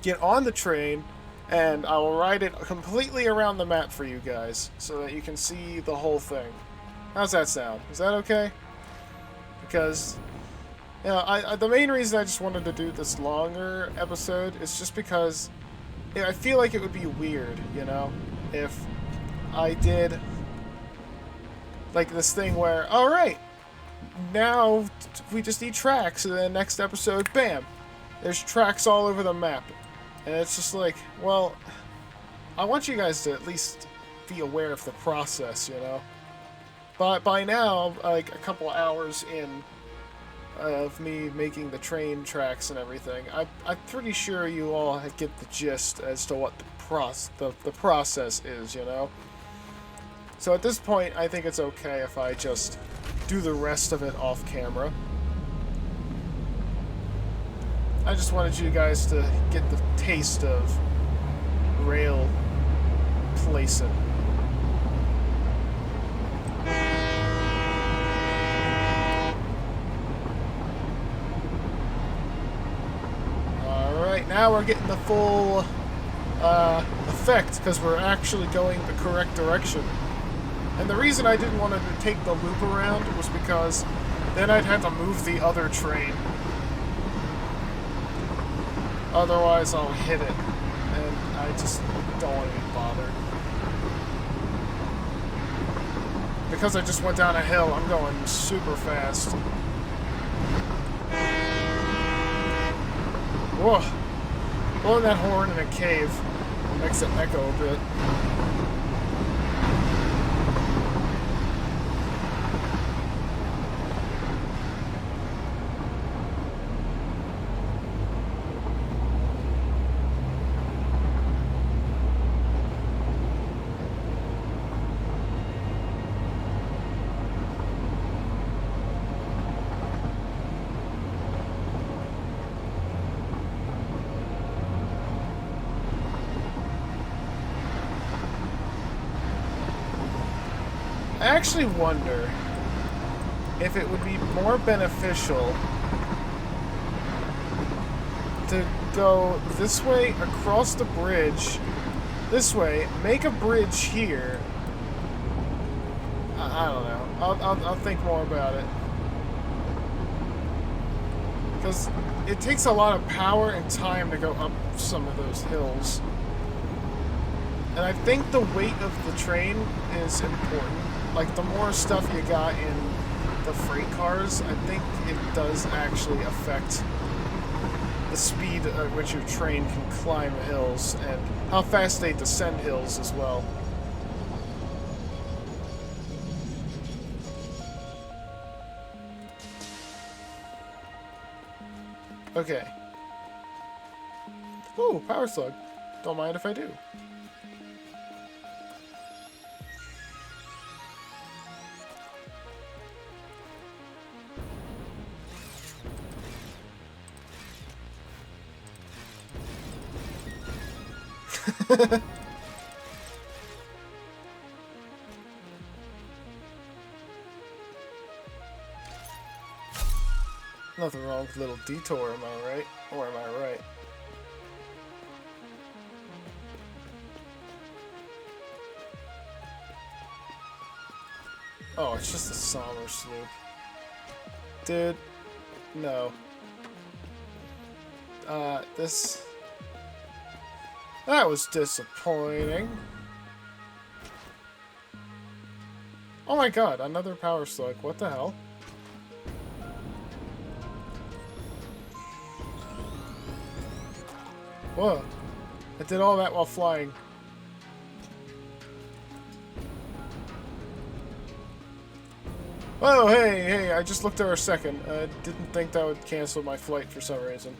get on the train and I will ride it completely around the map for you guys so that you can see the whole thing. How's that sound? Is that okay? Because, you know, the main reason I just wanted to do this longer episode is just because I feel like it would be weird, you know, if I did like this thing where, alright, now we just need tracks, and then next episode, bam, there's tracks all over the map. And it's just like, well, I want you guys to at least be aware of the process, you know? But by now, like a couple hours in of me making the train tracks and everything, I'm pretty sure you all get the gist as to what the process is, you know? So at this point, I think it's okay if I just do the rest of it off camera. I just wanted you guys to get the taste of rail placing. now we're getting the full effect because we're actually going the correct direction. And the reason I didn't want to take the loop around was because then I'd have to move the other train. Otherwise, I'll hit it. And I just don't want to be bothered. Because I just went down a hill, I'm going super fast. Whoa. Blowing that horn in a cave makes it echo a bit. I actually wonder if it would be more beneficial to go this way across the bridge, this way, make a bridge here. I don't know. I'll think more about it. Because it takes a lot of power and time to go up some of those hills. And I think the weight of the train is important. Like, the more stuff you got in the freight cars, I think it does actually affect the speed at which your train can climb hills and how fast they descend hills as well. Okay. Ooh, power slug. Don't mind if I do. Nothing wrong with a little detour, am I right? Or am I right? Oh, it's just a somber sloop. Dude, no. This... That was disappointing. Oh my god, another power slug. What the hell? Whoa. I did all that while flying. Oh, hey, I just looked there a second. I didn't think that would cancel my flight for some reason.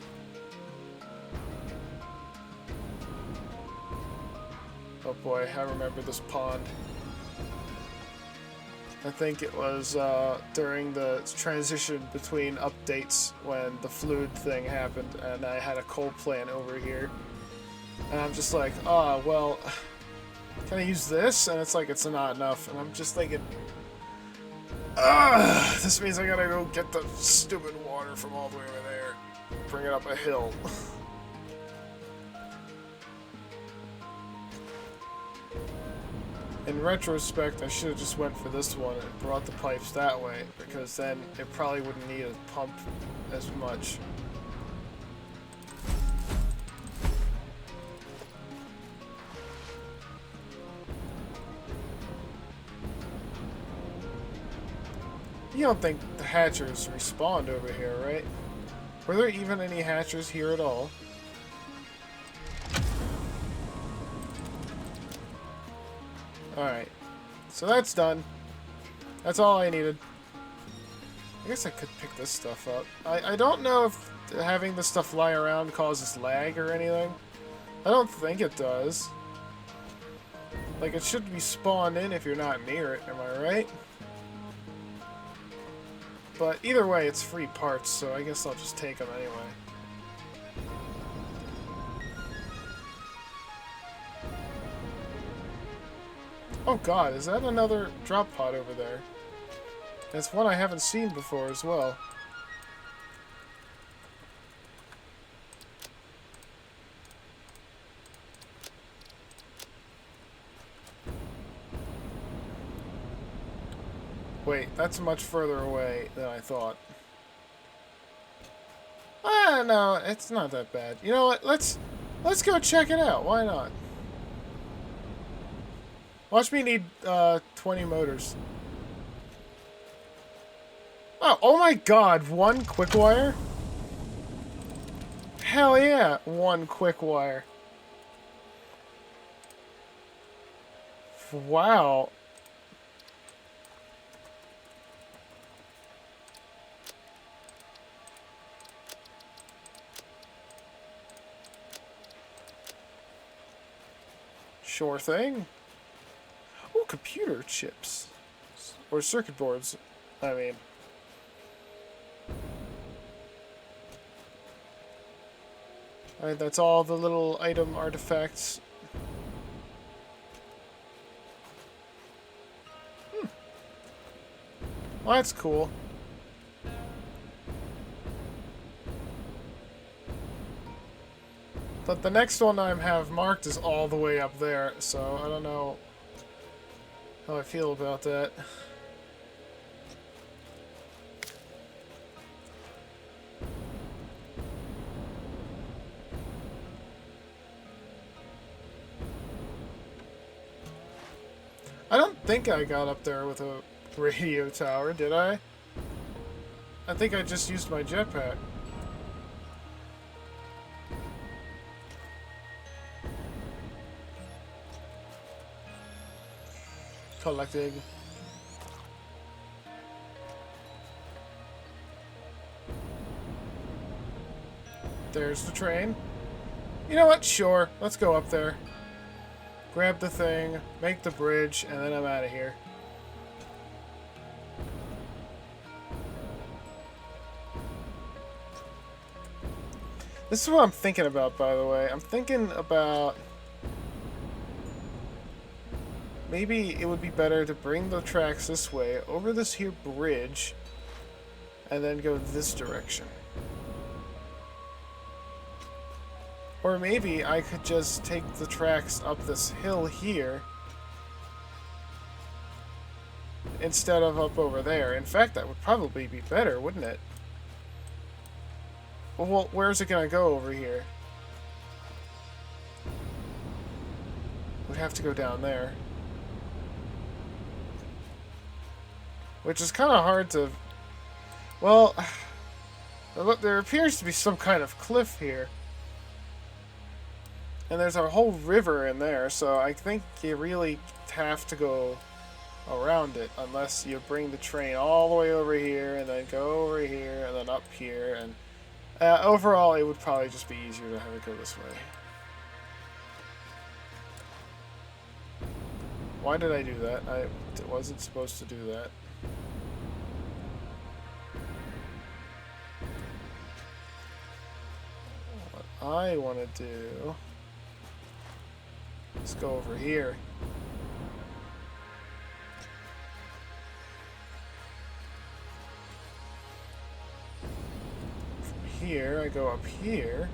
Oh boy, I remember this pond. I think it was during the transition between updates when the fluid thing happened and I had a coal plant over here. And I'm just like, oh, well, can I use this? And it's like, it's not enough. And I'm just thinking, this means I gotta go get the stupid water from all the way over there. Bring it up a hill. In retrospect, I should have just went for this one and brought the pipes that way, because then it probably wouldn't need a pump as much. You don't think the hatchers respawned over here, right? Were there even any hatchers here at all? Alright, so that's done. That's all I needed. I guess I could pick this stuff up. I don't know if having this stuff lie around causes lag or anything. I don't think it does. Like, it should be spawned in if you're not near it, am I right? But either way, it's free parts, so I guess I'll just take them anyway. Oh god, is that another drop pod over there? That's one I haven't seen before as well. Wait, that's much further away than I thought. Ah, no, it's not that bad. You know what? Let's go check it out. Why not? Watch me need 20 motors. Oh my god, one quick wire? Hell yeah, one quick wire. Wow. Sure thing. Oh, computer chips. Or circuit boards, I mean. Alright, that's all the little item artifacts. Well, that's cool. But the next one I have marked is all the way up there, so I don't know how I feel about that. I don't think I got up there with a radio tower, did I? I think I just used my jetpack. Collecting. There's the train. You know what? Sure. Let's go up there. Grab the thing, make the bridge, and then I'm out of here. This is what I'm thinking about, by the way. I'm thinking about... maybe it would be better to bring the tracks this way, over this here bridge, and then go this direction. Or maybe I could just take the tracks up this hill here instead of up over there. In fact, that would probably be better, wouldn't it? Well, where's it gonna go over here? We'd have to go down there. Which is kind of hard to... well, there appears to be some kind of cliff here. And there's a whole river in there, so I think you really have to go around it, unless you bring the train all the way over here, and then go over here, and then up here, and overall it would probably just be easier to have it go this way. Why did I do that? I wasn't supposed to do that. What I want to do... let's go over here. From here, I go up here.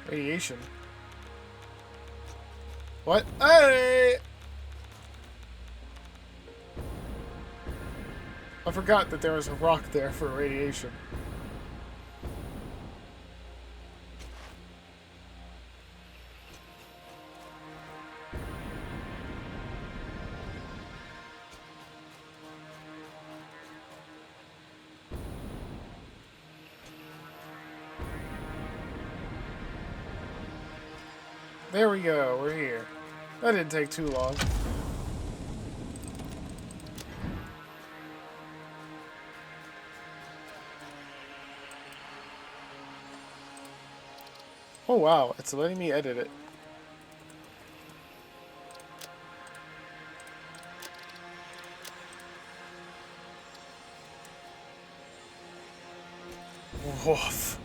Radiation. What? Hey! I forgot that there was a rock there for radiation. There we go, we're here. That didn't take too long. Oh wow, it's letting me edit it. Woof.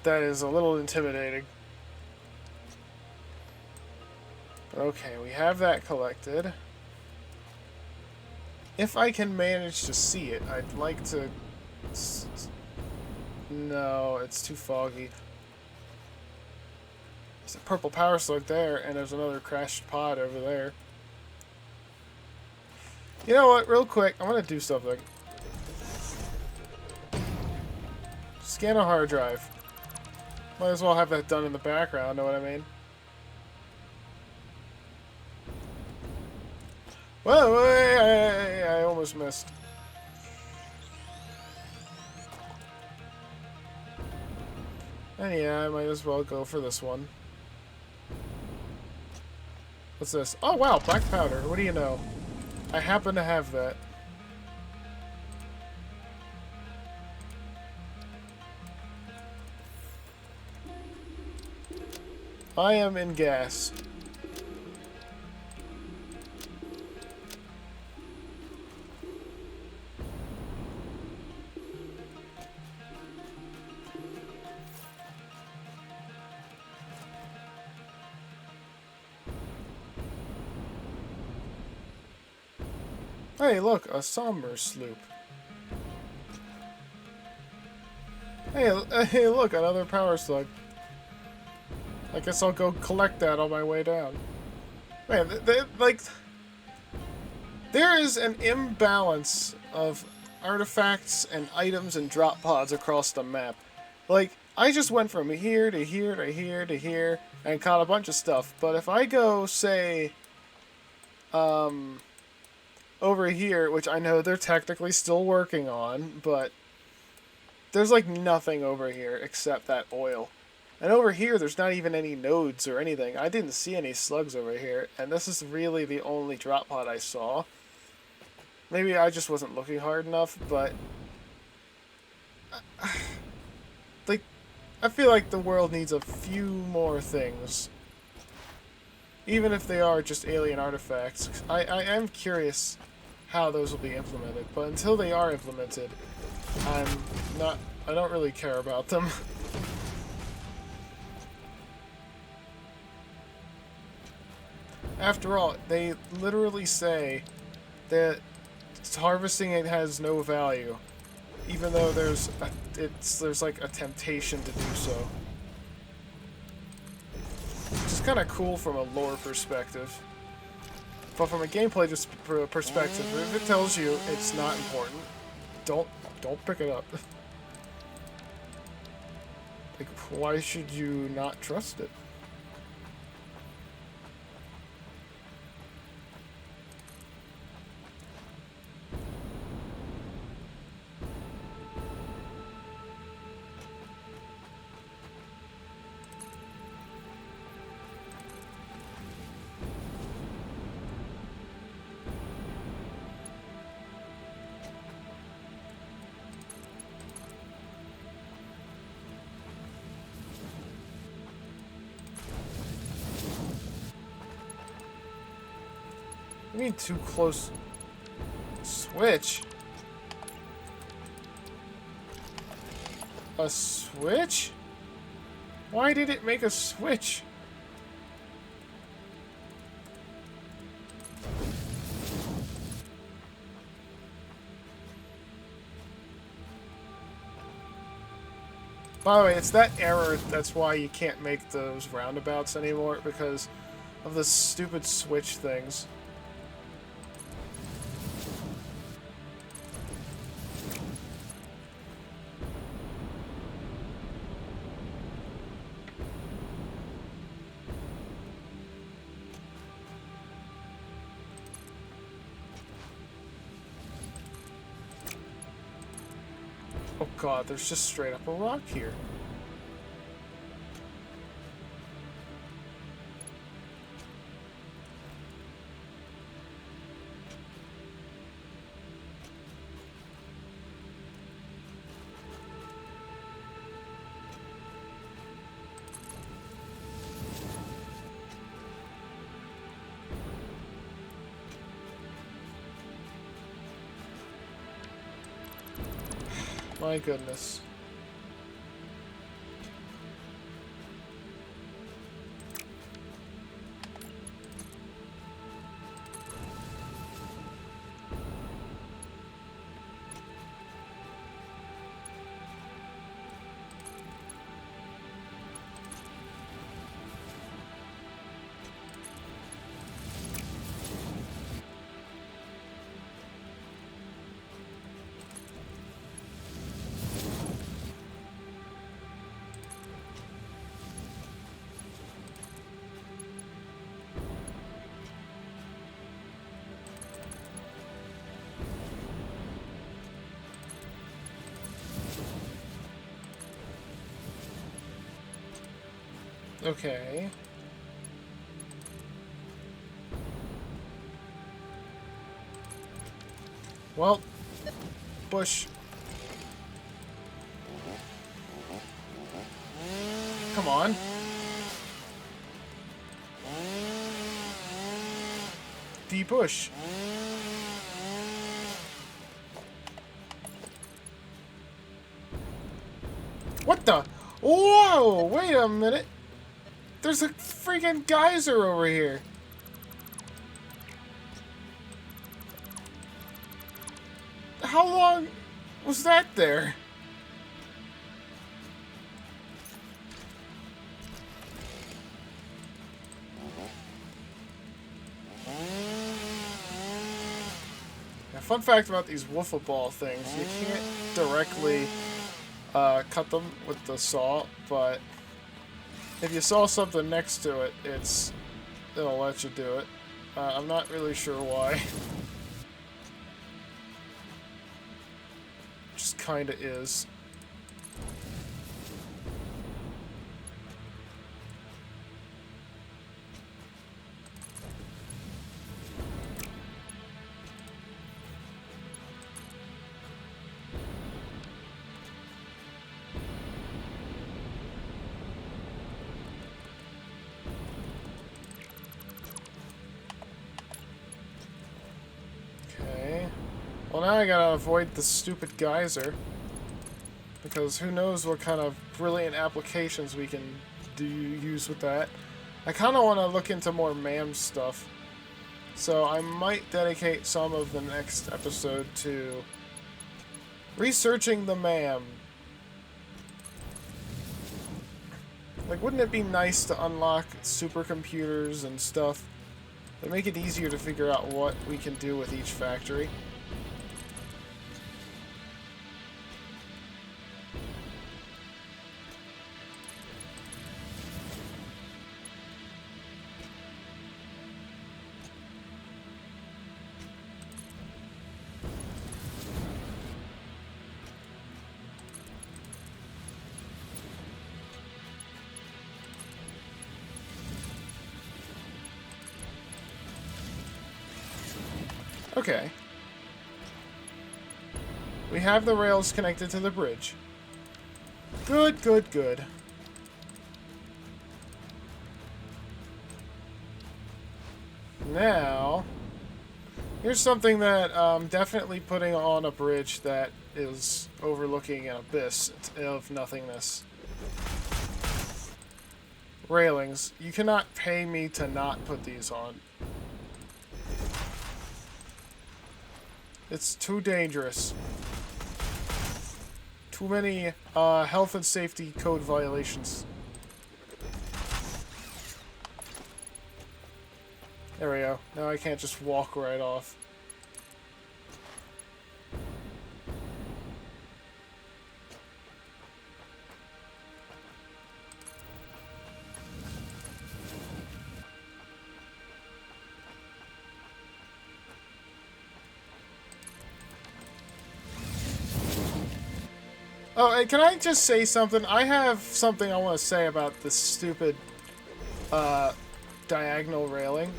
That is a little intimidating. Okay, we have that collected. If I can manage to see it, I'd like to... No, it's too foggy. There's a purple power slug there, and there's another crashed pod over there. You know what? Real quick, I want to do something. Scan a hard drive. Might as well have that done in the background, know what I mean? Whoa, I almost missed. And yeah, I might as well go for this one. What's this? Oh wow, black powder. What do you know? I happen to have that. I am in gas. Hey, look, a somber sloop. Hey, look, another power slug. I guess I'll go collect that on my way down. Man, like, there is an imbalance of artifacts and items and drop pods across the map. Like, I just went from here to here to here to here and caught a bunch of stuff. But if I go, say, over here, which I know they're technically still working on, but there's like nothing over here except that oil. And over here, there's not even any nodes or anything. I didn't see any slugs over here, and this is really the only drop pod I saw. Maybe I just wasn't looking hard enough, but... like, I feel like the world needs a few more things. Even if they are just alien artifacts. I am curious how those will be implemented, but until they are implemented, I don't really care about them. After all, they literally say that harvesting it has no value, even though there's like a temptation to do so. Which is kind of cool from a lore perspective. But from a gameplay perspective, if it tells you it's not important, don't pick it up. Like, why should you not trust it? I mean, too close. Switch? A switch? Why did it make a switch? By the way, it's that error that's why you can't make those roundabouts anymore, because of the stupid switch things. Oh god, there's just straight up a rock here. My goodness. Okay. Well, bush. Come on. Bush. What the? Whoa! Wait a minute. There's a freaking geyser over here. How long was that there? Now, fun fact about these wiffle ball things, you can't directly cut them with the saw, but if you saw something next to it, it'll let you do it. I'm not really sure why. Just kinda is. Well, now I gotta avoid the stupid geyser, because who knows what kind of brilliant applications we can use with that. I kind of want to look into more MAM stuff, so I might dedicate some of the next episode to researching the MAM. Like, wouldn't it be nice to unlock supercomputers and stuff that make it easier to figure out what we can do with each factory? Okay. We have the rails connected to the bridge. Good, good, good. Now, here's something that I'm definitely putting on a bridge that is overlooking an abyss of nothingness. Railings. You cannot pay me to not put these on. It's too dangerous. Too many health and safety code violations. There we go. Now I can't just walk right off. Oh, and can I just say something? I have something I want to say about this stupid diagonal railing.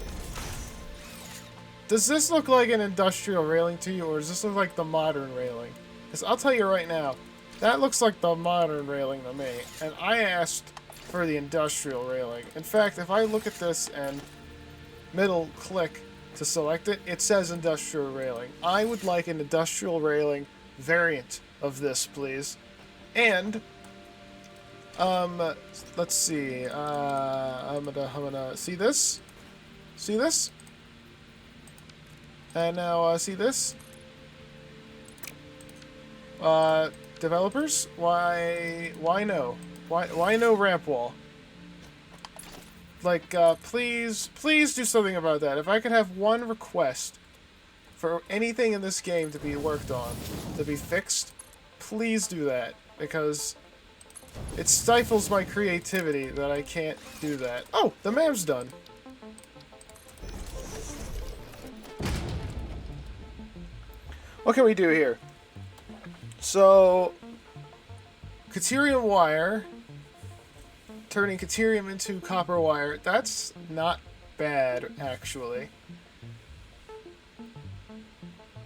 Does this look like an industrial railing to you, or does this look like the modern railing? Because I'll tell you right now, that looks like the modern railing to me, and I asked for the industrial railing. In fact, if I look at this and middle click to select it, it says industrial railing. I would like an industrial railing variant of this, please. And let's see. I'm gonna see this. See this? And now see this. Developers, why no? Why no ramp wall? Like, please do something about that. If I could have one request for anything in this game to be worked on, to be fixed, please do that, because it stifles my creativity that I can't do that. Oh, the MAM's done. What can we do here? So, Caterium wire turning Caterium into copper wire. That's not bad, actually.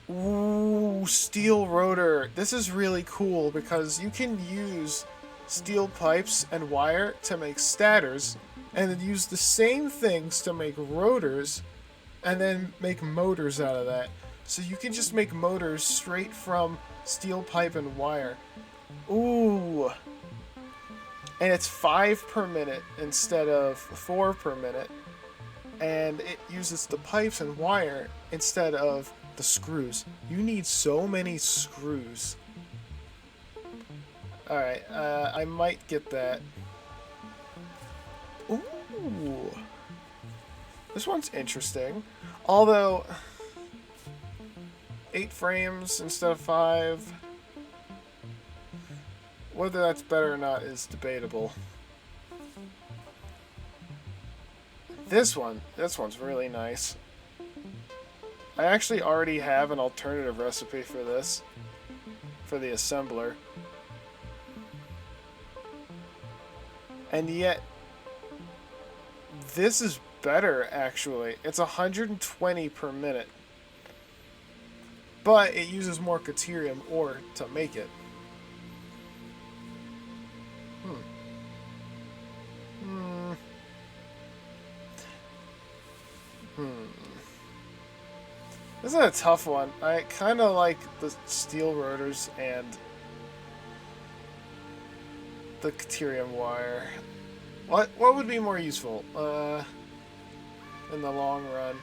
Ooh, steel rotor. This is really cool because you can use steel pipes and wire to make stators, and then use the same things to make rotors, and then make motors out of that. So you can just make motors straight from steel pipe and wire. Ooh. And it's 5 per minute instead of 4 per minute. And it uses the pipes and wire instead of the screws. You need so many screws. Alright, I might get that. Ooh. This one's interesting. Although, 8 frames instead of 5. Whether that's better or not is debatable. This one's really nice. I actually already have an alternative recipe for this, for the assembler. And yet, this is better, actually. It's 120 per minute. But it uses more Caterium ore to make it. This is a tough one. I kind of like the steel rotors and the Caterium wire. What would be more useful in the long run?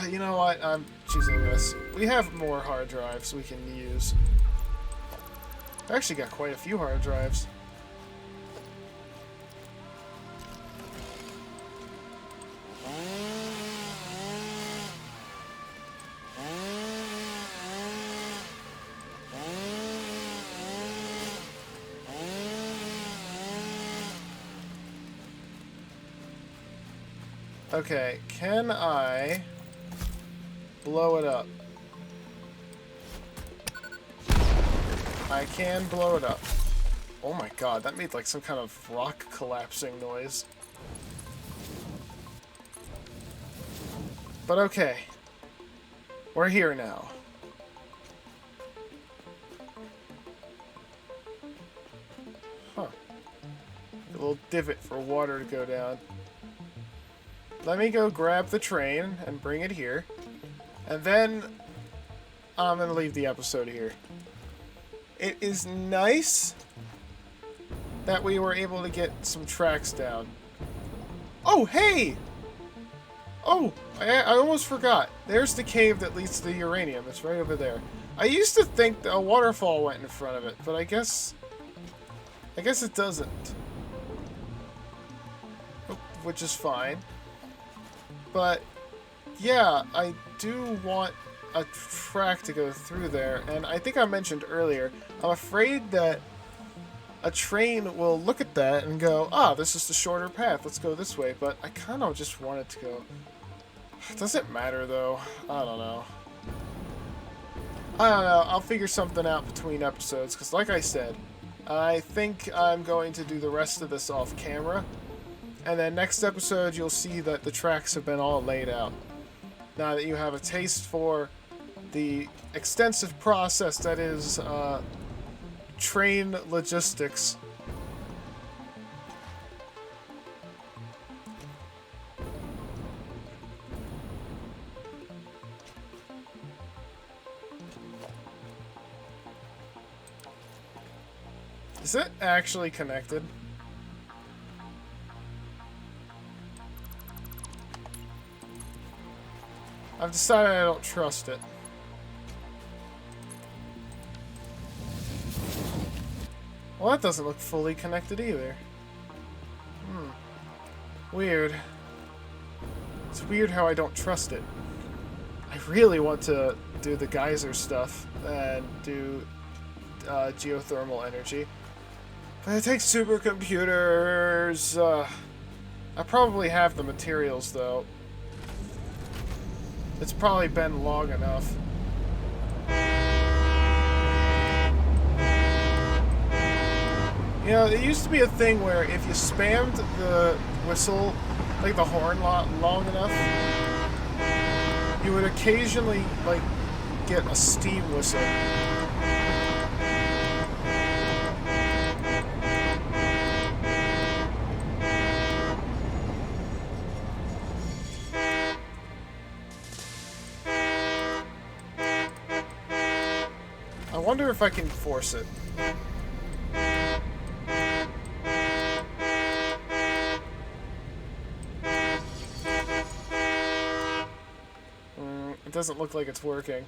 You know what? I'm choosing this. We have more hard drives we can use. I actually got quite a few hard drives. Okay, can I blow it up? I can blow it up. Oh my god, that made like some kind of rock collapsing noise. But okay. We're here now. Huh. A little divot for water to go down. Let me go grab the train and bring it here. And then I'm going to leave the episode here. It is nice that we were able to get some tracks down. Oh, hey! Oh, I almost forgot. There's the cave that leads to the uranium. It's right over there. I used to think that a waterfall went in front of it, but I guess it doesn't. Which is fine. But, yeah, I do want a track to go through there, and I think I mentioned earlier, I'm afraid that a train will look at that and go, ah, this is the shorter path, let's go this way, but I kind of just want it to go. Does it matter, though? I don't know. I'll figure something out between episodes, because like I said, I think I'm going to do the rest of this off camera. And then next episode, you'll see that the tracks have been all laid out. Now that you have a taste for the extensive process that is train logistics. Is it actually connected? I've decided I don't trust it. Well, that doesn't look fully connected either. Weird. It's weird how I don't trust it. I really want to do the geyser stuff and do geothermal energy. But it takes supercomputers. I probably have the materials, though. It's probably been long enough. You know, it used to be a thing where if you spammed the whistle, like the horn long enough, you would occasionally, like, get a steam whistle. I wonder if I can force it. It doesn't look like it's working.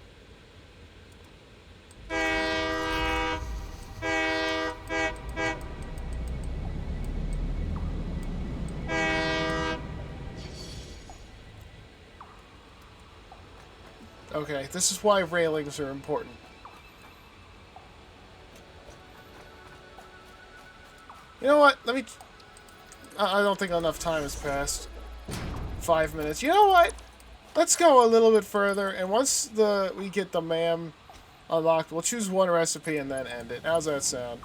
Okay, this is why railings are important. You know what? Let me... I don't think enough time has passed. 5 minutes. You know what? Let's go a little bit further, and once we get the MAM unlocked, we'll choose one recipe and then end it. How's that sound?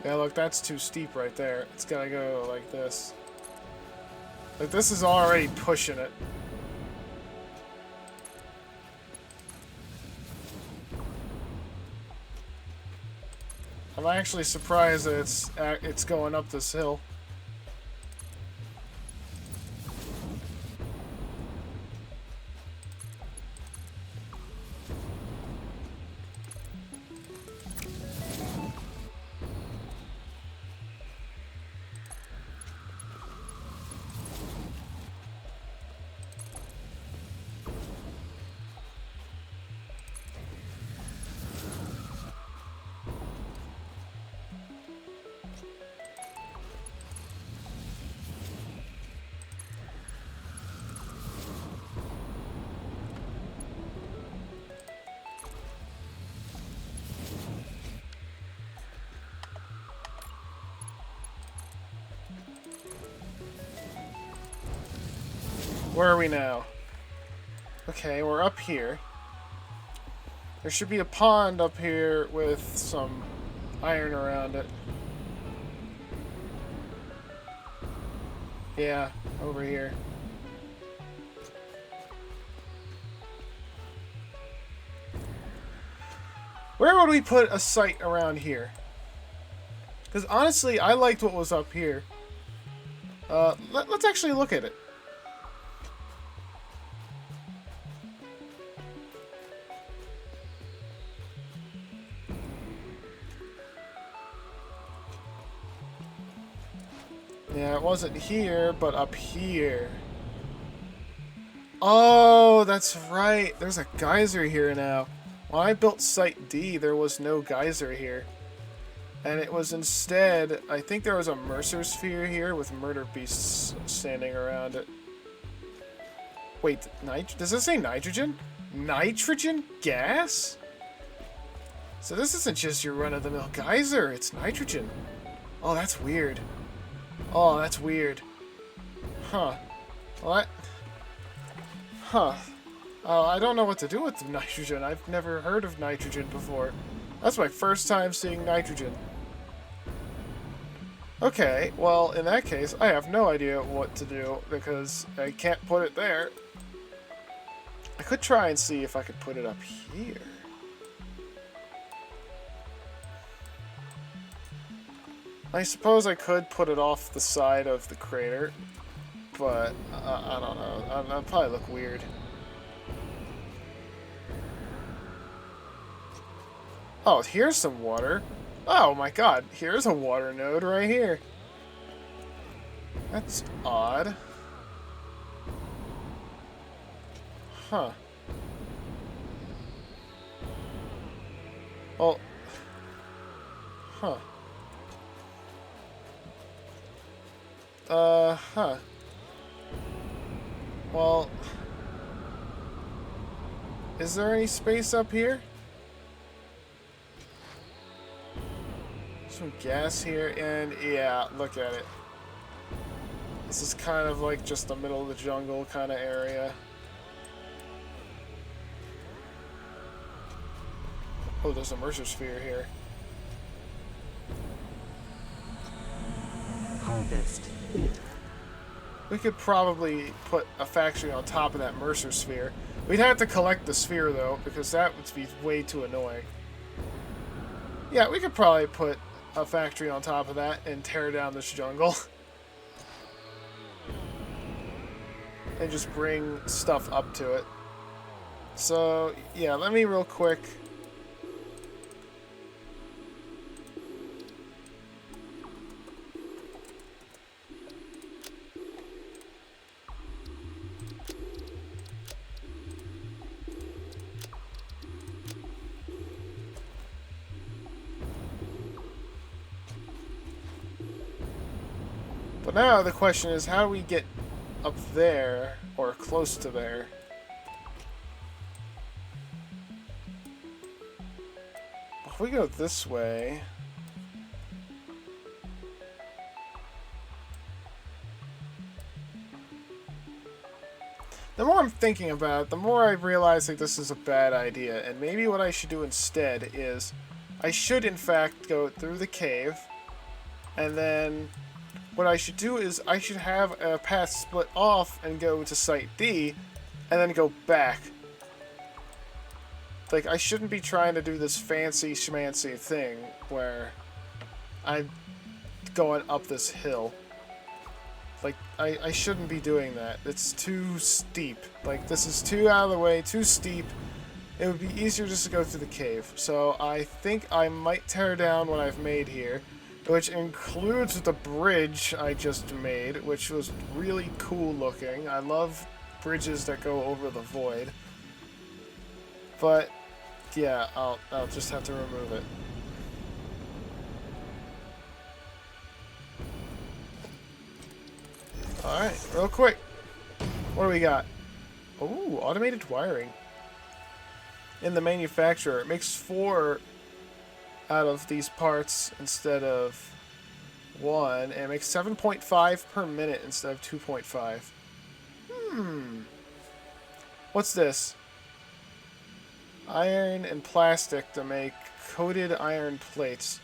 Yeah, look, that's too steep right there. It's gotta go like this. Like, this is already pushing it. I'm actually surprised that it's going up this hill. Where are we now? Okay, we're up here. There should be a pond up here with some iron around it. Yeah, over here. Where would we put a site around here? Because honestly, I liked what was up here. Let's actually look at it. Yeah, it wasn't here, but up here. Oh, that's right. There's a geyser here now. When I built Site D, there was no geyser here. And it was instead, I think there was a Mercer sphere here with murder beasts standing around it. Wait, does this say nitrogen? Nitrogen gas? So this isn't just your run-of-the-mill geyser, it's nitrogen. Oh, that's weird. Oh, that's weird. Huh. What? Huh. I don't know what to do with the nitrogen. I've never heard of nitrogen before. That's my first time seeing nitrogen. Okay, well, in that case, I have no idea what to do, because I can't put it there. I could try and see if I could put it up here. I suppose I could put it off the side of the crater, but I don't know. That'd probably look weird. Oh, here's some water. Oh my god, here's a water node right here. That's odd. Huh. Well... Huh. Huh. Well... Is there any space up here? Some gas here, and yeah, look at it. This is kind of like just the middle of the jungle kind of area. Oh, there's a Mercer sphere here. Harvest. We could probably put a factory on top of that Mercer sphere. We'd have to collect the sphere, though, because that would be way too annoying. Yeah, we could probably put a factory on top of that and tear down this jungle. And just bring stuff up to it. So, yeah, let me real quick... But now the question is, how do we get up there, or close to there? If we go this way... The more I'm thinking about it, the more I realize that this is a bad idea, and maybe what I should do instead is, I should in fact go through the cave, and then... What I should do is I should have a path split off and go to Site D, and then go back. Like, I shouldn't be trying to do this fancy schmancy thing where I'm going up this hill. Like, I shouldn't be doing that. It's too steep. Like, this is too out of the way, too steep. It would be easier just to go through the cave. So I think I might tear down what I've made here, which includes the bridge I just made, which was really cool looking. I love bridges that go over the void. But, yeah, I'll just have to remove it. Alright, real quick. What do we got? Ooh, automated wiring. In the manufacturer, it makes 4 out of these parts instead of 1, and it makes 7.5 per minute instead of 2.5. What's this? Iron and plastic to make coated iron plates.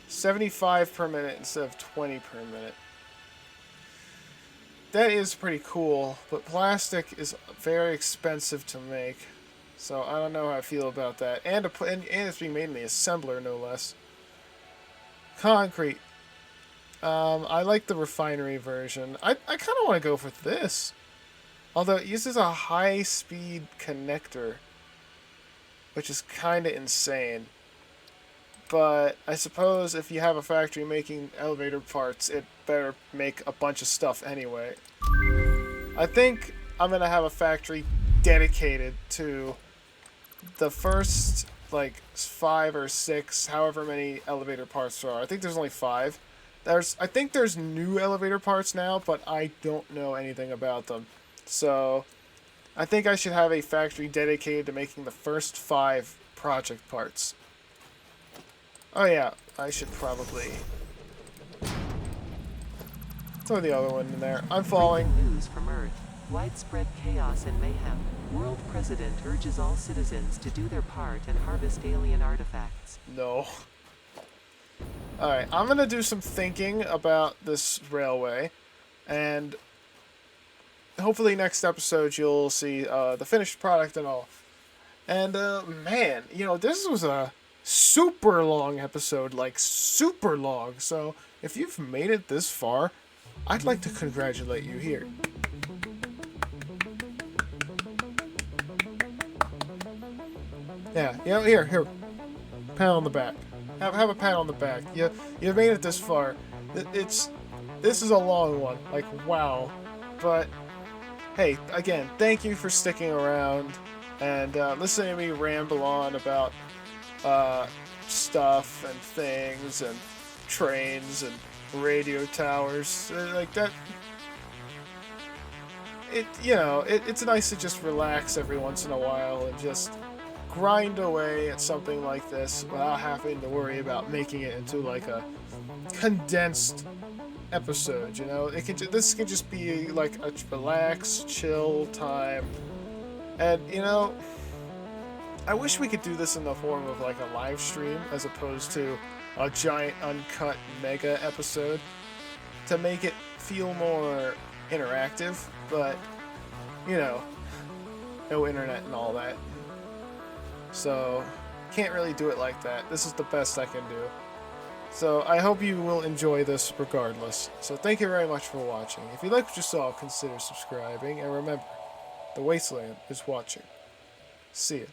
75 per minute instead of 20 per minute. That is pretty cool, but plastic is very expensive to make. So I don't know how I feel about that. And it's being made in the assembler, no less. Concrete. I like the refinery version. I kind of want to go for this. Although it uses a high-speed connector, which is kind of insane. But I suppose if you have a factory making elevator parts, it better make a bunch of stuff anyway. I think I'm going to have a factory dedicated to the first, like, 5 or 6, however many elevator parts there are. I think there's only 5. I think there's new elevator parts now, but I don't know anything about them. So, I think I should have a factory dedicated to making the first 5 project parts. Oh yeah, I should probably throw the other one in there. I'm falling. News from Earth. Widespread chaos and mayhem. World President urges all citizens to do their part and harvest alien artifacts. No. Alright, I'm gonna do some thinking about this railway, and hopefully next episode you'll see the finished product and all. And, man, you know, this was a super long episode, like super long, so if you've made it this far, I'd like to congratulate you here. Yeah, you know, here, pat on the back. Have a pat on the back. You've made it this far. This is a long one, like wow, but hey, again, thank you for sticking around and listening to me ramble on about stuff and things and trains and radio towers. Like that. It's nice to just relax every once in a while and just grind away at something like this without having to worry about making it into like a condensed episode. This can just be like a relax, chill time. And I wish we could do this in the form of like a live stream as opposed to a giant uncut mega episode to make it feel more interactive, but no internet and all that. So can't really do it like that. This is the best I can do. So I hope you will enjoy this regardless. So thank you very much for watching. If you like what you saw, consider subscribing, and remember, the Wasteland is watching. See ya.